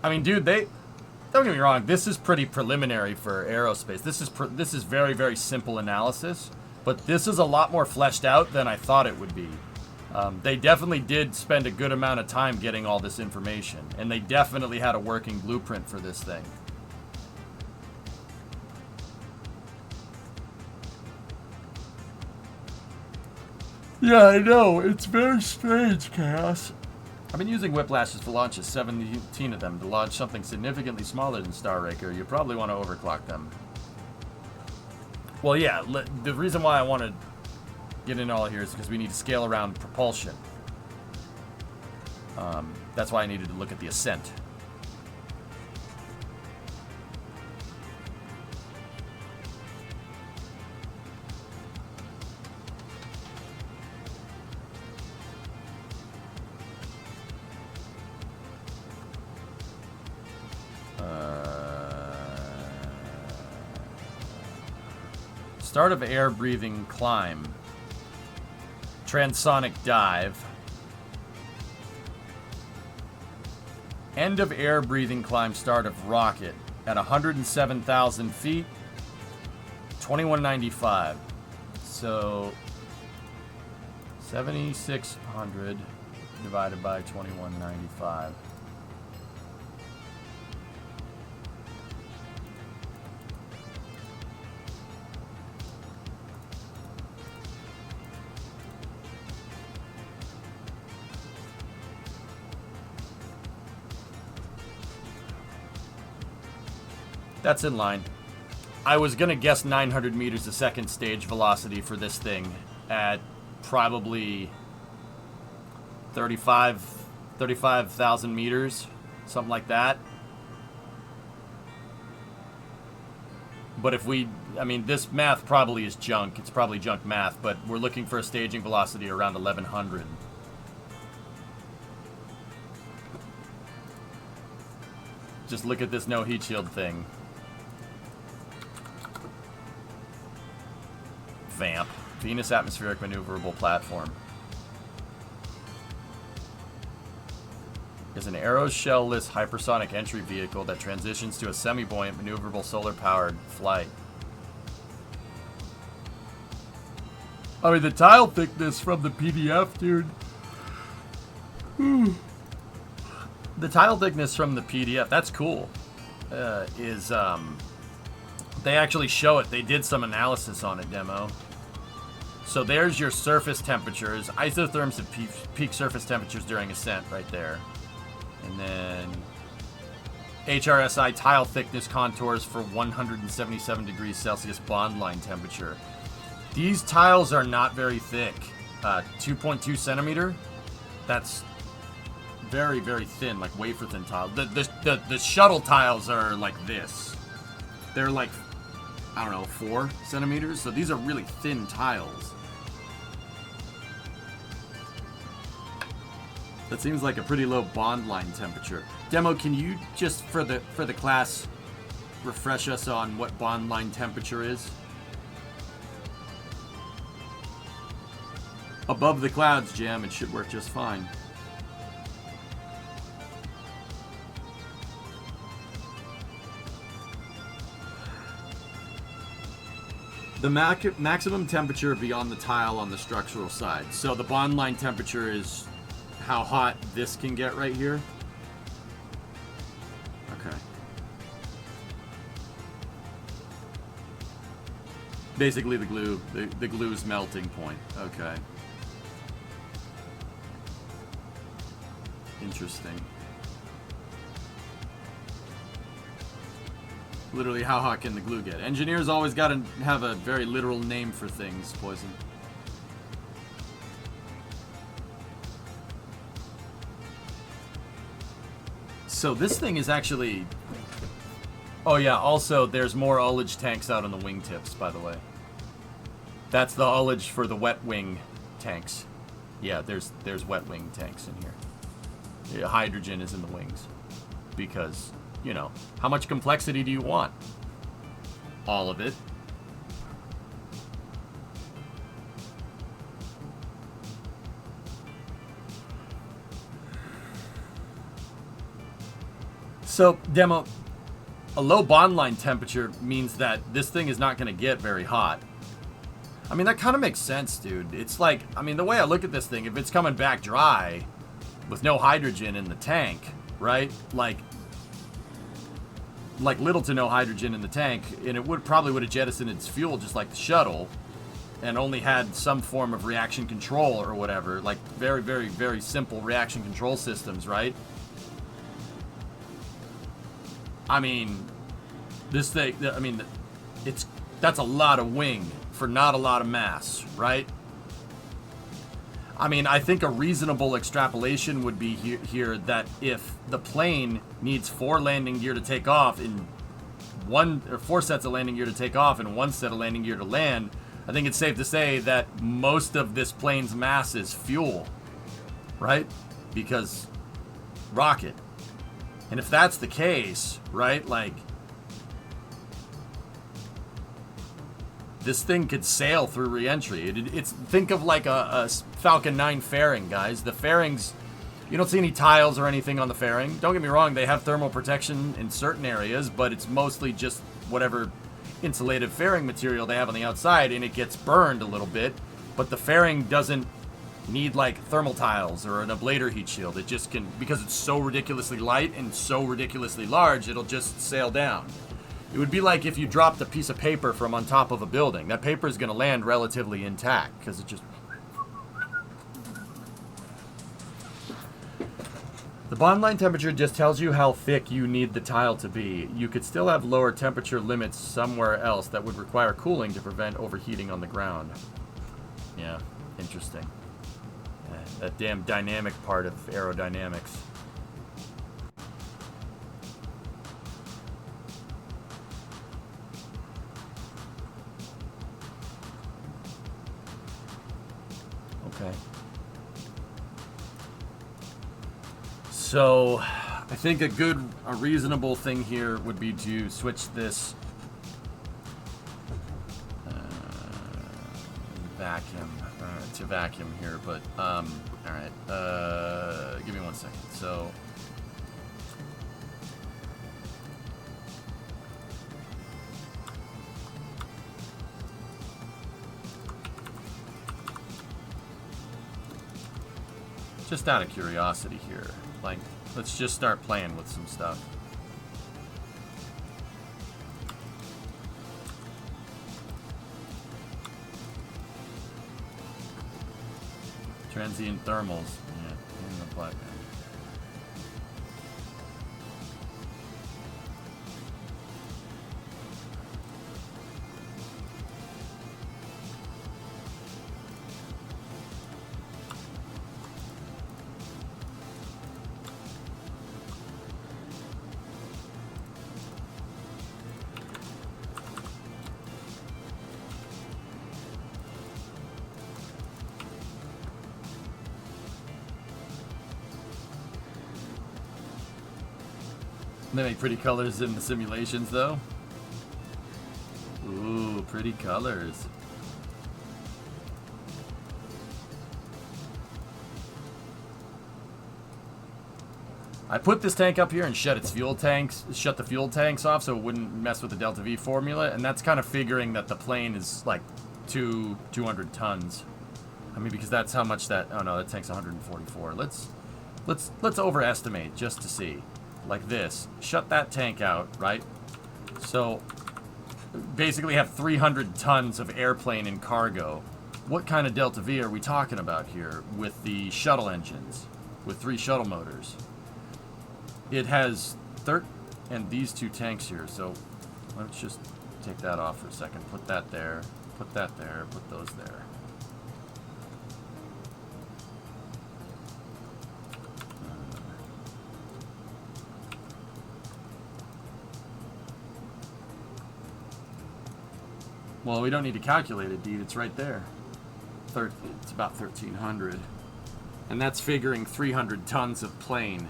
I mean, dude, don't get me wrong, this is pretty preliminary for aerospace. This is very, very simple analysis, but this is a lot more fleshed out than I thought it would be. They definitely did spend a good amount of time getting all this information, and they definitely had a working blueprint for this thing. Yeah, I know. It's very strange, Chaos. I've been using whiplashes for launches, 17 of them, to launch something significantly smaller than Star Raker. You probably want to overclock them. Well, yeah, the reason why I want to get in all here is because we need to scale around propulsion. That's why I needed to look at the ascent. Start of air breathing climb. Transonic dive. End of air breathing climb, start of rocket at 107,000 feet, 2195. So 7,600 divided by 2195. That's in line. I was going to guess 900 meters a second stage velocity for this thing at probably 35,000 meters, something like that. But if we, I mean, this math probably is junk. It's probably junk math, but we're looking for a staging velocity around 1100. Just look at this no heat shield thing. VAMP. Venus Atmospheric Maneuverable Platform. Is an aeroshell-less hypersonic entry vehicle that transitions to a semi-buoyant, maneuverable, solar-powered flight. I mean, the tile thickness from the PDF, dude. The tile thickness from the PDF, that's cool. They actually show it. They did some analysis on it, demo. So there's your surface temperatures, isotherms of peak surface temperatures during ascent right there. And then HRSI tile thickness contours for 177 degrees Celsius bond line temperature. These tiles are not very thick. 2.2 centimeter. That's very, very thin, like wafer thin tile. The shuttle tiles are like this. They're like, I don't know, 4 centimeters. So these are really thin tiles. That seems like a pretty low bond line temperature. Demo, can you just for the class refresh us on what bond line temperature is? Above the clouds, Jam, it should work just fine. The maximum temperature beyond the tile on the structural side. So the bond line temperature is how hot this can get right here. Okay. Basically the glue's melting point. Okay. Interesting. Literally, how hot can the glue get? Engineers always got to have a very literal name for things, Poison. So this thing is actually... Oh yeah, also there's more ullage tanks out on the wingtips, by the way. That's the ullage for the wet wing tanks. Yeah, there's wet wing tanks in here. Yeah, hydrogen is in the wings. Because, you know, how much complexity do you want? All of it. So, Demo, a low bond line temperature means that this thing is not going to get very hot. I mean, that kind of makes sense, dude. It's like, I mean, the way I look at this thing, if it's coming back dry with no hydrogen in the tank, right? Like little to no hydrogen in the tank, and it probably would have jettisoned its fuel just like the shuttle and only had some form of reaction control or whatever, like very, very, very simple reaction control systems, right? I mean, this thing, I mean, that's a lot of wing for not a lot of mass, right? I mean, I think a reasonable extrapolation would be here that if the plane needs 4 landing gear to take off in 4 sets of landing gear to take off and 1 set of landing gear to land, I think it's safe to say that most of this plane's mass is fuel, right? Because rocket. And if that's the case, right, like, this thing could sail through re-entry. Think of like a Falcon 9 fairing, guys. The fairings, you don't see any tiles or anything on the fairing. Don't get me wrong, they have thermal protection in certain areas, but it's mostly just whatever insulative fairing material they have on the outside, and it gets burned a little bit. But the fairing doesn't need like thermal tiles or an ablator heat shield. It just can, because it's so ridiculously light and so ridiculously large, it'll just sail down. It would be like if you dropped a piece of paper from on top of a building. That paper is going to land relatively intact because it just... bond line temperature just tells you how thick you need the tile to be. You could still have lower temperature limits somewhere else that would require cooling to prevent overheating on the ground. Yeah, interesting. That damn dynamic part of aerodynamics. Okay. So, I think a reasonable thing here would be to switch this vacuum to vacuum here, but all right. Give me 1 second. So. Just out of curiosity here, like, let's just start playing with some stuff. Transient thermals, yeah, in the black band. They make pretty colors in the simulations, though. Ooh, pretty colors. I put this tank up here and shut the fuel tanks off so it wouldn't mess with the Delta V formula, and that's kind of figuring that the plane is like 200 tons. I mean, because that's how much that. Oh no, that tank's 144. Let's overestimate just to see. Like this. Shut that tank out, right? So, basically have 300 tons of airplane and cargo. What kind of Delta V are we talking about here with the shuttle engines? With 3 shuttle motors. It has and these 2 tanks here, so let's just take that off for a second. Put that there, put that there, put those there. Well, we don't need to calculate it, dude. It's right there. It's about 1,300. And that's figuring 300 tons of plane.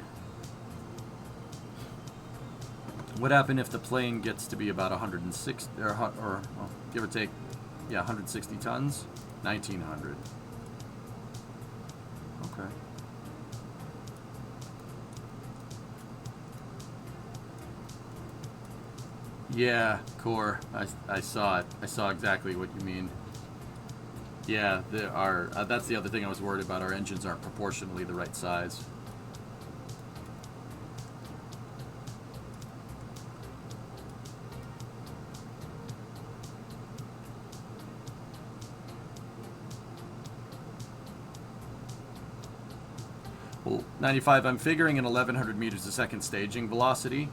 What happened if the plane gets to be about 160, or well, give or take, yeah, 160 tons? 1,900. Okay. Yeah, core. I saw it. I saw exactly what you mean. Yeah, there are. That's the other thing I was worried about. Our engines aren't proportionally the right size. Well, 95. I'm figuring an 1,100 meters a second staging velocity.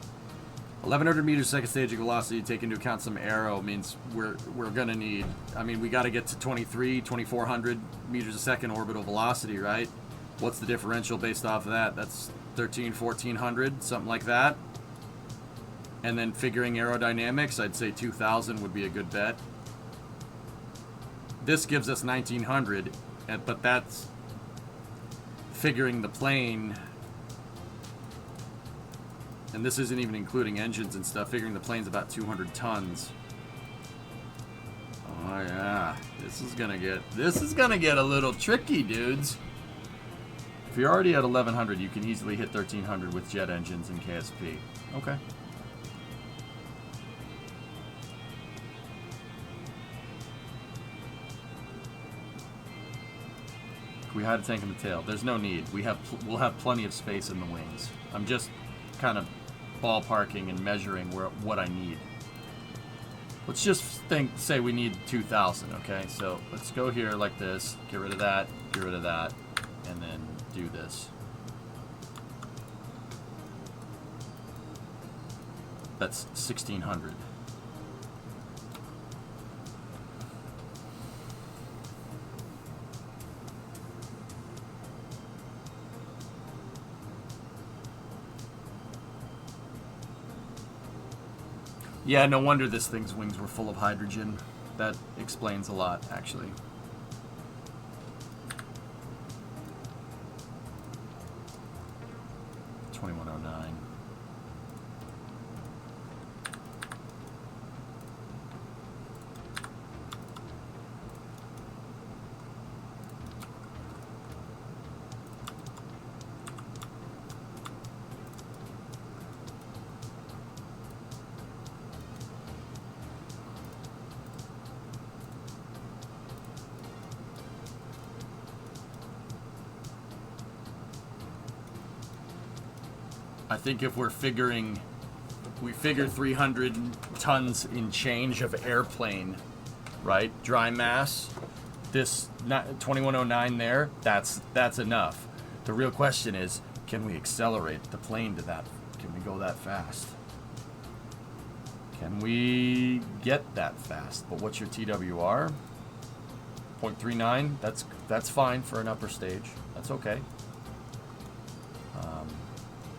1,100 meters a second staging velocity, take into account some aero, means we're going to need, I mean, we got to get to 2,400 meters a second orbital velocity, right? What's the differential based off of that? That's 1,400, something like that. And then figuring aerodynamics, I'd say 2,000 would be a good bet. This gives us 1,900, but that's figuring the plane. And this isn't even including engines and stuff, figuring the plane's about 200 tons. Oh yeah, this is gonna get a little tricky, dudes. If you're already at 1,100, you can easily hit 1,300 with jet engines and KSP. Okay. We had a tank in the tail. There's no need. We'll have plenty of space in the wings. I'm just kind of ballparking and measuring what I need. Let's just say we need 2,000, okay? So let's go here like this, get rid of that, and then do this. That's 1,600. Yeah, no wonder this thing's wings were full of hydrogen. That explains a lot, actually. $21.09. I think if we figure 300 tons in change of airplane, right? Dry mass, this 2109 there, that's enough. The real question is, can we accelerate the plane to that? Can we go that fast? Can we get that fast? But what's your TWR? 0.39, that's fine for an upper stage. That's okay.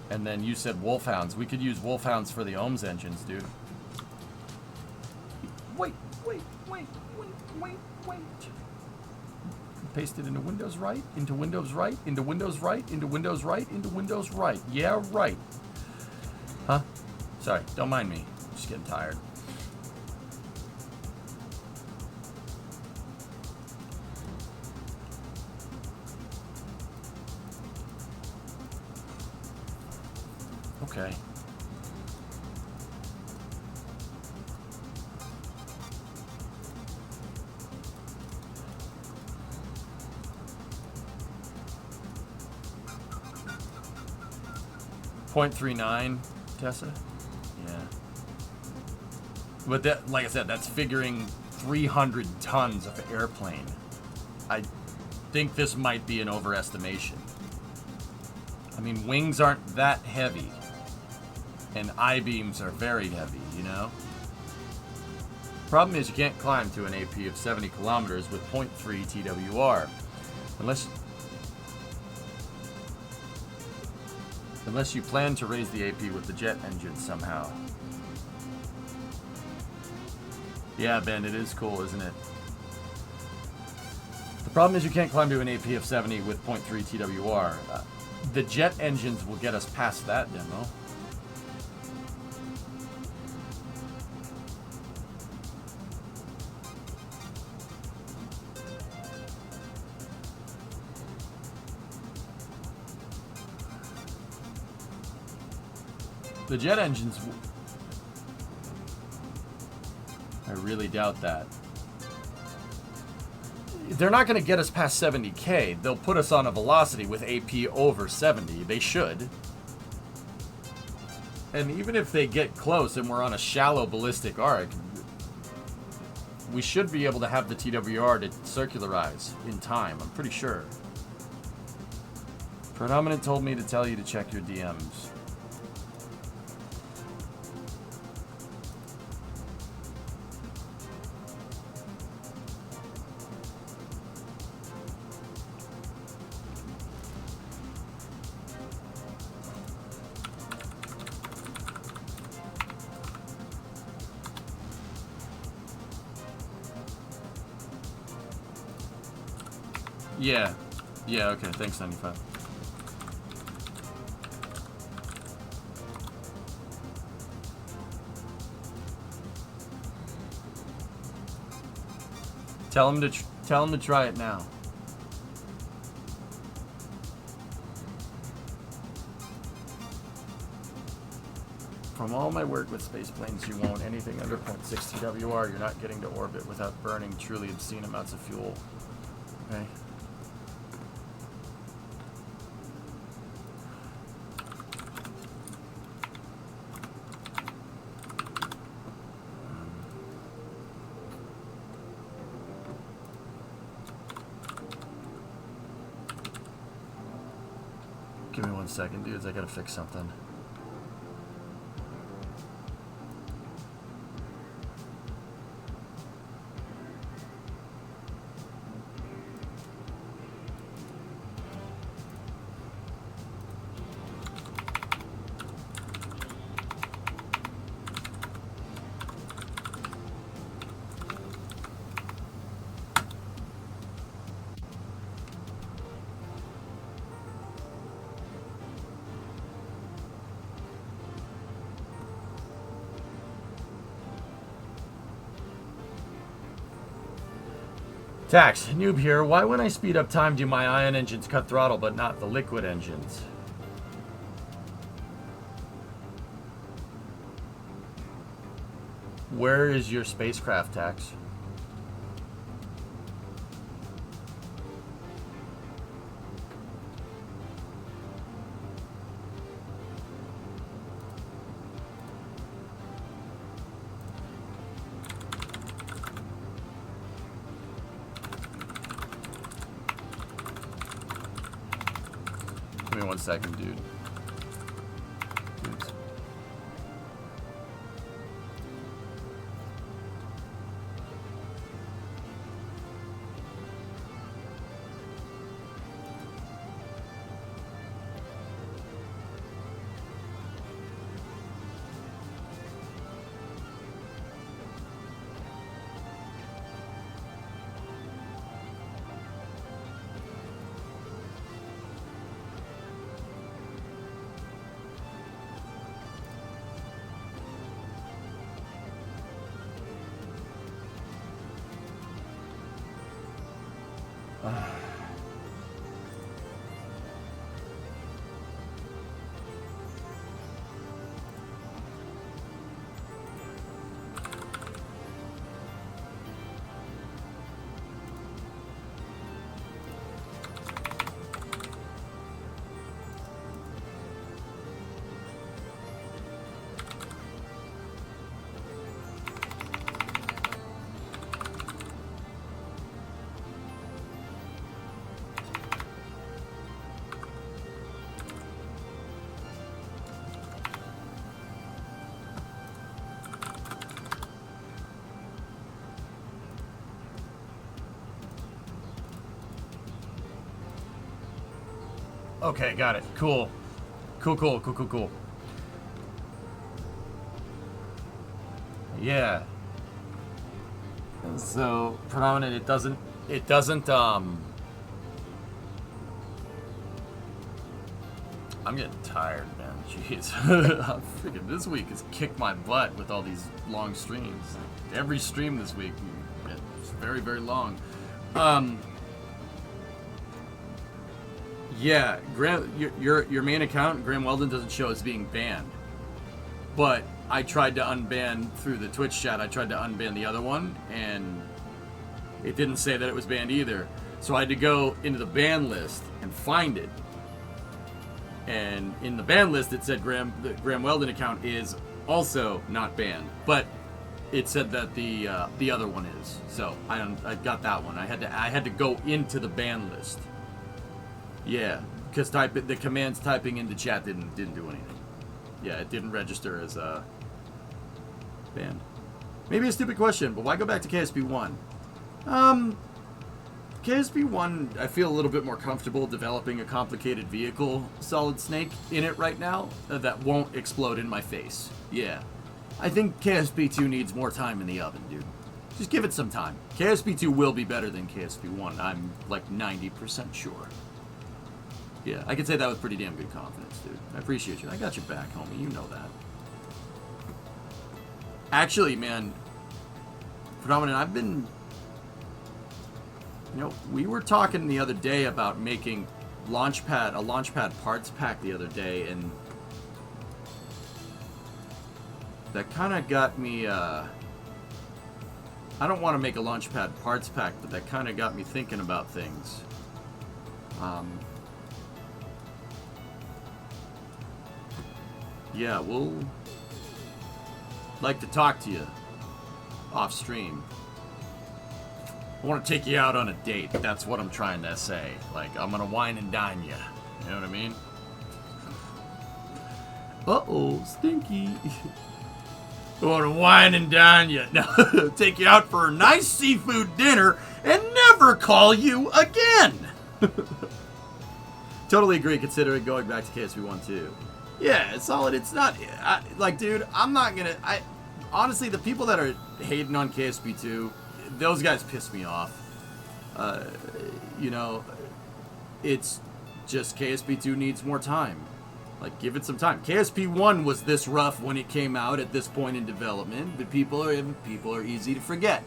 And then you said Wolfhounds. We could use Wolfhounds for the Ohms engines, dude. Wait. Paste it into Windows right, into Windows right, into Windows right, into Windows right, into Windows right. Yeah, right. Huh? Sorry, don't mind me. Just getting tired. Okay. .39, Tessa? Yeah. But that, like I said, that's figuring 300 tons of airplane. I think this might be an overestimation. I mean, wings aren't that heavy. And I-beams are very heavy, you know? Problem is you can't climb to an AP of 70 kilometers with 0.3 TWR. Unless you plan to raise the AP with the jet engine somehow. Yeah, Ben, it is cool, isn't it? The problem is you can't climb to an AP of 70 with 0.3 TWR. The jet engines will get us past that demo. The jet engines... I really doubt that. They're not going to get us past 70K. They'll put us on a velocity with AP over 70. They should. And even if they get close and we're on a shallow ballistic arc, we should be able to have the TWR to circularize in time. I'm pretty sure. Predominant told me to tell you to check your DMs. Yeah. Yeah, okay. Thanks, 95. Tell him to try it now. From all my work with space planes, you won't. Anything under 0.6 TWR, you're not getting to orbit without burning truly obscene amounts of fuel. Okay? Give me 1 second, dudes. I gotta fix something. Tax, noob here. Why when I speed up time do my ion engines cut throttle but not the liquid engines? Where is your spacecraft, Tax? Give me 1 second, dude. Dudes. Okay, got it. Cool. Cool. Yeah. So, predominant, it doesn't, I'm getting tired, man. Jeez. Freaking, this week has kicked my butt with all these long streams. Every stream this week, it's very, very long. Yeah, your main account, Graham Weldon, doesn't show as being banned. But I tried to unban through the Twitch chat. I tried to unban the other one, and it didn't say that it was banned either. So I had to go into the ban list and find it. And in the ban list, it said the Graham Weldon account is also not banned, but it said that the other one is. So I got that one. I had to go into the ban list. Yeah, because the commands typing into chat didn't do anything. Yeah, it didn't register as banned. Maybe a stupid question, but why go back to KSP 1? KSP 1, I feel a little bit more comfortable developing a complicated vehicle, Solid Snake, in it right now that won't explode in my face. Yeah. I think KSP 2 needs more time in the oven, dude. Just give it some time. KSP 2 will be better than KSP 1. I'm like 90% sure. Yeah, I can say that with pretty damn good confidence, dude. I appreciate you. I got your back, homie. You know that. Actually, man, Predominant, I've been... You know, we were talking the other day about making a Launchpad parts pack the other day, and that kind of got me, I don't want to make a Launchpad parts pack, but that kind of got me thinking about things. Yeah, we'll like to talk to you off stream. I want to take you out on a date. That's what I'm trying to say. Like, I'm gonna wine and dine you. You know what I mean? Uh-oh, stinky. I want to wine and dine you. No, take you out for a nice seafood dinner and never call you again. Totally agree, considering going back to KSP 1 too. Yeah, it's solid. It's not... like, dude, I'm not gonna... honestly, the people that are hating on KSP 2, those guys piss me off. You know, it's just KSP 2 needs more time. Like, give it some time. KSP 1 was this rough when it came out at this point in development, but people are easy to forget.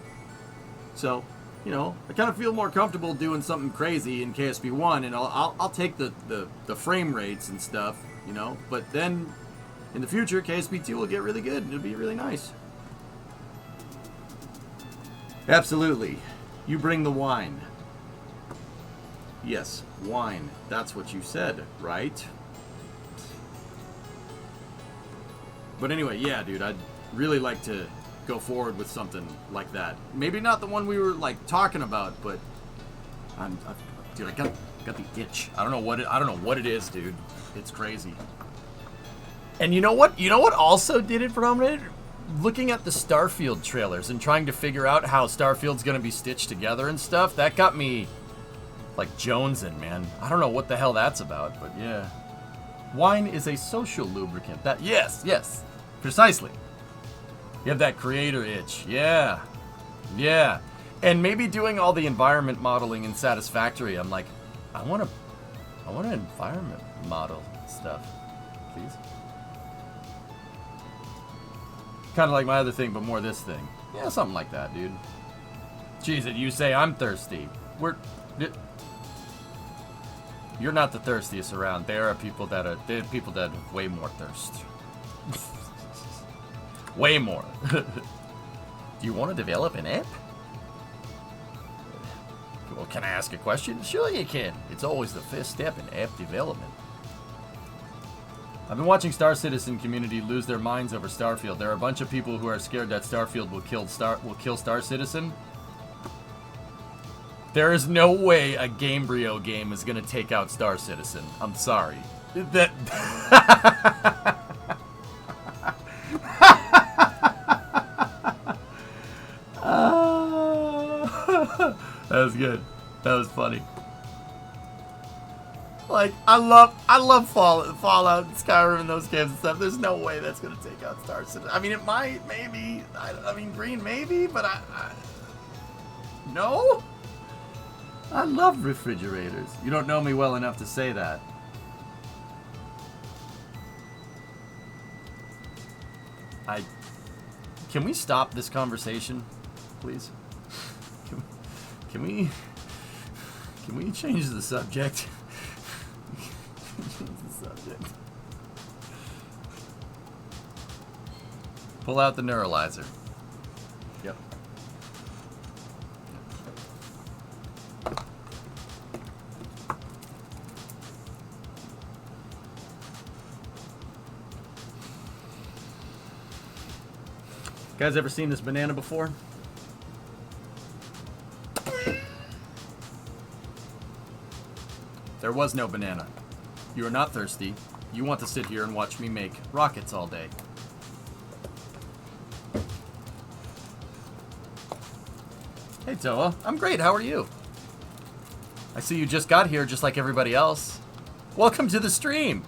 So, you know, I kind of feel more comfortable doing something crazy in KSP 1, and I'll take the frame rates and stuff, you know, but then in the future, KSP 2 will get really good, and it'll be really nice. Absolutely. You bring the wine. Yes, wine. That's what you said, right? But anyway, yeah, dude, I'd really like to go forward with something like that. Maybe not the one we were like talking about, but dude, I got the itch. I don't know what it is, dude. It's crazy. And you know what? You know what also did it for me? Looking at the Starfield trailers and trying to figure out how Starfield's gonna be stitched together and stuff. That got me like jonesing, man. I don't know what the hell that's about, but yeah. Wine is a social lubricant. That yes, precisely. You have that creator itch. Yeah. Yeah. And maybe doing all the environment modeling in Satisfactory, I'm like, I want to environment model stuff, please. Kind of like my other thing, but more this thing. Yeah, something like that, dude. Jeez, and you say I'm thirsty. You're not the thirstiest around. There are people that have way more thirst. Way more. Do you want to develop an app? Well, can I ask a question? Sure you can. It's always the first step in app development. I've been watching Star Citizen community lose their minds over Starfield. There are a bunch of people who are scared that Starfield will kill Star Citizen. There is no way a Gamebryo game is going to take out Star Citizen. I'm sorry. That that was good. That was funny. Like, I love Fallout and Skyrim and those games and stuff. There's no way that's gonna take out Star Citizen. I mean, it might, maybe. I mean, Green, maybe, but no. I love refrigerators. You don't know me well enough to say that. Can we stop this conversation, please? Can we change the subject? Change the subject. Pull out the neuralizer. Yep. Guys ever seen this banana before? There was no banana. You are not thirsty. You want to sit here and watch me make rockets all day. Hey Toa, I'm great, how are you? I see you just got here just like everybody else. Welcome to the stream!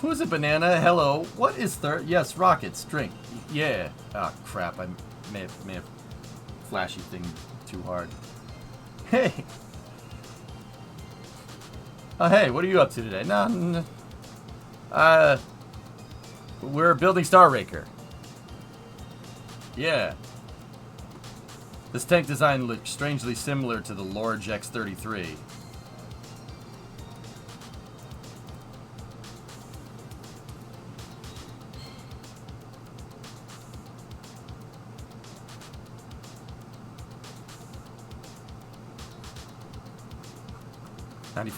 Who's a banana? Hello. What is yes, rockets. Drink. Yeah. Oh crap! I may have flashy thing too hard. Hey. Oh hey, what are you up to today? No. We're building Star Raker. Yeah. This tank design looks strangely similar to the Lorge X-33.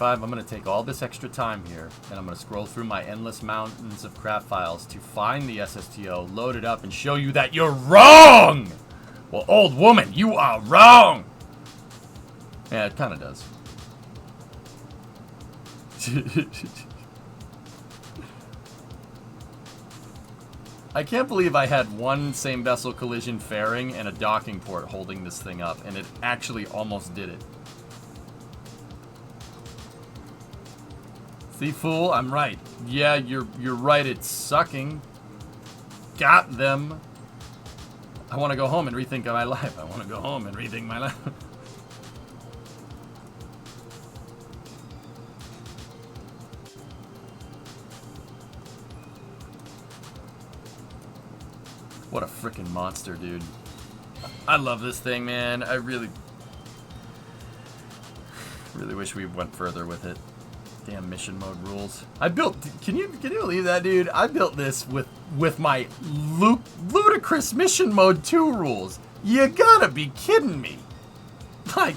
I'm going to take all this extra time here, and I'm going to scroll through my endless mountains of craft files to find the SSTO, load it up, and show you that you're wrong! Well, old woman, you are wrong! Yeah, it kind of does. I can't believe I had one same vessel collision fairing and a docking port holding this thing up, and it actually almost did it. See, fool, I'm right. Yeah, you're right, it's sucking. Got them. I want to go home and rethink my life. I want to go home and rethink my life. What a freaking monster, dude. I love this thing, man. I really wish we went further with it. Damn mission mode rules. I built. Can you believe that, dude? I built this with my ludicrous mission mode 2 rules. You gotta be kidding me. Like,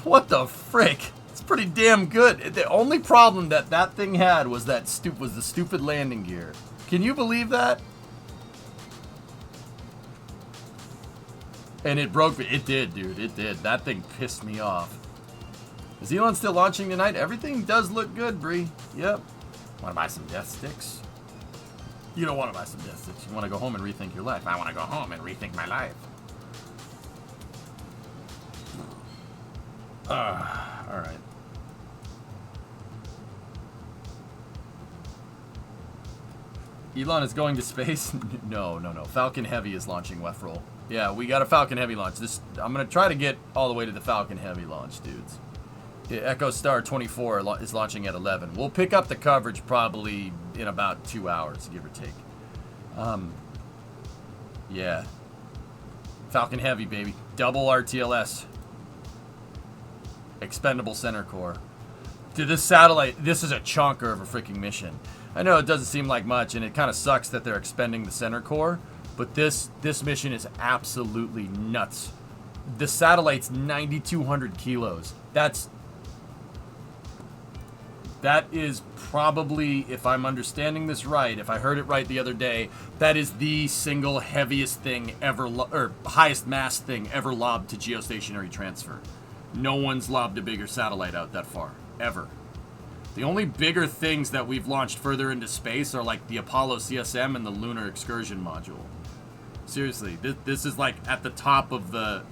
what the frick? It's pretty damn good. The only problem that thing had was the stupid landing gear. Can you believe that? And it broke me. It did, dude. It did. That thing pissed me off. Is Elon still launching tonight? Everything does look good, Bree. Yep. Want to buy some death sticks? You don't want to buy some death sticks. You want to go home and rethink your life. I want to go home and rethink my life. All right. Elon is going to space? No. Falcon Heavy is launching Wefrel. Yeah, we got a Falcon Heavy launch. I'm going to try to get all the way to the Falcon Heavy launch, dudes. Yeah, Echo Star 24 is launching at 11. We'll pick up the coverage probably in about 2 hours, give or take. Yeah. Falcon Heavy, baby. Double RTLS. Expendable center core. Dude, this satellite, this is a chonker of a freaking mission. I know it doesn't seem like much, and it kind of sucks that they're expending the center core, but this mission is absolutely nuts. The satellite's 9,200 kilos. That is probably, if I'm understanding this right, if I heard it right the other day, that is the single heaviest thing ever, or highest mass thing ever lobbed to geostationary transfer. No one's lobbed a bigger satellite out that far, ever. The only bigger things that we've launched further into space are like the Apollo CSM and the Lunar Excursion Module. Seriously, this is like at the top of the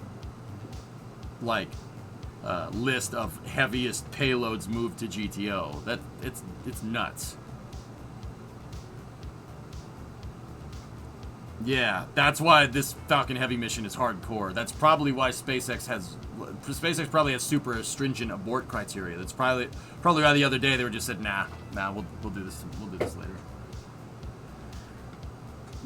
list of heaviest payloads moved to GTO. It's nuts. Yeah, that's why this Falcon Heavy mission is hardcore. That's probably why SpaceX probably has super stringent abort criteria. That's probably why the other day they were just said, nah, we'll do this later.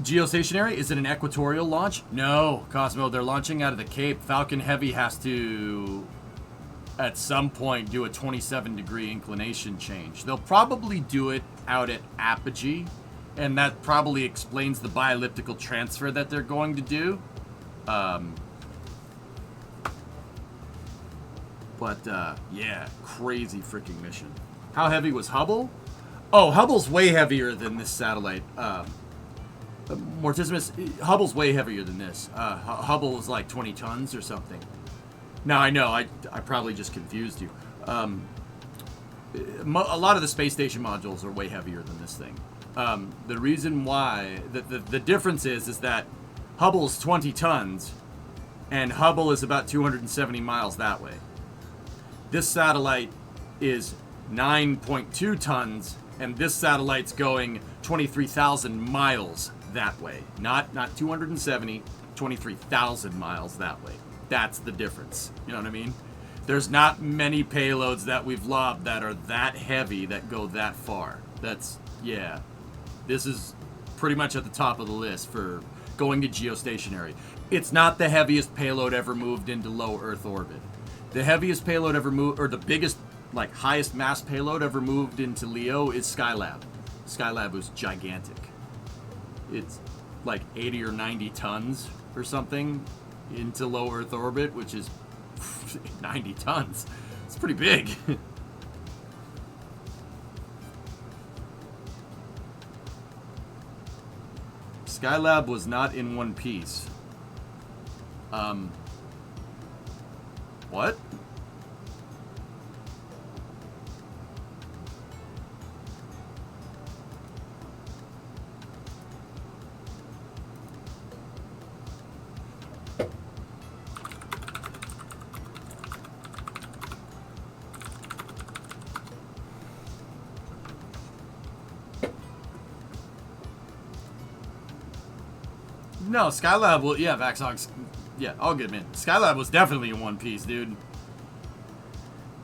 Geostationary, is it an equatorial launch? No, Cosmo, they're launching out of the Cape. Falcon Heavy has to, at some point, do a 27-degree inclination change. They'll probably do it out at apogee, and that probably explains the bi-elliptical transfer that they're going to do. Yeah, crazy freaking mission. How heavy was Hubble? Oh, Hubble's way heavier than this satellite. Mortissimus, Hubble's way heavier than this. Hubble was like 20 tons or something. Now, I know, I probably just confused you. A lot of the space station modules are way heavier than this thing. The reason why, the difference is that Hubble's 20 tons, and Hubble is about 270 miles that way. This satellite is 9.2 tons, and this satellite's going 23,000 miles that way. Not 270, 23,000 miles that way. That's the difference. You know what I mean? There's not many payloads that we've lobbed that are that heavy that go that far. Yeah. This is pretty much at the top of the list for going to geostationary. It's not the heaviest payload ever moved into low Earth orbit. The heaviest payload ever moved, or the biggest, highest mass payload ever moved into LEO is Skylab. Skylab was gigantic. It's like 80 or 90 tons or something into low Earth orbit, which is 90 tons. It's pretty big. Skylab was not in one piece. What? No, Skylab will, yeah, Vaxox, yeah, all good, man. Skylab was definitely in one piece, dude.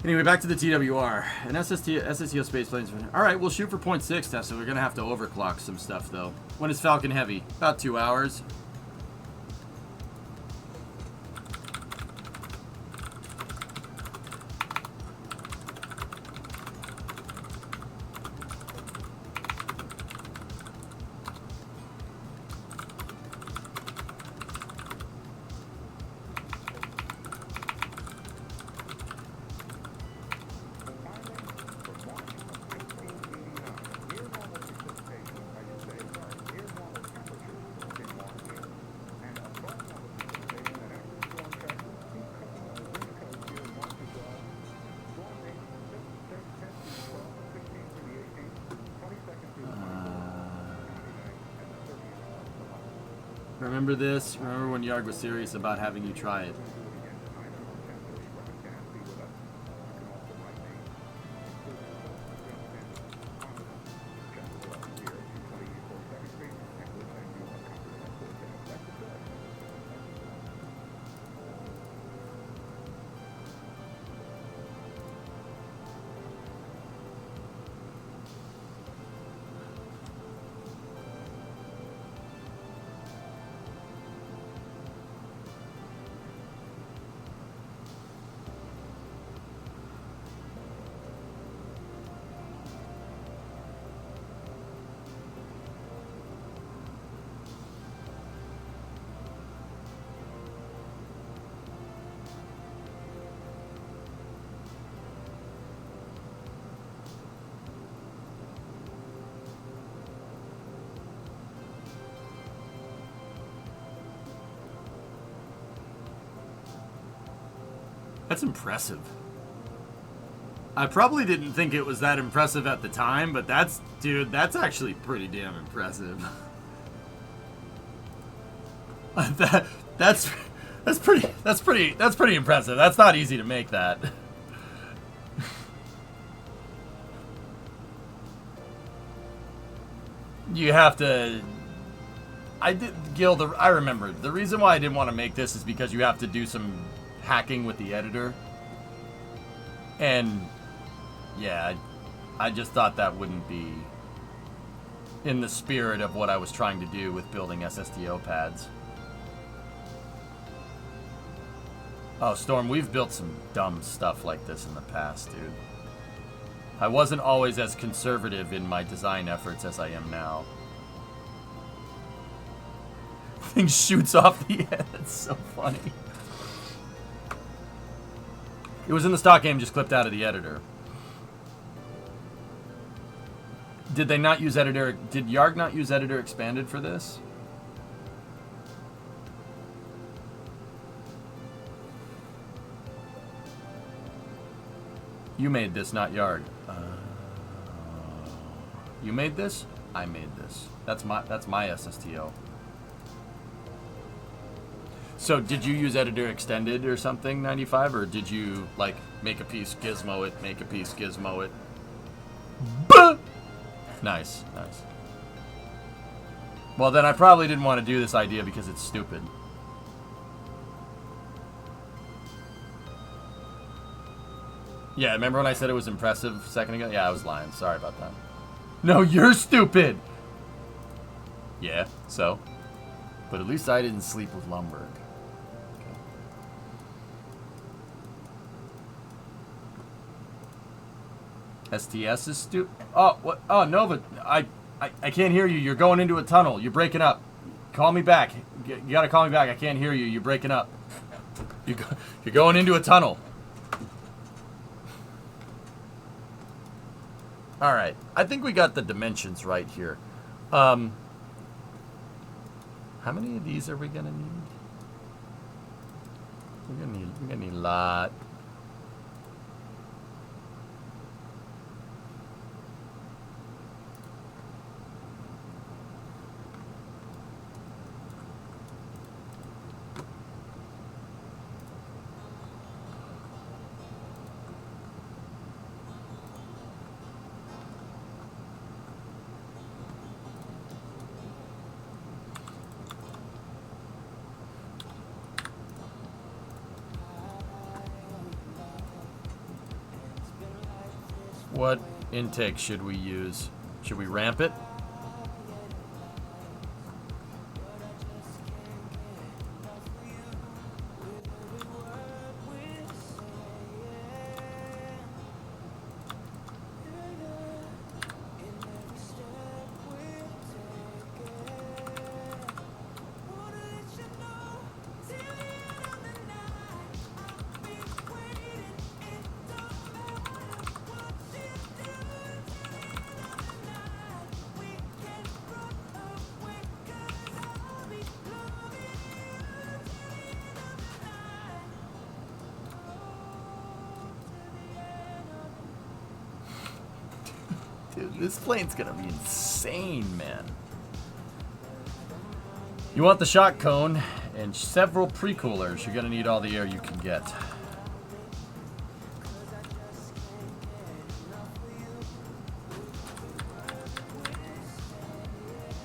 Anyway, back to the TWR. An SSTO space planes. All right, we'll shoot for 0.6 test, so we're going to have to overclock some stuff, though. When is Falcon Heavy? About 2 hours. Remember this? Remember when Yarg was serious about having you try it? That's impressive. I probably didn't think it was that impressive at the time, but that's actually pretty damn impressive. That's pretty impressive. That's not easy to make that. You have to. Gil, I remember the reason why I didn't want to make this is because you have to do some hacking with the editor, and yeah, I just thought that wouldn't be in the spirit of what I was trying to do with building SSTO pads. Oh, Storm, we've built some dumb stuff like this in the past, dude. I wasn't always as conservative in my design efforts as I am now. Thing shoots off the end. It's so funny. It was in the stock game, just clipped out of the editor. Did they not use editor? Did Yarg not use editor expanded for this? You made this, not Yarg. You made this? I made this. That's my SSTO. So did you use editor extended or something, 95, or did you like make a piece, gizmo it, make a piece, gizmo it? Bah! Nice, nice. Well, then I probably didn't want to do this idea because it's stupid. Yeah, remember when I said it was impressive a second ago? Yeah, I was lying. Sorry about that. No, you're stupid! Yeah, so? But at least I didn't sleep with Lumberg. STS is stupid. Oh, what? Oh, Nova, I can't hear you. You're going into a tunnel. You're breaking up. Call me back. You gotta call me back. I can't hear you. You're breaking up. You're going into a tunnel. All right. I think we got the dimensions right here. How many of these are we gonna need? We're gonna need a lot. What intake should we use? Should we ramp it? Dude, this plane's gonna be insane, man. You want the shock cone and several pre-coolers. You're gonna need all the air you can get.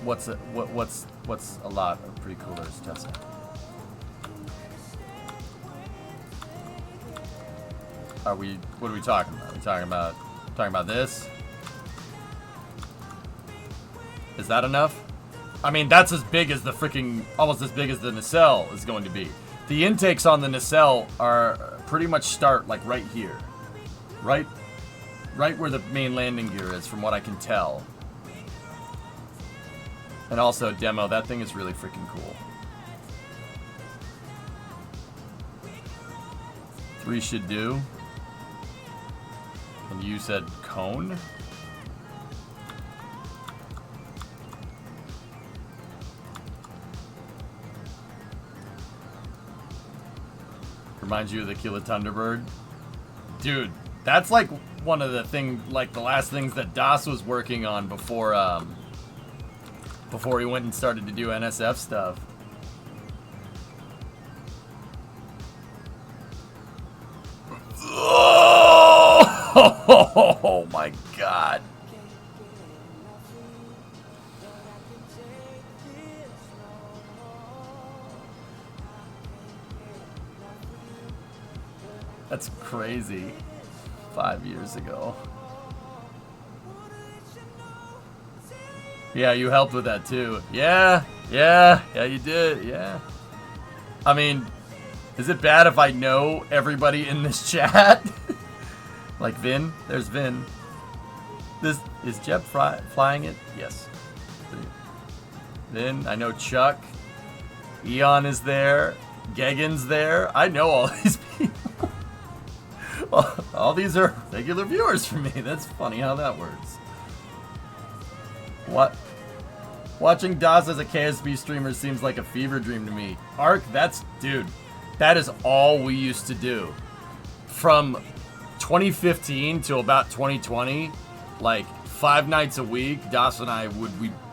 What's a lot of pre-coolers, Tessa? What are we talking about? Are we talking about this? Is that enough? I mean, that's as big as the freaking, almost as big as the nacelle is going to be. The intakes on the nacelle are pretty much start like right here. Right where the main landing gear is, from what I can tell. And also, demo, that thing is really freaking cool. 3 should do. And you said cone? Reminds you of the Killer Thunderbird? Dude, that's like one of the the last things that Das was working on before he went and started to do NSF stuff. Oh my god. That's crazy. 5 years ago. Yeah, you helped with that too. Yeah, you did, yeah. I mean, is it bad if I know everybody in this chat? Like Vin? There's Vin. This is Jeb flying it? Yes. Vin, I know Chuck. Eon is there. Gegan's there. I know all these people. Well, all these are regular viewers for me. That's funny how that works. What? Watching DOS as a KSP streamer seems like a fever dream to me. Ark, dude, that is all we used to do. From 2015 to about 2020, like 5 nights a week, DOS and I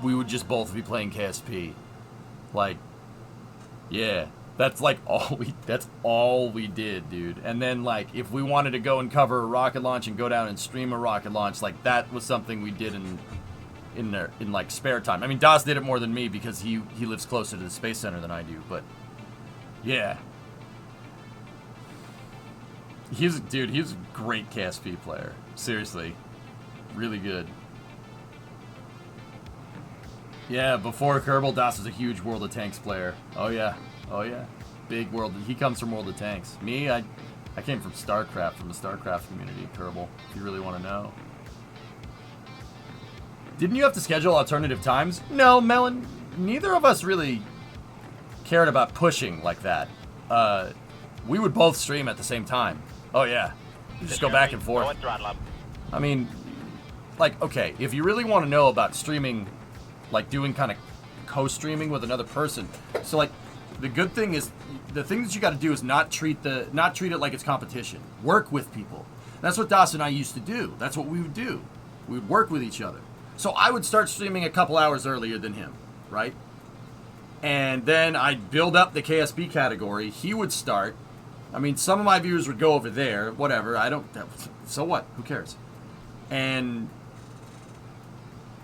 we would just both be playing KSP. Like, yeah. That's like all we did, dude. And then like if we wanted to go and cover a rocket launch and go down and stream a rocket launch, like that was something we did in like spare time. I mean, Das did it more than me because he lives closer to the Space Center than I do, but yeah. He's a great KSP player. Seriously. Really good. Yeah, before Kerbal, Das was a huge World of Tanks player. Oh yeah. Oh yeah, big World. He comes from World of Tanks. Me, I came from StarCraft, from the StarCraft community. Kerbal, if you really want to know. Didn't you have to schedule alternative times? No, Melon. Neither of us really cared about pushing like that. We would both stream at the same time. Oh yeah, you just go back and forth. I mean, like, okay, if you really want to know about streaming, like doing kind of co-streaming with another person, so like. The good thing is, the thing that you got to do is not treat it like it's competition. Work with people. That's what Das and I used to do. That's what we would do. We would work with each other. So I would start streaming a couple hours earlier than him, right? And then I'd build up the KSP category. He would start. I mean, some of my viewers would go over there. Whatever. So what? Who cares? And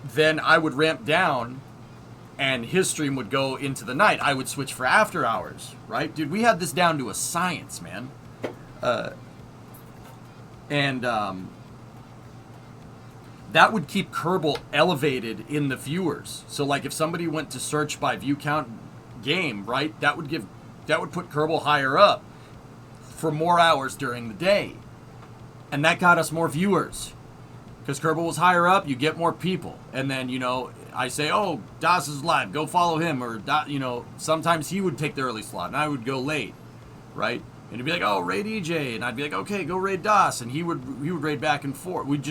then I would ramp down. And his stream would go into the night. I would switch for after hours, right? Dude, we had this down to a science, man. that would keep Kerbal elevated in the viewers. So like if somebody went to search by view count game, right, that would put Kerbal higher up for more hours during the day. And that got us more viewers. Because Kerbal was higher up, you get more people. And then, you know, I say, oh, Das is live, go follow him. Or, you know, sometimes he would take the early slot and I would go late, right? And he'd be like, oh, raid EJ. And I'd be like, okay, go raid Das. And he would raid back and forth. We'd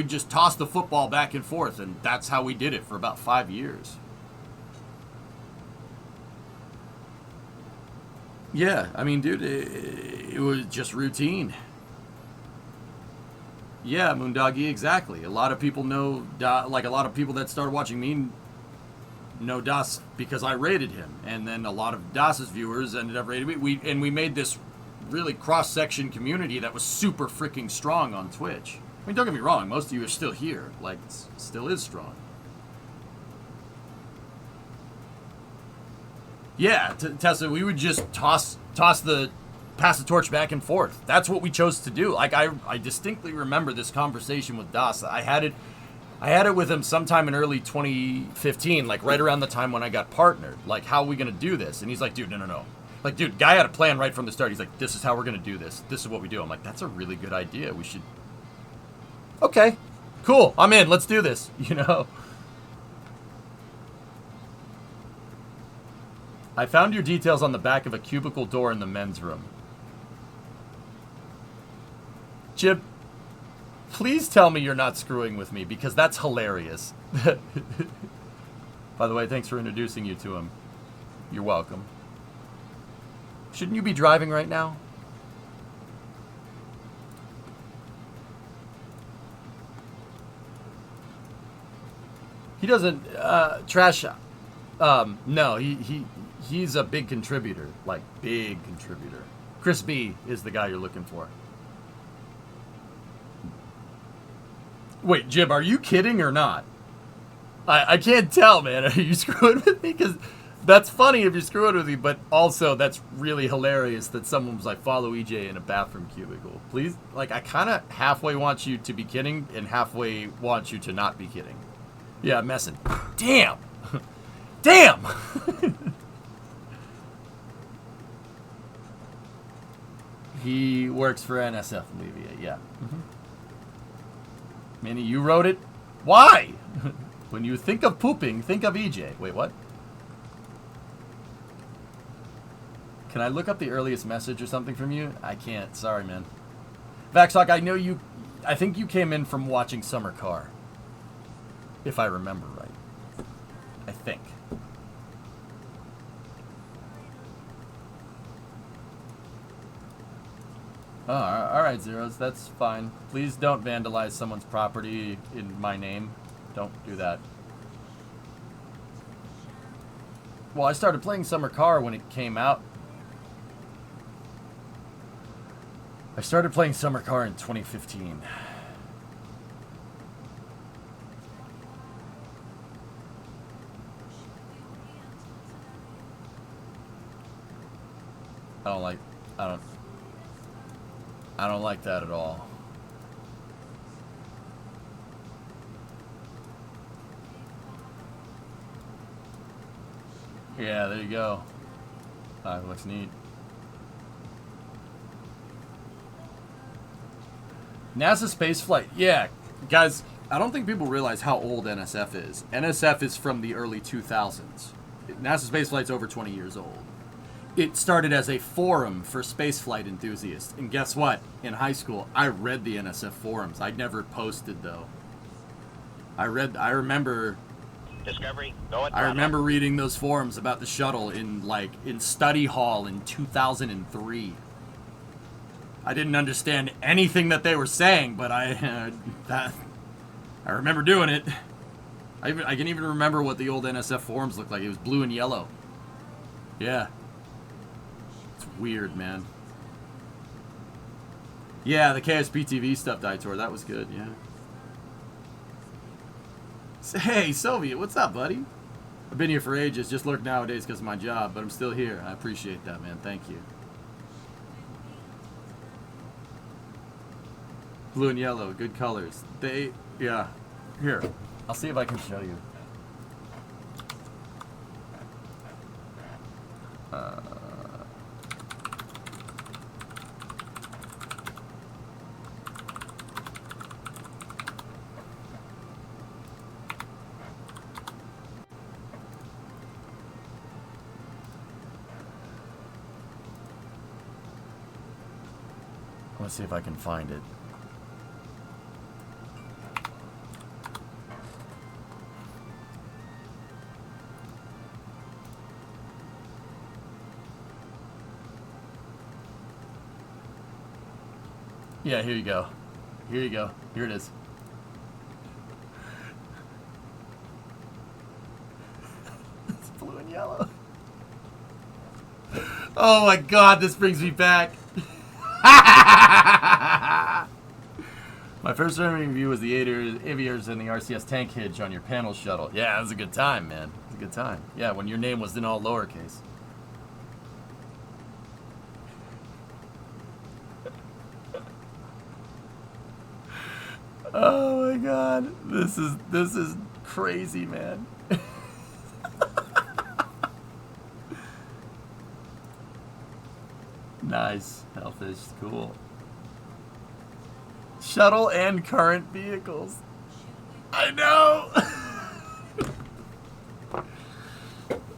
just toss the football back and forth. And that's how we did it for about 5 years. Yeah, I mean, dude, it was just routine. Yeah, Moondoggy, exactly. A lot of people know, like a lot of people that started watching me know Das because I rated him. And then a lot of Das's viewers ended up rating me. We made this really cross-section community that was super freaking strong on Twitch. I mean, don't get me wrong, most of you are still here. Like, it still is strong. Yeah, Tessa, we would just pass the torch back and forth. That's what we chose to do. Like, I distinctly remember this conversation with Das. I had it with him sometime in early 2015, like right around the time when I got partnered. Like, how are we going to do this? And he's like, dude, no. Like, dude, guy had a plan right from the start. He's like, this is how we're going to do this. This is what we do. I'm like, that's a really good idea. We should... Okay, cool. I'm in. Let's do this, you know? I found your details on the back of a cubicle door in the men's room. Jib, please tell me you're not screwing with me, because that's hilarious. By the way, thanks for introducing you to him. You're welcome. Shouldn't you be driving right now? He doesn't, trash, no, he's a big contributor, like big contributor. Chris B is the guy you're looking for. Wait, Jib, are you kidding or not? I can't tell, man. Are you screwing with me? Because that's funny if you're screwing with me, but also that's really hilarious that someone was like, follow EJ in a bathroom cubicle. Please, like, I kind of halfway want you to be kidding and halfway want you to not be kidding. Yeah, I'm messing. Damn! Damn! He works for NSF Alleviate, yeah. Manny, you wrote it? Why? When you think of pooping, think of EJ. Wait, what? Can I look up the earliest message or something from you? I can't. Sorry, man. Vaxhawk, I know you... I think you came in from watching Summer Car. If I remember right. I think. Oh, alright, Zeros. That's fine. Please don't vandalize someone's property in my name. Don't do that. Well, I started playing Summer Car when it came out. I started playing Summer Car in 2015. I don't like that at all. Yeah, there you go. That looks neat. NASA spaceflight. Yeah, guys, I don't think people realize how old NSF is. NSF is from the early 2000s. NASA spaceflight's over 20 years old. It started as a forum for spaceflight enthusiasts. And guess what? In high school, I read the NSF forums. I never posted, though. I remember... Discovery, go at I remember reading those forums about the shuttle in study hall in 2003. I didn't understand anything that they were saying, but I remember doing it. I can even remember what the old NSF forums looked like. It was blue and yellow. Yeah. It's weird, man. Yeah, the KSP TV stuff, Ditour. That was good, yeah. Hey, Soviet, what's up, buddy? I've been here for ages, just lurk nowadays because of my job, but I'm still here. I appreciate that, man. Thank you. Blue and yellow, good colors. Yeah. Here, I'll see if I can show you. Let's see if I can find it. Yeah, here you go. Here you go. Here it is. It's blue and yellow. Oh my god, this brings me back. My first review was the aviators and the RCS tank hitch on your panel shuttle. Yeah, it was a good time, man. It was a good time. Yeah, when your name was in all lowercase. Oh my god. This is crazy, man. Nice. Hellfish, cool. Shuttle and current vehicles. I know.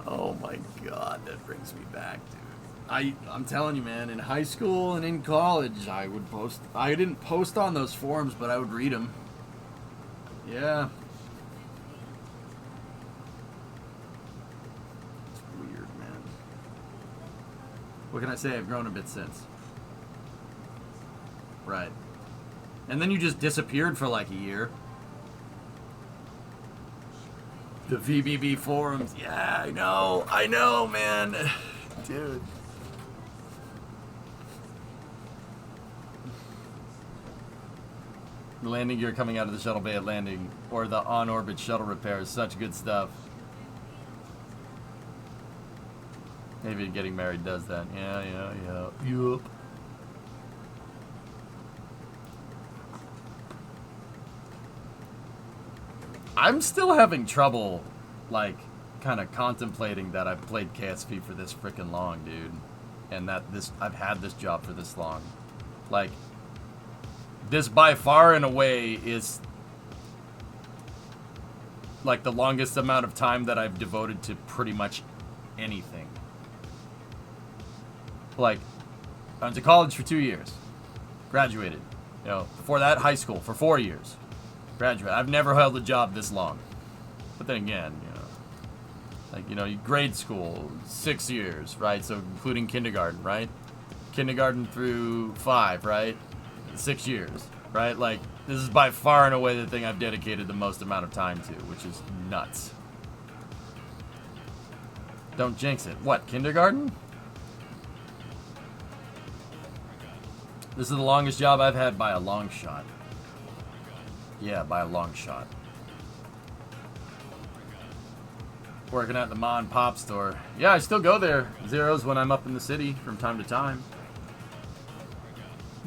Oh my god, that brings me back, dude. I'm telling you, man, in high school and in college, I didn't post on those forums, but I would read them. Yeah. It's weird, man. What can I say? I've grown a bit since. Right. And then you just disappeared for like a year. The VBB forums. Yeah, I know, man. Dude. The landing gear coming out of the shuttle bay at landing, or the on-orbit shuttle repairs. Such good stuff. Maybe getting married does that. Yeah. Yup. I'm still having trouble, like, kind of contemplating that I've played KSP for this freaking long, dude. And that I've had this job for this long. Like, this by far and away is, like, the longest amount of time that I've devoted to pretty much anything. Like, I went to college for 2 years. Graduated. You know, before that, high school for 4 years. Graduate. I've never held a job this long. But then again, grade school, 6 years, right? So including kindergarten, right? Kindergarten through 5, right? 6 years, right? Like, this is by far and away the thing I've dedicated the most amount of time to, which is nuts. Don't jinx it. What, kindergarten? This is the longest job I've had by a long shot. Yeah, by a long shot. Working at the Ma and Pop store. Yeah, I still go there. Zeros when I'm up in the city from time to time.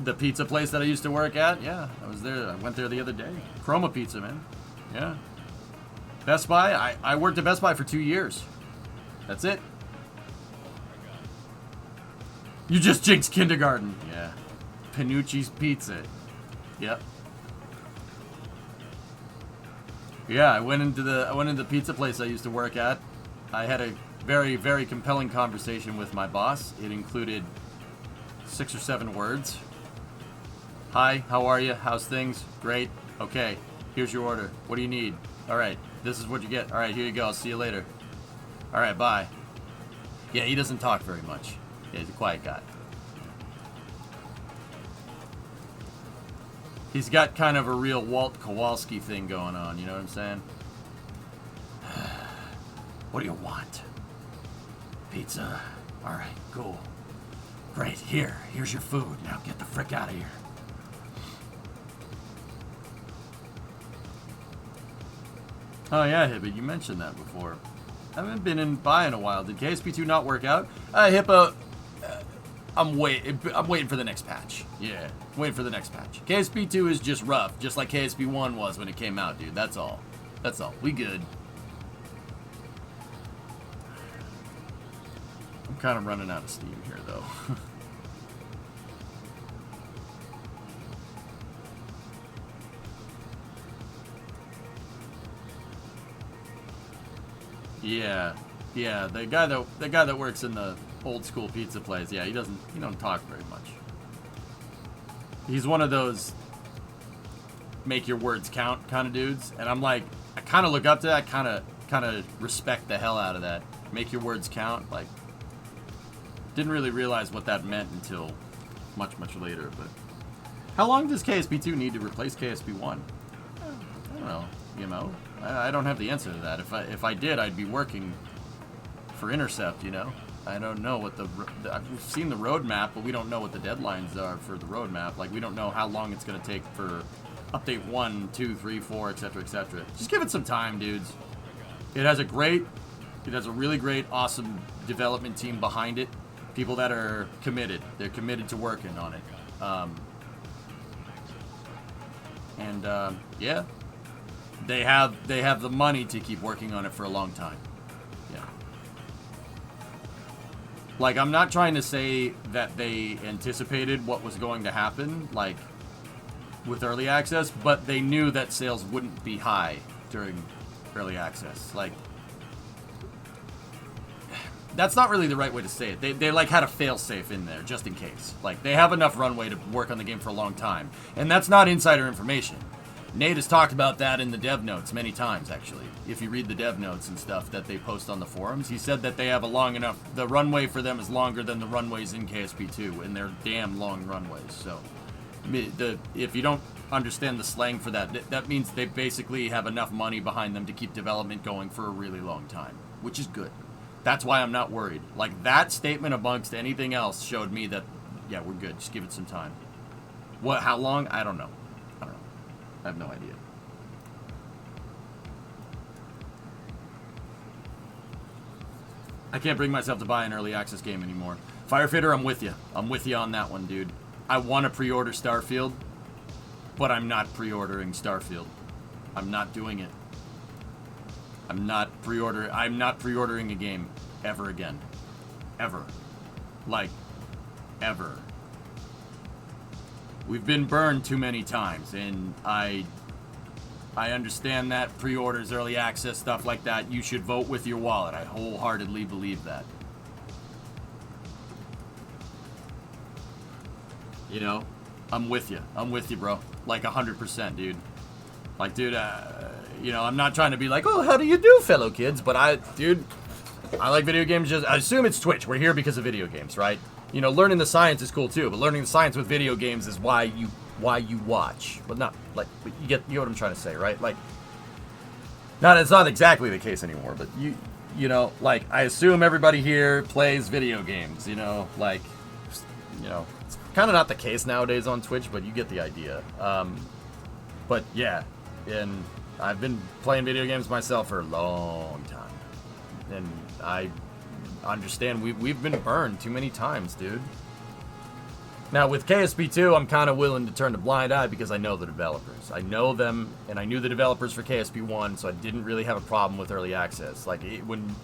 The pizza place that I used to work at, yeah, I was there. I went there the other day. Chroma Pizza, man. Yeah. Best Buy, I worked at Best Buy for 2 years. That's it. You just jinxed kindergarten. Yeah. Panucci's Pizza. Yep. Yeah, I went into the pizza place I used to work at. I had a very, very compelling conversation with my boss. It included 6 or 7 words. Hi, how are you? How's things? Great. Okay, here's your order. What do you need? All right, this is what you get. All right, here you go. I'll see you later. All right, bye. Yeah, he doesn't talk very much. Yeah, he's a quiet guy. He's got kind of a real Walt Kowalski thing going on, you know what I'm saying? What do you want? Pizza. All right, cool. Great, here's your food. Now get the frick out of here. Oh yeah, Hippie, you mentioned that before. I haven't been in by in a while. Did KSP2 not work out? Hippo, I'm waiting for the next patch. Yeah, waiting for the next patch. KSP 2 is just rough, just like KSP 1 was when it came out, dude. That's all. That's all. We good. I'm kind of running out of steam here, though. Yeah, the guy that works in the old school pizza place, yeah, he don't talk very much. He's one of those make your words count kind of dudes, and I'm like, I kind of look up to that, kind of respect the hell out of that. Make your words count, like, didn't really realize what that meant until much later. But how long does KSP 2 need to replace KSP 1? I don't know, you know. I don't have the answer to that. If I did, I'd be working for Intercept, you know. I don't know what I've seen the roadmap, but we don't know what the deadlines are for the roadmap. Like, we don't know how long it's going to take for update 1, 2, 3, 4, etc., etc. Just give it some time, dudes. It has a really great, awesome development team behind it. People that are committed. They're committed to working on it. Yeah. They have the money to keep working on it for a long time. Yeah. Like, I'm not trying to say that they anticipated what was going to happen, like, with early access, but they knew that sales wouldn't be high during early access. Like, that's not really the right way to say it. They like had a fail-safe in there, just in case. Like, they have enough runway to work on the game for a long time. And that's not insider information. Nate has talked about that in the dev notes many times, actually. If you read the dev notes and stuff that they post on the forums, he said that they have the runway for them is longer than the runways in KSP 2, and they're damn long runways. So, if you don't understand the slang for that, that means they basically have enough money behind them to keep development going for a really long time, which is good. That's why I'm not worried. Like, that statement amongst anything else showed me that, yeah, we're good. Just give it some time. How long? I don't know. I have no idea. I can't bring myself to buy an early access game anymore. Firefighter, I'm with you. I'm with you on that one, dude. I want to pre-order Starfield, but I'm not pre-ordering Starfield. I'm not doing it. I'm not pre-ordering a game ever again. Ever. Like, ever. We've been burned too many times, and I understand that pre-orders, early access, stuff like that, you should vote with your wallet. I wholeheartedly believe that. You know, I'm with you. I'm with you, bro. Like 100%, dude. Like, dude, you know, I'm not trying to be like, oh, how do you do, fellow kids? But I like video games. I assume it's Twitch. We're here because of video games, right? You know, learning the science is cool too, but learning the science with video games is why you watch. But not like, but you get what I'm trying to say, right? Like, it's not exactly the case anymore, but you know, like, I assume everybody here plays video games, you know, like, you know, it's kind of not the case nowadays on Twitch, but you get the idea. But yeah, and I've been playing video games myself for a long time, and I understand we've been burned too many times, dude. Now with KSP 2, I'm kind of willing to turn a blind eye because I know the developers. I know them, and I knew the developers for KSP 1, so I didn't really have a problem with early access. Like, when,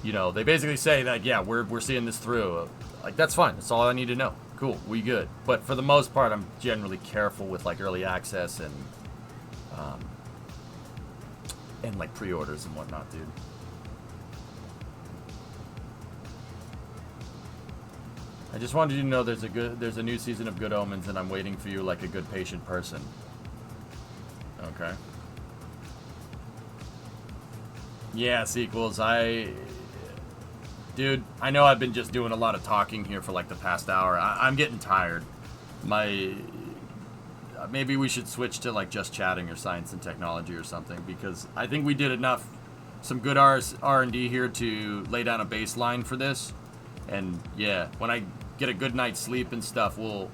you know, they basically say that, yeah, we're seeing this through. Like, that's fine. That's all I need to know. Cool, we good. But for the most part, I'm generally careful with, like, early access and like pre-orders and whatnot, dude. I just wanted you to know there's a new season of Good Omens, and I'm waiting for you like a good patient person. Okay. Yeah, sequels. Dude, I know I've been just doing a lot of talking here for like the past hour. I'm getting tired. Maybe we should switch to like just chatting or science and technology or something, because I think we did some good R&D here to lay down a baseline for this. And yeah, when I get a good night's sleep and stuff, we'll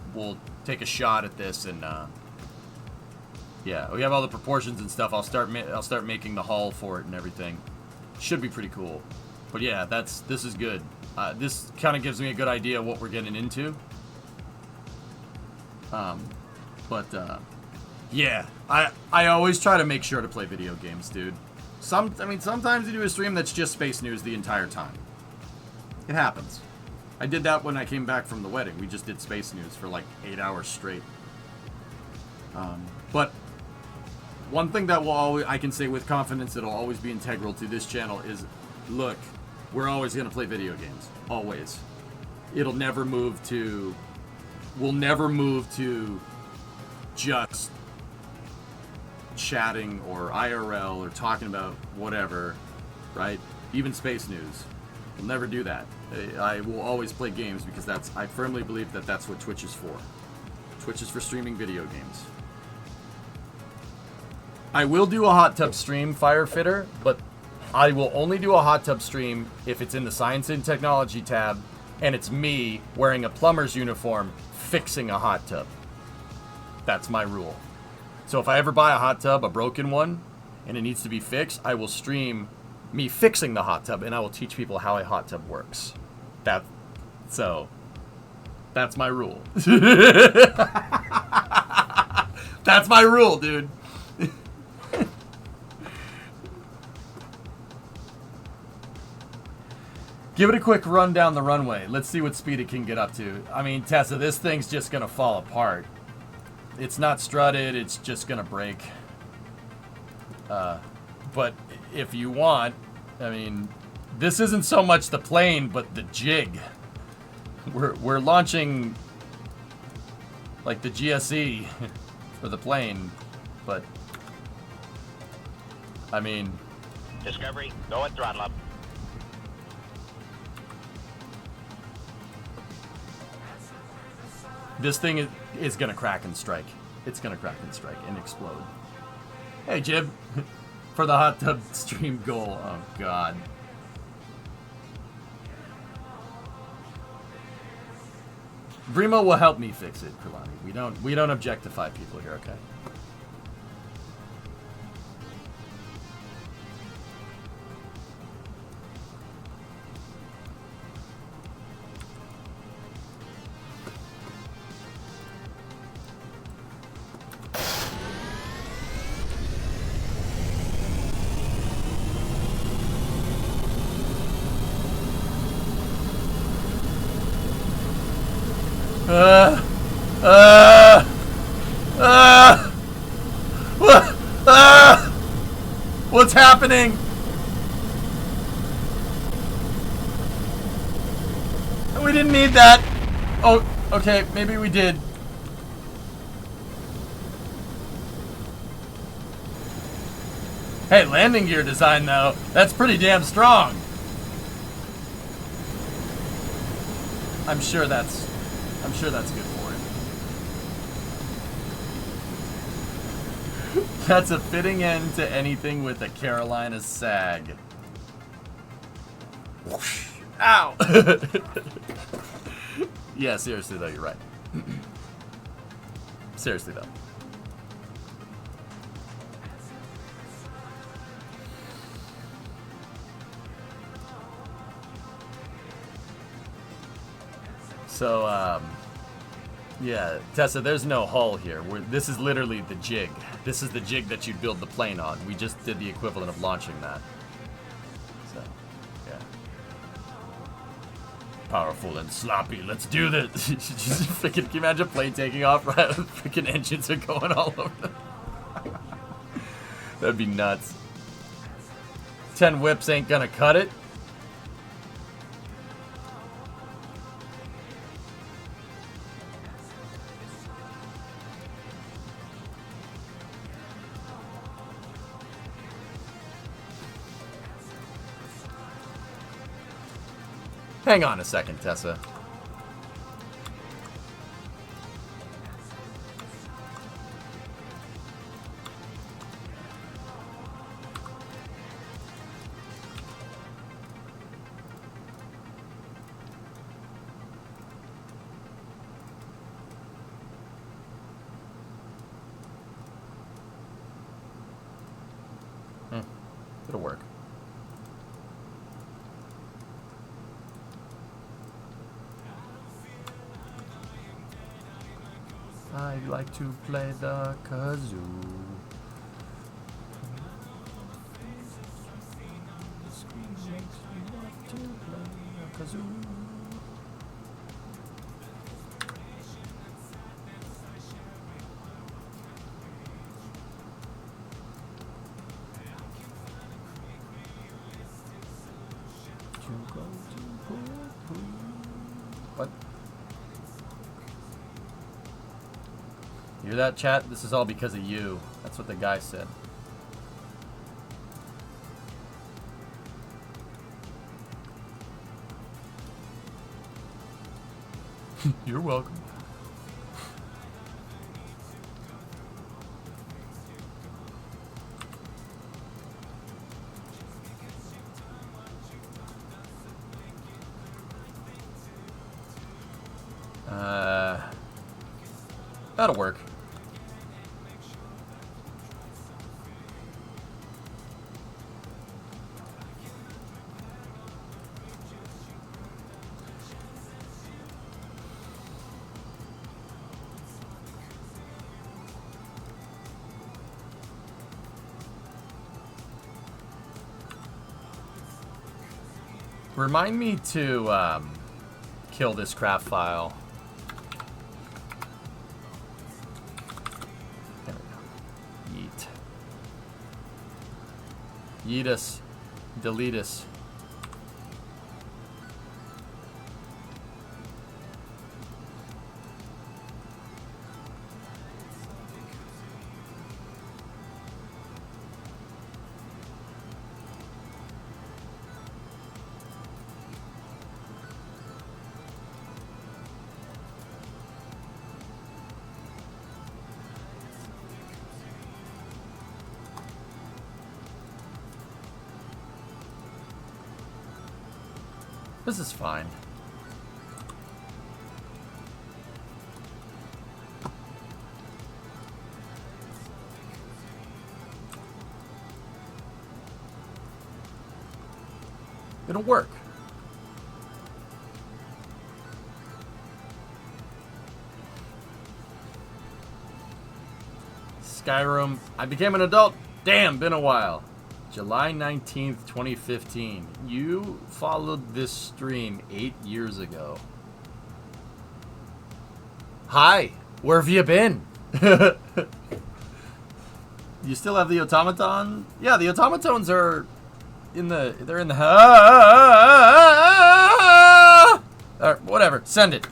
take a shot at this, and yeah, we have all the proportions and stuff. I'll start making the hull for it and everything. Should be pretty cool. But yeah, this is good. this kind of gives me a good idea of what we're getting into. Yeah, I always try to make sure to play video games, dude. Sometimes you do a stream that's just Space News the entire time. It happens. I did that when I came back from the wedding. We just did Space News for like 8 hours straight. But one thing that I can say with confidence it'll always be integral to this channel is, look, we're always going to play video games. Always. We'll never move to just chatting or IRL or talking about whatever, right? Even Space News. We'll never do that. I will always play games because I firmly believe that that's what Twitch is for. Twitch is for streaming video games. I will do a hot tub stream, Firefitter, but I will only do a hot tub stream if it's in the Science and Technology tab and it's me wearing a plumber's uniform fixing a hot tub. That's my rule. So if I ever buy a hot tub, a broken one, and it needs to be fixed, I will stream me fixing the hot tub and I will teach people how a hot tub works. That's my rule. That's my rule, dude. Give it a quick run down the runway. Let's see what speed it can get up to. I mean, Tessa, this thing's just going to fall apart. It's not strutted. It's just going to break. But if you want, I mean, this isn't so much the plane, but the jig. We're launching, like, the GSE for the plane. But, I mean... Discovery, go at throttle up. This thing is going to crack and strike. It's going to crack and strike and explode. Hey, Jib. For the hot tub stream goal. Oh, God. Brimo will help me fix it, Kulani. We don't objectify people here, okay? What's happening? We didn't need that. Oh, okay, maybe we did. Hey, landing gear design though, that's pretty damn strong. I'm sure that's good for it. That's a fitting end to anything with a Carolina sag. Whoosh. Ow! Yeah, seriously though, you're right. Seriously though. So, yeah, Tessa, there's no hull here. This is literally the jig. This is the jig that you'd build the plane on. We just did the equivalent of launching that. So, yeah. Powerful and sloppy. Let's do this. Just freaking, can you imagine a plane taking off? Right? Freaking engines are going all over. That'd be nuts. 10 whips ain't gonna cut it. Hang on a second, Tessa. It'll work. I like to play the kazoo. What? You hear that, chat? This is all because of you. That's what the guy said. You're welcome. That'll work. Remind me to kill this craft file. There we go. Yeet. Yeet us. Delete us. This is fine. It'll work. Skyrim. I became an adult. Damn, been a while. July 19th, 2015. You followed this stream 8 years ago. Hi, where have you been? You still have the automaton? Yeah, the automatons are in the... They're in the... whatever, send it.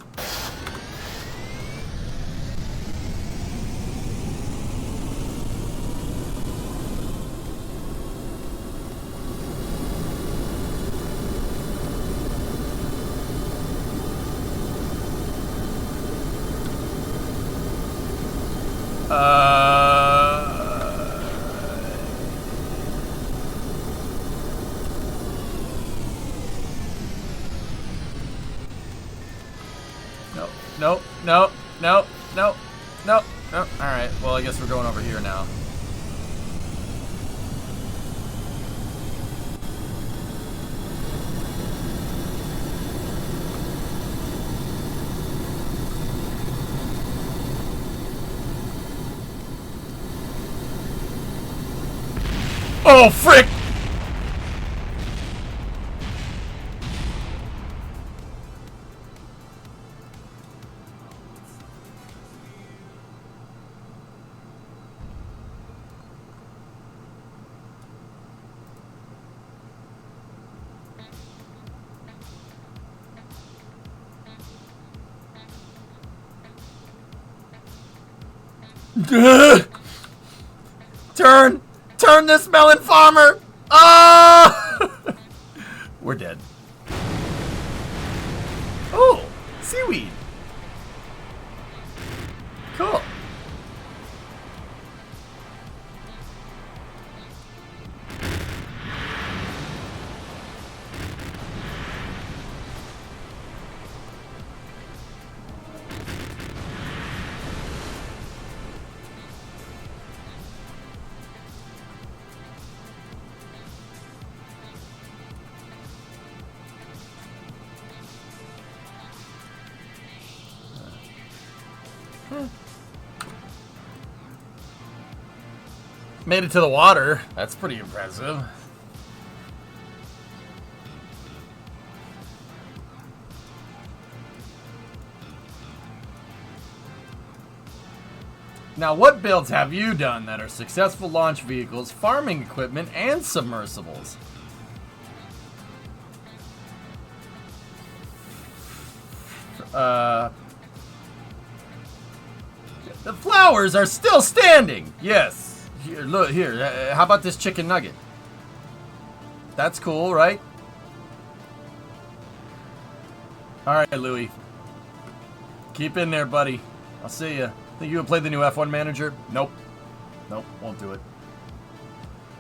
No. Alright, well, I guess we're going over here now. Oh, frick! Turn this melon farmer! Ah! We're dead. Oh, seaweed. Cool. Made it to the water. That's pretty impressive. Now, what builds have you done that are successful launch vehicles, farming equipment, and submersibles? The flowers are still standing. Yes. Here, look here. How about this chicken nugget? That's cool, right? All right, Louie. Keep in there, buddy. I'll see ya. Think you would play the new F1 manager? Nope. Nope, won't do it.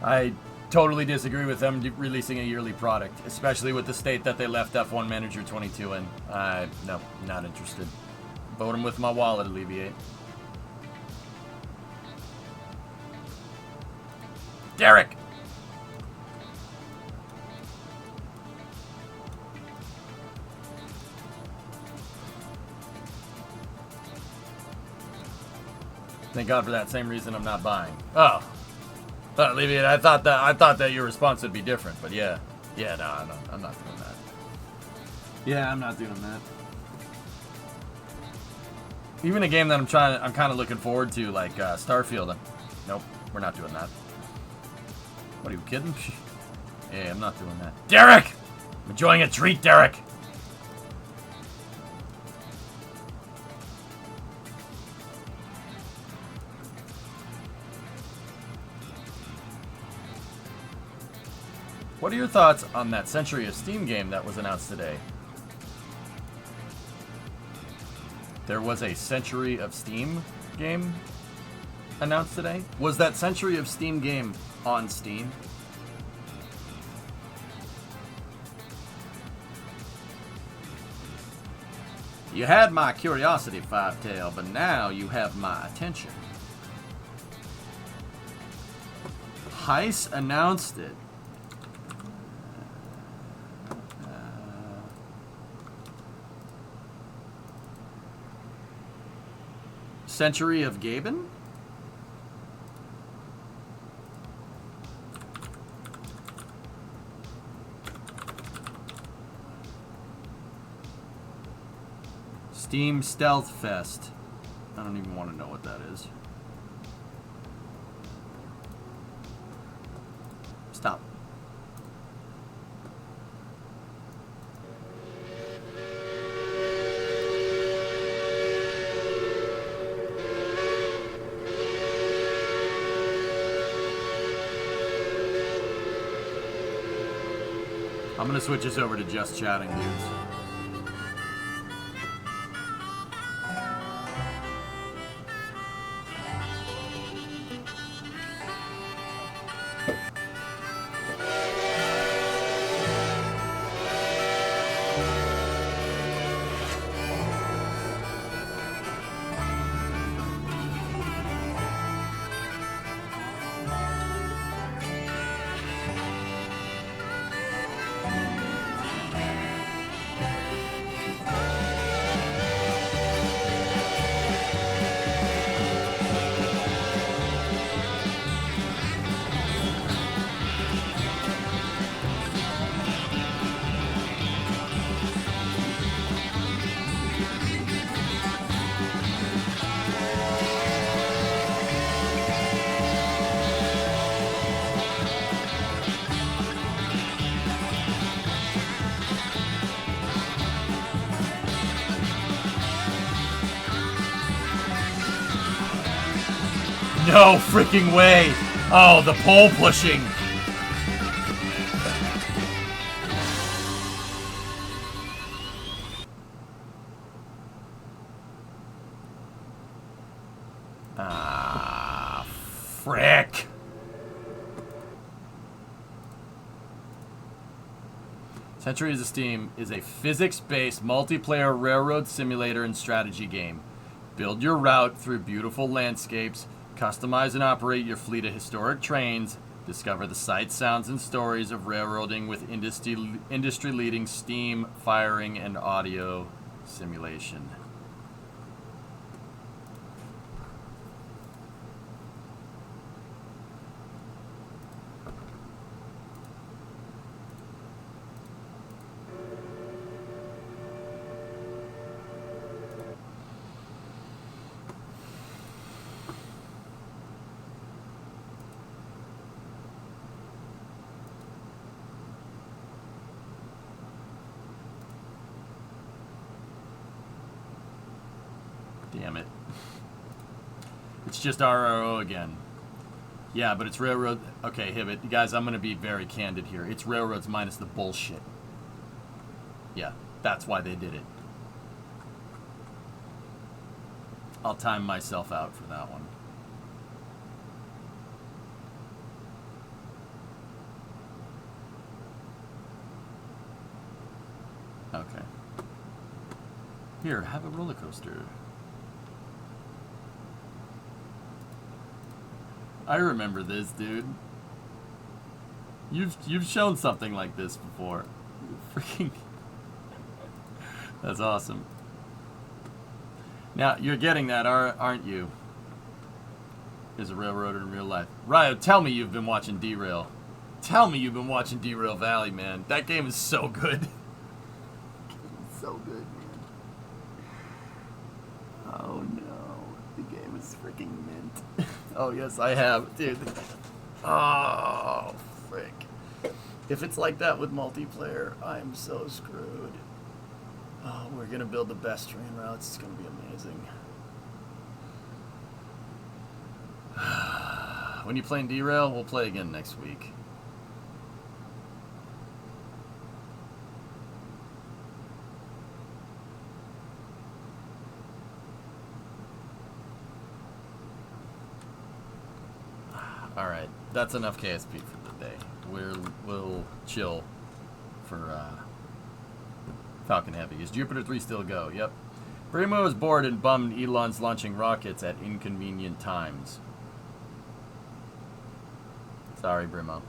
I totally disagree with them releasing a yearly product, especially with the state that they left F1 Manager 22 in. No, not interested. Vote them with my wallet, Alleviate. Derek! Thank God for that. Same reason I'm not buying. Oh, Alleviate. I thought that your response would be different, but yeah, no, I'm not doing that. Yeah, I'm not doing that. Even a game that I'm kind of looking forward to, like Starfield. Nope, we're not doing that. What are you kidding? Yeah, I'm not doing that. Derek, I'm enjoying a treat, Derek. What are your thoughts on that Century of Steam game that was announced today? There was a Century of Steam game announced today? Was that Century of Steam game on Steam? You had my curiosity, Five-Tail, but now you have my attention. Heist announced it. Century of Gaben? Steam Stealth Fest. I don't even want to know what that is. Stop. I'm gonna switch this over to just chatting, dudes. No freaking way! Oh, the pole pushing! Ah, frick! Centuries of Steam is a physics-based multiplayer railroad simulator and strategy game. Build your route through beautiful landscapes, customize and operate your fleet of historic trains, discover the sights, sounds, and stories of railroading with industry-leading steam, firing, and audio simulation. damn it. It's just RRO again. Yeah, but it's Railroad. Okay, Hibbit. Guys, I'm going to be very candid here. It's Railroads minus the bullshit. Yeah, that's why they did it. I'll time myself out for that one. Okay. Here, have a roller coaster. I remember this, dude. You've shown something like this before. Freaking. That's awesome. Now, you're getting that, aren't you? Is a railroader in real life. Ryo, tell me you've been watching Derail. Tell me you've been watching Derail Valley, man. That game is so good. So good, man. Oh no, the game is freaking mint. Oh yes, I have, dude. Oh, frick. If it's like that with multiplayer, I'm so screwed. Oh, we're gonna build the best train routes. It's gonna be amazing. When you playing Derail, we'll play again next week. All right, that's enough KSP for the day. We'll chill for Falcon Heavy. Is Jupiter 3 still go? Yep. Brimo is bored and bummed Elon's launching rockets at inconvenient times. Sorry, Brimo.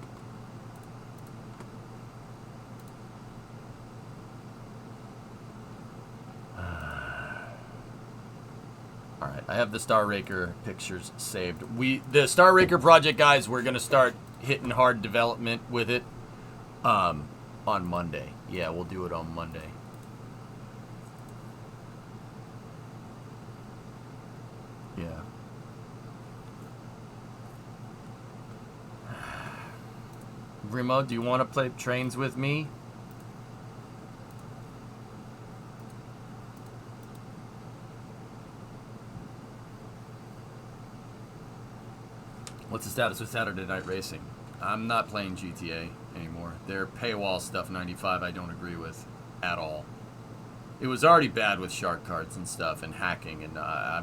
Alright, I have the Star Raker pictures saved. The Star Raker project, guys, we're going to start hitting hard development with it on Monday. Yeah, we'll do it on Monday. Yeah. Brimo, do you want to play trains with me? What's the status with Saturday Night Racing? I'm not playing GTA anymore. Their paywall stuff 95 I don't agree with at all. It was already bad with shark cards and stuff and hacking, and I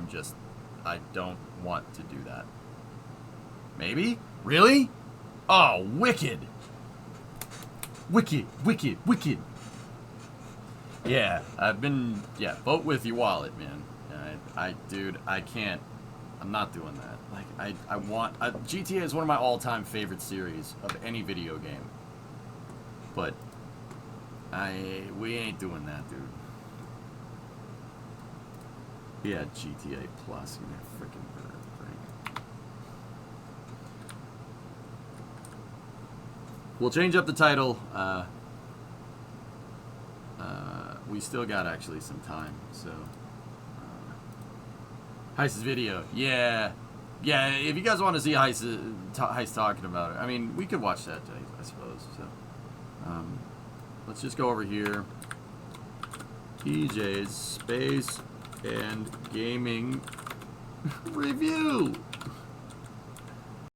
don't want to do that. Maybe? Really? Oh, wicked! Wicked, wicked, wicked. Yeah, vote with your wallet, man. Dude, I can't. I'm not doing that. Like, GTA is one of my all-time favorite series of any video game. But, we ain't doing that, dude. Yeah, GTA Plus, you freaking bird. We'll change up the title. We still got actually some time, so. Heist's video, yeah. If you guys want to see Heist talking about it, I mean, we could watch that, I suppose. So, let's just go over here. TJ's Space and Gaming Review.